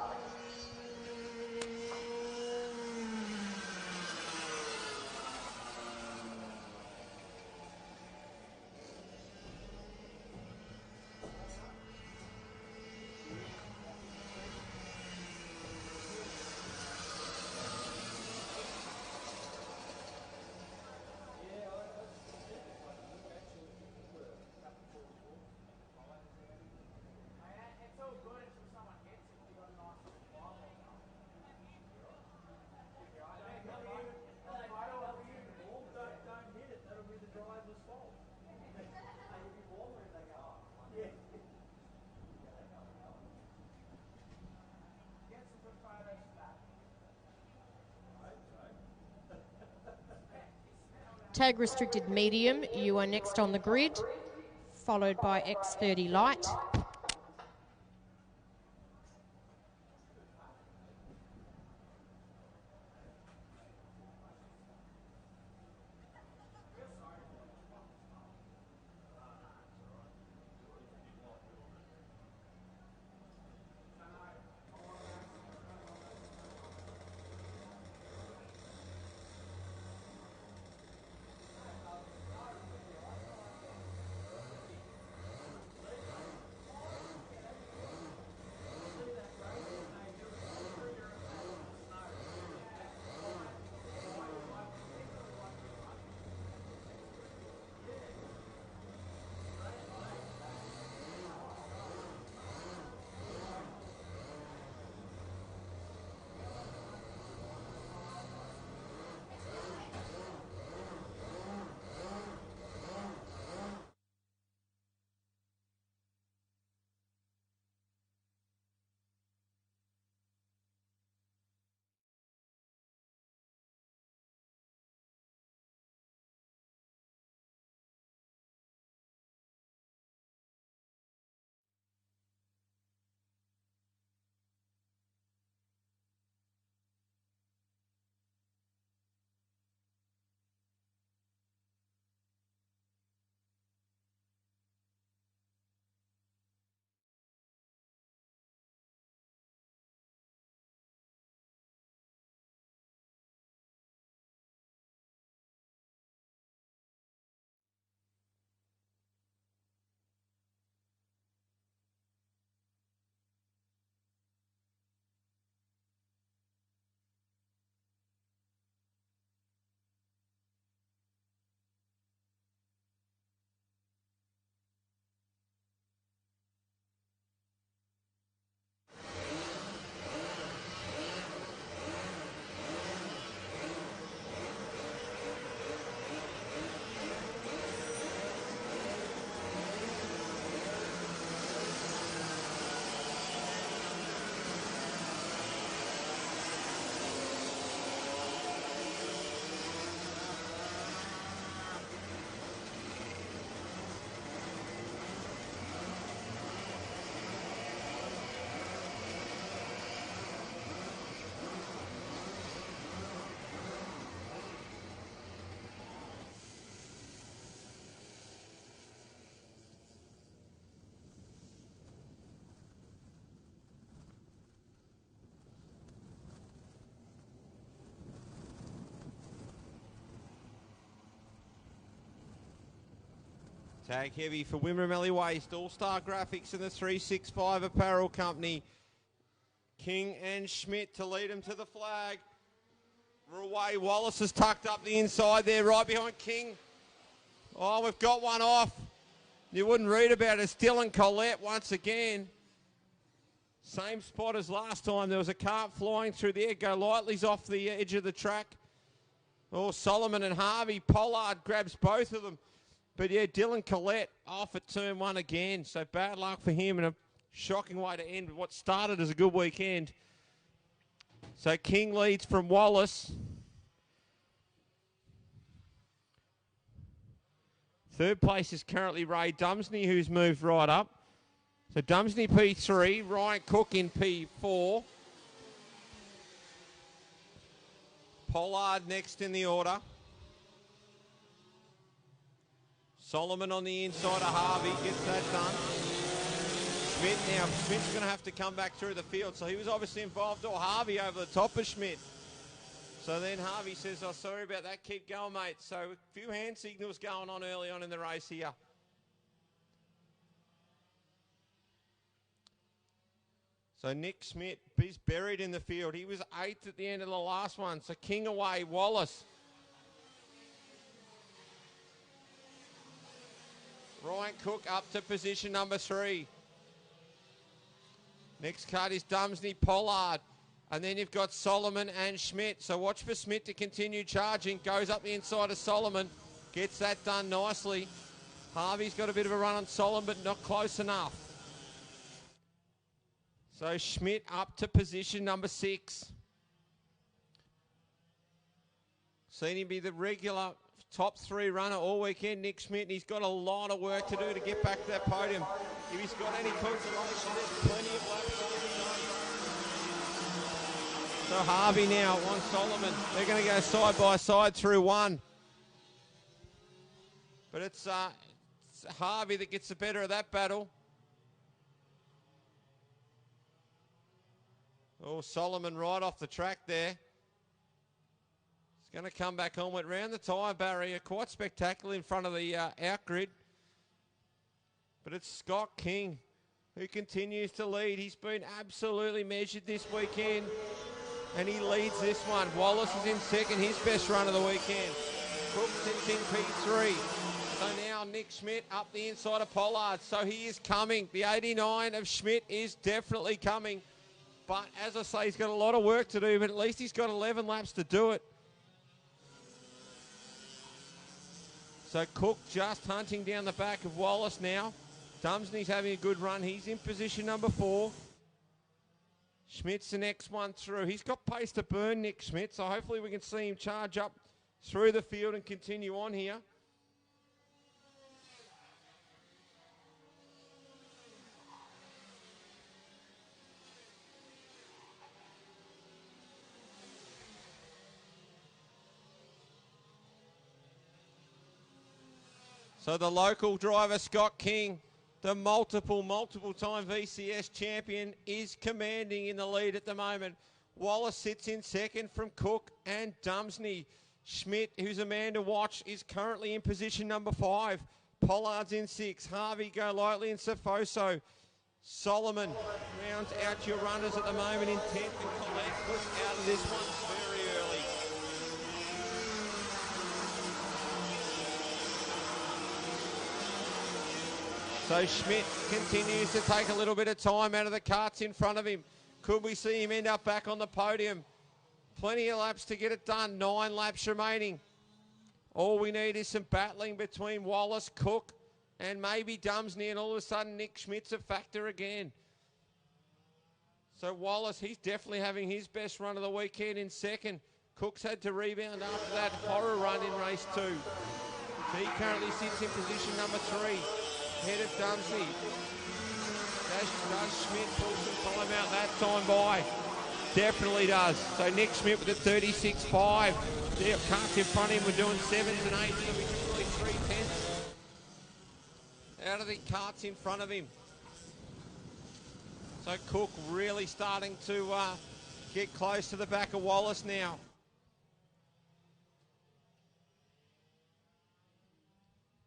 Tag restricted medium, you are next on the grid, followed by X30 light. Tag heavy for Wimmera Waste. All-Star Graphics and the 365 Apparel Company. King and Schmidt to lead him to the flag. Away, Wallace has tucked up the inside there, right behind King. Oh, we've got one off. You wouldn't read about it. It's Dylan Collette once again. Same spot as last time. There was a cart flying through there. Go Lightly's off the edge of the track. Oh, Solomon and Harvey. Pollard grabs both of them. But yeah, Dylan Collette off at turn one again. So bad luck for him and a shocking way to end what started as a good weekend. So King leads from Wallace. Third place is currently Ray Dumsney, who's moved right up. So Dumsney P3, Ryan Cook in P4. Pollard next in the order. Solomon on the inside of Harvey, gets that done. Schmidt now, Schmidt's going to have to come back through the field. So he was obviously involved, or Harvey over the top of Schmidt. So then Harvey says, oh, sorry about that, keep going, mate. So a few hand signals going on early on in the race here. So Nick Schmidt is buried in the field. He was 8th at the end of the last one. So King away, Wallace. Ryan Cook up to position number 3. Next card is Dumsney, Pollard. And then you've got Solomon and Schmidt. So watch for Schmidt to continue charging. Goes up the inside of Solomon. Gets that done nicely. Harvey's got a bit of a run on Solomon, but not close enough. So Schmidt up to position number 6. Seen him be the regular top 3 runner all weekend, Nick Schmidt, and he's got a lot of work to do to get back to that podium. If he's got any consolation, there's plenty of laps to be done. So Harvey now on Solomon. They're going to go side by side through one. But it's Harvey that gets the better of that battle. Oh, Solomon right off the track there. He's going to come back home. Went round the tyre barrier. Quite spectacular in front of the outgrid. But it's Scott King who continues to lead. He's been absolutely measured this weekend. And he leads this one. Wallace is in second, his best run of the weekend. Cook's in P3. So now Nick Schmidt up the inside of Pollard. So he is coming. The 89 of Schmidt is definitely coming. But as I say, he's got a lot of work to do, but at least he's got 11 laps to do it. So Cook just hunting down the back of Wallace now. Dumsney's having a good run. He's in position number 4. Schmidt's the next one through. He's got pace to burn, Nick Schmidt, so hopefully we can see him charge up through the field and continue on here. So the local driver, Scott King, the multiple time VCS champion, is commanding in the lead at the moment. Wallace sits in second from Cook and Dumsney. Schmidt, who's a man to watch, is currently in position number 5. Pollard's in 6. Harvey, Go Lightly, and Safoso. Solomon rounds out your runners at the moment in 10th, and Collette pushed out of this one very early. So Schmidt continues to take a little bit of time out of the carts in front of him. Could we see him end up back on the podium? Plenty of laps to get it done. 9 laps remaining. All we need is some battling between Wallace, Cook, and maybe Dumsney, and all of a sudden Nick Schmidt's a factor again. So Wallace, he's definitely having his best run of the weekend in second. Cook's had to rebound after that horror run in race 2. He currently sits in position number 3. Head of Dumsney. Does Schmidt pull some time out that time by? Definitely does. So Nick Schmidt with a 36.5. There, carts in front of him, we're doing 7s and 8s, so we can really 3/10 out of the carts in front of him. So Cook really starting to get close to the back of Wallace now.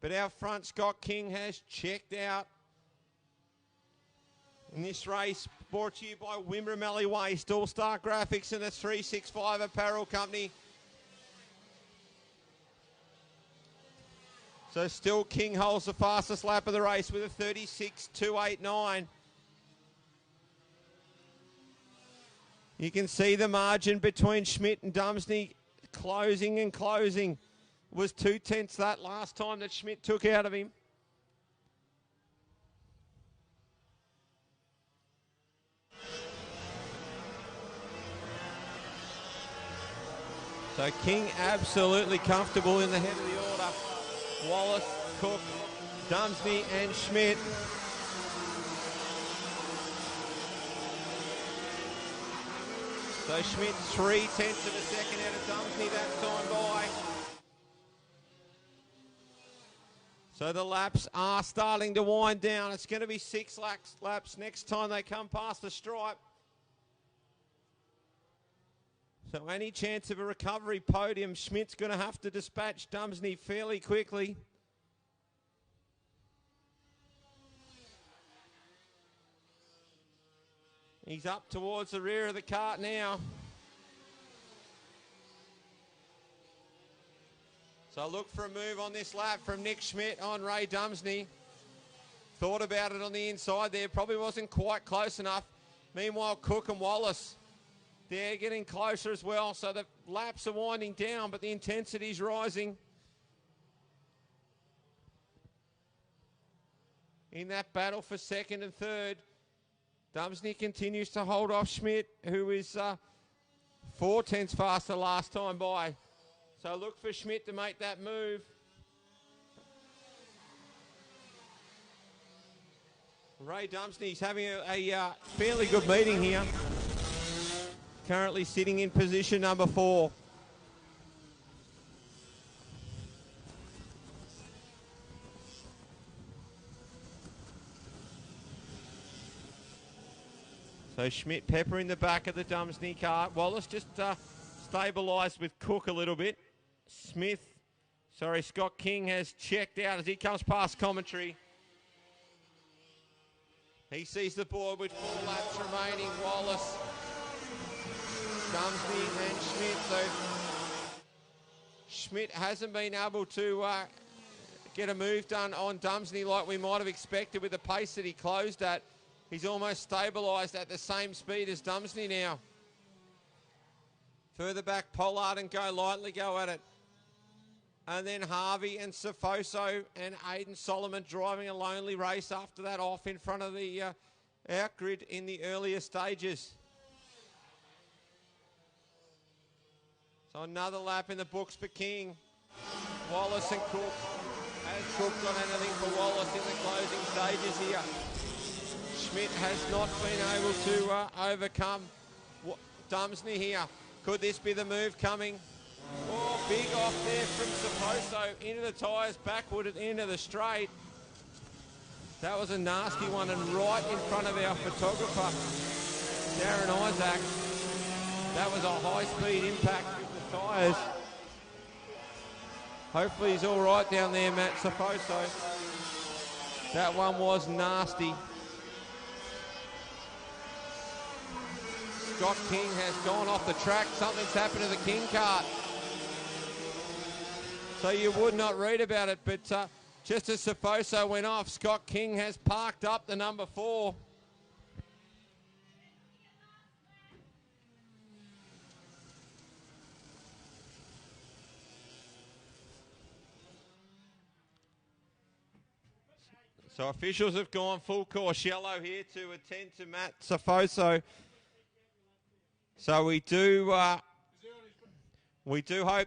But our front, Scott King, has checked out. In this race, brought to you by Wimmera Waste, All-Star Graphics and the 365 Apparel Company. So still King holds the fastest lap of the race with a 36.289. You can see the margin between Schmidt and Dumsney closing and closing. It was 2/10 that last time that Schmidt took out of him. So King absolutely comfortable in the head of the order. Wallace, Cook, Dumsney and Schmidt. So Schmidt 3/10 of a second out of Dumsney that time by. So the laps are starting to wind down. It's going to be 6 laps next time they come past the stripe. So any chance of a recovery podium, Schmidt's going to have to dispatch Dumsney fairly quickly. He's up towards the rear of the cart now. So look for a move on this lap from Nick Schmidt on Ray Dumsney. Thought about it on the inside there, probably wasn't quite close enough. Meanwhile, Cook and Wallace, they're getting closer as well. So the laps are winding down, but the intensity's rising. In that battle for second and third, Dumsney continues to hold off Schmidt, who is 4/10 faster last time by. So look for Schmidt to make that move. Ray Dumsney's having a fairly good meeting here. Currently sitting in position number 4. So Schmidt peppering the back of the Dumsney car. Wallace just stabilised with Cook a little bit. Scott King has checked out as he comes past commentary. He sees the board with 4 laps remaining. Wallace, Dumsney and Schmidt. So Schmidt hasn't been able to get a move done on Dumsney like we might have expected with the pace that he closed at. He's almost stabilised at the same speed as Dumsney now. Further back, Pollard and Go Lightly go at it. And then Harvey and Safoso and Aidan Solomon driving a lonely race after that off in front of the outgrid in the earlier stages. So another lap in the books for King. Wallace and Cook. Has Cook done anything for Wallace in the closing stages here? Schmidt has not been able to overcome Dumsney here. Could this be the move coming? Oh, big off there from Saposo into the tyres, backward and into the straight. That was a nasty one and right in front of our photographer, Darren Isaac. That was a high-speed impact with the tyres. Hopefully he's all right down there, Matt Saposo. That one was nasty. Scott King has gone off the track. Something's happened to the King kart. So you would not read about it, but just as Safoso went off, Scott King has parked up the number 4. So officials have gone full course yellow here to attend to Matt Safoso. So we do hope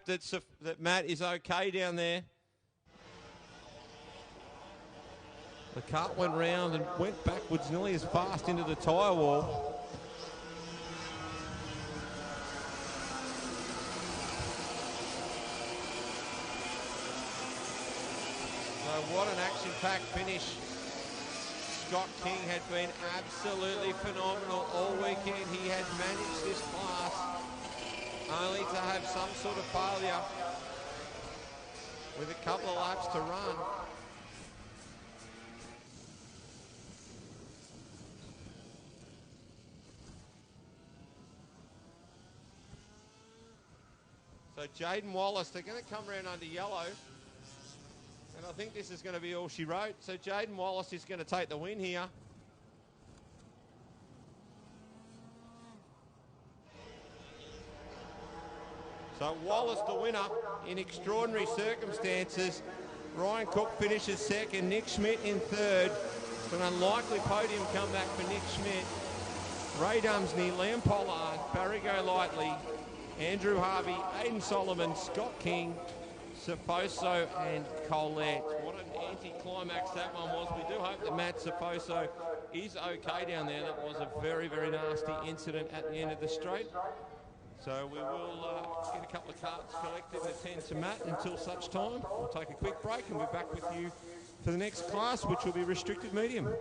that Matt is okay down there. The cart went round and went backwards nearly as fast into the tyre wall. So what an action-packed finish. Scott King had been absolutely phenomenal all weekend. He had managed this class only to have some sort of failure. with a couple of laps to run. So Jaden Wallace, they're going to come around under yellow. And I think this is going to be all she wrote. So Jaden Wallace is going to take the win here. So Wallace the winner in extraordinary circumstances. Ryan Cook finishes second, Nick Schmidt in third. It's an unlikely podium comeback for Nick Schmidt. Ray Dumsney, Liam Pollard, Barry Golightly, Andrew Harvey, Aidan Solomon, Scott King, Safoso and Colette. What an anti-climax that one was. We do hope that Matt Safoso is okay down there. That was a very, very nasty incident at the end of the straight. So we will get a couple of carts collected and attend to Matt until such time. We'll take a quick break and we'll be back with you for the next class, which will be restricted medium.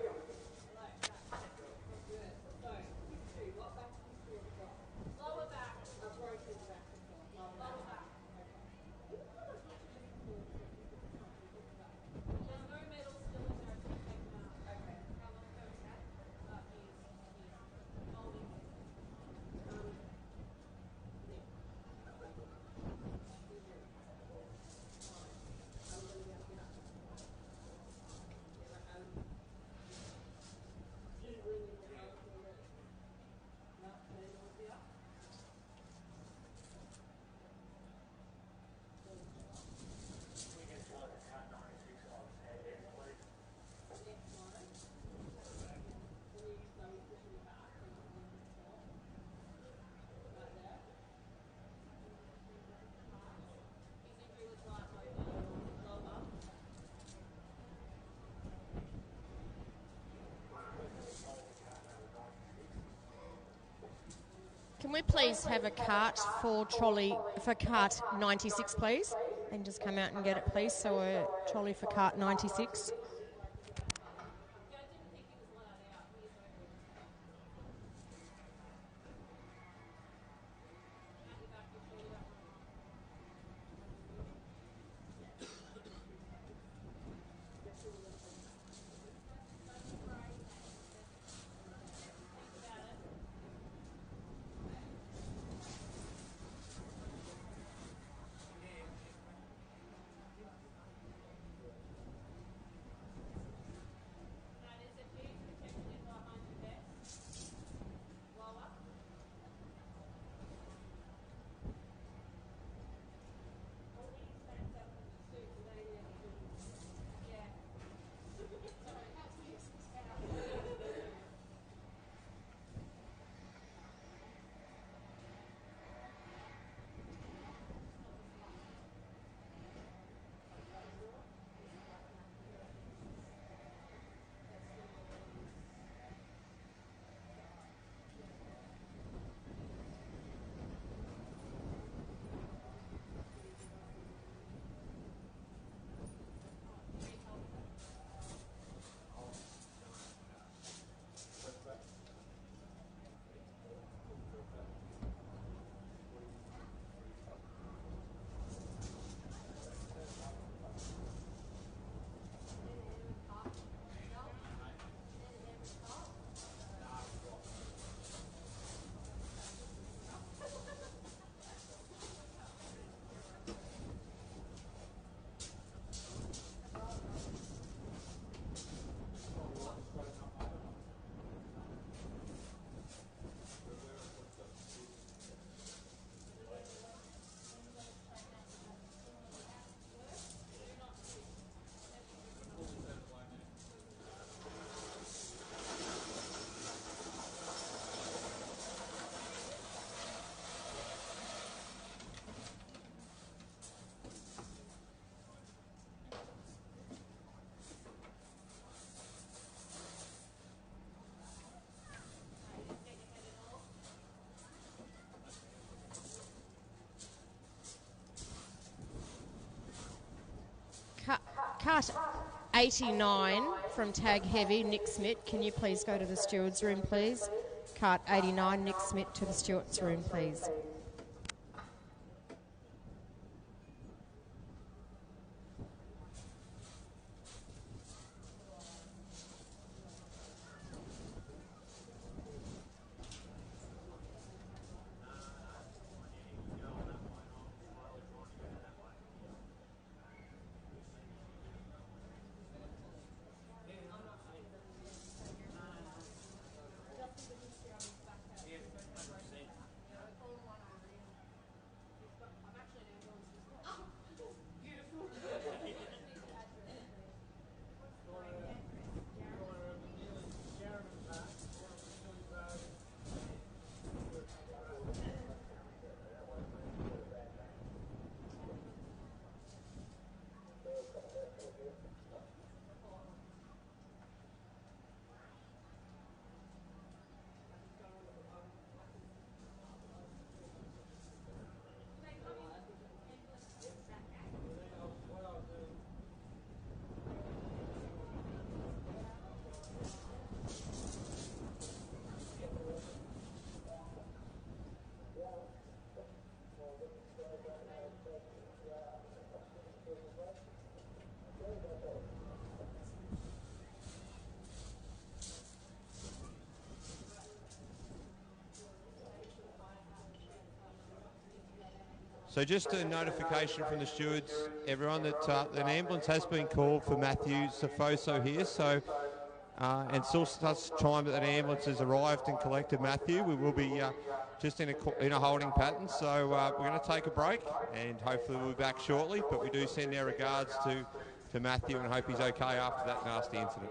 Can we please have a cart for cart 96, please? And just come out and get it, please. So a trolley for cart 96. Cart 89 from Tag Heavy, Nick Smith. Can you please go to the stewards room, please? Cart 89, Nick Smith, to the stewards room, please. So just a notification from the stewards, everyone, that an ambulance has been called for Matthew Safoso here. So, and still such time that an ambulance has arrived and collected Matthew, we will be just in a holding pattern. So we're going to take a break, and hopefully we'll be back shortly. But we do send our regards to Matthew and hope he's okay after that nasty incident.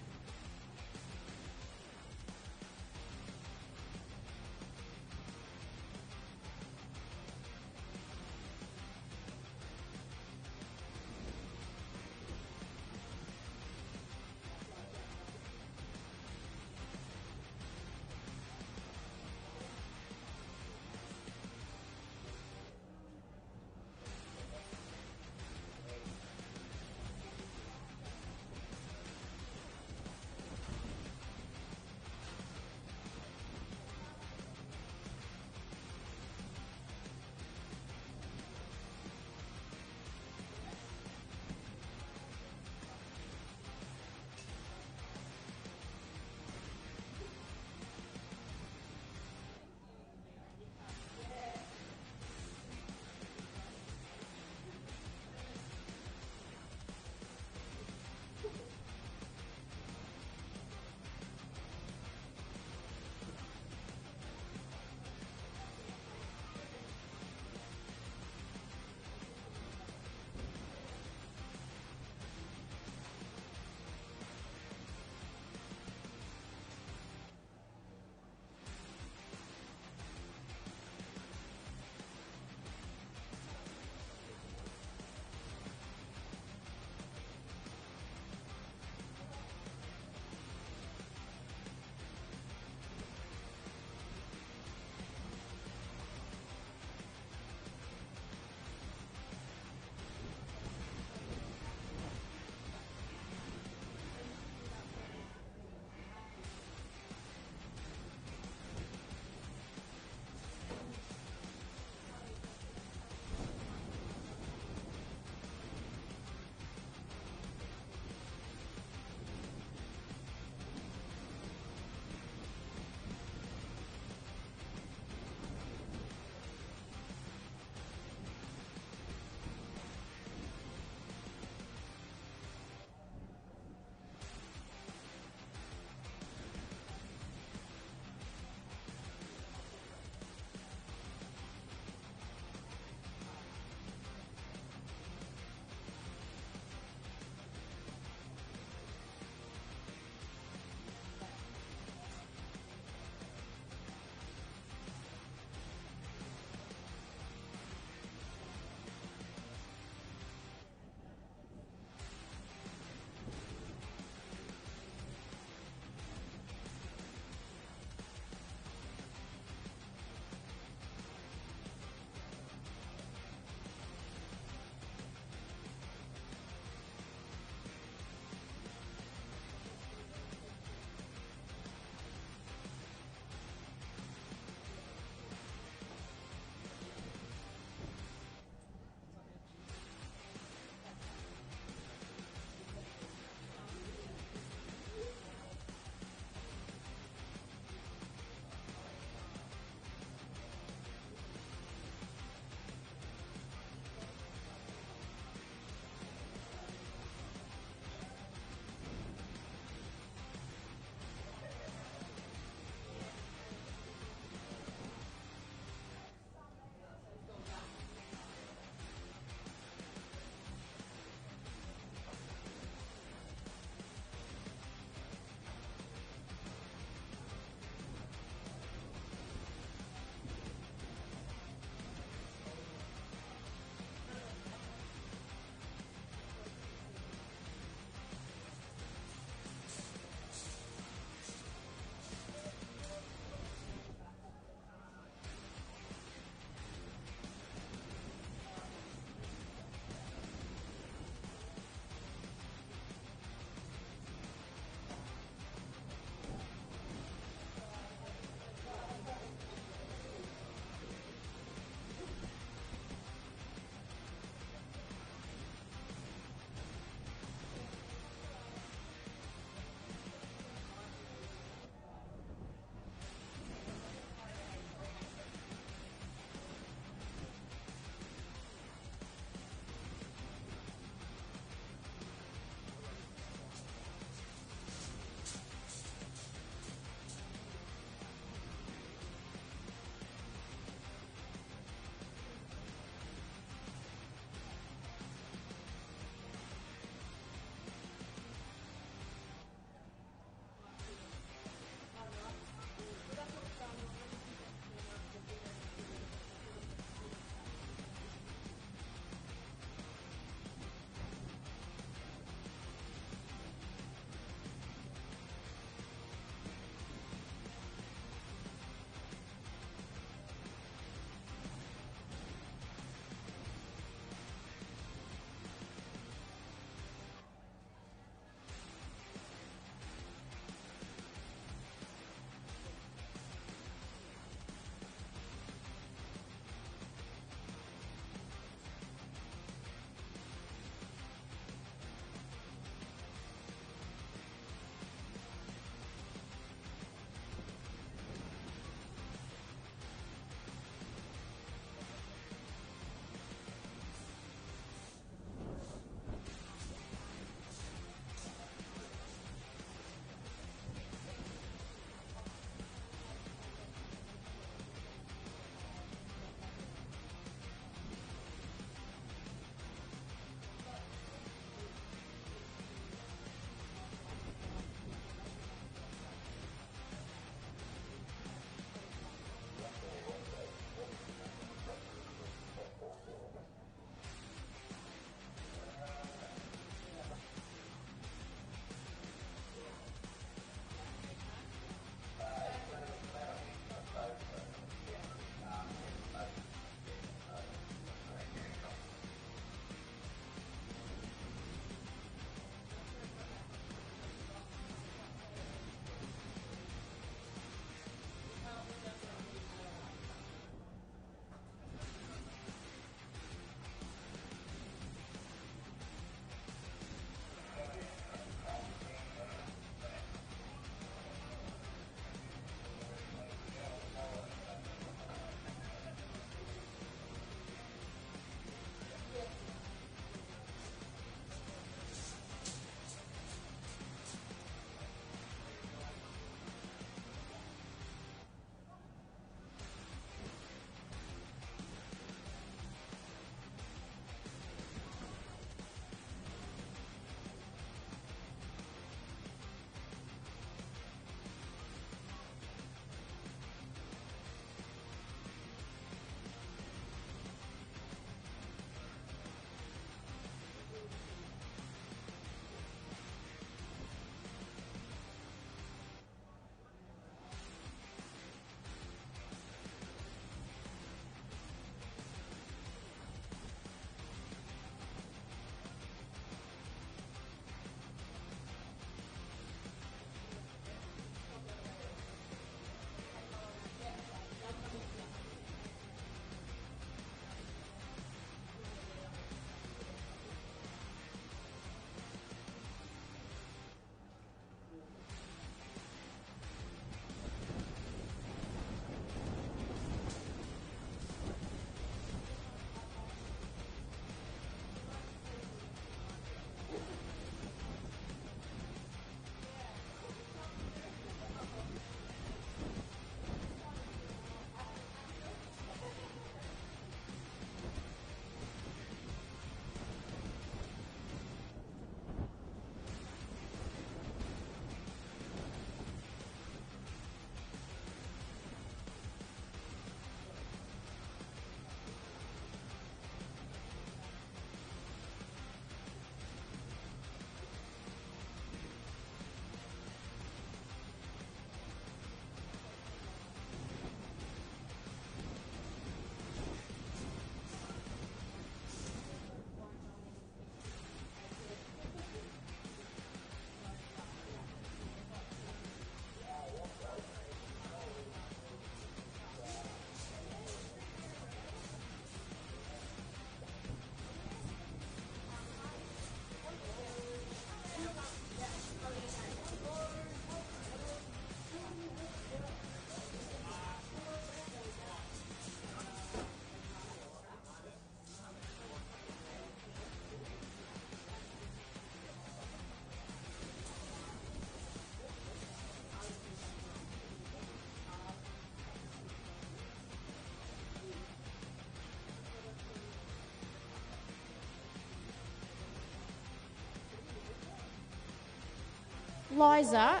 Liza,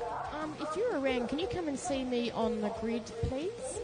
if you're around, can you come and see me on the grid, please?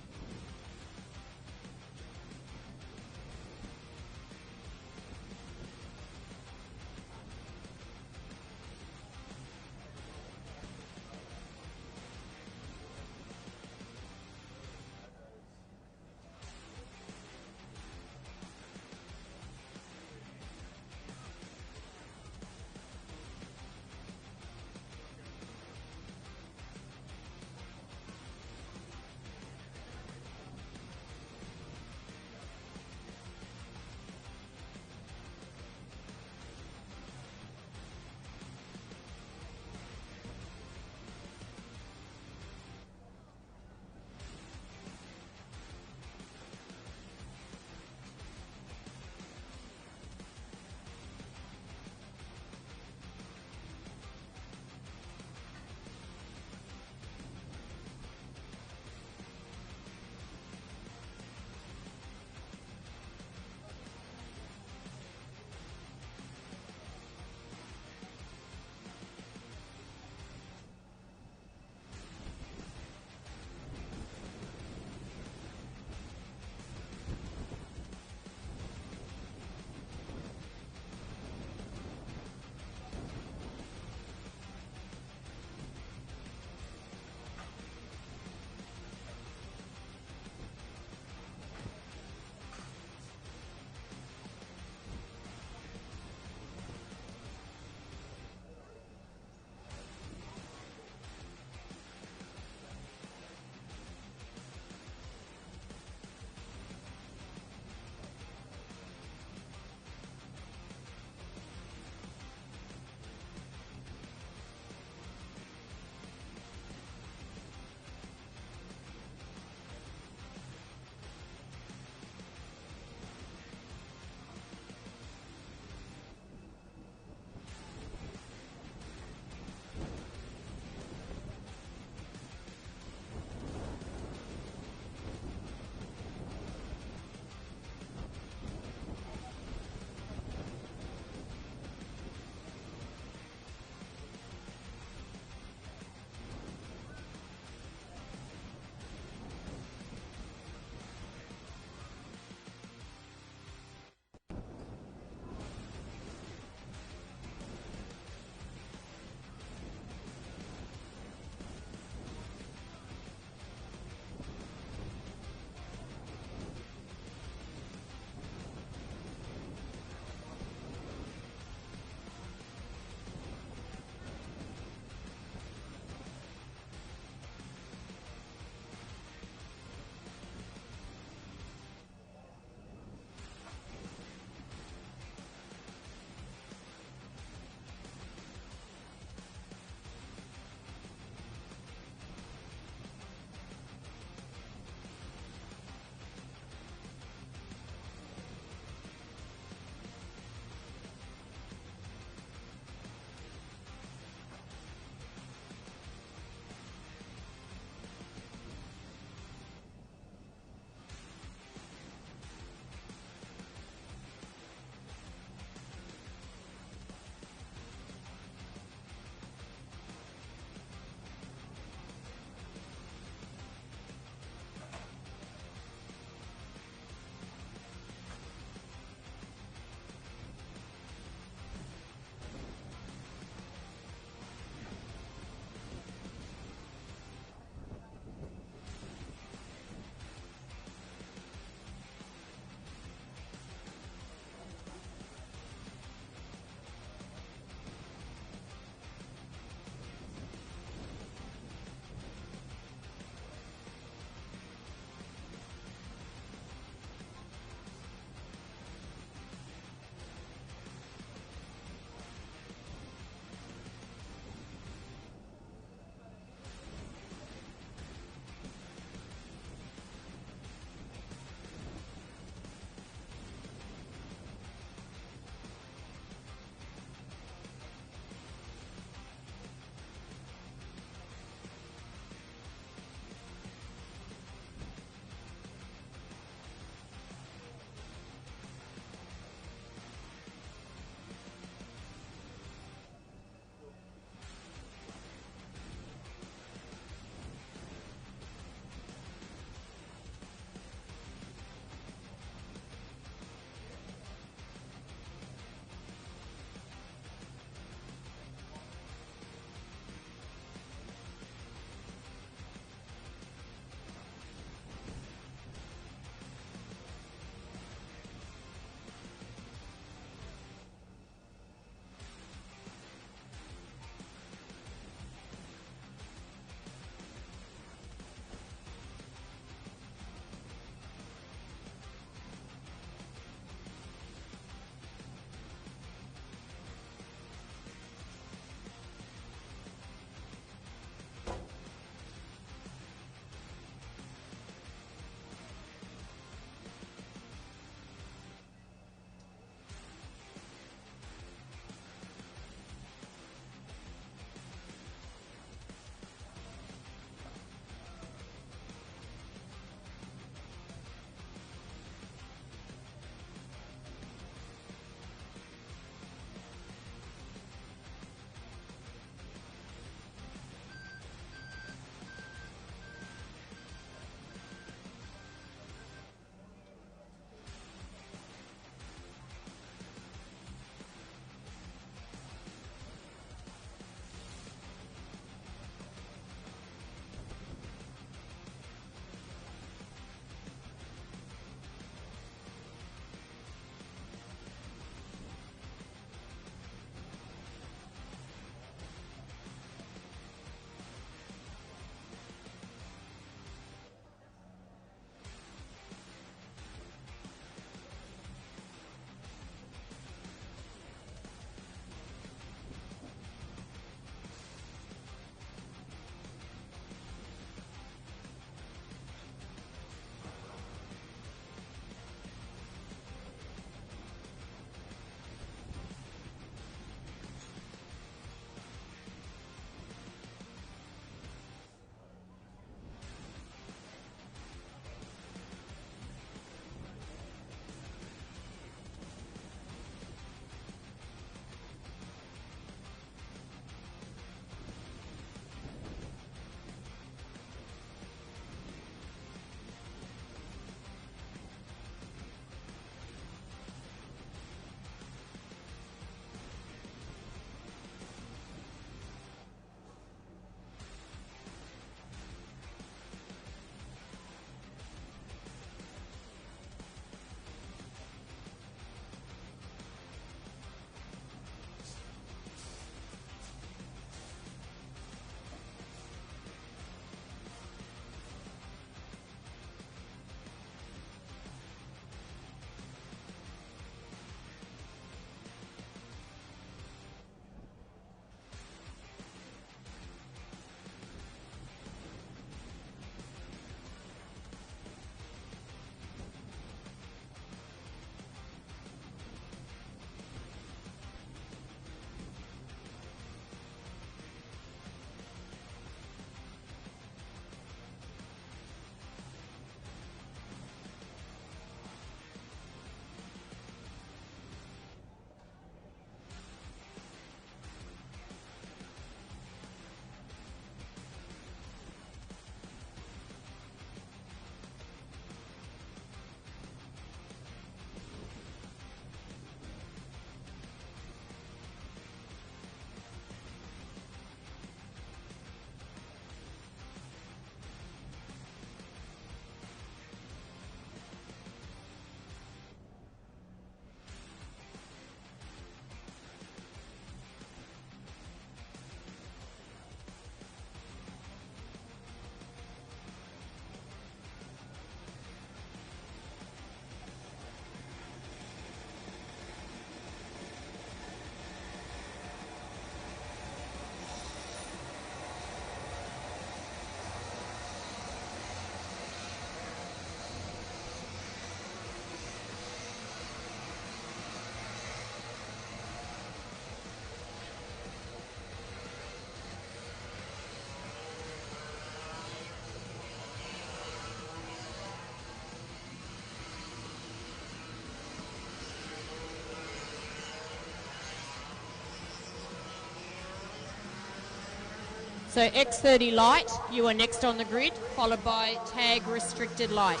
So X30 Light, you are next on the grid, followed by Tag Restricted Light.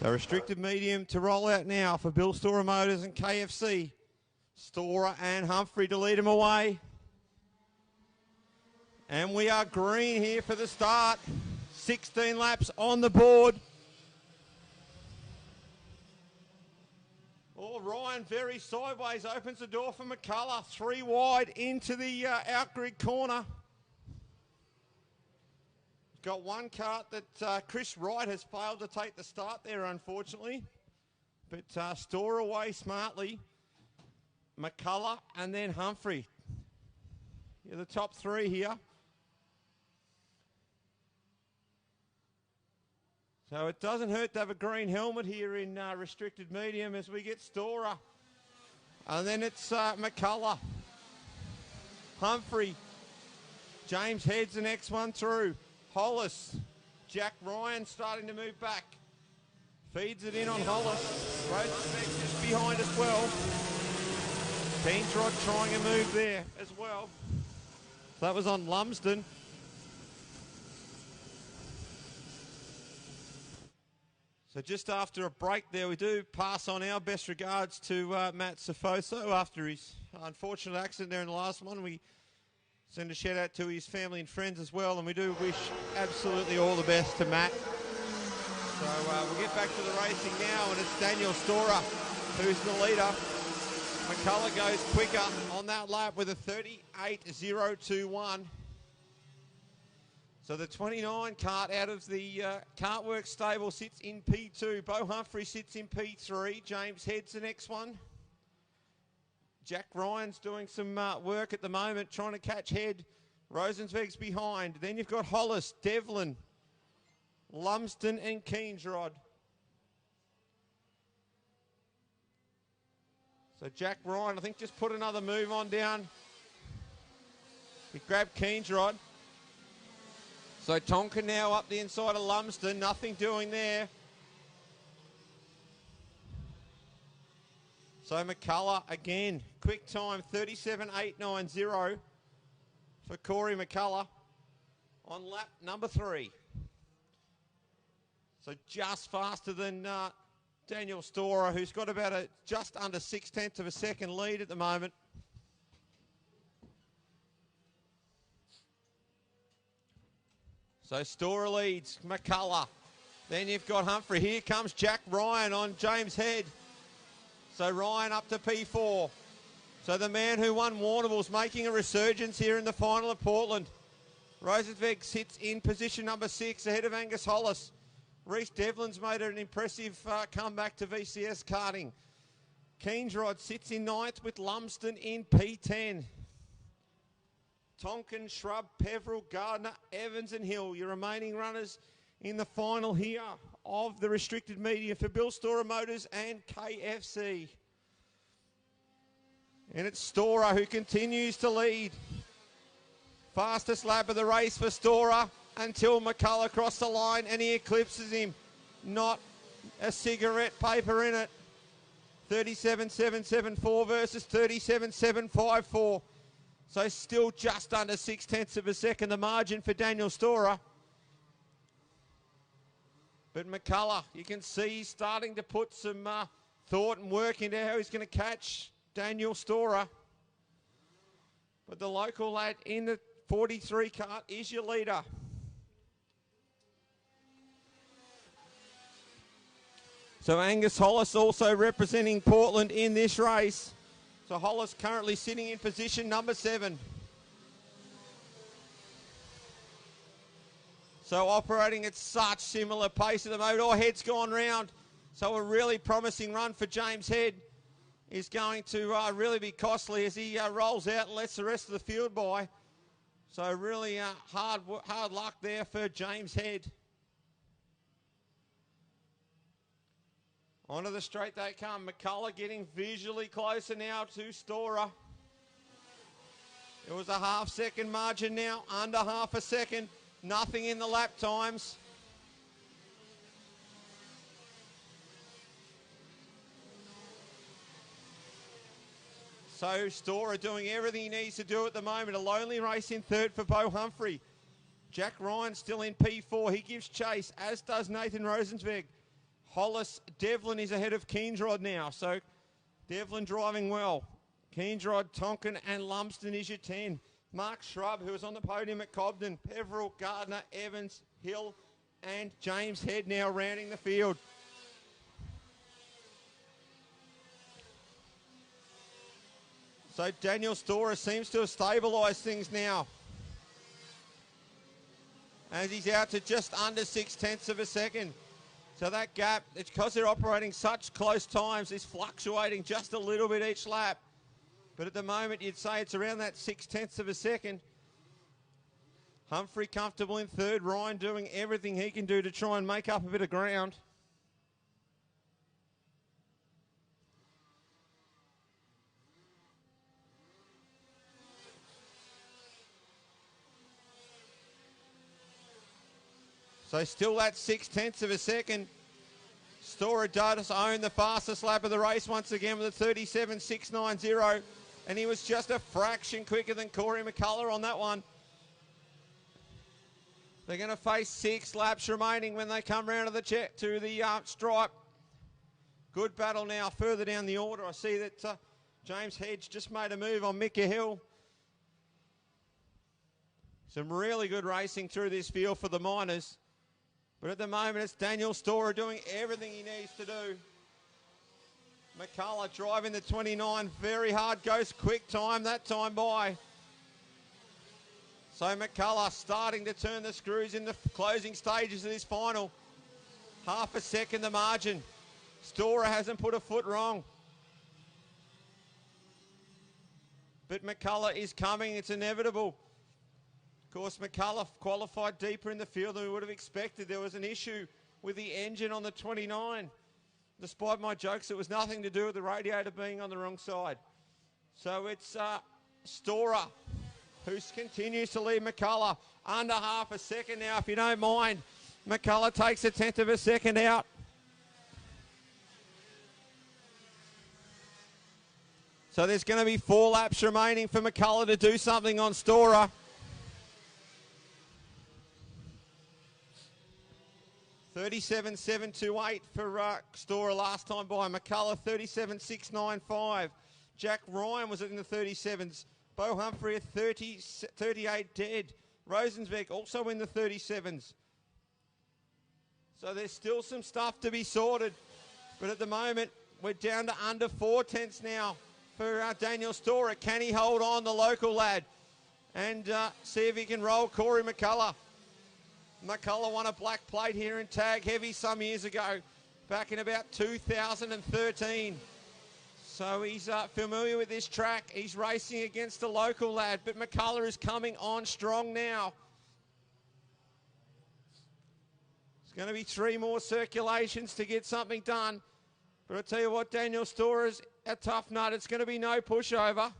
So restricted medium to roll out now for Bill Storer Motors and KFC. Storer and Humphrey to lead them away. And we are green here for the start. 16 laps on the board. Oh, Ryan very sideways opens the door for McCullough. 3 wide into the out-grid corner. Got one kart that Chris Wright has failed to take the start there, unfortunately. But Storer away smartly. McCullough and then Humphrey. You're the top 3 here. So it doesn't hurt to have a green helmet here in restricted medium as we get Storer. And then it's McCullough. Humphrey. James Head's the next one through. Hollis. Jack Ryan starting to move back. Feeds it in on Hollis. Rosenbeck is behind as well. Keensrod trying a move there as well. So that was on Lumsden. So just after a break there, we do pass on our best regards to Matt Safoso after his unfortunate accident there in the last one. We send a shout out to his family and friends as well, and we do wish absolutely all the best to Matt. So we'll get back to the racing now, and it's Daniel Storer who's the leader. McCullough goes quicker on that lap with a 38.021. So the 29 kart out of the Kartworks stable sits in P2. Bo Humphrey sits in P3. James Head's the next one. Jack Ryan's doing some work at the moment, trying to catch Head. Rosenzweig's behind. Then you've got Hollis, Devlin, Lumsden and Keensrod. So Jack Ryan, I think, just put another move on down. He grabbed Keensrod. So Tonkin now up the inside of Lumsden. Nothing doing there. So McCullough again. Quick time, 37.890 for Corey McCullough on lap number 3. So just faster than Daniel Storer, who's got about just under 0.6 of a second lead at the moment. So Storer leads McCullough. Then you've got Humphrey. Here comes Jack Ryan on James Head. So Ryan up to P4. So the man who won Warrnambool's making a resurgence here in the final of Portland. Rosenzweig sits in position number 6 ahead of Angus Hollis. Reece Devlin's made an impressive comeback to VCS karting. Keensrod sits in 9th with Lumsden in P10. Tonkin, Shrub, Peveril, Gardner, Evans and Hill, your remaining runners in the final here of the restricted media for Bill Storer Motors and KFC. And it's Storer who continues to lead. Fastest lap of the race for Storer. until McCullough crossed the line and he eclipses him. Not a cigarette paper in it. 37.774 versus 37.754. So still just under 0.6 of a second the margin for Daniel Storer. But McCullough, you can see he's starting to put some thought and work into how he's going to catch Daniel Storer. But the local lad in the 43 cart is your leader. So Angus Hollis also representing Portland in this race. So Hollis currently sitting in position number 7. So operating at such similar pace at the moment. All heads gone round. So a really promising run for James Head is going to really be costly as he rolls out and lets the rest of the field by. So really hard luck there for James Head. Onto the straight they come. McCullough getting visually closer now to Storer. It was a half-second margin now, under half a second. Nothing in the lap times. So Storer doing everything he needs to do at the moment. A lonely race in third for Beau Humphrey. Jack Ryan still in P4. He gives chase, as does Nathan Rosenzweig. Hollis, Devlin is ahead of Keensrod now. So Devlin driving well. Keensrod, Tonkin and Lumsden is your 10. Mark Shrub, who was on the podium at Cobden. Peveril, Gardner, Evans, Hill and James Head now rounding the field. So Daniel Storer seems to have stabilised things now, as he's out to just under 0.6 of a second. So that gap, it's because they're operating such close times, is fluctuating just a little bit each lap. But at the moment, you'd say it's around that 0.6 of a second. Humphrey comfortable in third. Ryan doing everything he can do to try and make up a bit of ground. So still that 0.6 of a second. Storer does own the fastest lap of the race once again with a 37.690. And he was just a fraction quicker than Corey McCullough on that one. They're going to face 6 laps remaining when they come round to the stripe. Good battle now further down the order. I see that James Hedge just made a move on Micah Hill. Some really good racing through this field for the Miners. But at the moment, it's Daniel Storer doing everything he needs to do. McCullough driving the 29, very hard, goes quick time, that time by. So McCullough starting to turn the screws in the closing stages of this final. Half a second the margin. Storer hasn't put a foot wrong. But McCullough is coming, it's inevitable. Of course, McCullough qualified deeper in the field than we would have expected. There was an issue with the engine on the 29. Despite my jokes, it was nothing to do with the radiator being on the wrong side. So it's Storer who continues to lead McCullough under half a second now, if you don't mind. McCullough takes a 1/10 of a second out. So there's going to be 4 laps remaining for McCullough to do something on Storer. $37.728 for Storer last time by. McCullough, $37.695. Jack Ryan was in the 37s. Beau Humphrey at 38 dead. Rosenzweig also in the 37s. So there's still some stuff to be sorted. But at the moment, we're down to under 4/10 now for Daniel Storer. Can he hold on, the local lad? And see if he can roll Corey McCullough. McCullough won a black plate here in Tag Heavy some years ago, back in about 2013. So he's familiar with this track. He's racing against a local lad, but McCullough is coming on strong now. It's going to be 3 more circulations to get something done. But I'll tell you what, Daniel Storer's a tough nut. It's going to be no pushover.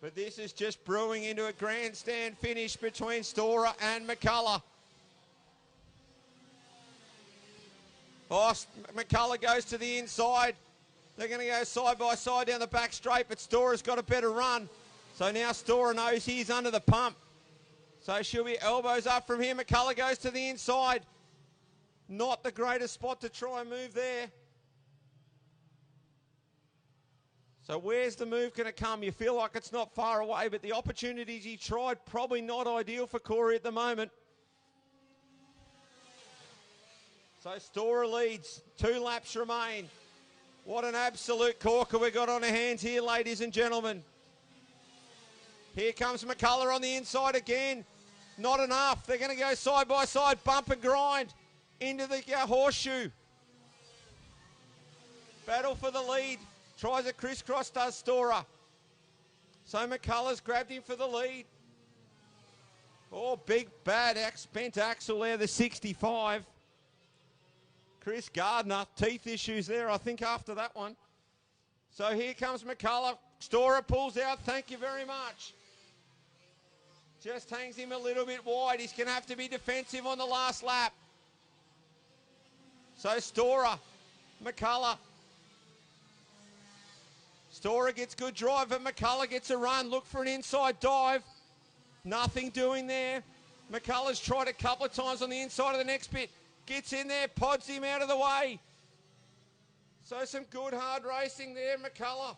But this is just brewing into a grandstand finish between Storer and McCullough. Oh, McCullough goes to the inside. They're going to go side by side down the back straight, but Storer's got a better run. So now Storer knows he's under the pump. So she'll be elbows up from here. McCullough goes to the inside. Not the greatest spot to try and move there. So where's the move going to come? You feel like it's not far away, but the opportunities he tried, probably not ideal for Corey at the moment. So Storer leads. 2 laps remain. What an absolute corker we've got on our hands here, ladies and gentlemen. Here comes McCullough on the inside again. Not enough. They're going to go side by side, bump and grind into the horseshoe. Battle for the lead. Tries a crisscross, does Storer. So McCullough's grabbed him for the lead. Oh, big bad bent axle there, the 65. Chris Gardner, teeth issues there, I think, after that one. So here comes McCullough. Storer pulls out, thank you very much. Just hangs him a little bit wide. He's going to have to be defensive on the last lap. So Storer, McCullough. Storer gets good drive, but McCullough gets a run. Look for an inside dive. Nothing doing there. McCullough's tried a couple of times on the inside of the next bit. Gets in there, pods him out of the way. So some good hard racing there. McCullough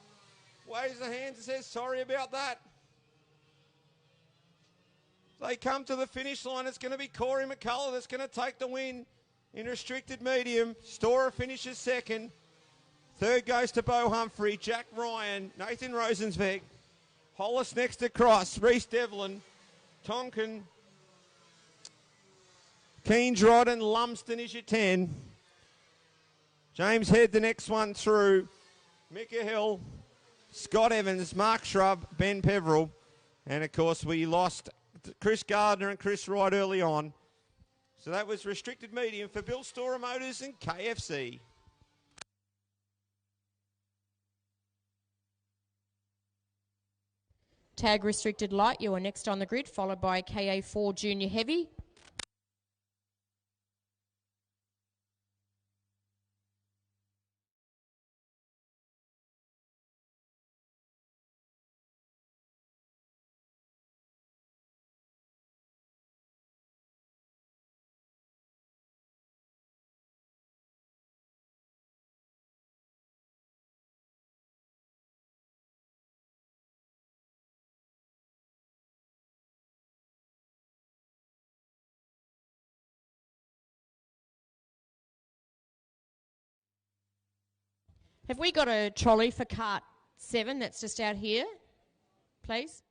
waves the hands and says, sorry about that. They come to the finish line. It's going to be Corey McCullough that's going to take the win in restricted medium. Storer finishes second. Third goes to Beau Humphrey, Jack Ryan, Nathan Rosenzweig, Hollis next to Cross, Reese Devlin, Tonkin, Keensrod and Lumsden is your 10. James Head the next one through. Micah Hill, Scott Evans, Mark Shrub, Ben Peveril. And of course we lost Chris Gardner and Chris Wright early on. So that was restricted medium for Bill Storer Motors and KFC. Tag restricted light, you are next on the grid, followed by KA4 Junior Heavy. Have we got a trolley for Kart 7 that's just out here, please?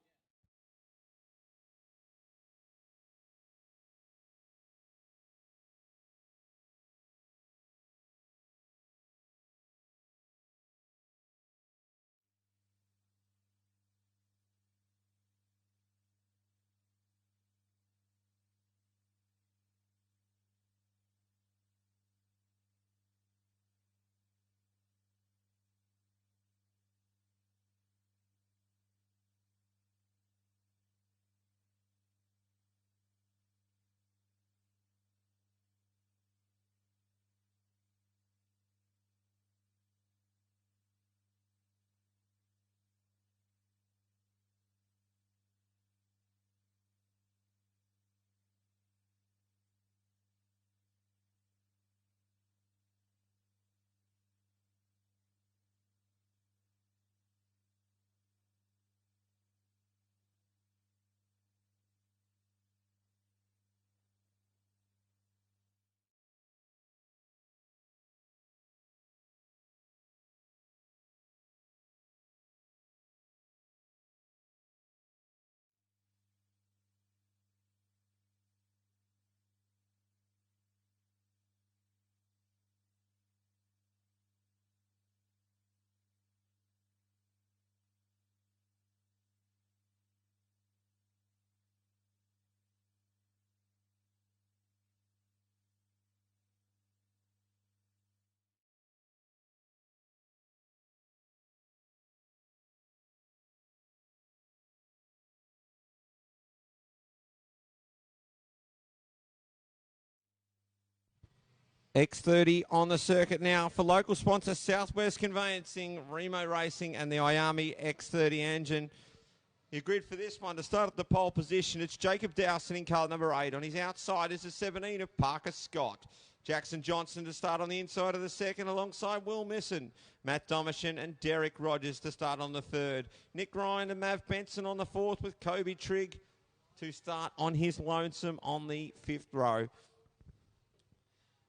X30 on the circuit now for local sponsor Southwest Conveyancing, Remo Racing and the Iami X30 engine. Your grid for this one to start at the pole position. It's Jacob Dowson in car number 8. On his outside is the 17 of Parker Scott. Jackson Johnson to start on the inside of the second alongside Will Misson. Matt Domishin and Derek Rogers to start on the third. Nick Ryan and Mav Benson on the fourth with Kobe Trigg to start on his lonesome on the fifth row.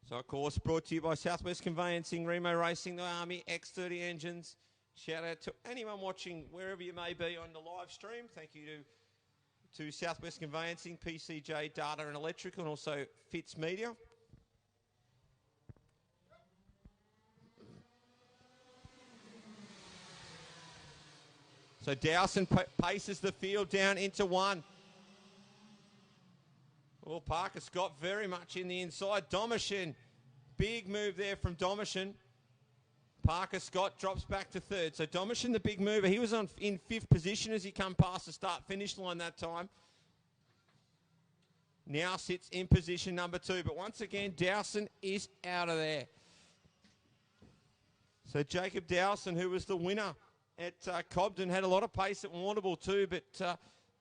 So, of course, brought to you by Southwest Conveyancing, Remo Racing, the Army X30 engines. Shout out to anyone watching wherever you may be on the live stream. Thank you to Southwest Conveyancing, PCJ Data and Electrical, and also Fitz Media. So Dowson paces the field down into one. Well, Parker Scott very much in the inside. Domishin, big move there from Domishin. Parker Scott drops back to third. So Domishin, the big mover, he was in fifth position as he come past the start-finish line that time. Now sits in position number 2. But once again, Dowson is out of there. So Jacob Dowson, who was the winner at Cobden, had a lot of pace at Warrnambool too, but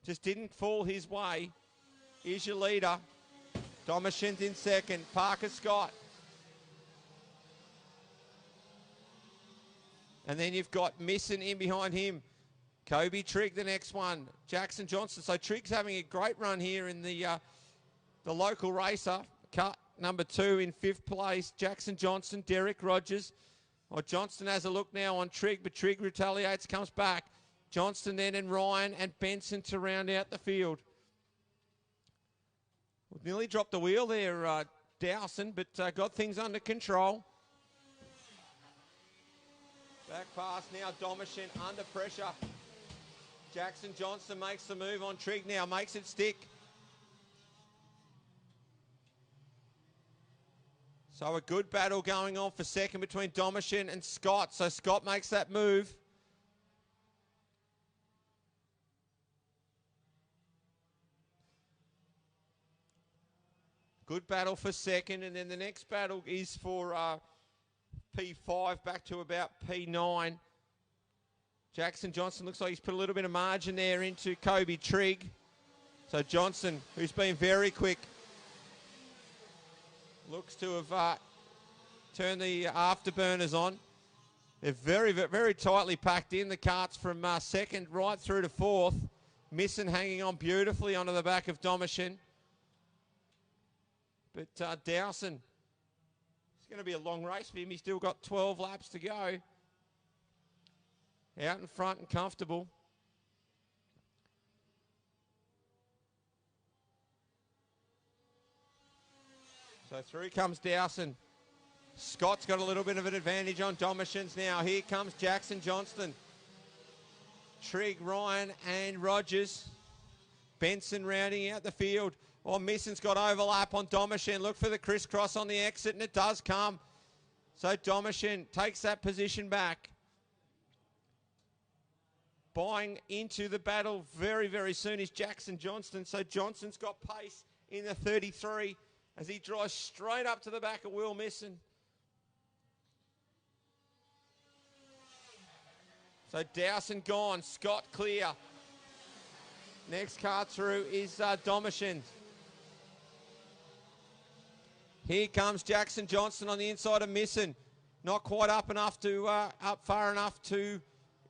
just didn't fall his way. Here's your leader. Domishin's in second. Parker Scott. And then you've got Misson in behind him. Kobe Trigg, the next one. Jackson Johnson. So Trigg's having a great run here in the local racer. Cut number 2 in 5th place. Jackson Johnson, Derek Rogers. Well, Johnston has a look now on Trigg, but Trigg retaliates, comes back. Johnston then and Ryan and Benson to round out the field. Well, nearly dropped the wheel there, Dowson, but got things under control. Back pass now, Domishin under pressure. Jackson Johnson makes the move on Trigg now, makes it stick. So a good battle going on for second between Domishin and Scott. So Scott makes that move. Good battle for second, and then the next battle is for P5 back to about P9. Jackson Johnson looks like he's put a little bit of margin there into Kobe Trigg. So Johnson, who's been very quick, looks to have turned the afterburners on. They're very, very tightly packed in, the carts from second right through to fourth. Misson hanging on beautifully onto the back of Domishin. But Dowson, it's going to be a long race for him. He's still got 12 laps to go. Out in front and comfortable. So through comes Dowson. Scott's got a little bit of an advantage on Domishin's now. Here comes Jackson Johnston. Trigg, Ryan and Rogers. Benson rounding out the field. Well, Misson's got overlap on Domishin. Look for the crisscross on the exit, and it does come. So Domishin takes that position back. Buying into the battle very, very soon is Jackson Johnston. So Johnston's got pace in the 33 as he drives straight up to the back of Will Misson. So Dowson gone, Scott clear. Next car through is Domishin. Here comes Jackson Johnson on the inside of Misson. Not quite up far enough to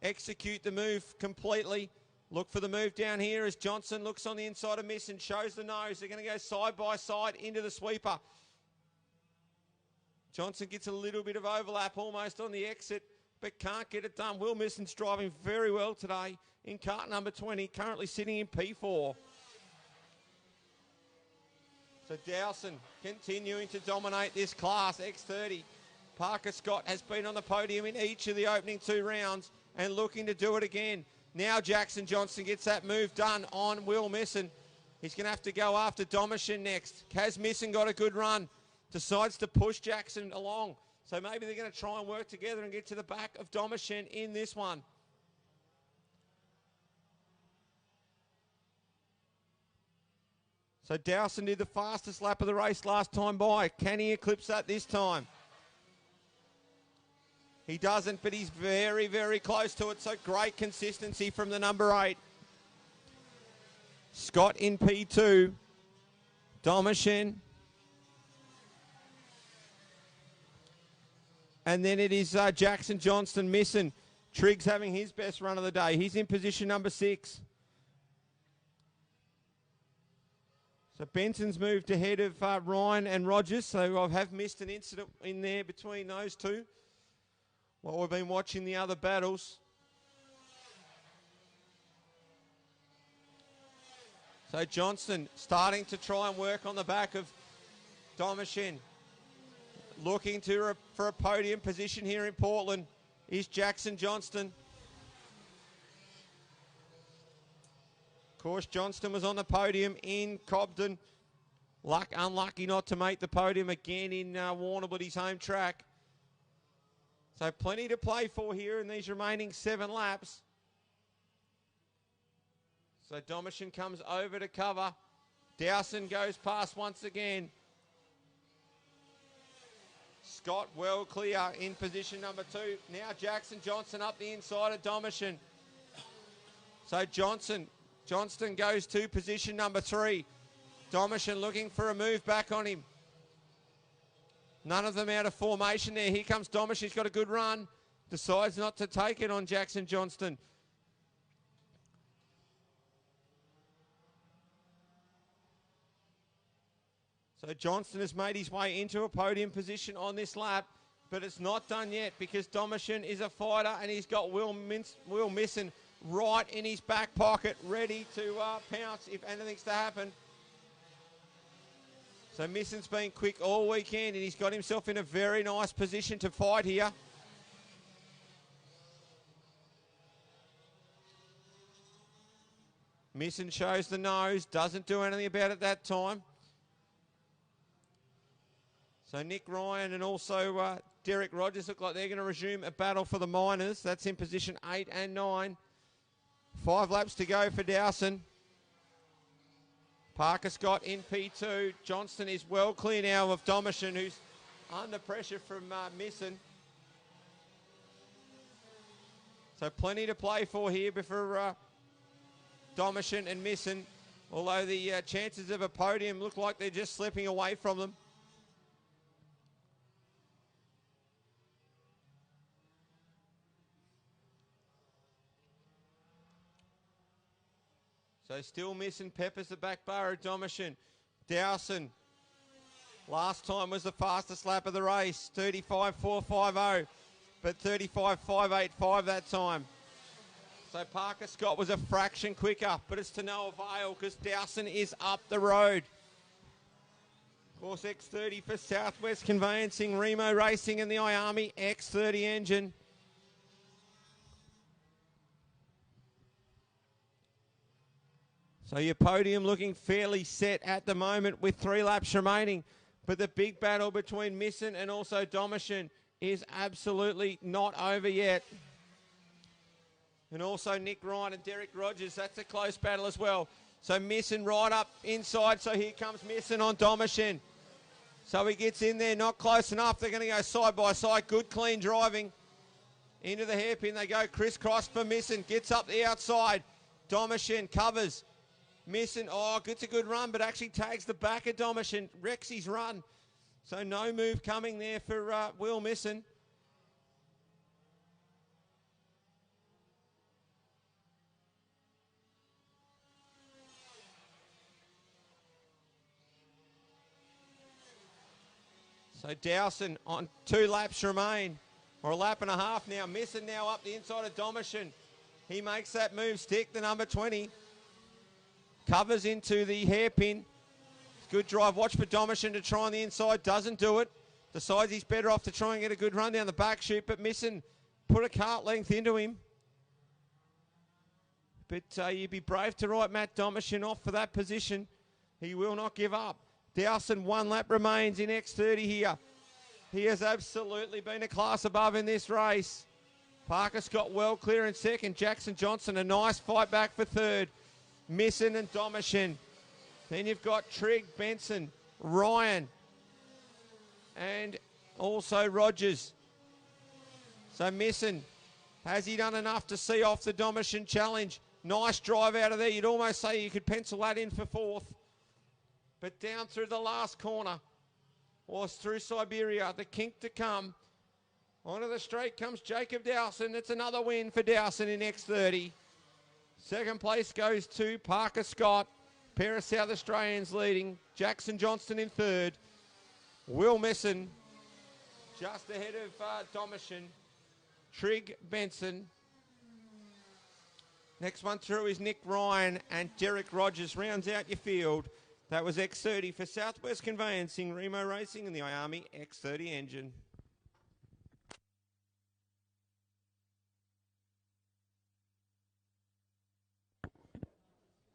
execute the move completely. Look for the move down here as Johnson looks on the inside of Misson, shows the nose. They're going to go side by side into the sweeper. Johnson gets a little bit of overlap almost on the exit, but can't get it done. Will Misson's driving very well today in cart number 20, currently sitting in P4. So Dowson continuing to dominate this class, X30. Parker Scott has been on the podium in each of the opening 2 rounds and looking to do it again. Now Jackson Johnson gets that move done on Will Misson. He's going to have to go after Domishin next. Has Misson got a good run? Decides to push Jackson along. So maybe they're going to try and work together and get to the back of Domishin in this one. So Dowson did the fastest lap of the race last time by. Can he eclipse that this time? He doesn't, but he's very, very close to it. So great consistency from the number 8. Scott in P2. Domishin. And then it is Jackson Johnston missing. Triggs having his best run of the day. He's in position number 6. So Benson's moved ahead of Ryan and Rogers. So I have missed an incident in there between those two while we've been watching the other battles. So Johnston starting to try and work on the back of Domishin. Looking for a podium position here in Portland is Jackson Johnston. Of course, Johnston was on the podium in Cobden. Unlucky not to make the podium again in Warrnambool, his home track. So plenty to play for here in these remaining 7 laps. So Domishin comes over to cover. Dowson goes past once again. Scott well clear in position number 2. Now Jackson Johnston up the inside of Domishin. So Johnston goes to position number 3. Domishin looking for a move back on him. None of them out of formation there. Here comes Domishin. He's got a good run. Decides not to take it on Jackson Johnston. So Johnston has made his way into a podium position on this lap, but it's not done yet because Domishin is a fighter and he's got Will Misson right in his back pocket, ready to pounce if anything's to happen. So Misson's been quick all weekend and he's got himself in a very nice position to fight here. Misson shows the nose, doesn't do anything about it that time. So Nick Ryan and also Derek Rogers look like they're going to resume a battle for the minors. That's in position 8 and 9. 5 laps to go for Dowson. Parker Scott in P2. Johnston is well clear now of Domishin, who's under pressure from Misson. So plenty to play for here before Domishin and Misson, although the chances of a podium look like they're just slipping away from them. So still missing Peppers, the back bar of Domishin. Dowson, last time was the fastest lap of the race, 35.450, but 35.585 that time. So Parker Scott was a fraction quicker, but it's to no avail because Dowson is up the road. Of course, X30 for Southwest Conveyancing, Remo Racing and the iArmy X30 engine. So your podium looking fairly set at the moment with 3 laps remaining. But the big battle between Misson and also Domishin is absolutely not over yet. And also Nick Ryan and Derek Rogers, that's a close battle as well. So Misson right up inside, so here comes Misson on Domishin. So he gets in there, not close enough. They're going to go side by side. Good clean driving. Into the hairpin they go, crisscross for Misson. Gets up the outside. Domishin covers. Misson, it's a good run, but actually tags the back of Domishin, wrecks his run. So no move coming there for Will Misson. So Dowson on 2 laps remain, or a lap and a half now. Misson now up the inside of Domishin. He makes that move stick, the number 20. Covers into the hairpin. Good drive. Watch for Domishin to try on the inside. Doesn't do it. Decides he's better off to try and get a good run down the back chute, but Misson put a cart length into him. But you'd be brave to write Matt Domishin off for that position. He will not give up. Dowson, 1 lap remains in X30 here. He has absolutely been a class above in this race. Parker Scott well clear in second. Jackson Johnston, a nice fight back for third. Misson and Domishin. Then you've got Trigg, Benson, Ryan, and also Rogers. So Messon, has he done enough to see off the Domitian Challenge? Nice drive out of there. You'd almost say you could pencil that in for fourth. But down through the last corner was through Siberia, the kink to come. Onto the straight comes Jacob Dowson. It's another win for Dowson in X30. Second place goes to Parker Scott. Pair of South Australians leading. Jackson Johnston in third. Will Messon just ahead of Domitian. Trigg Benson. Next one through is Nick Ryan and Derek Rogers. Rounds out your field. That was X30 for Southwest Conveyancing, Remo Racing and the IAMI X30 engine.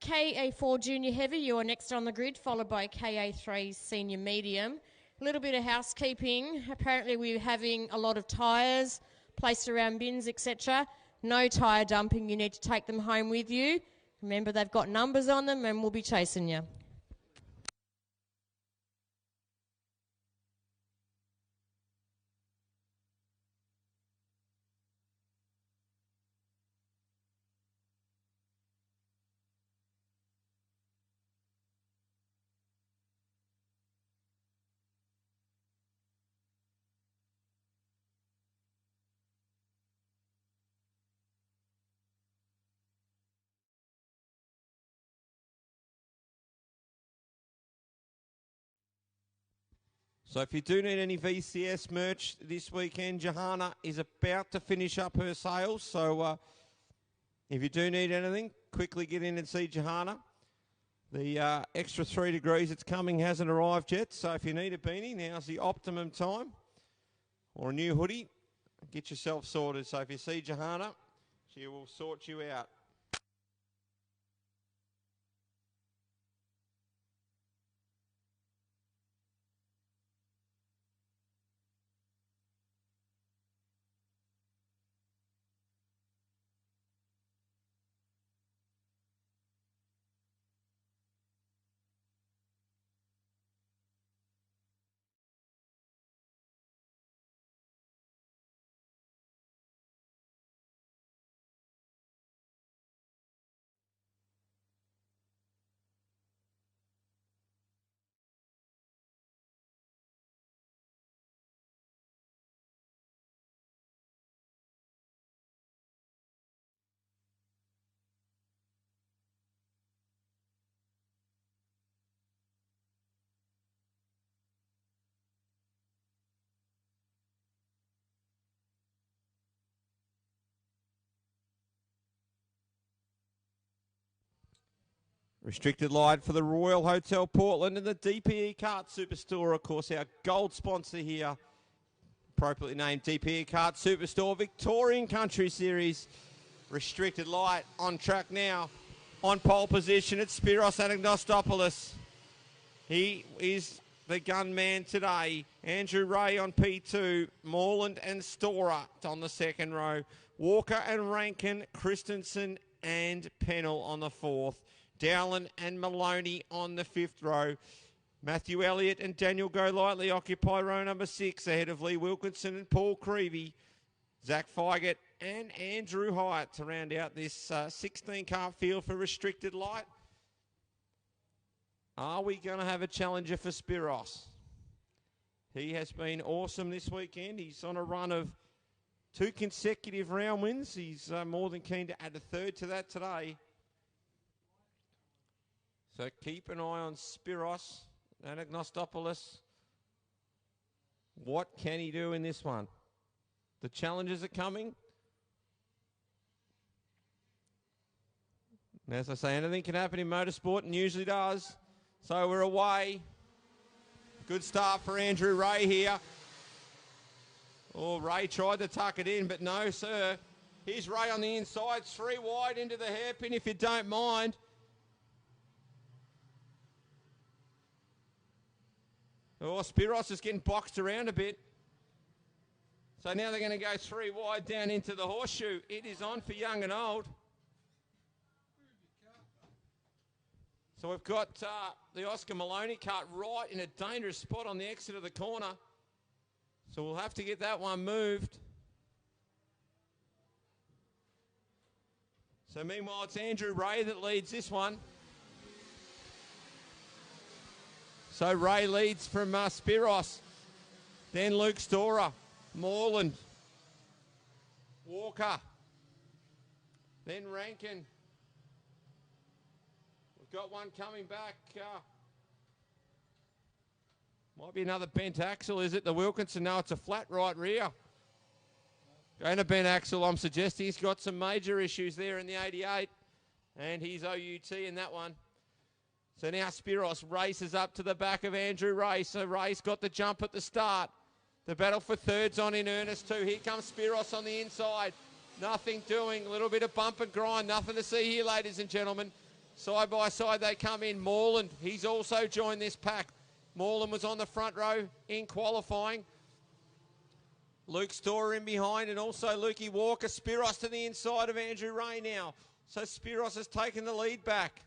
KA4 Junior Heavy, you are next on the grid, followed by KA3 Senior Medium. A little bit of housekeeping. Apparently we're having a lot of tyres placed around bins, etc. No tyre dumping. You need to take them home with you. Remember, they've got numbers on them and we'll be chasing you. So if you do need any VCS merch this weekend, Johanna is about to finish up her sales. So if you do need anything, quickly get in and see Johanna. The extra 3 degrees it's coming hasn't arrived yet. So if you need a beanie, now's the optimum time. Or a new hoodie, get yourself sorted. So if you see Johanna, she will sort you out. Restricted light for the Royal Hotel Portland and the DPE Kart Superstore, of course, our gold sponsor here, appropriately named DPE Kart Superstore, Victorian Country Series. Restricted light on track now. On pole position, it's Spiros Anagnostopoulos. He is the gunman today. Andrew Ray on P2, Morland and Storer on the second row. Walker and Rankin, Christensen and Pennell on the fourth. Dowland and Maloney on the fifth row. Matthew Elliott and Daniel Golightly occupy row number 6 ahead of Lee Wilkinson and Paul Creevy. Zach Feiget and Andrew Hyatt to round out this 16-car field for restricted light. Are we going to have a challenger for Spiros? He has been awesome this weekend. He's on a run of 2 consecutive round wins. He's more than keen to add a third to that today. So keep an eye on Spiros Anagnostopoulos. What can he do in this one? The challenges are coming. And as I say, anything can happen in motorsport and usually does. So we're away. Good start for Andrew Ray here. Oh, Ray tried to tuck it in, but no, sir. Here's Ray on the inside. 3 wide into the hairpin, if you don't mind. Oh, Spiros is getting boxed around a bit. So now they're going to go 3 wide down into the horseshoe. It is on for young and old. So we've got the Oscar Maloney kart right in a dangerous spot on the exit of the corner. So we'll have to get that one moved. So meanwhile, it's Andrew Ray that leads this one. So Ray leads from Spiros. Then Luke Storer, Moreland, Walker, then Rankin. We've got one coming back. Might be another bent axle, is it? The Wilkinson? No, it's a flat right rear. Going to bent axle, I'm suggesting he's got some major issues there in the 88. And he's OUT in that one. So now Spiros races up to the back of Andrew Ray. So Ray's got the jump at the start. The battle for third's on in earnest too. Here comes Spiros on the inside. Nothing doing. A little bit of bump and grind. Nothing to see here, ladies and gentlemen. Side by side they come in. Moreland, he's also joined this pack. Moreland was on the front row in qualifying. Luke Storer in behind and also Lukey Walker. Spiros to the inside of Andrew Ray now. So Spiros has taken the lead back.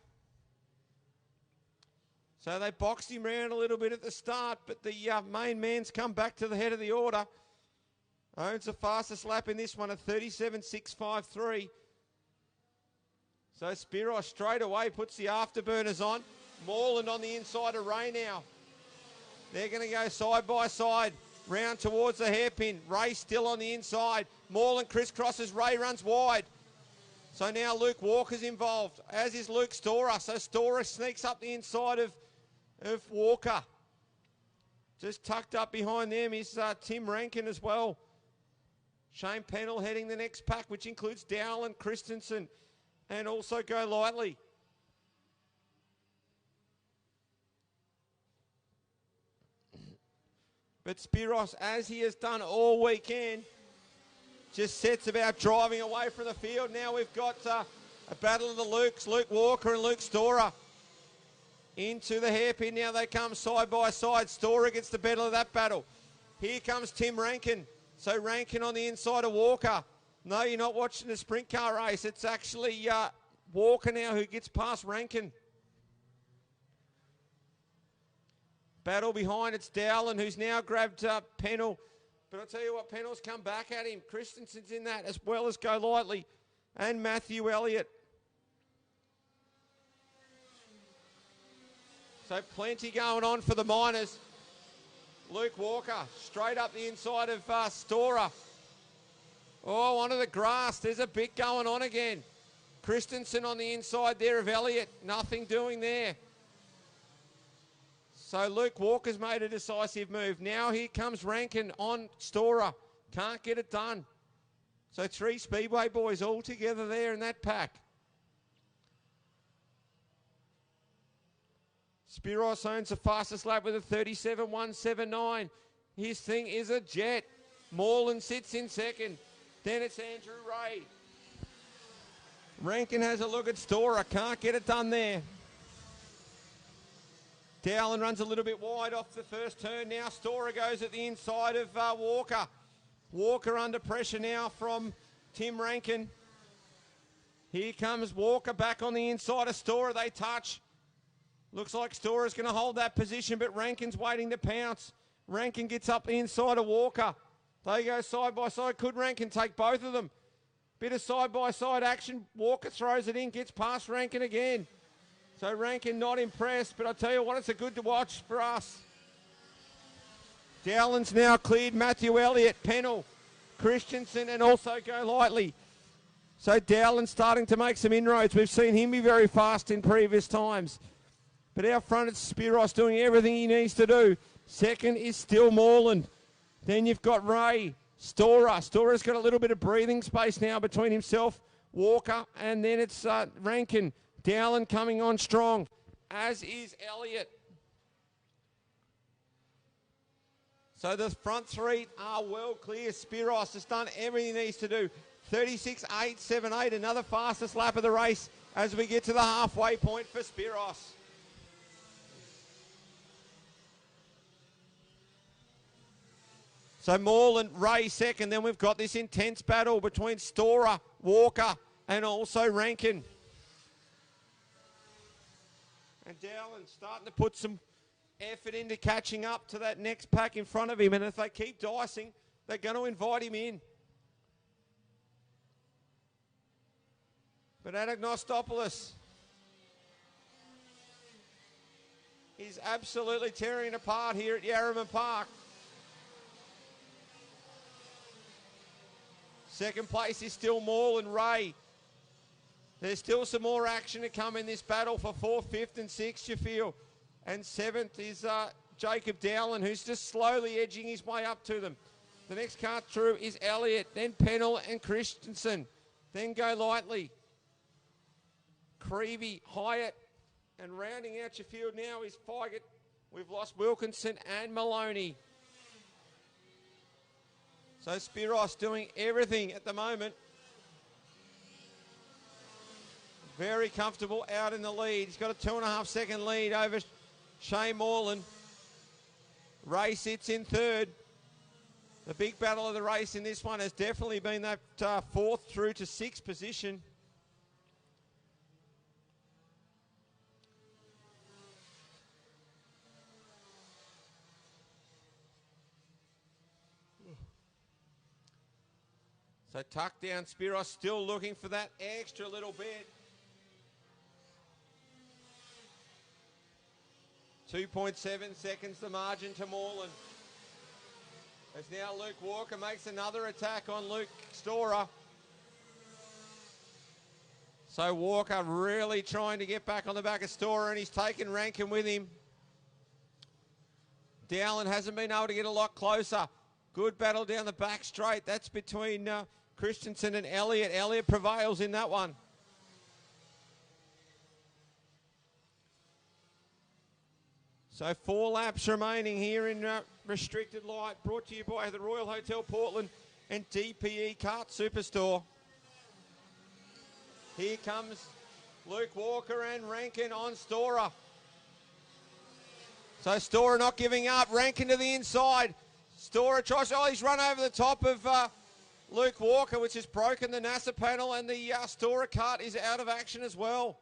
So they boxed him around a little bit at the start, but the main man's come back to the head of the order. Owns the fastest lap in this one at 37.653. So Spiros straight away puts the afterburners on. Moreland on the inside of Ray now. They're going to go side by side, round towards the hairpin. Ray still on the inside. Moreland crisscrosses, Ray runs wide. So now Luke Walker's involved, as is Luke Storer. So Storer sneaks up the inside of Walker. Just tucked up behind them is Tim Rankin as well. Shane Pennell heading the next pack, which includes Dowell and Christensen and also Go Lightly. But Spiros, as he has done all weekend, just sets about driving away from the field. Now we've got a battle of the Lukes, Luke Walker and Luke Storer. Into the hairpin, now they come side by side. Storer gets the better of that battle. Here comes Tim Rankin. So Rankin on the inside of Walker. No, you're not watching the sprint car race. It's actually Walker now who gets past Rankin. Battle behind, it's Dowland who's now grabbed Pennell. But I'll tell you what, Pennell's come back at him. Christensen's in that as well as Go Lightly and Matthew Elliott. So plenty going on for the Miners. Luke Walker straight up the inside of Storer. Oh, onto the grass. There's a bit going on again. Christensen on the inside there of Elliott. Nothing doing there. So Luke Walker's made a decisive move. Now here comes Rankin on Storer. Can't get it done. So three Speedway boys all together there in that pack. Spiros owns the fastest lap with a 37.179. His thing is a jet. Moreland sits in second. Then it's Andrew Ray. Rankin has a look at Storer. Can't get it done there. Dowland runs a little bit wide off the first turn. Now Storer goes at the inside of Walker. Walker under pressure now from Tim Rankin. Here comes Walker back on the inside of Storer. They touch. Looks like Storer's going to hold that position, but Rankin's waiting to pounce. Rankin gets up the inside of Walker. They go side by side. Could Rankin take both of them? Bit of side-by-side action. Walker throws it in, gets past Rankin again. So Rankin not impressed, but I tell you what, it's a good to watch for us. Dowland's now cleared Matthew Elliott, Pennell, Christensen, and also Go Lightly. So Dowland's starting to make some inroads. We've seen him be very fast in previous times. But out front, it's Spiros doing everything he needs to do. Second is still Moreland. Then you've got Ray, Storer. Storer's got a little bit of breathing space now between himself, Walker, and then it's Rankin. Dowland coming on strong, as is Elliott. So the front three are well clear. Spiros has done everything he needs to do. 36.878, another fastest lap of the race as we get to the halfway point for Spiros. So Moreland, Ray second. Then we've got this intense battle between Storer, Walker, and also Rankin. And Dowling starting to put some effort into catching up to that next pack in front of him. And if they keep dicing, they're going to invite him in. But Anagnostopoulos is absolutely tearing it apart here at Yarraman Park. Second place is still Moreland Ray. There's still some more action to come in this battle for 4th, 5th and 6th, you feel. And 7th is Jacob Dowling, who's just slowly edging his way up to them. The next cart through is Elliott, then Pennell and Christensen. Then Go Lightly. Creevy, Hyatt, and rounding out your field now is Feiget. We've lost Wilkinson and Maloney. So Spiros doing everything at the moment. Very comfortable out in the lead. He's got a 2.5 second lead over Shane Moreland. Ray sits in 3rd. The big battle of the race in this one has definitely been that 4th through to 6th position. So tuck down Spiros, still looking for that extra little bit. 2.7 seconds the margin to Moreland. As now Luke Walker makes another attack on Luke Storer. So Walker really trying to get back on the back of Storer, and he's taken Rankin with him. Dowling hasn't been able to get a lot closer. Good battle down the back straight. That's between Christensen and Elliott. Elliott prevails in that one. So 4 laps remaining here in Restricted Light, brought to you by the Royal Hotel Portland and DPE Kart Superstore. Here comes Luke Walker and Rankin on Storer. So Storer not giving up. Rankin to the inside. Storer tries, he's run over the top of Luke Walker, which has broken the NASA panel, and the Storer cart is out of action as well.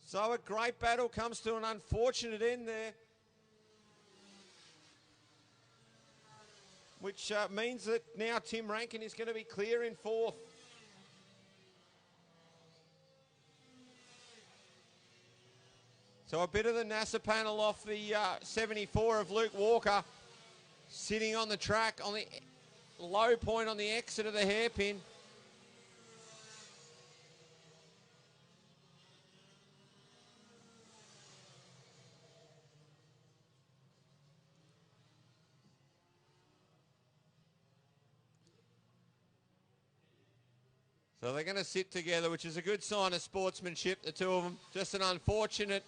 So a great battle comes to an unfortunate end there, which means that now Tim Rankin is going to be clear in 4th. So a bit of the NASA panel off the 74 of Luke Walker, sitting on the track on the low point on the exit of the hairpin. So they're going to sit together, which is a good sign of sportsmanship, the two of them. Just an unfortunate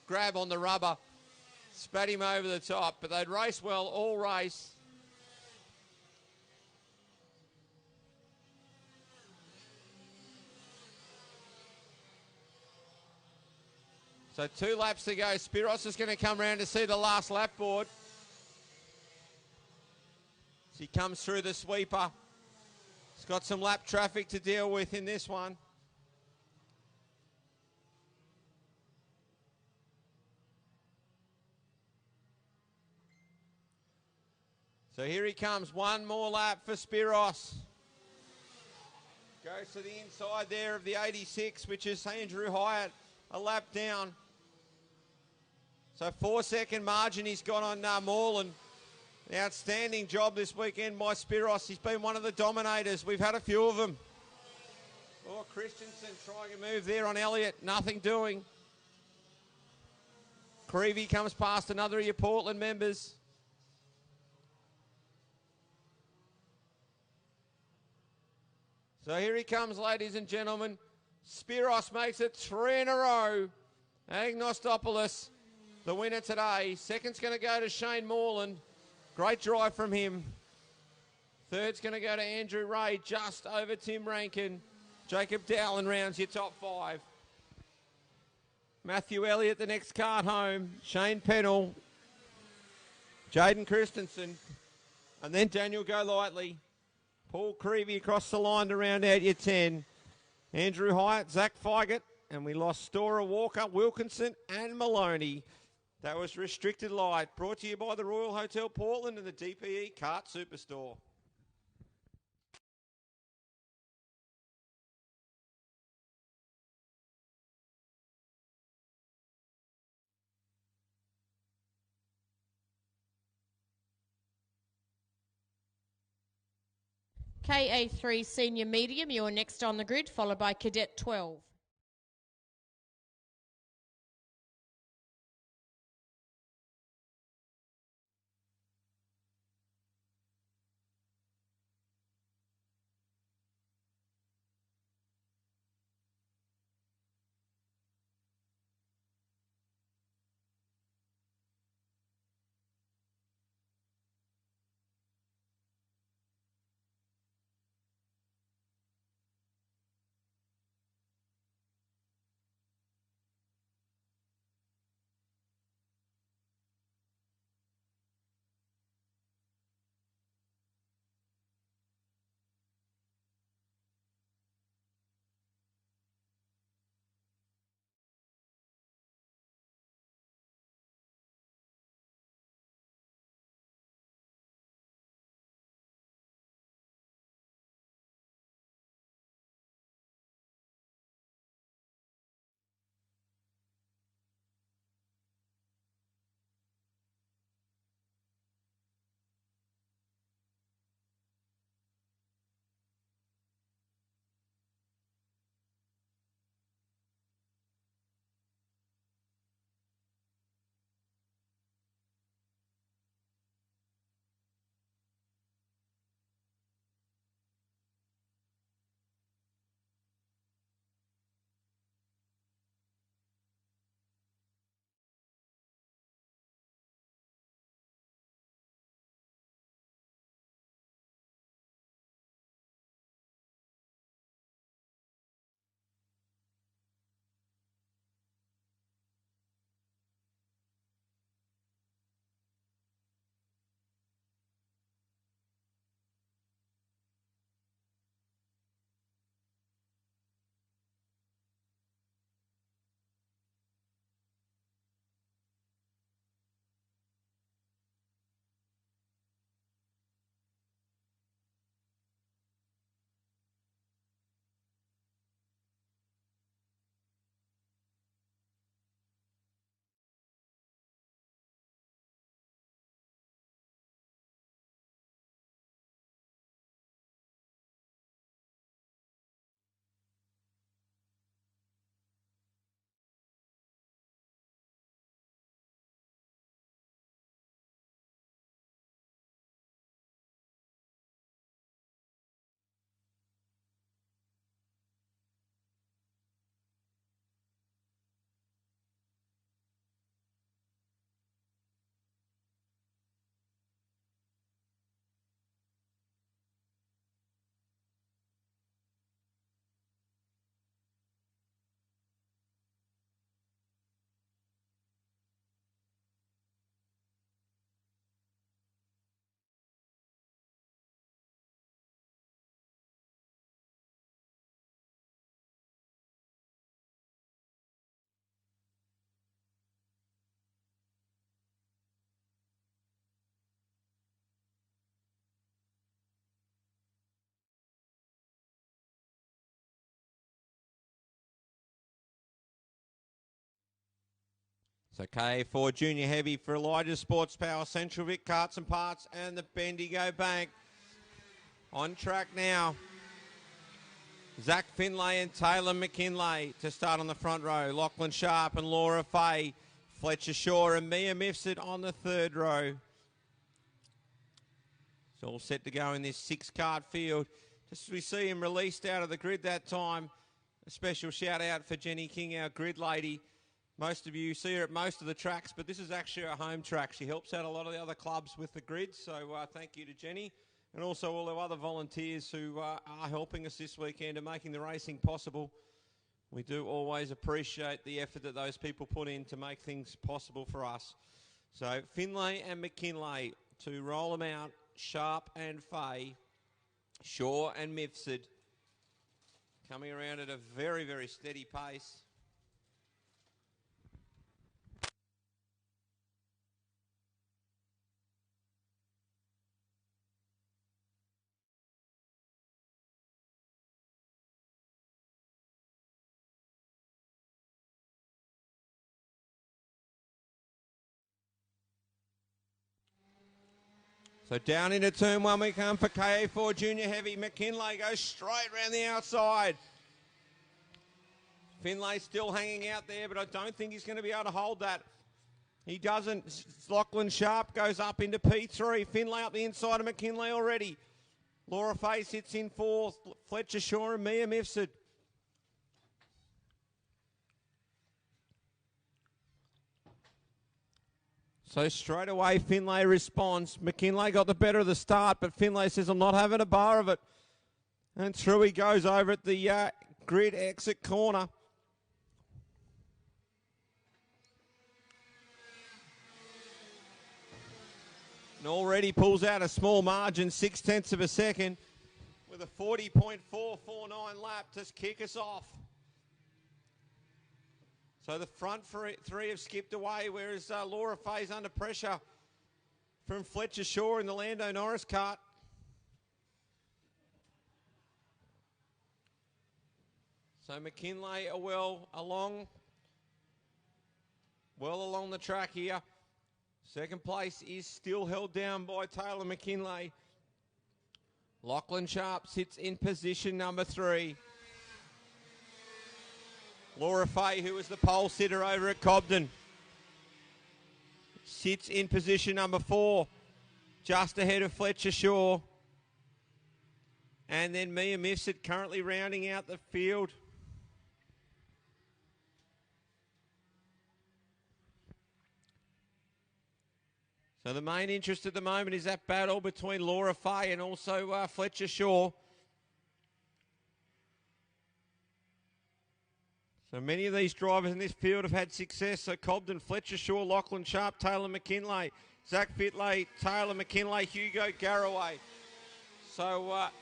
grab on the rubber. Spat him over the top, but they'd race well all race. So 2 laps to go. Spiros is going to come round to see the last lap board. As he comes through the sweeper. He's got some lap traffic to deal with in this one. So here he comes. One more lap for Spiros. Goes to the inside there of the 86, which is Andrew Hyatt, a lap down. So 4-second margin he's got on Moreland. An outstanding job this weekend by Spiros. He's been one of the dominators. We've had a few of them. Oh, Christensen trying to move there on Elliott. Nothing doing. Creevy comes past another of your Portland members. So here he comes, ladies and gentlemen. Spiros makes it 3 in a row. Anagnostopoulos, the winner today. Second's going to go to Shane Moreland. Great drive from him. Third's going to go to Andrew Ray, just over Tim Rankin. Jacob Dowling rounds your top 5. Matthew Elliott, the next cart home. Shane Pennell. Jaden Christensen. And then Daniel Go Lightly. Paul Creevy across the line to round out your 10. Andrew Hyatt, Zach Feiget, and we lost Storer, Walker, Wilkinson and Maloney. That was Restricted Light, brought to you by the Royal Hotel Portland and the DPE Kart Superstore. KA3 Senior Medium, you are next on the grid, followed by Cadet 12. So K4 Junior Heavy for Elijah Sports Power, Central Vic Karts and Parts and the Bendigo Bank. On track now. Zach Finlay and Taylor McKinlay to start on the front row. Lachlan Sharp and Laura Fay. Fletcher Shaw and Mia Mifsud on the third row. It's all set to go in this 6-card field. Just as we see him released out of the grid that time, a special shout out for Jenny King, our grid lady. Most of you see her at most of the tracks, but this is actually her home track. She helps out a lot of the other clubs with the grid, so thank you to Jenny. And also all our other volunteers who are helping us this weekend and making the racing possible. We do always appreciate the effort that those people put in to make things possible for us. So Finlay and McKinlay to roll them out. Sharp and Fay. Shaw and Mifsud coming around at a very, very steady pace. So down into turn one we come for KA4 Junior Heavy. McKinlay goes straight around the outside. Finlay still hanging out there, but I don't think he's going to be able to hold that. He doesn't. Lachlan Sharp goes up into P3. Finlay up the inside of McKinlay already. Laura Fay sits in fourth. Fletcher Shaw and Mia Mifsud. So straight away, Finlay responds. McKinlay got the better of the start, but Finlay says, I'm not having a bar of it. And through he goes over at the grid exit corner. And already pulls out a small margin, 0.6 of a second, with a 40.449 lap to kick us off. So the front three have skipped away, whereas Laura Fay's under pressure from Fletcher Shaw in the Lando Norris kart. So McKinlay are well along the track here. Second place is still held down by Taylor McKinlay. Lachlan Sharp sits in position number 3. Laura Fay, who was the pole sitter over at Cobden, sits in position number 4, just ahead of Fletcher Shaw. And then Mia Mifsud currently rounding out the field. So the main interest at the moment is that battle between Laura Fay and also Fletcher Shaw. So many of these drivers in this field have had success. So Cobden, Fletcher Shaw, Lachlan Sharp, Taylor McKinlay, Zach Fitley, Taylor McKinlay, Hugo Garraway. So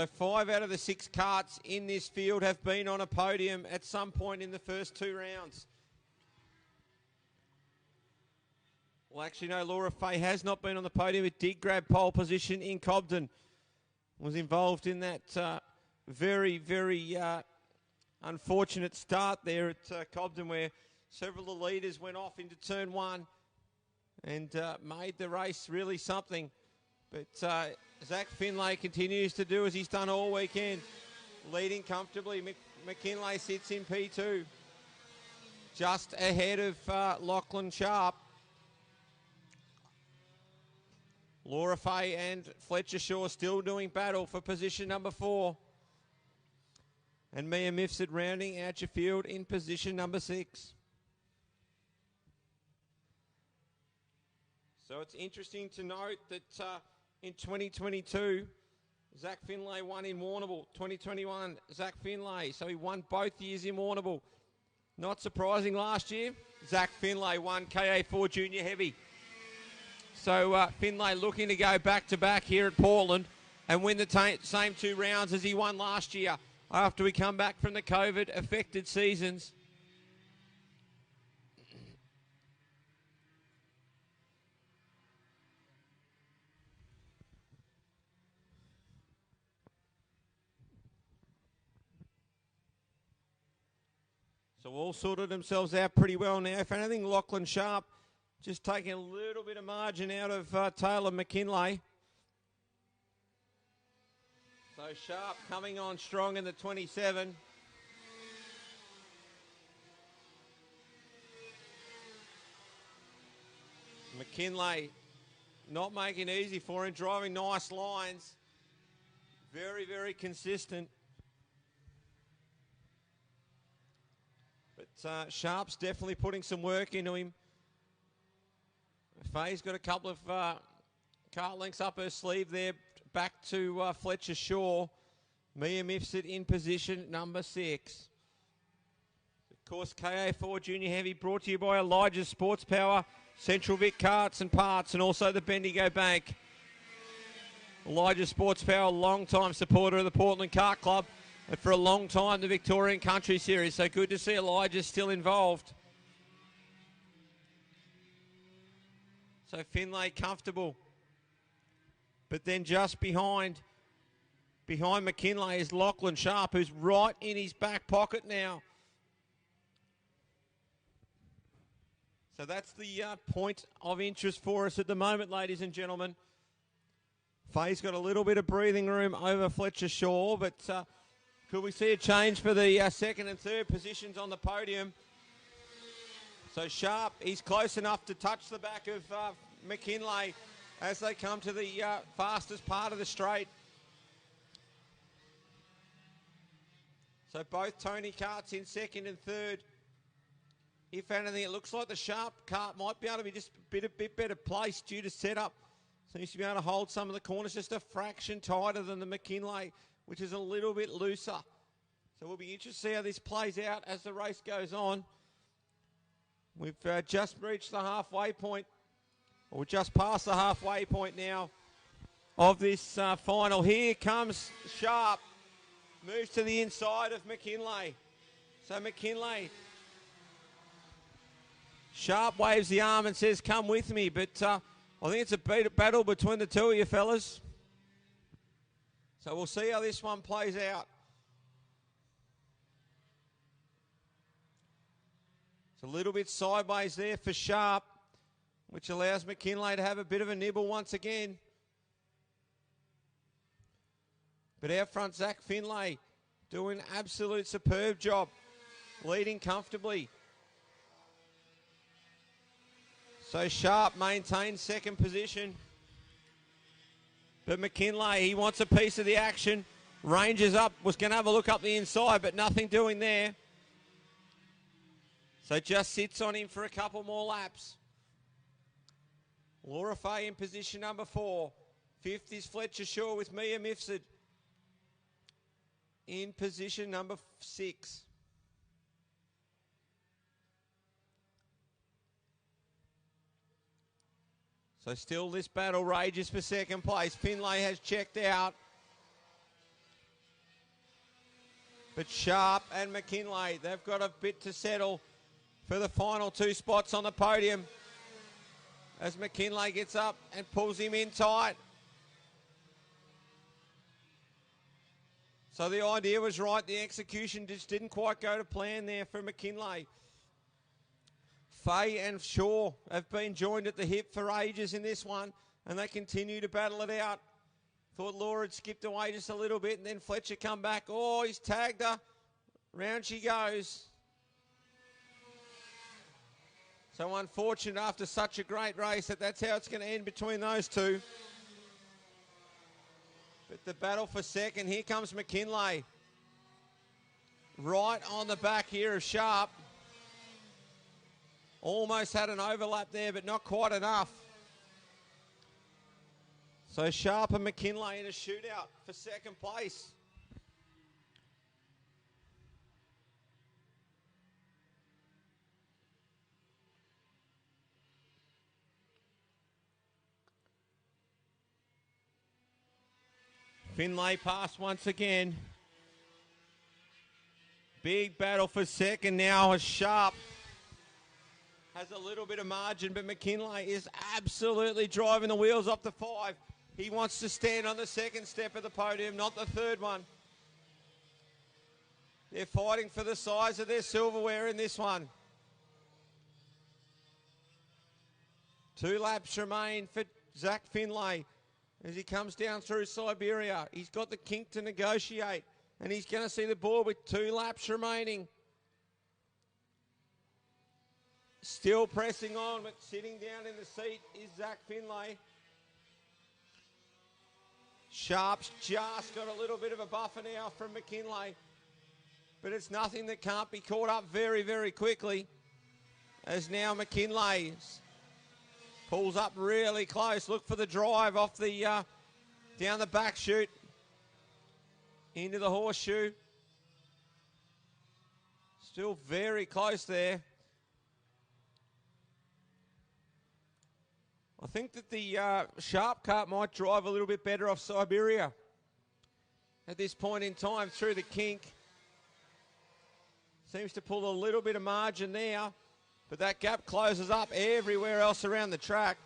5 out of the 6 karts in this field have been on a podium at some point in the first 2 rounds. Well, actually, no, Laura Fay has not been on the podium. It did grab pole position in Cobden. Was involved in that very, very unfortunate start there at Cobden, where several of the leaders went off into turn 1 and made the race really something. But Zach Finlay continues to do as he's done all weekend, leading comfortably. McKinlay sits in P2, just ahead of Lachlan Sharp. Laura Fay and Fletcher Shaw still doing battle for position number 4. And Mia Mifsud rounding out your field in position number 6. So it's interesting to note that in 2022, Zach Finlay won in Warrnambool. 2021, Zach Finlay. So he won both years in Warrnambool. Not surprising last year, Zach Finlay won KA4 Junior Heavy. So Finlay looking to go back-to-back here at Portland and win the same 2 rounds as he won last year after we come back from the COVID-affected seasons. So all sorted themselves out pretty well now. If anything, Lachlan Sharp just taking a little bit of margin out of Taylor McKinlay. So Sharp coming on strong in the 27. McKinlay not making it easy for him, driving nice lines. Very, very consistent. But Sharp's definitely putting some work into him. Fay's got a couple of kart links up her sleeve there. Back to Fletcher Shaw. Mia Mifsud in position number 6. Of course, KA4 Junior Heavy brought to you by Elijah's Sports Power, Central Vic Karts and Parts, and also the Bendigo Bank. Elijah's Sports Power, long-time supporter of the Portland Kart Club, and for a long time the Victorian Country Series. So good to see Elijah still involved. So Finlay comfortable. But then just behind McKinlay is Lachlan Sharp, who's right in his back pocket now. So that's the point of interest for us at the moment, ladies and gentlemen. Faye's got a little bit of breathing room over Fletcher Shaw, but could we see a change for the second and third positions on the podium? So Sharp, he's close enough to touch the back of McKinlay as they come to the fastest part of the straight. So both Tony Karts in second and third. If anything, it looks like the Sharp Kart might be able to be just a bit better placed due to setup. Seems to be able to hold some of the corners just a fraction tighter than the McKinlay, which is a little bit looser. So we'll be interested to see how this plays out as the race goes on. We've just reached the halfway point, or just past the halfway point now of this final. Here comes Sharp. Moves to the inside of McKinlay. So McKinlay, Sharp waves the arm and says, come with me. But I think it's a battle between the two of you fellas. So we'll see how this one plays out. It's a little bit sideways there for Sharp, which allows McKinlay to have a bit of a nibble once again. But out front, Zach Finlay doing an absolute superb job, leading comfortably. So Sharp maintains second position. But McKinlay, he wants a piece of the action. Ranges up, was going to have a look up the inside, but nothing doing there. So just sits on him for a couple more laps. Laura Fay in position number 4. Fifth is Fletcher Shaw with Mia Mifsud in position number 6. So still this battle rages for second place. Finlay has checked out. But Sharp and McKinlay, they've got a bit to settle for the final 2 spots on the podium. As McKinlay gets up and pulls him in tight. So the idea was right. The execution just didn't quite go to plan there for McKinlay. Fay and Shaw have been joined at the hip for ages in this one, and they continue to battle it out. Thought Laura had skipped away just a little bit, and then Fletcher come back. Oh, he's tagged her. Round she goes. So unfortunate after such a great race that's how it's going to end between those two. But the battle for second, here comes McKinlay. Right on the back here of Sharp. Almost had an overlap there, but not quite enough. So Sharp and McKinlay in a shootout for second place. Finlay passed once again. Big battle for second now as Sharp has a little bit of margin, but McKinlay is absolutely driving the wheels off the 5. He wants to stand on the second step of the podium, not the third one. They're fighting for the size of their silverware in this one. 2 laps remain for Zach Finlay as he comes down through Siberia. He's got the kink to negotiate, and he's going to see the board with 2 laps remaining. Still pressing on, but sitting down in the seat is Zach Finlay. Sharp's just got a little bit of a buffer now from McKinlay, but it's nothing that can't be caught up very, very quickly, as now McKinlay pulls up really close. Look for the drive off the down the back chute into the horseshoe. Still very close there. I think that the Sharp Kart might drive a little bit better off Siberia at this point in time through the kink. Seems to pull a little bit of margin there, but that gap closes up everywhere else around the track.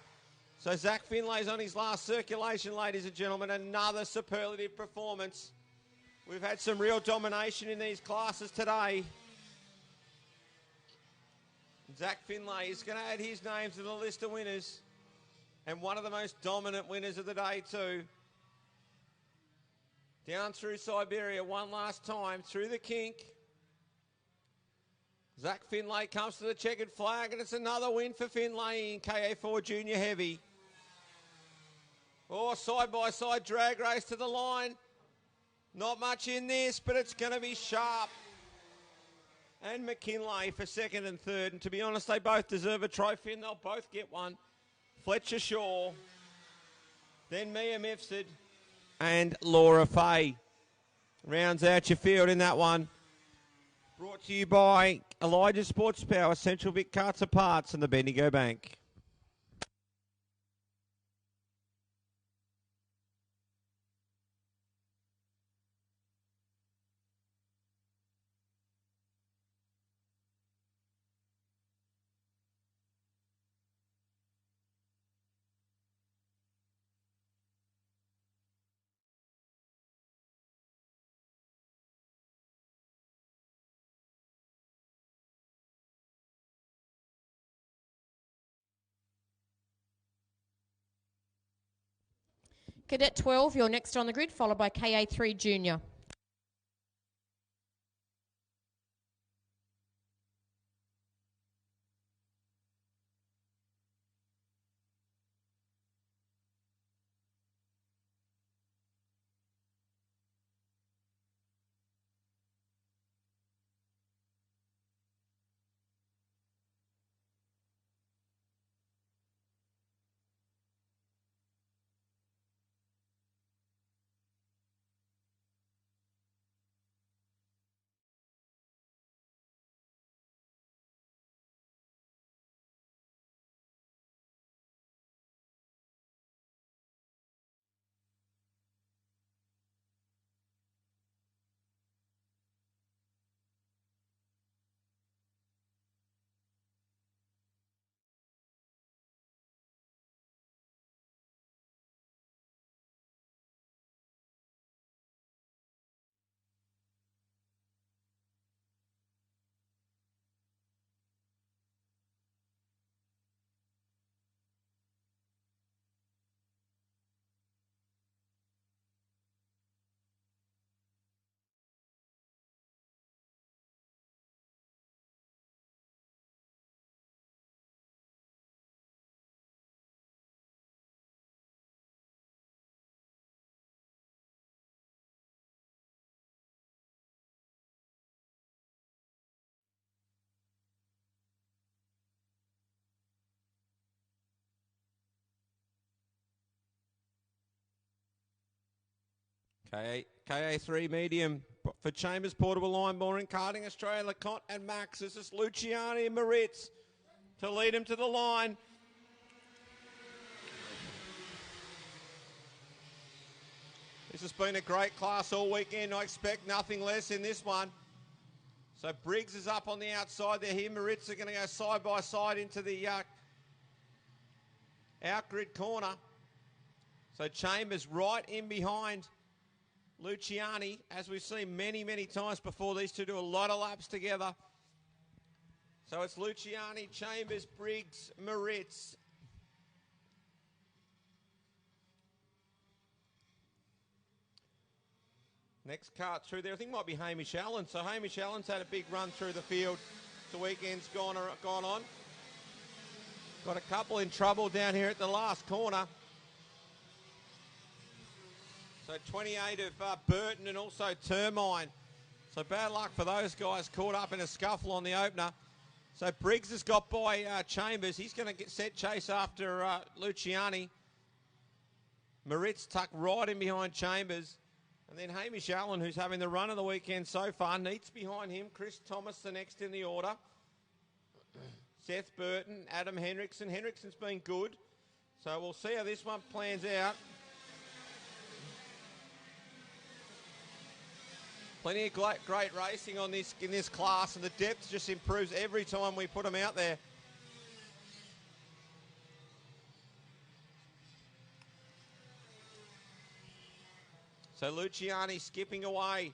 So Zach Finlay's on his last circulation, ladies and gentlemen. Another superlative performance. We've had some real domination in these classes today. Zach Finlay is going to add his name to the list of winners. And one of the most dominant winners of the day too. Down through Siberia one last time, through the kink. Zach Finlay comes to the checkered flag, and it's another win for Finlay in KA4 Junior Heavy. Oh, side-by-side drag race to the line. Not much in this, but it's going to be Sharp and McKinlay for second and third. And to be honest, they both deserve a trophy, and they'll both get one. Fletcher Shaw, then Mia Mifsud, and Laura Fay rounds out your field in that one. Brought to you by Elijah Sports Power, Central Vic Carts and Parts, and the Bendigo Bank. Cadet 12, you're next on the grid, followed by KA3 Junior. KA3 medium for Chambers, Portable Line Boring, Karting Australia, LeConte and Max. This is Luciani and Moritz to lead him to the line. This has been a great class all weekend. I expect nothing less in this one. So Briggs is up on the outside there. Here Moritz are going to go side by side into the out-grid corner. So Chambers right in behind Luciani, as we've seen many, many times before. These two do a lot of laps together. So it's Luciani, Chambers, Briggs, Moritz. Next cart through there, I think might be Hamish Allen. So Hamish Allen's had a big run through the field. The weekend's gone on. Got a couple in trouble down here at the last corner. So 28 of Burton and also Termine. So bad luck for those guys caught up in a scuffle on the opener. So Briggs has got by Chambers. He's going to get set chase after Luciani. Moritz tucked right in behind Chambers. And then Hamish Allen, who's having the run of the weekend so far, neats behind him. Chris Thomas, the next in the order. Seth Burton, Adam Henriksen. Henriksen's been good. So we'll see how this one plans out. Plenty of great racing on this in this class, and the depth just improves every time we put them out there. So Luciani skipping away.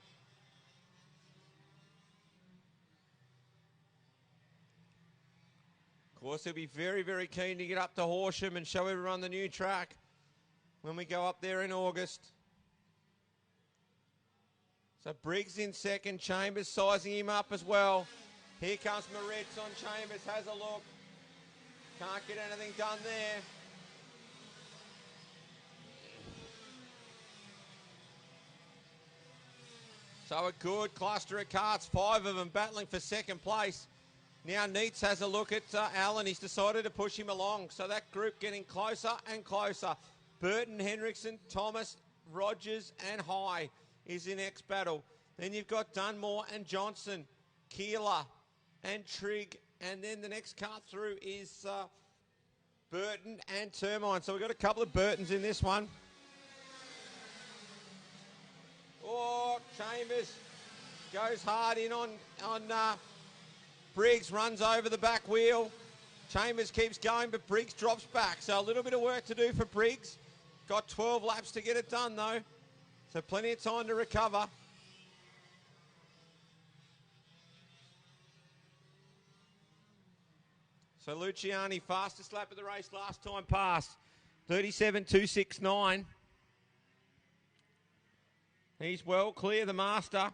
course, he'll be very, very keen to get up to Horsham and show everyone the new track when we go up there in August. So Briggs in second, Chambers sizing him up as well. Here comes Moritz on Chambers, has a look. Can't get anything done there. So a good cluster of karts, 5 of them battling for second place. Now Neitz has a look at Allen. He's decided to push him along. So that group getting closer and closer. Burton, Henriksen, Thomas, Rogers and High is the next battle. Then you've got Dunmore and Johnson, Keeler and Trigg. And then the next kart through is Burton and Termine. So we've got a couple of Burtons in this one. Oh, Chambers goes hard in on Briggs, runs over the back wheel. Chambers keeps going, but Briggs drops back. So a little bit of work to do for Briggs. Got 12 laps to get it done, though. So plenty of time to recover. So Luciani, fastest lap of the race last time past. 37.269. He's well clear, the master.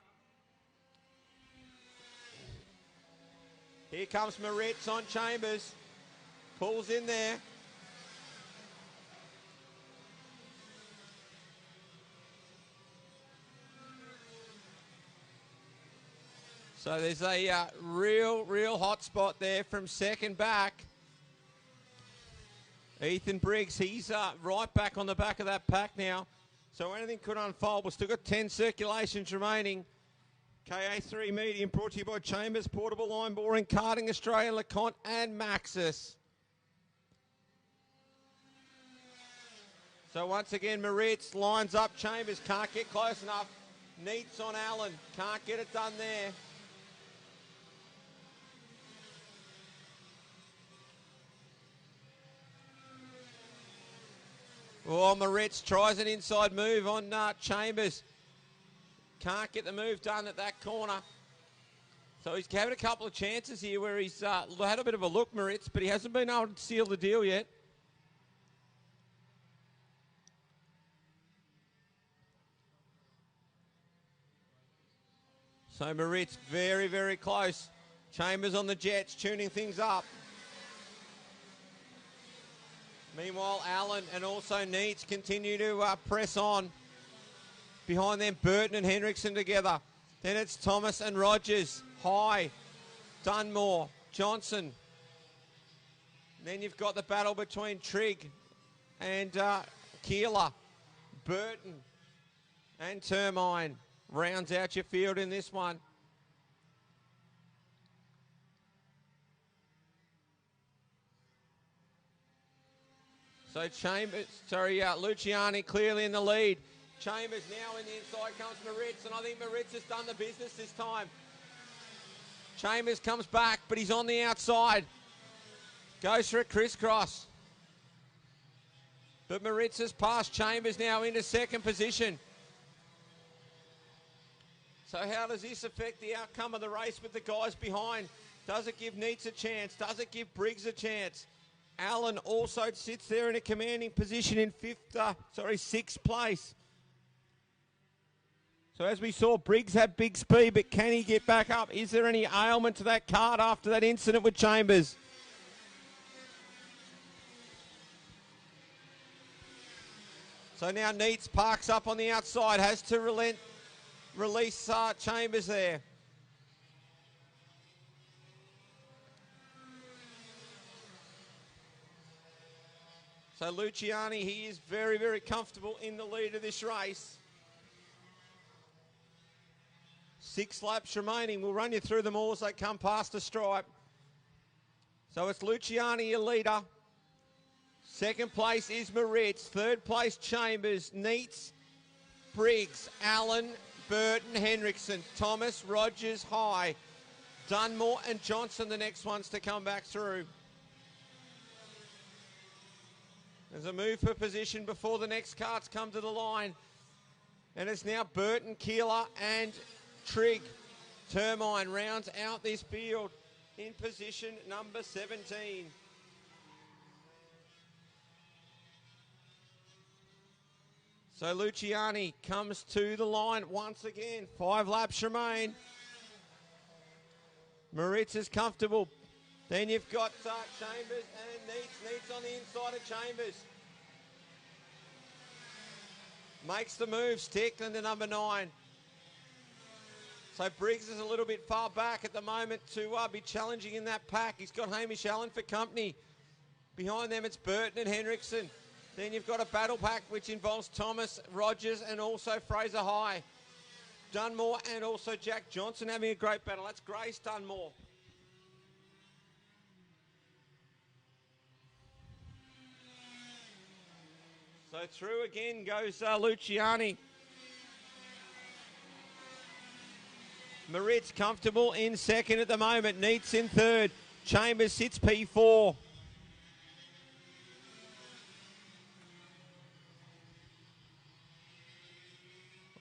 Here comes Moritz on Chambers. Pulls in there. So there's a real hot spot there from second back. Ethan Briggs, he's right back on the back of that pack now. So anything could unfold. We've still got 10 circulations remaining. KA3 Medium brought to you by Chambers, Portable Line Boring, Karting Australia, LeConte and Maxis. So once again, Moritz lines up. Chambers can't get close enough. Neitz on Allen. Can't get it done there. Oh, Moritz tries an inside move on Chambers. Can't get the move done at that corner. So he's having a couple of chances here where he's had a bit of a look, Moritz, but he hasn't been able to seal the deal yet. So Moritz very, very close. Chambers on the jets, tuning things up. Meanwhile, Allen and also Neitz continue to press on. Behind them, Burton and Henriksen together. Then it's Thomas and Rogers. High, Dunmore, Johnson. Then you've got the battle between Trigg and Keeler. Burton and Termine rounds out your field in this one. So Luciani clearly in the lead. Chambers now in the inside comes Moritz, and I think Moritz has done the business this time. Chambers comes back, but he's on the outside. Goes for a crisscross. But Moritz has passed Chambers now into second position. So how does this affect the outcome of the race with the guys behind? Does it give Neitz a chance? Does it give Briggs a chance? Allen also sits there in a commanding position in sixth place. So as we saw, Briggs had big speed, but can he get back up? Is there any ailment to that kart after that incident with Chambers? So now Neitz parks up on the outside, has to release Chambers there. So Luciani, he is very, very comfortable in the lead of this race. 6 laps remaining. We'll run you through them all as they come past the stripe. So it's Luciani, your leader. Second place is Moritz. Third place, Chambers. Neitz, Briggs, Allen, Burton, Henriksen, Thomas, Rogers, High. Dunmore and Johnson, the next ones to come back through. There's a move for position before the next karts come to the line. And it's now Burton, Keeler and Trigg. Termine rounds out this field. in position number 17. So Luciani comes to the line once again. 5 laps remain. Moritz is comfortable. Then you've got Chambers and Neats on the inside of Chambers. Makes the move, Stickland to number 9. So Briggs is a little bit far back at the moment to be challenging in that pack. He's got Hamish Allen for company. Behind them it's Burton and Henriksen. Then you've got a battle pack which involves Thomas, Rogers and also Fraser High. Dunmore and also Jack Johnson having a great battle. That's Grace Dunmore. So through again goes Luciani. Moritz comfortable in second at the moment. Neats in third. Chambers sits P4.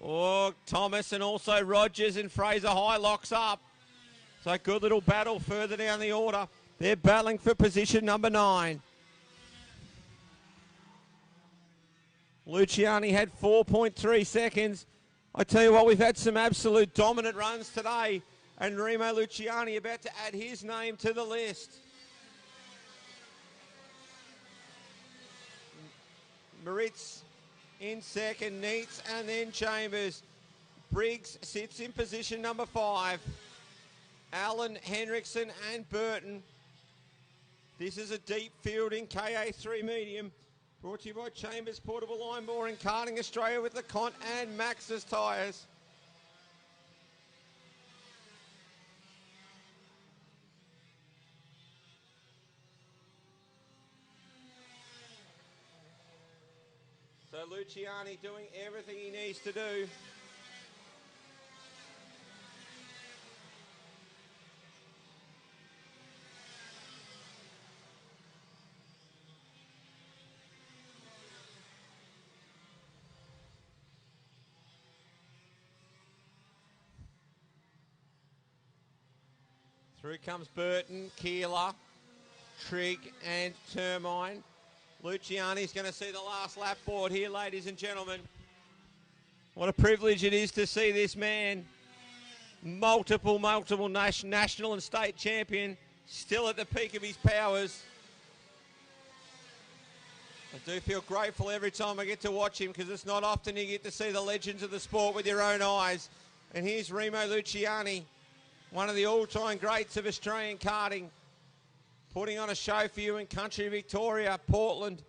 Oh, Thomas and also Rogers and Fraser High locks up. So good little battle further down the order. They're battling for position number 9. Luciani had 4.3 seconds. I tell you what, we've had some absolute dominant runs today. And Remo Luciani about to add his name to the list. Moritz in second, Neats and then Chambers. Briggs sits in position number 5. Allen, Henriksen and Burton. This is a deep field in KA3 medium. Brought to you by Chambers Portable Line Boring, Karting Australia with LeConte and Max's tyres. So Luciani doing everything he needs to do. Through comes Burton, Keeler, Trigg and Termine. Luciani's going to see the last lap board here, ladies and gentlemen. What a privilege it is to see this man, multiple national and state champion, still at the peak of his powers. I do feel grateful every time I get to watch him because it's not often you get to see the legends of the sport with your own eyes. And here's Remo Luciani, one of the all-time greats of Australian karting, putting on a show for you in country Victoria, Portland.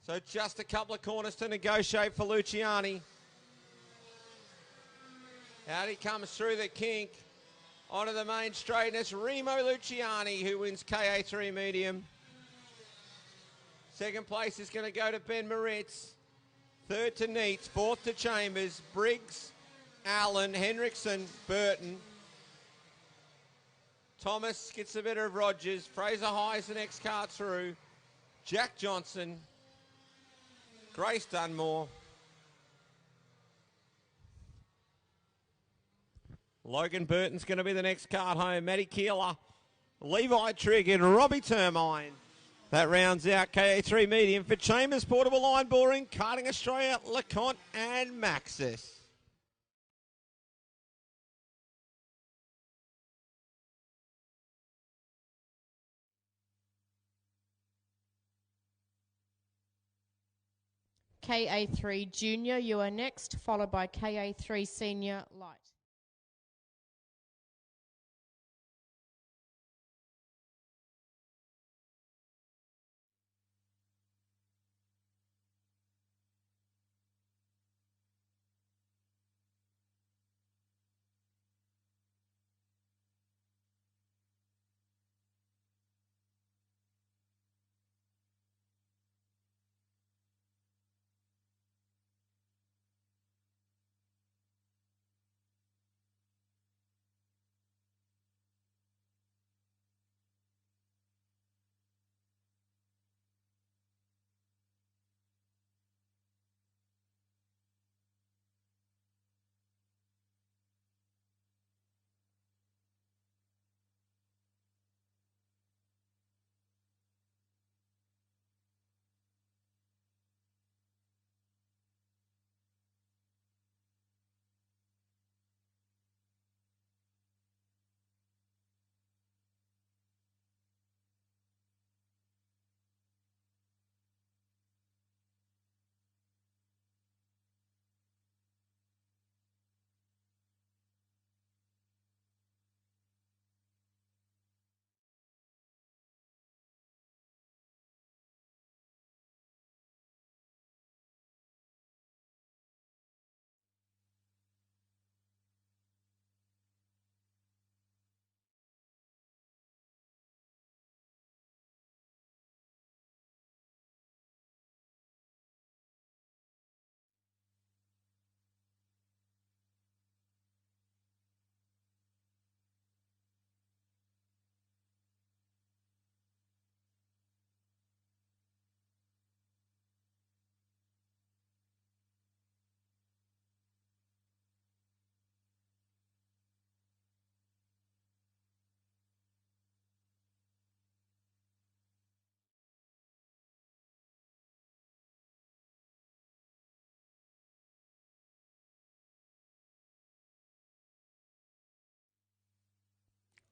So just a couple of corners to negotiate for Luciani. Out he comes through the kink, onto the main straight, and it's Remo Luciani who wins KA3 medium. Second place is going to go to Ben Moritz. Third to Neats, fourth to Chambers, Briggs, Allen, Henriksen, Burton. Thomas gets the better of Rogers. Fraser High is the next car through. Jack Johnson. Grace Dunmore. Logan Burton's going to be the next card home. Matty Keeler, Levi Trigg and Robbie Termine. That rounds out KA3 medium for Chambers Portable Line Boring, Karting Australia, LeConte and Maxis. KA3 Junior, you are next, followed by KA3 Senior Light.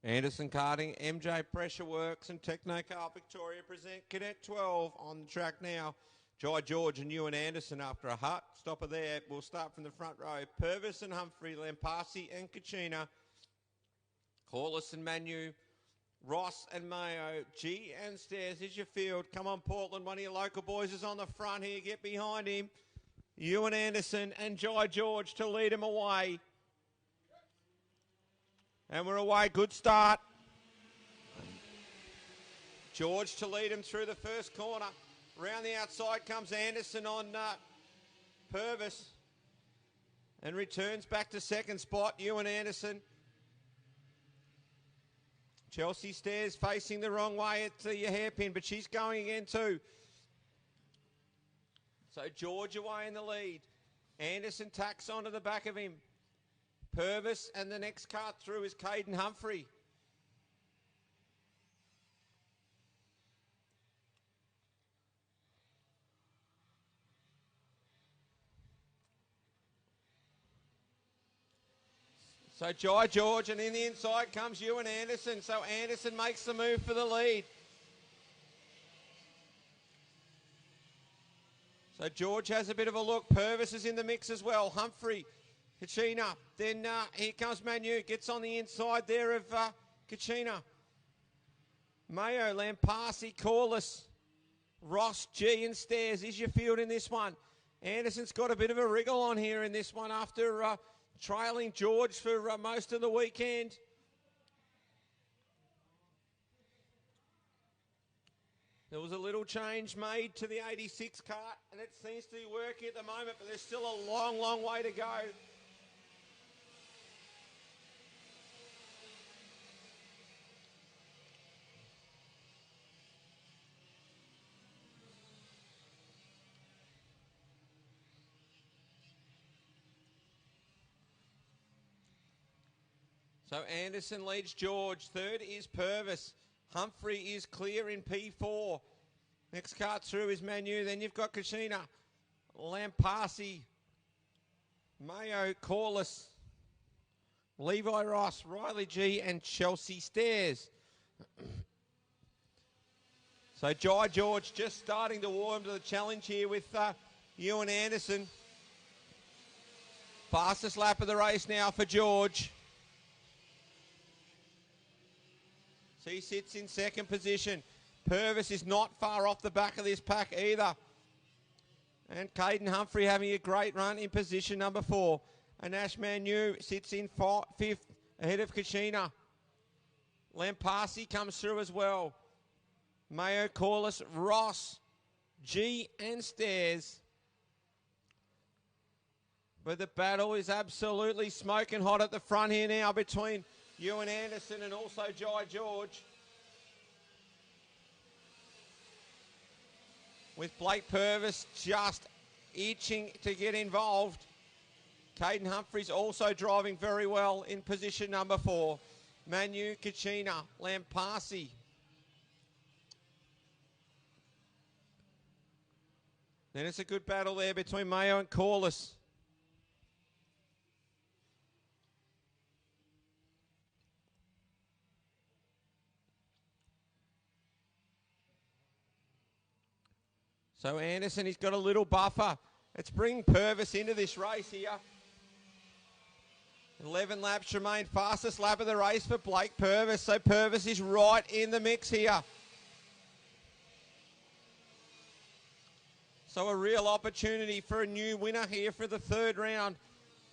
Anderson Karting, MJ Pressure Works and Technocar Victoria present Cadet 12 on the track now. Jai George and Ewan Anderson after a hut. Stopper there. We'll start from the front row. Purvis and Humphrey, Lampasi and Kachina, Corliss and Manu, Ross and Mayo, G and Stairs is your field. Come on, Portland. One of your local boys is on the front here. Get behind him. Ewan Anderson and Jai George to lead him away. And we're away. Good start. George to lead him through the first corner. Round the outside comes Anderson on Purvis. And returns back to second spot. Ewan Anderson. Chelsea Stairs facing the wrong way at the hairpin, but she's going again too. So George away in the lead. Anderson tacks onto the back of him. Purvis, and the next cart through is Caden Humphrey. So Jai George, and in the inside comes Ewan Anderson. So Anderson makes the move for the lead. So George has a bit of a look. Purvis is in the mix as well. Humphrey, Kachina. Then here comes Manu. Gets on the inside there of Kachina. Mayo, Lampasi, Corliss, Ross, G and Stairs is your field in this one. Anderson's got a bit of a wriggle on here in this one after trailing George for most of the weekend. There was a little change made to the 86 cart, and it seems to be working at the moment, but there's still a long, long way to go. So Anderson leads George. Third is Purvis. Humphrey is clear in P4. Next cart through is Manu. Then you've got Kachina, Lampasi, Mayo, Corliss, Levi Ross, Riley G and Chelsea Stairs. So Jai George just starting to warm to the challenge here with Ewan Anderson. Fastest lap of the race now for George. So he sits in second position. Purvis is not far off the back of this pack either. And Caden Humphrey having a great run in position number 4. And Ash Manu sits in fifth ahead of Kachina. Lampasi comes through as well. Mayo, Corliss, Ross, G and Stairs. But the battle is absolutely smoking hot at the front here now between Ewan Anderson and also Jai George. With Blake Purvis just itching to get involved. Caden Humphreys also driving very well in position number 4. Manu, Kachina, Lampasi. Then it's a good battle there between Mayo and Corliss. So Anderson, he's got a little buffer. Let's bring Purvis into this race here. 11 laps remain. Fastest lap of the race for Blake Purvis. So Purvis is right in the mix here. So a real opportunity for a new winner here for the third round.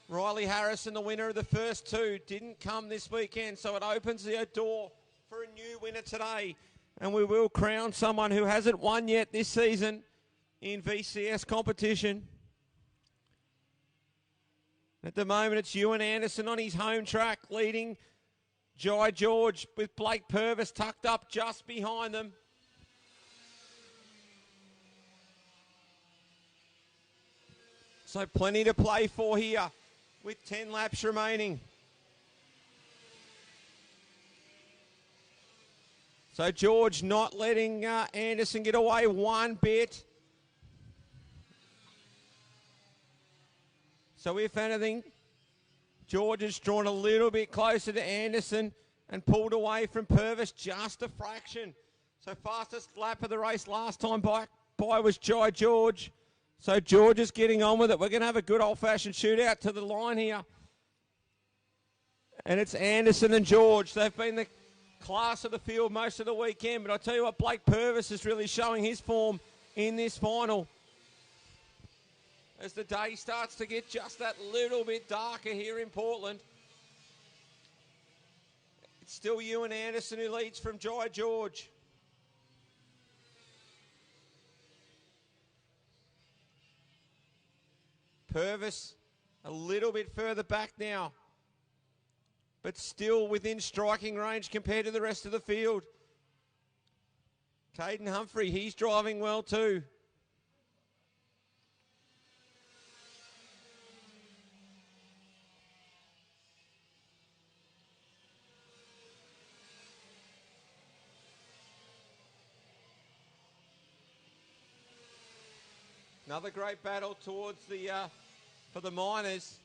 Riley Harrison, the winner of the first two, didn't come this weekend. So it opens the door for a new winner today. And we will crown someone who hasn't won yet this season in VCS competition. At the moment, it's Ewan Anderson on his home track, leading Jai George with Blake Purvis tucked up just behind them. So plenty to play for here with 10 laps remaining. So George not letting Anderson get away one bit. So if anything, George has drawn a little bit closer to Anderson and pulled away from Purvis just a fraction. So fastest lap of the race last time by was Jai George. So George is getting on with it. We're going to have a good old-fashioned shootout to the line here. And it's Anderson and George. They've been the class of the field most of the weekend. But I tell you what, Blake Purvis is really showing his form in this final. As the day starts to get just that little bit darker here in Portland. It's still Ewan Anderson who leads from Jai George. Purvis a little bit further back now, but still within striking range compared to the rest of the field. Caden Humphrey, he's driving well too. Another great battle towards the for the minors,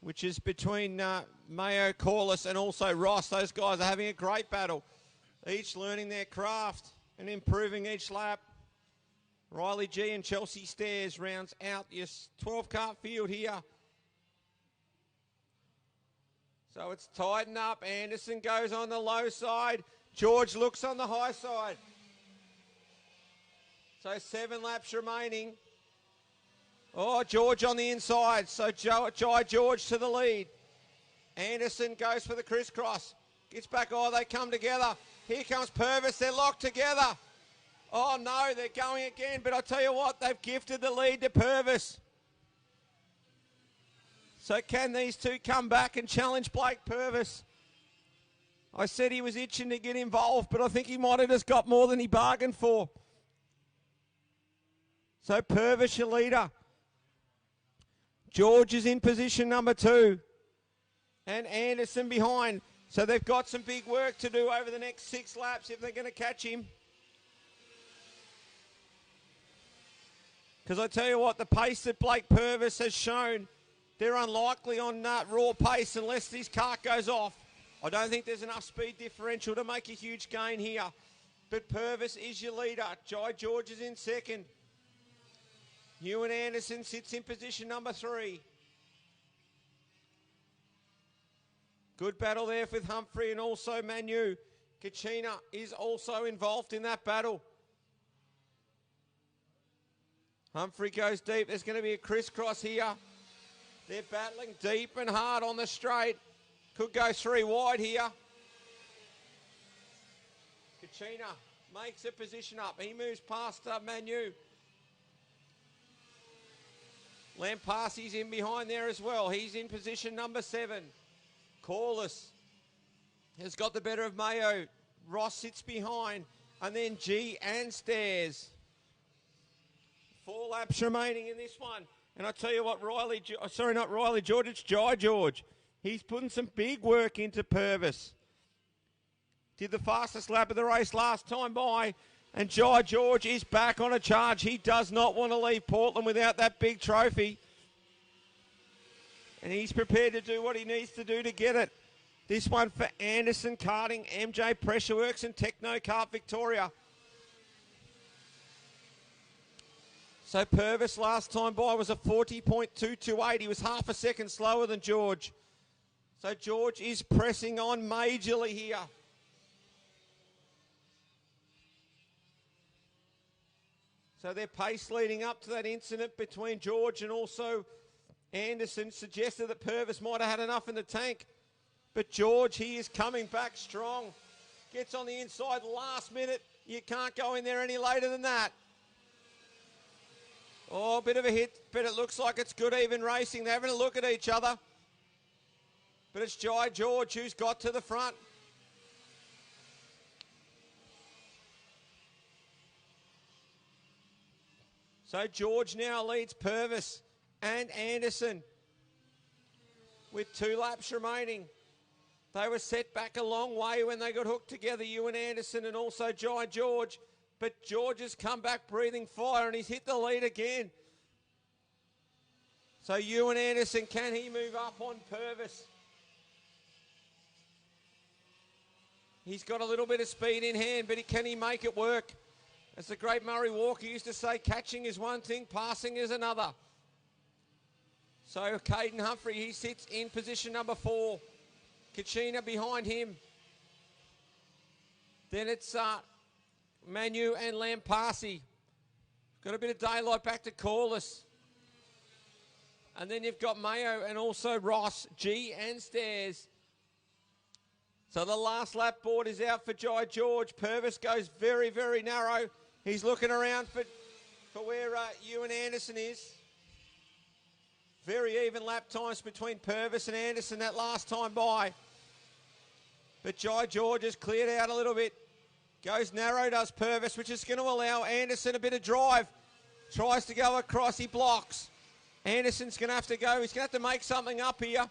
which is between Mayo, Corliss and also Ross. Those guys are having a great battle, each learning their craft and improving each lap. Riley G and Chelsea Stairs rounds out your 12-kart field here. So it's tightened up. Anderson goes on the low side. George looks on the high side. So 7 laps remaining. Oh, George on the inside. So Jai George to the lead. Anderson goes for the crisscross. Gets back. Oh, they come together. Here comes Purvis. They're locked together. Oh, no, they're going again. But I tell you what, they've gifted the lead to Purvis. So can these two come back and challenge Blake Purvis? I said he was itching to get involved, but I think he might have just got more than he bargained for. So Purvis, your leader. George is in position number 2. And Anderson behind. So they've got some big work to do over the next 6 laps if they're going to catch him. Because I tell you what, the pace that Blake Purvis has shown, they're unlikely on raw pace unless this cart goes off. I don't think there's enough speed differential to make a huge gain here. But Purvis is your leader. Jai George is in second. Ewan Anderson sits in position number 3. Good battle there with Humphrey and also Manu. Kachina is also involved in that battle. Humphrey goes deep. There's going to be a crisscross here. They're battling deep and hard on the straight. Could go 3 wide here. Kachina makes a position up. He moves past Manu. Lampasi's in behind there as well. He's in position number 7. Corliss has got the better of Mayo. Ross sits behind. And then G and Stairs. 4 laps remaining in this one. And I tell you what, George, it's Jai George. He's putting some big work into Purvis. Did the fastest lap of the race last time by. And Jai George is back on a charge. He does not want to leave Portland without that big trophy. And he's prepared to do what he needs to do to get it. This one for Anderson Karting, MJ Pressure Works and Techno Kart Victoria. So Purvis last time by was a 40.228. He was half a second slower than George. So George is pressing on majorly here. So their pace leading up to that incident between George and also Anderson suggested that Purvis might have had enough in the tank. But George, he is coming back strong. Gets on the inside last minute. You can't go in there any later than that. Oh, a bit of a hit, but it looks like it's good even racing. They're having a look at each other. But it's Jai George who's got to the front. So George now leads Purvis and Anderson with 2 laps remaining. They were set back a long way when they got hooked together, Ewan Anderson and also Jai George. But George has come back breathing fire and he's hit the lead again. So Ewan Anderson, can he move up on Purvis? He's got a little bit of speed in hand, but can he make it work? As the great Murray Walker used to say, catching is one thing, passing is another. So Caden Humphrey, he sits in position number 4. Kachina behind him. Then it's Manu and Lampasi. Got a bit of daylight back to Corliss. And then you've got Mayo and also Ross, G and Stairs. So the last lap board is out for Jai George. Purvis goes very, very narrow. He's looking around for where Ewan Anderson is. Very even lap times between Purvis and Anderson that last time by. But Jai George has cleared out a little bit. Goes narrow, does Purvis, which is going to allow Anderson a bit of drive. Tries to go across, he blocks. Anderson's going to have to go. He's going to have to make something up here.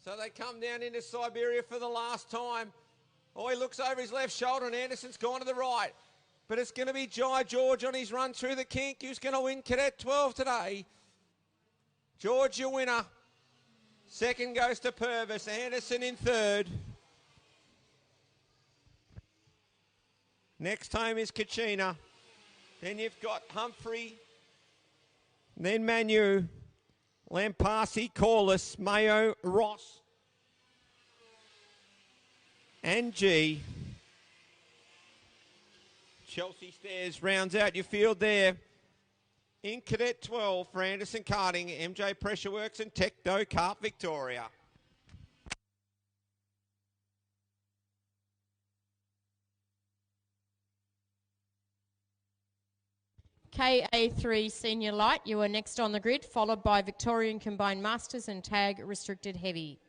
So they come down into Siberia for the last time. Oh, he looks over his left shoulder and Anderson's gone to the right. But it's going to be Jai George on his run through the kink. Who's going to win Cadet 12 today? George, your winner. Second goes to Purvis. Anderson in third. Next home is Kachina. Then you've got Humphrey. Then Manu. Lampasi, Corliss, Mayo, Ross. And G. Chelsea Stairs rounds out your field there. In Cadet 12 for Anderson Karting, MJ Pressure Works and Tecno Kart Victoria. KA3 Senior Light, you are next on the grid, followed by Victorian Combined Masters and Tag Restricted Heavy.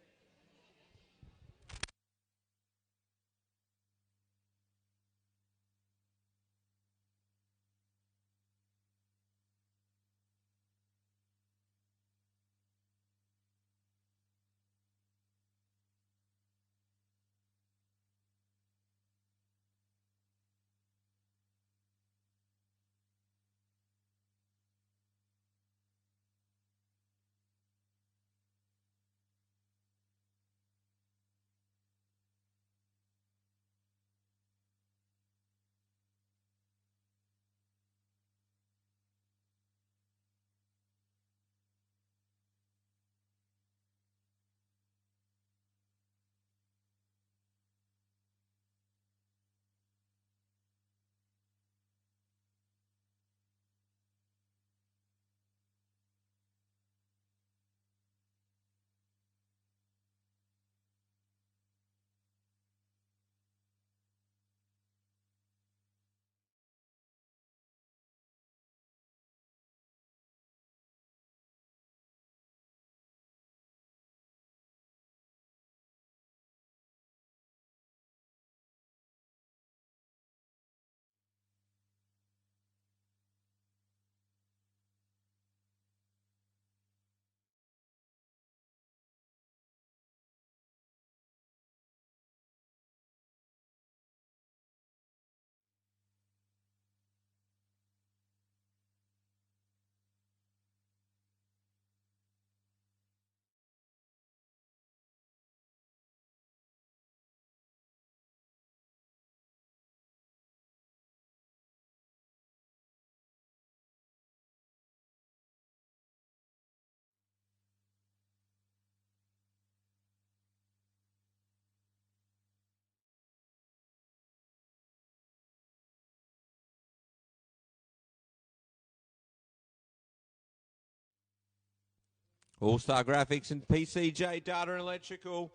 All-Star Graphics and PCJ Data and Electrical.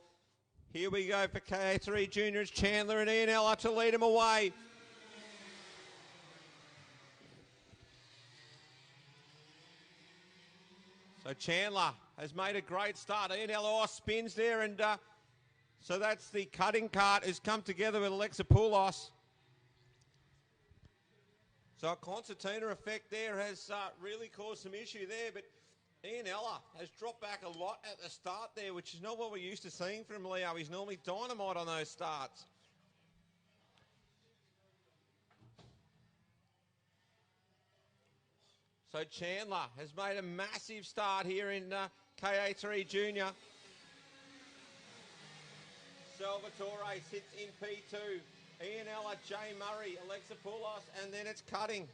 Here we go for KA3 Juniors. Chandler and Ian Ella to lead them away. So Chandler has made a great start. Ian Ella spins there, and so that's the cutting cart has come together with Alexa Poulos. So a concertina effect there has really caused some issue there, but Ian Ella has dropped back a lot at the start there, which is not what we're used to seeing from Leo. He's normally dynamite on those starts. So Chandler has made a massive start here in KA3 Junior. Salvatore sits in P2. Ian Ella, Jay Murray, Alexa Poulos, and then it's Cutting.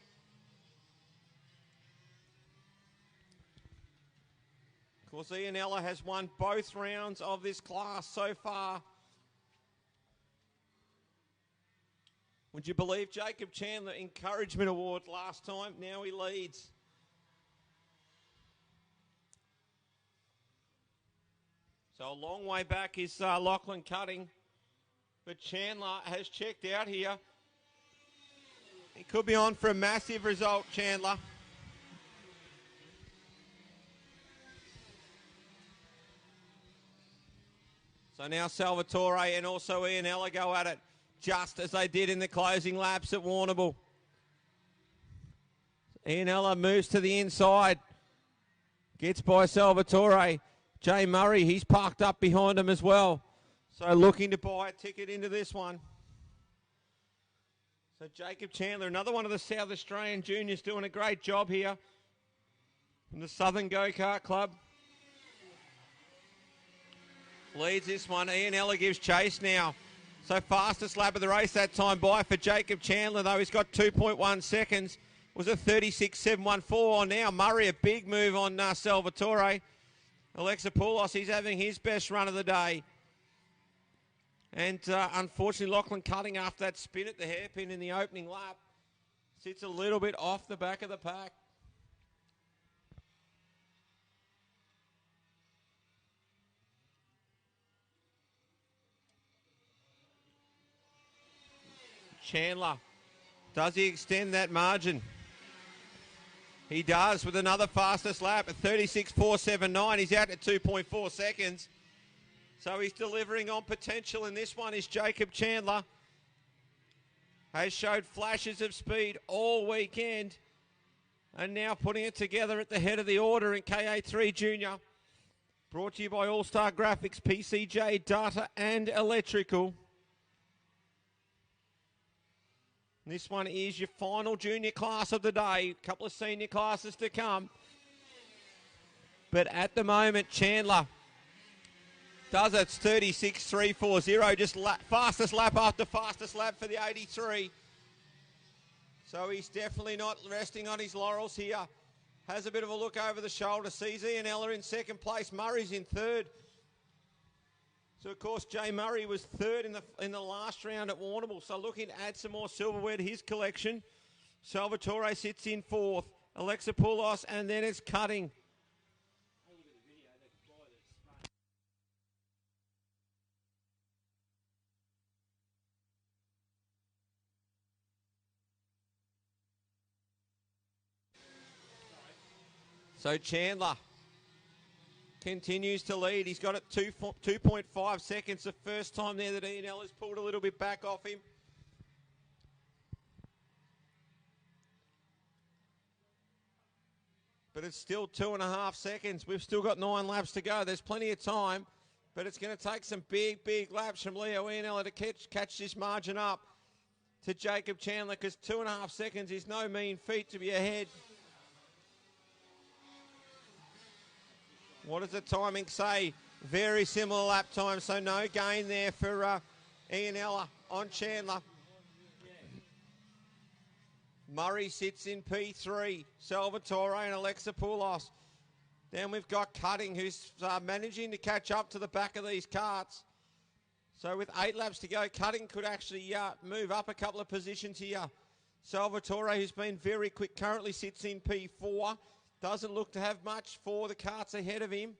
Of course, Ian Ella has won both rounds of this class so far. Would you believe Jacob Chandler Encouragement Award last time? Now he leads. So a long way back is Lachlan Cutting. But Chandler has checked out here. He could be on for a massive result, Chandler. So now Salvatore and also Ian Ella go at it, just as they did in the closing laps at Warrnambool. Ian Ella moves to the inside. Gets by Salvatore. Jay Murray, he's parked up behind him as well. So looking to buy a ticket into this one. So Jacob Chandler, another one of the South Australian juniors, doing a great job here from the Southern Go-Kart Club. Leads this one. Ian Ella gives chase now. So fastest lap of the race that time by for Jacob Chandler, though. He's got 2.1 seconds. Was a 36.714 on now. Murray, a big move on Salvatore. Alexa Poulos, he's having his best run of the day. And unfortunately, Lachlan Cutting after that spin at the hairpin in the opening lap sits a little bit off the back of the pack. Chandler, does he extend that margin? He does with another fastest lap at 36.479. He's out at 2.4 seconds. So he's delivering on potential in this one is Jacob Chandler. Has showed flashes of speed all weekend. And now putting it together at the head of the order in KA3 Junior. Brought to you by All Star Graphics, PCJ, Data and Electrical. This one is your final junior class of the day. A couple of senior classes to come. But at the moment, Chandler does it. 36.340. Just fastest lap after fastest lap for the 83. So he's definitely not resting on his laurels here. Has a bit of a look over the shoulder. Sees Ian Ella in second place. Murray's in third. So, of course, Jay Murray was third in the last round at Warrnambool. So looking to add some more silverware to his collection. Salvatore sits in fourth. Alexa Poulos, and then it's Cutting. So Chandler continues to lead. He's got it 2.5 seconds. The first time there that Ian Ella's pulled a little bit back off him. But it's still 2.5 seconds. We've still got 9 laps to go. There's plenty of time. But it's going to take some big, big laps from Leo Ian Ella to catch this margin up to Jacob Chandler, because 2.5 seconds is no mean feat to be ahead. What does the timing say? Very similar lap time, so no gain there for Ian Ella on Chandler. Murray sits in P3. Salvatore and Alexa Poulos. Then we've got Cutting, who's managing to catch up to the back of these karts. So with 8 laps to go, Cutting could actually move up a couple of positions here. Salvatore, who's been very quick, currently sits in P4. Doesn't look to have much for the karts ahead of him.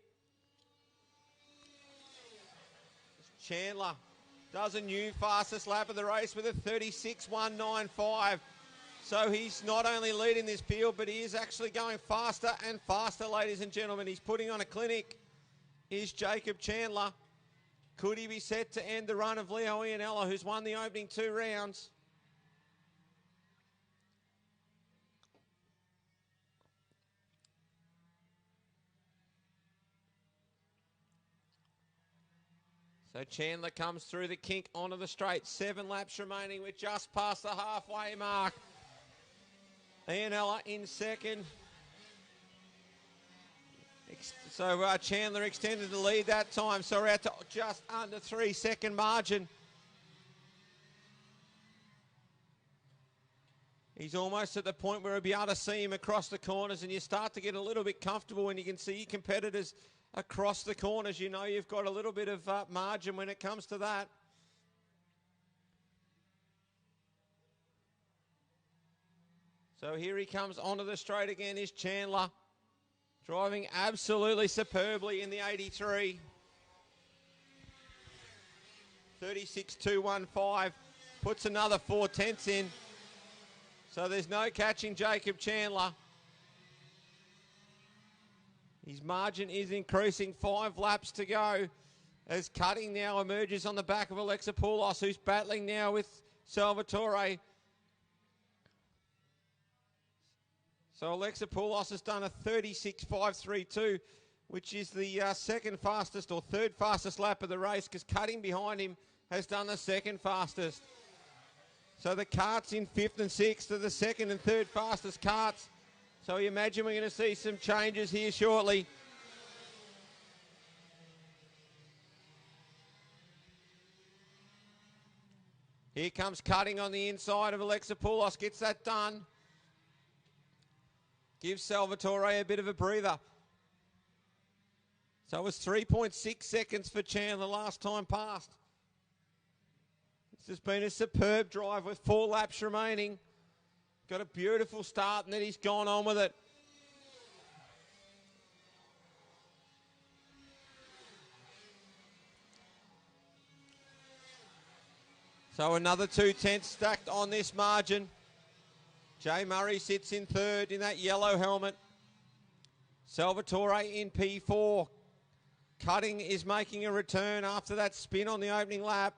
Chandler does a new fastest lap of the race with a 36.195. So he's not only leading this field, but he is actually going faster and faster, ladies and gentlemen. He's putting on a clinic. Is Jacob Chandler. Could he be set to end the run of Leo Ian Ella, who's won the opening 2 rounds? So Chandler comes through the kink onto the straight. 7 laps remaining. We're just past the halfway mark. Ian Ella in second. So Chandler extended the lead that time, so we're out to just under 3 second margin. He's almost at the point where we'll be able to see him across the corners, and you start to get a little bit comfortable when you can see your competitors across the corners. You know you've got a little bit of margin when it comes to that. So here he comes onto the straight again, is Chandler. Driving absolutely superbly in the 83. 36.215. Puts another 4/10 in. So there's no catching Jacob Chandler. His margin is increasing. 5 laps to go as Karting now emerges on the back of Alexopoulos, who's battling now with Salvatore. So Alexopoulos has done a 36.532, which is the second fastest or third fastest lap of the race, because Karting behind him has done the second fastest. So the karts in 5th and 6th are the second and third fastest karts. So you imagine we're going to see some changes here shortly. Here comes Karting on the inside of Alexopoulos, gets that done. Gives Salvatore a bit of a breather. So it was 3.6 seconds for Chandler last time past. This has been a superb drive with 4 laps remaining. Got a beautiful start, and then he's gone on with it. So another 2/10 stacked on this margin. Jay Murray sits in third in that yellow helmet. Salvatore in P4. Karting is making a return after that spin on the opening lap.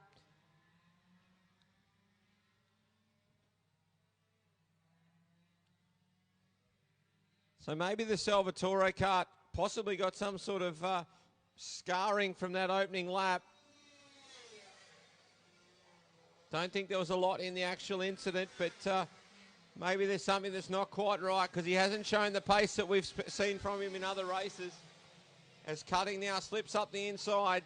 So maybe the Salvatore kart possibly got some sort of scarring from that opening lap. Don't think there was a lot in the actual incident, but maybe there's something that's not quite right, because he hasn't shown the pace that we've seen from him in other races. As Karting now slips up the inside.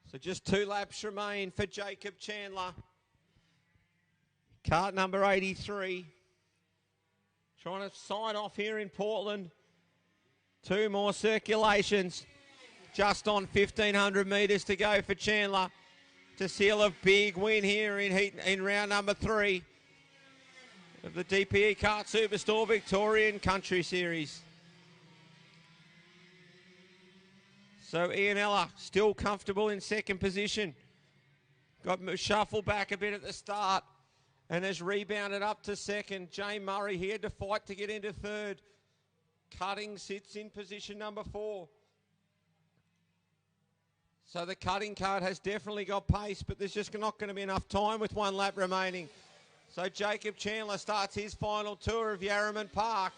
So just 2 laps remain for Jacob Chandler. Kart number 83. Trying to sign off here in Portland. 2 more circulations. Just on 1,500 metres to go for Chandler to seal a big win here in round number 3 of the DPE Kart Superstore Victorian Country Series. So Ian Eller still comfortable in second position. Got shuffled back a bit at the start and has rebounded up to second. Jay Murray, he had to fight to get into third. Karting sits in position number 4. So the Karting kart has definitely got pace, but there's just not going to be enough time with 1 lap remaining. So Jacob Chandler starts his final tour of Yarraman Park.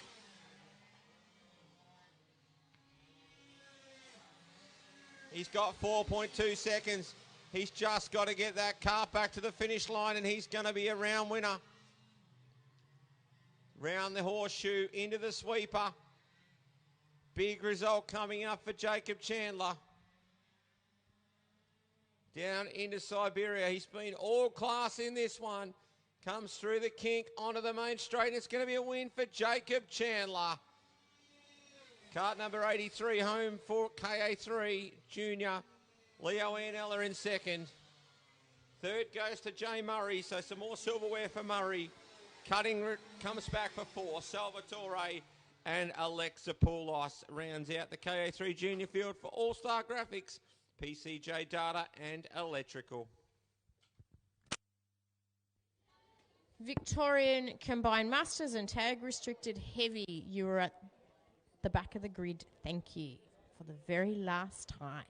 He's got 4.2 seconds. He's just got to get that kart back to the finish line, and he's going to be a round winner. Round the horseshoe, into the sweeper. Big result coming up for Jacob Chandler. Down into Siberia. He's been all class in this one. Comes through the kink onto the main straight. It's going to be a win for Jacob Chandler. Kart number 83 home for KA3 Junior. Leo Ianella in second. Third goes to Jay Murray, so some more silverware for Murray. Karting comes back for 4. Salvatore and Alexopoulos rounds out the KA3 Junior field for All-Star Graphics, PCJ Data and Electrical. Victorian Combined Masters and Tag Restricted Heavy, you were at the back of the grid. Thank you for the very last time.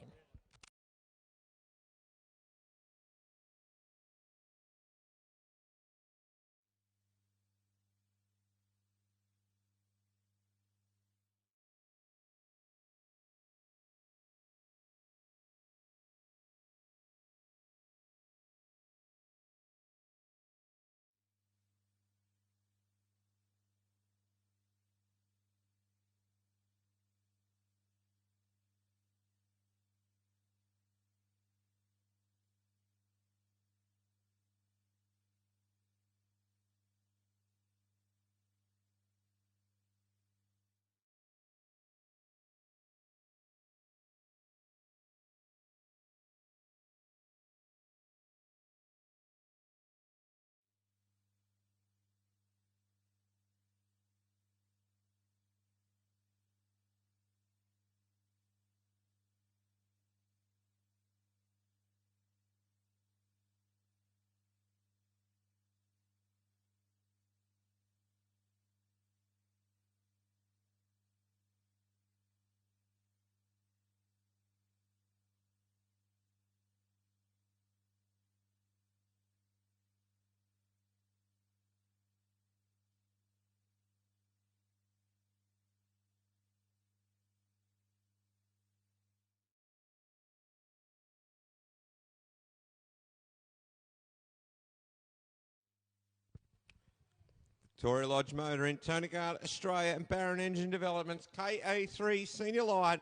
Victoria Lodge Motoring, Tony Kart Australia and Ballarat Engine Developments, KA3 Senior Light,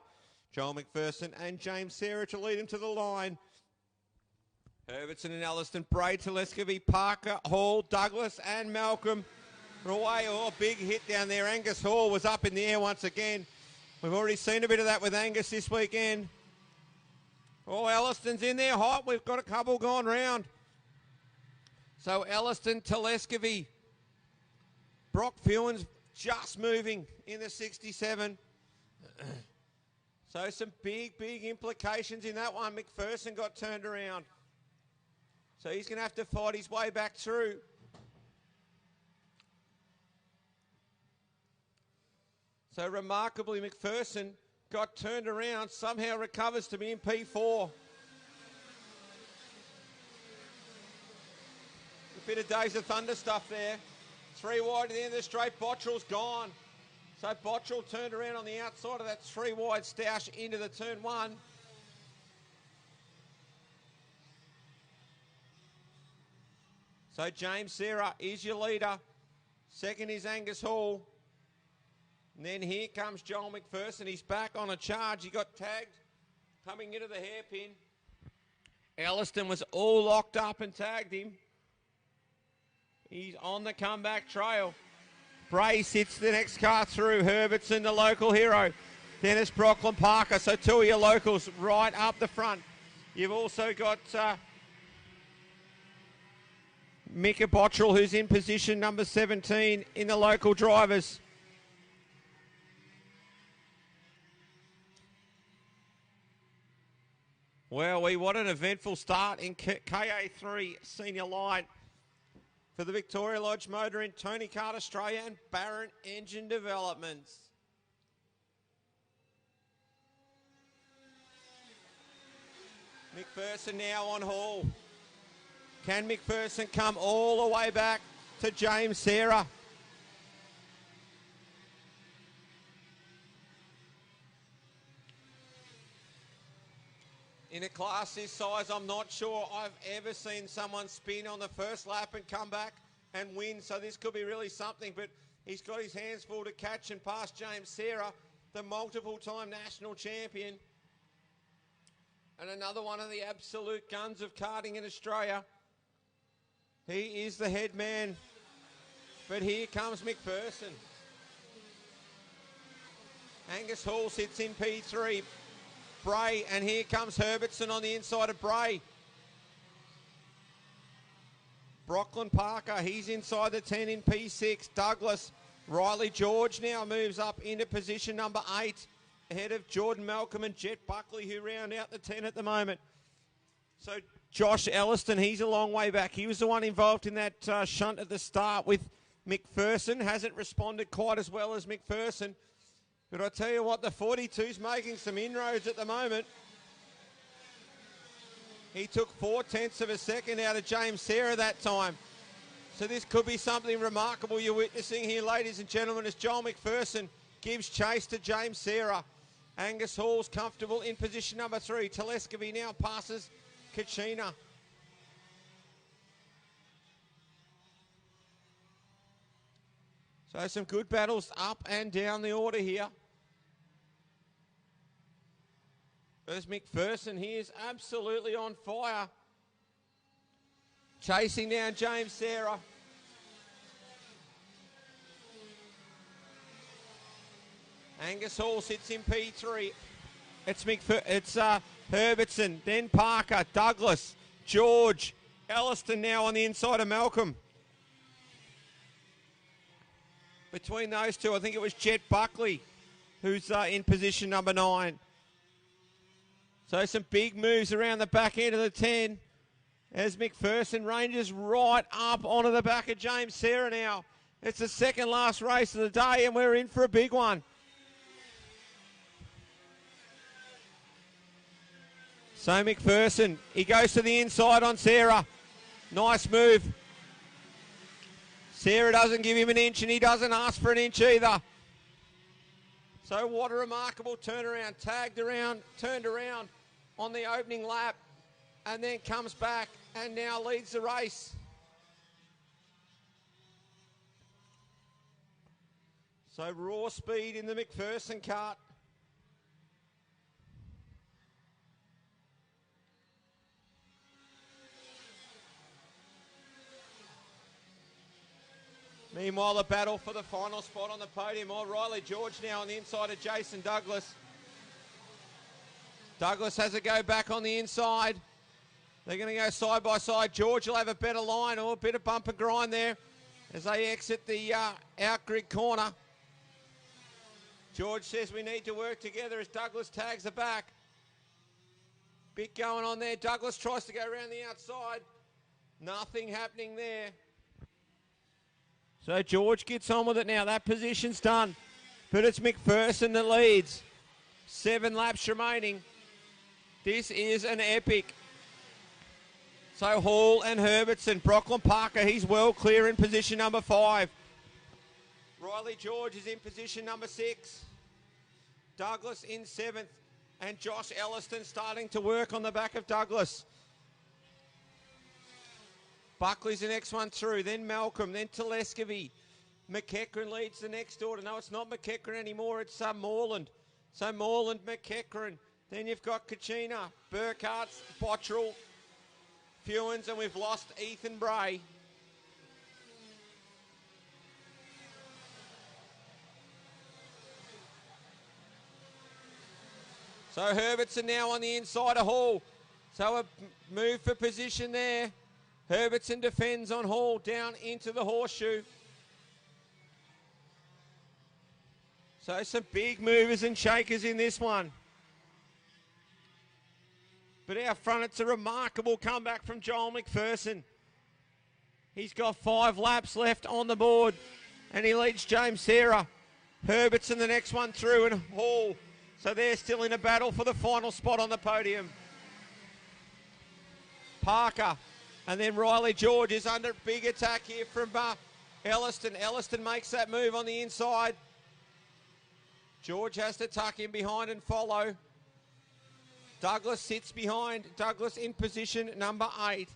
Joel McPherson and James Sarah to lead him to the line. Herbertson and Alliston, Bray, Telescovy, Parker, Hall, Douglas and Malcolm are away. Oh, big hit down there. Angus Hall was up in the air once again. We've already seen a bit of that with Angus this weekend. Oh, Alliston's in there hot. We've got a couple gone round. So Alliston, Telescovy, Brock Fewens just moving in the 67. So some big implications in that one. McPherson got turned around. So he's going to have to fight his way back through. So remarkably, McPherson got turned around, somehow recovers to be in P4. A bit of Days of Thunder stuff there. 3 wide at the end of the straight. Bottrell's gone. So Bottrell turned around on the outside of that 3 wide stoush into the turn 1. So James Sarah is your leader. Second is Angus Hall. And then here comes Joel McPherson. He's back on a charge. He got tagged coming into the hairpin. Alliston was all locked up and tagged him. He's on the comeback trail. Bray sits the next car through. Herbertson, the local hero. Dennis Brockland Parker. So 2 of your locals right up the front. You've also got Mika Bottrell, who's in position number 17 in the local drivers. Well, what an eventful start in KA3 Senior Light for the Victoria Lodge Motoring, Tony Kart Australia and Ballarat Engine Developments. McPherson now on Hall. Can McPherson come all the way back to James Sarah? In a class this size, I'm not sure I've ever seen someone spin on the first lap and come back and win. So this could be really something, but he's got his hands full to catch and pass James Sarah, the multiple-time national champion. And another one of the absolute guns of karting in Australia. He is the head man. But here comes McPherson. Angus Hall sits in P3. Bray, and here comes Herbertson on the inside of Bray. Brockland Parker, he's inside the 10 in P6. Douglas, Riley George now moves up into position number 8, ahead of Jordan Malcolm and Jet Buckley, who round out the 10 at the moment. So Josh Elliston, he's a long way back. He was the one involved in that shunt at the start with McPherson. Hasn't responded quite as well as McPherson. But I tell you what, the 42's making some inroads at the moment. He took 0.4 of a second out of James Sarah that time. So this could be something remarkable you're witnessing here, ladies and gentlemen, as Joel McPherson gives chase to James Sarah. Angus Hall's comfortable in position number 3. Telescovy now passes Kachina. So some good battles up and down the order here. As McPherson, he is absolutely on fire. Chasing down James Sarah. Angus Hall sits in P3. It's Herbertson, then Parker, Douglas, George, Elliston now on the inside of Malcolm. Between those two, I think it was Jet Buckley who's in position number 9. So some big moves around the back end of the 10 as McPherson ranges right up onto the back of James Sarah now. It's the second last race of the day and we're in for a big one. So McPherson, he goes to the inside on Sarah. Nice move. Sarah doesn't give him an inch and he doesn't ask for an inch either. So what a remarkable turnaround. Tagged around, turned around on the opening lap and then comes back and now leads the race. So raw speed in the McPherson kart. Meanwhile, the battle for the final spot on the podium. Riley George now on the inside of Jason Douglas. Douglas has a go back on the inside. They're going to go side by side. George will have a better line or a bit of bump and grind there as they exit the out-grid corner. George says we need to work together as Douglas tags the back. Bit going on there. Douglas tries to go around the outside. Nothing happening there. So George gets on with it now. That position's done. But it's McPherson that leads. 7 laps remaining. This is an epic. So Hall and Herbertson. Brocklin Parker, he's well clear in position number 5. Riley George is in position number 6. Douglas in 7th. And Josh Elliston starting to work on the back of Douglas. Buckley's the next one through, then Malcolm, then Telescovy. McEachran leads the next order. No, it's not McEachran anymore, it's Moreland. So Moreland, McEachran. Then you've got Kachina, Burkhardt, Bottrell, Fewens, and we've lost Ethan Bray. So Herbertson now on the inside of Hall. So a move for position there. Herbertson defends on Hall down into the horseshoe. So some big movers and shakers in this one. But out front, it's a remarkable comeback from Joel McPherson. He's got 5 laps left on the board, and he leads James Sarah. Herbertson the next one through, and Hall. So they're still in a battle for the final spot on the podium. Parker. And then Riley George is under big attack here from Elliston. Elliston makes that move on the inside. George has to tuck in behind and follow. Douglas sits behind. Douglas in position number 8.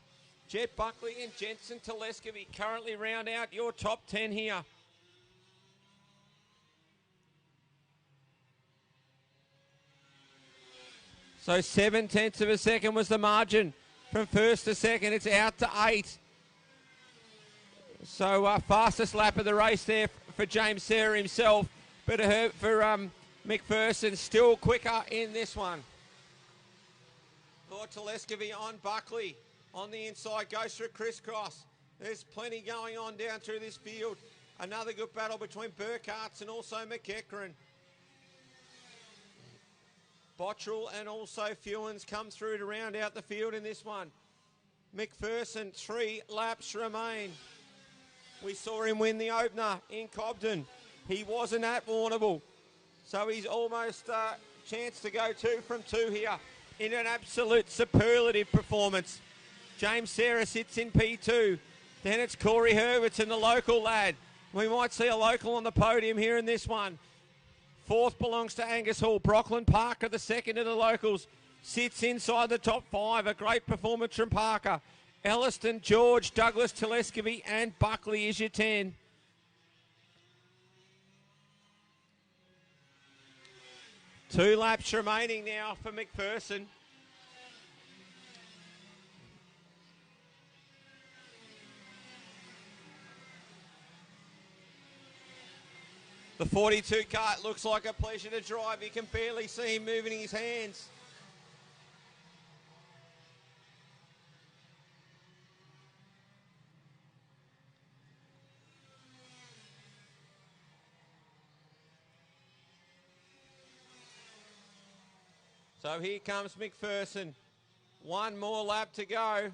Jet Buckley and Jensen Telescovy currently round out your top 10 here. So 0.7 of a second was the margin. From first to second, it's out to 8. So fastest lap of the race there for James Sarah himself. But for McPherson, still quicker in this one. Thought Telescovy on Buckley. On the inside, goes through crisscross. There's plenty going on down through this field. Another good battle between Burkhardt and also McEachran. Bottrell and also Fewens come through to round out the field in this one. McPherson, 3 laps remain. We saw him win the opener in Cobden. He wasn't at Warrnambool. So he's almost a chance to go 2 from 2 here in an absolute superlative performance. James Sarah sits in P2. Then it's Corey Herbertson, the local lad. We might see a local on the podium here in this one. 4th belongs to Angus Hall. Brocklin Parker, the second of the locals, sits inside the top 5. A great performance from Parker. Elliston, George, Douglas, Telescovy, and Buckley is your 10. Two laps remaining now for McPherson. The 42 kart looks like a pleasure to drive. You can barely see him moving his hands. So here comes McPherson. One more lap to go.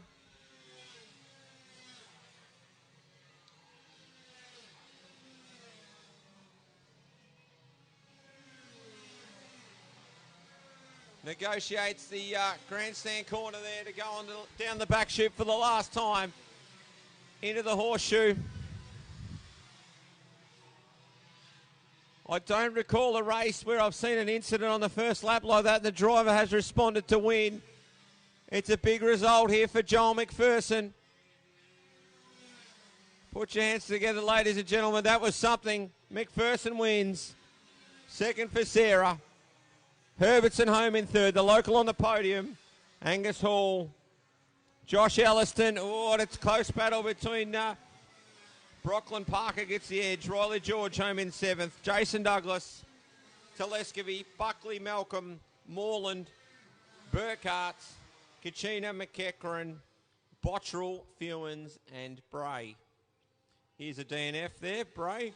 Negotiates the grandstand corner there to go on down the back chute for the last time into the horseshoe. I don't recall a race where I've seen an incident on the first lap like that. The driver has responded to win. It's a big result here for Joel McPherson. Put your hands together, ladies and gentlemen. That was something. McPherson wins. Second for Sarah. Herbertson home in third. The local on the podium. Angus Hall. Josh Elliston. Oh, and it's a close battle between Brooklyn Parker gets the edge. Riley George home in seventh. Jason Douglas. Telescovy. Buckley Malcolm. Moreland. Burkhart. Kachina McEachran. Bottrell, Fewens and Bray. Here's a DNF there, Bray.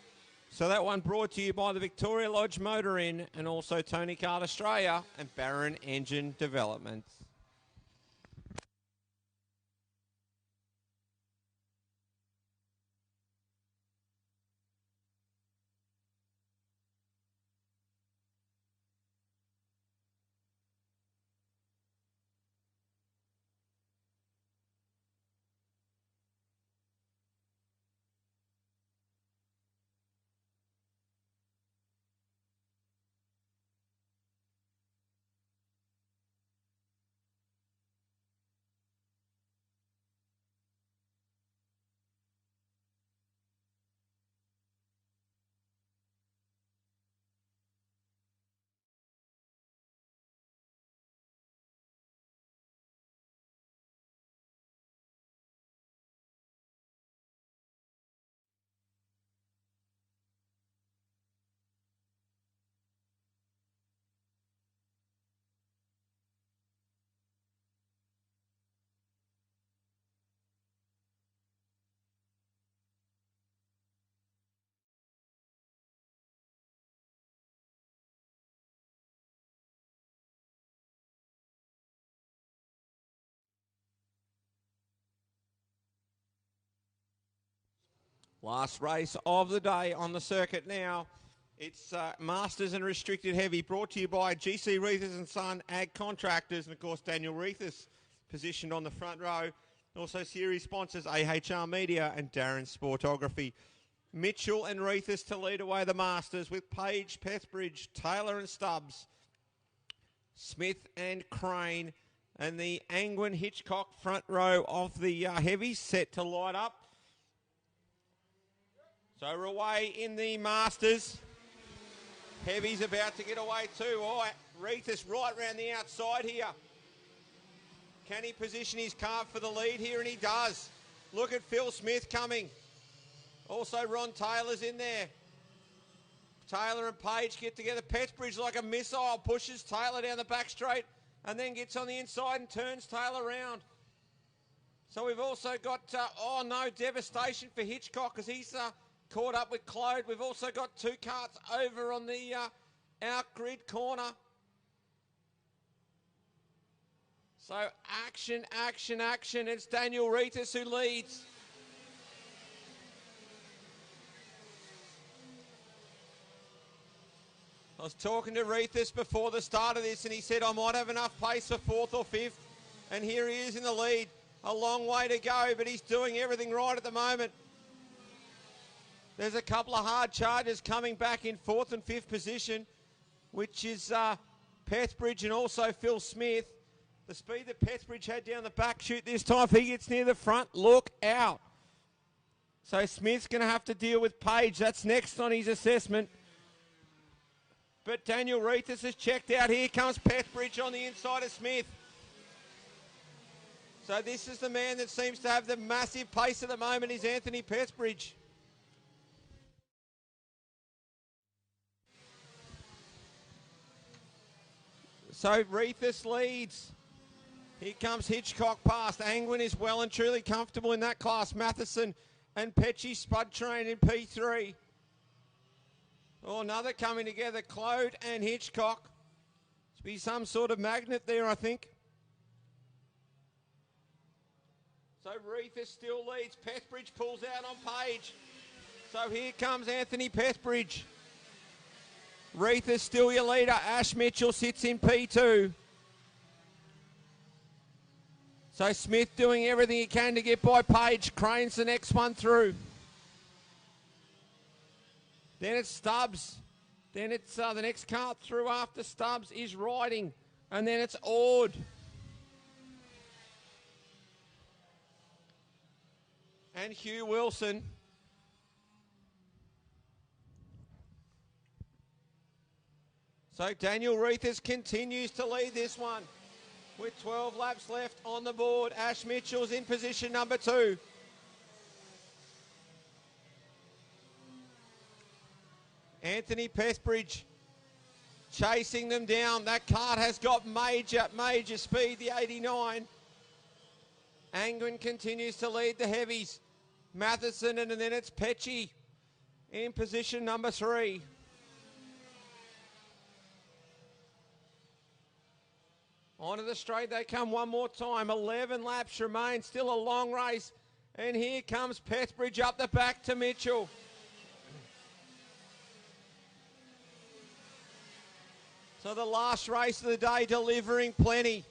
So that one brought to you by the Victoria Lodge Motor Inn and also Tony Kart Australia and Barron Engine Development. Last race of the day on the circuit now. It's Masters and Restricted Heavy, brought to you by GC Reethers and Son Ag Contractors, and of course Daniel Reethers positioned on the front row. Also series sponsors AHR Media and Darren Sportography. Mitchell and Reethers to lead away the Masters with Page, Pethbridge, Taylor and Stubbs, Smith and Crane, and the Angwin Hitchcock front row of the heavies set to light up. So we're away in the Masters. Heavy's about to get away too. Oh, Reethers right round the outside here. Can he position his car for the lead here? And he does. Look at Phil Smith coming. Also Ron Taylor's in there. Taylor and Page get together. Pethbridge like a missile pushes Taylor down the back straight and then gets on the inside and turns Taylor round. So we've also got, oh no, devastation for Hitchcock as he's caught up with Claude. We've also got two carts over on the out-grid corner. So action, action, action. It's Daniel Reethers who leads. I was talking to Reethers before the start of this and he said I might have enough pace for fourth or fifth. And here he is in the lead. A long way to go, but he's doing everything right at the moment. There's a couple of hard charges coming back in fourth and fifth position, which is Pethbridge and also Phil Smith. The speed that Pethbridge had down the back chute this time, if he gets near the front, look out. So Smith's going to have to deal with Page. That's next on his assessment. But Daniel Reethers has checked out. Here comes Pethbridge on the inside of Smith. So this is the man that seems to have the massive pace at the moment, is Anthony Pethbridge. So Reethers leads. Here comes Hitchcock past. Angwin is well and truly comfortable in that class. Matheson and Petchy Spud Train in P3. Oh, another coming together. Claude and Hitchcock. Must be some sort of magnet there, I think. So Reethers still leads. Pethbridge pulls out on Page. So here comes Anthony Pethbridge. Reethers still your leader. Ash Mitchell sits in P2. So Smith doing everything he can to get by Page. Crane's the next one through. Then it's Stubbs. Then it's the next cart through after Stubbs is Riding. And then it's Ord. And Hugh Wilson. So Daniel Reethers continues to lead this one with 12 laps left on the board. Ash Mitchell's in position number 2. Anthony Pethbridge chasing them down. That cart has got major speed, the 89. Angwin continues to lead the heavies. Matheson, and then it's Pecci in position number 3. Onto the straight they come one more time. 11 laps remain, still a long race. And here comes Pethbridge up the back to Mitchell. So the last race of the day delivering plenty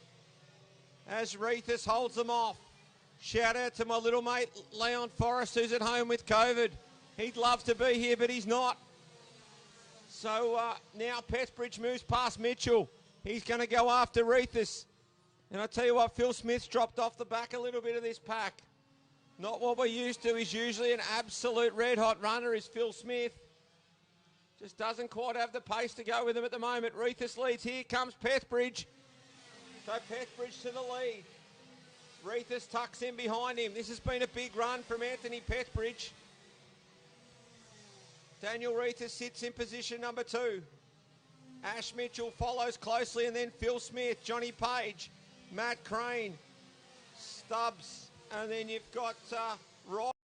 as Reethers holds them off. Shout out to my little mate Leon Forrest, who's at home with COVID. He'd love to be here, but he's not. So now Pethbridge moves past Mitchell. He's going to go after Reethers. And I tell you what, Phil Smith's dropped off the back a little bit of this pack. Not what we're used to. He's usually an absolute red-hot runner, is Phil Smith. Just doesn't quite have the pace to go with him at the moment. Reethers leads. Here comes Pethbridge. So Pethbridge to the lead. Reethers tucks in behind him. This has been a big run from Anthony Pethbridge. Daniel Reethers sits in position number 2. Ash Mitchell follows closely, and then Phil Smith, Johnny Page, Matt Crane, Stubbs, and then you've got Rob.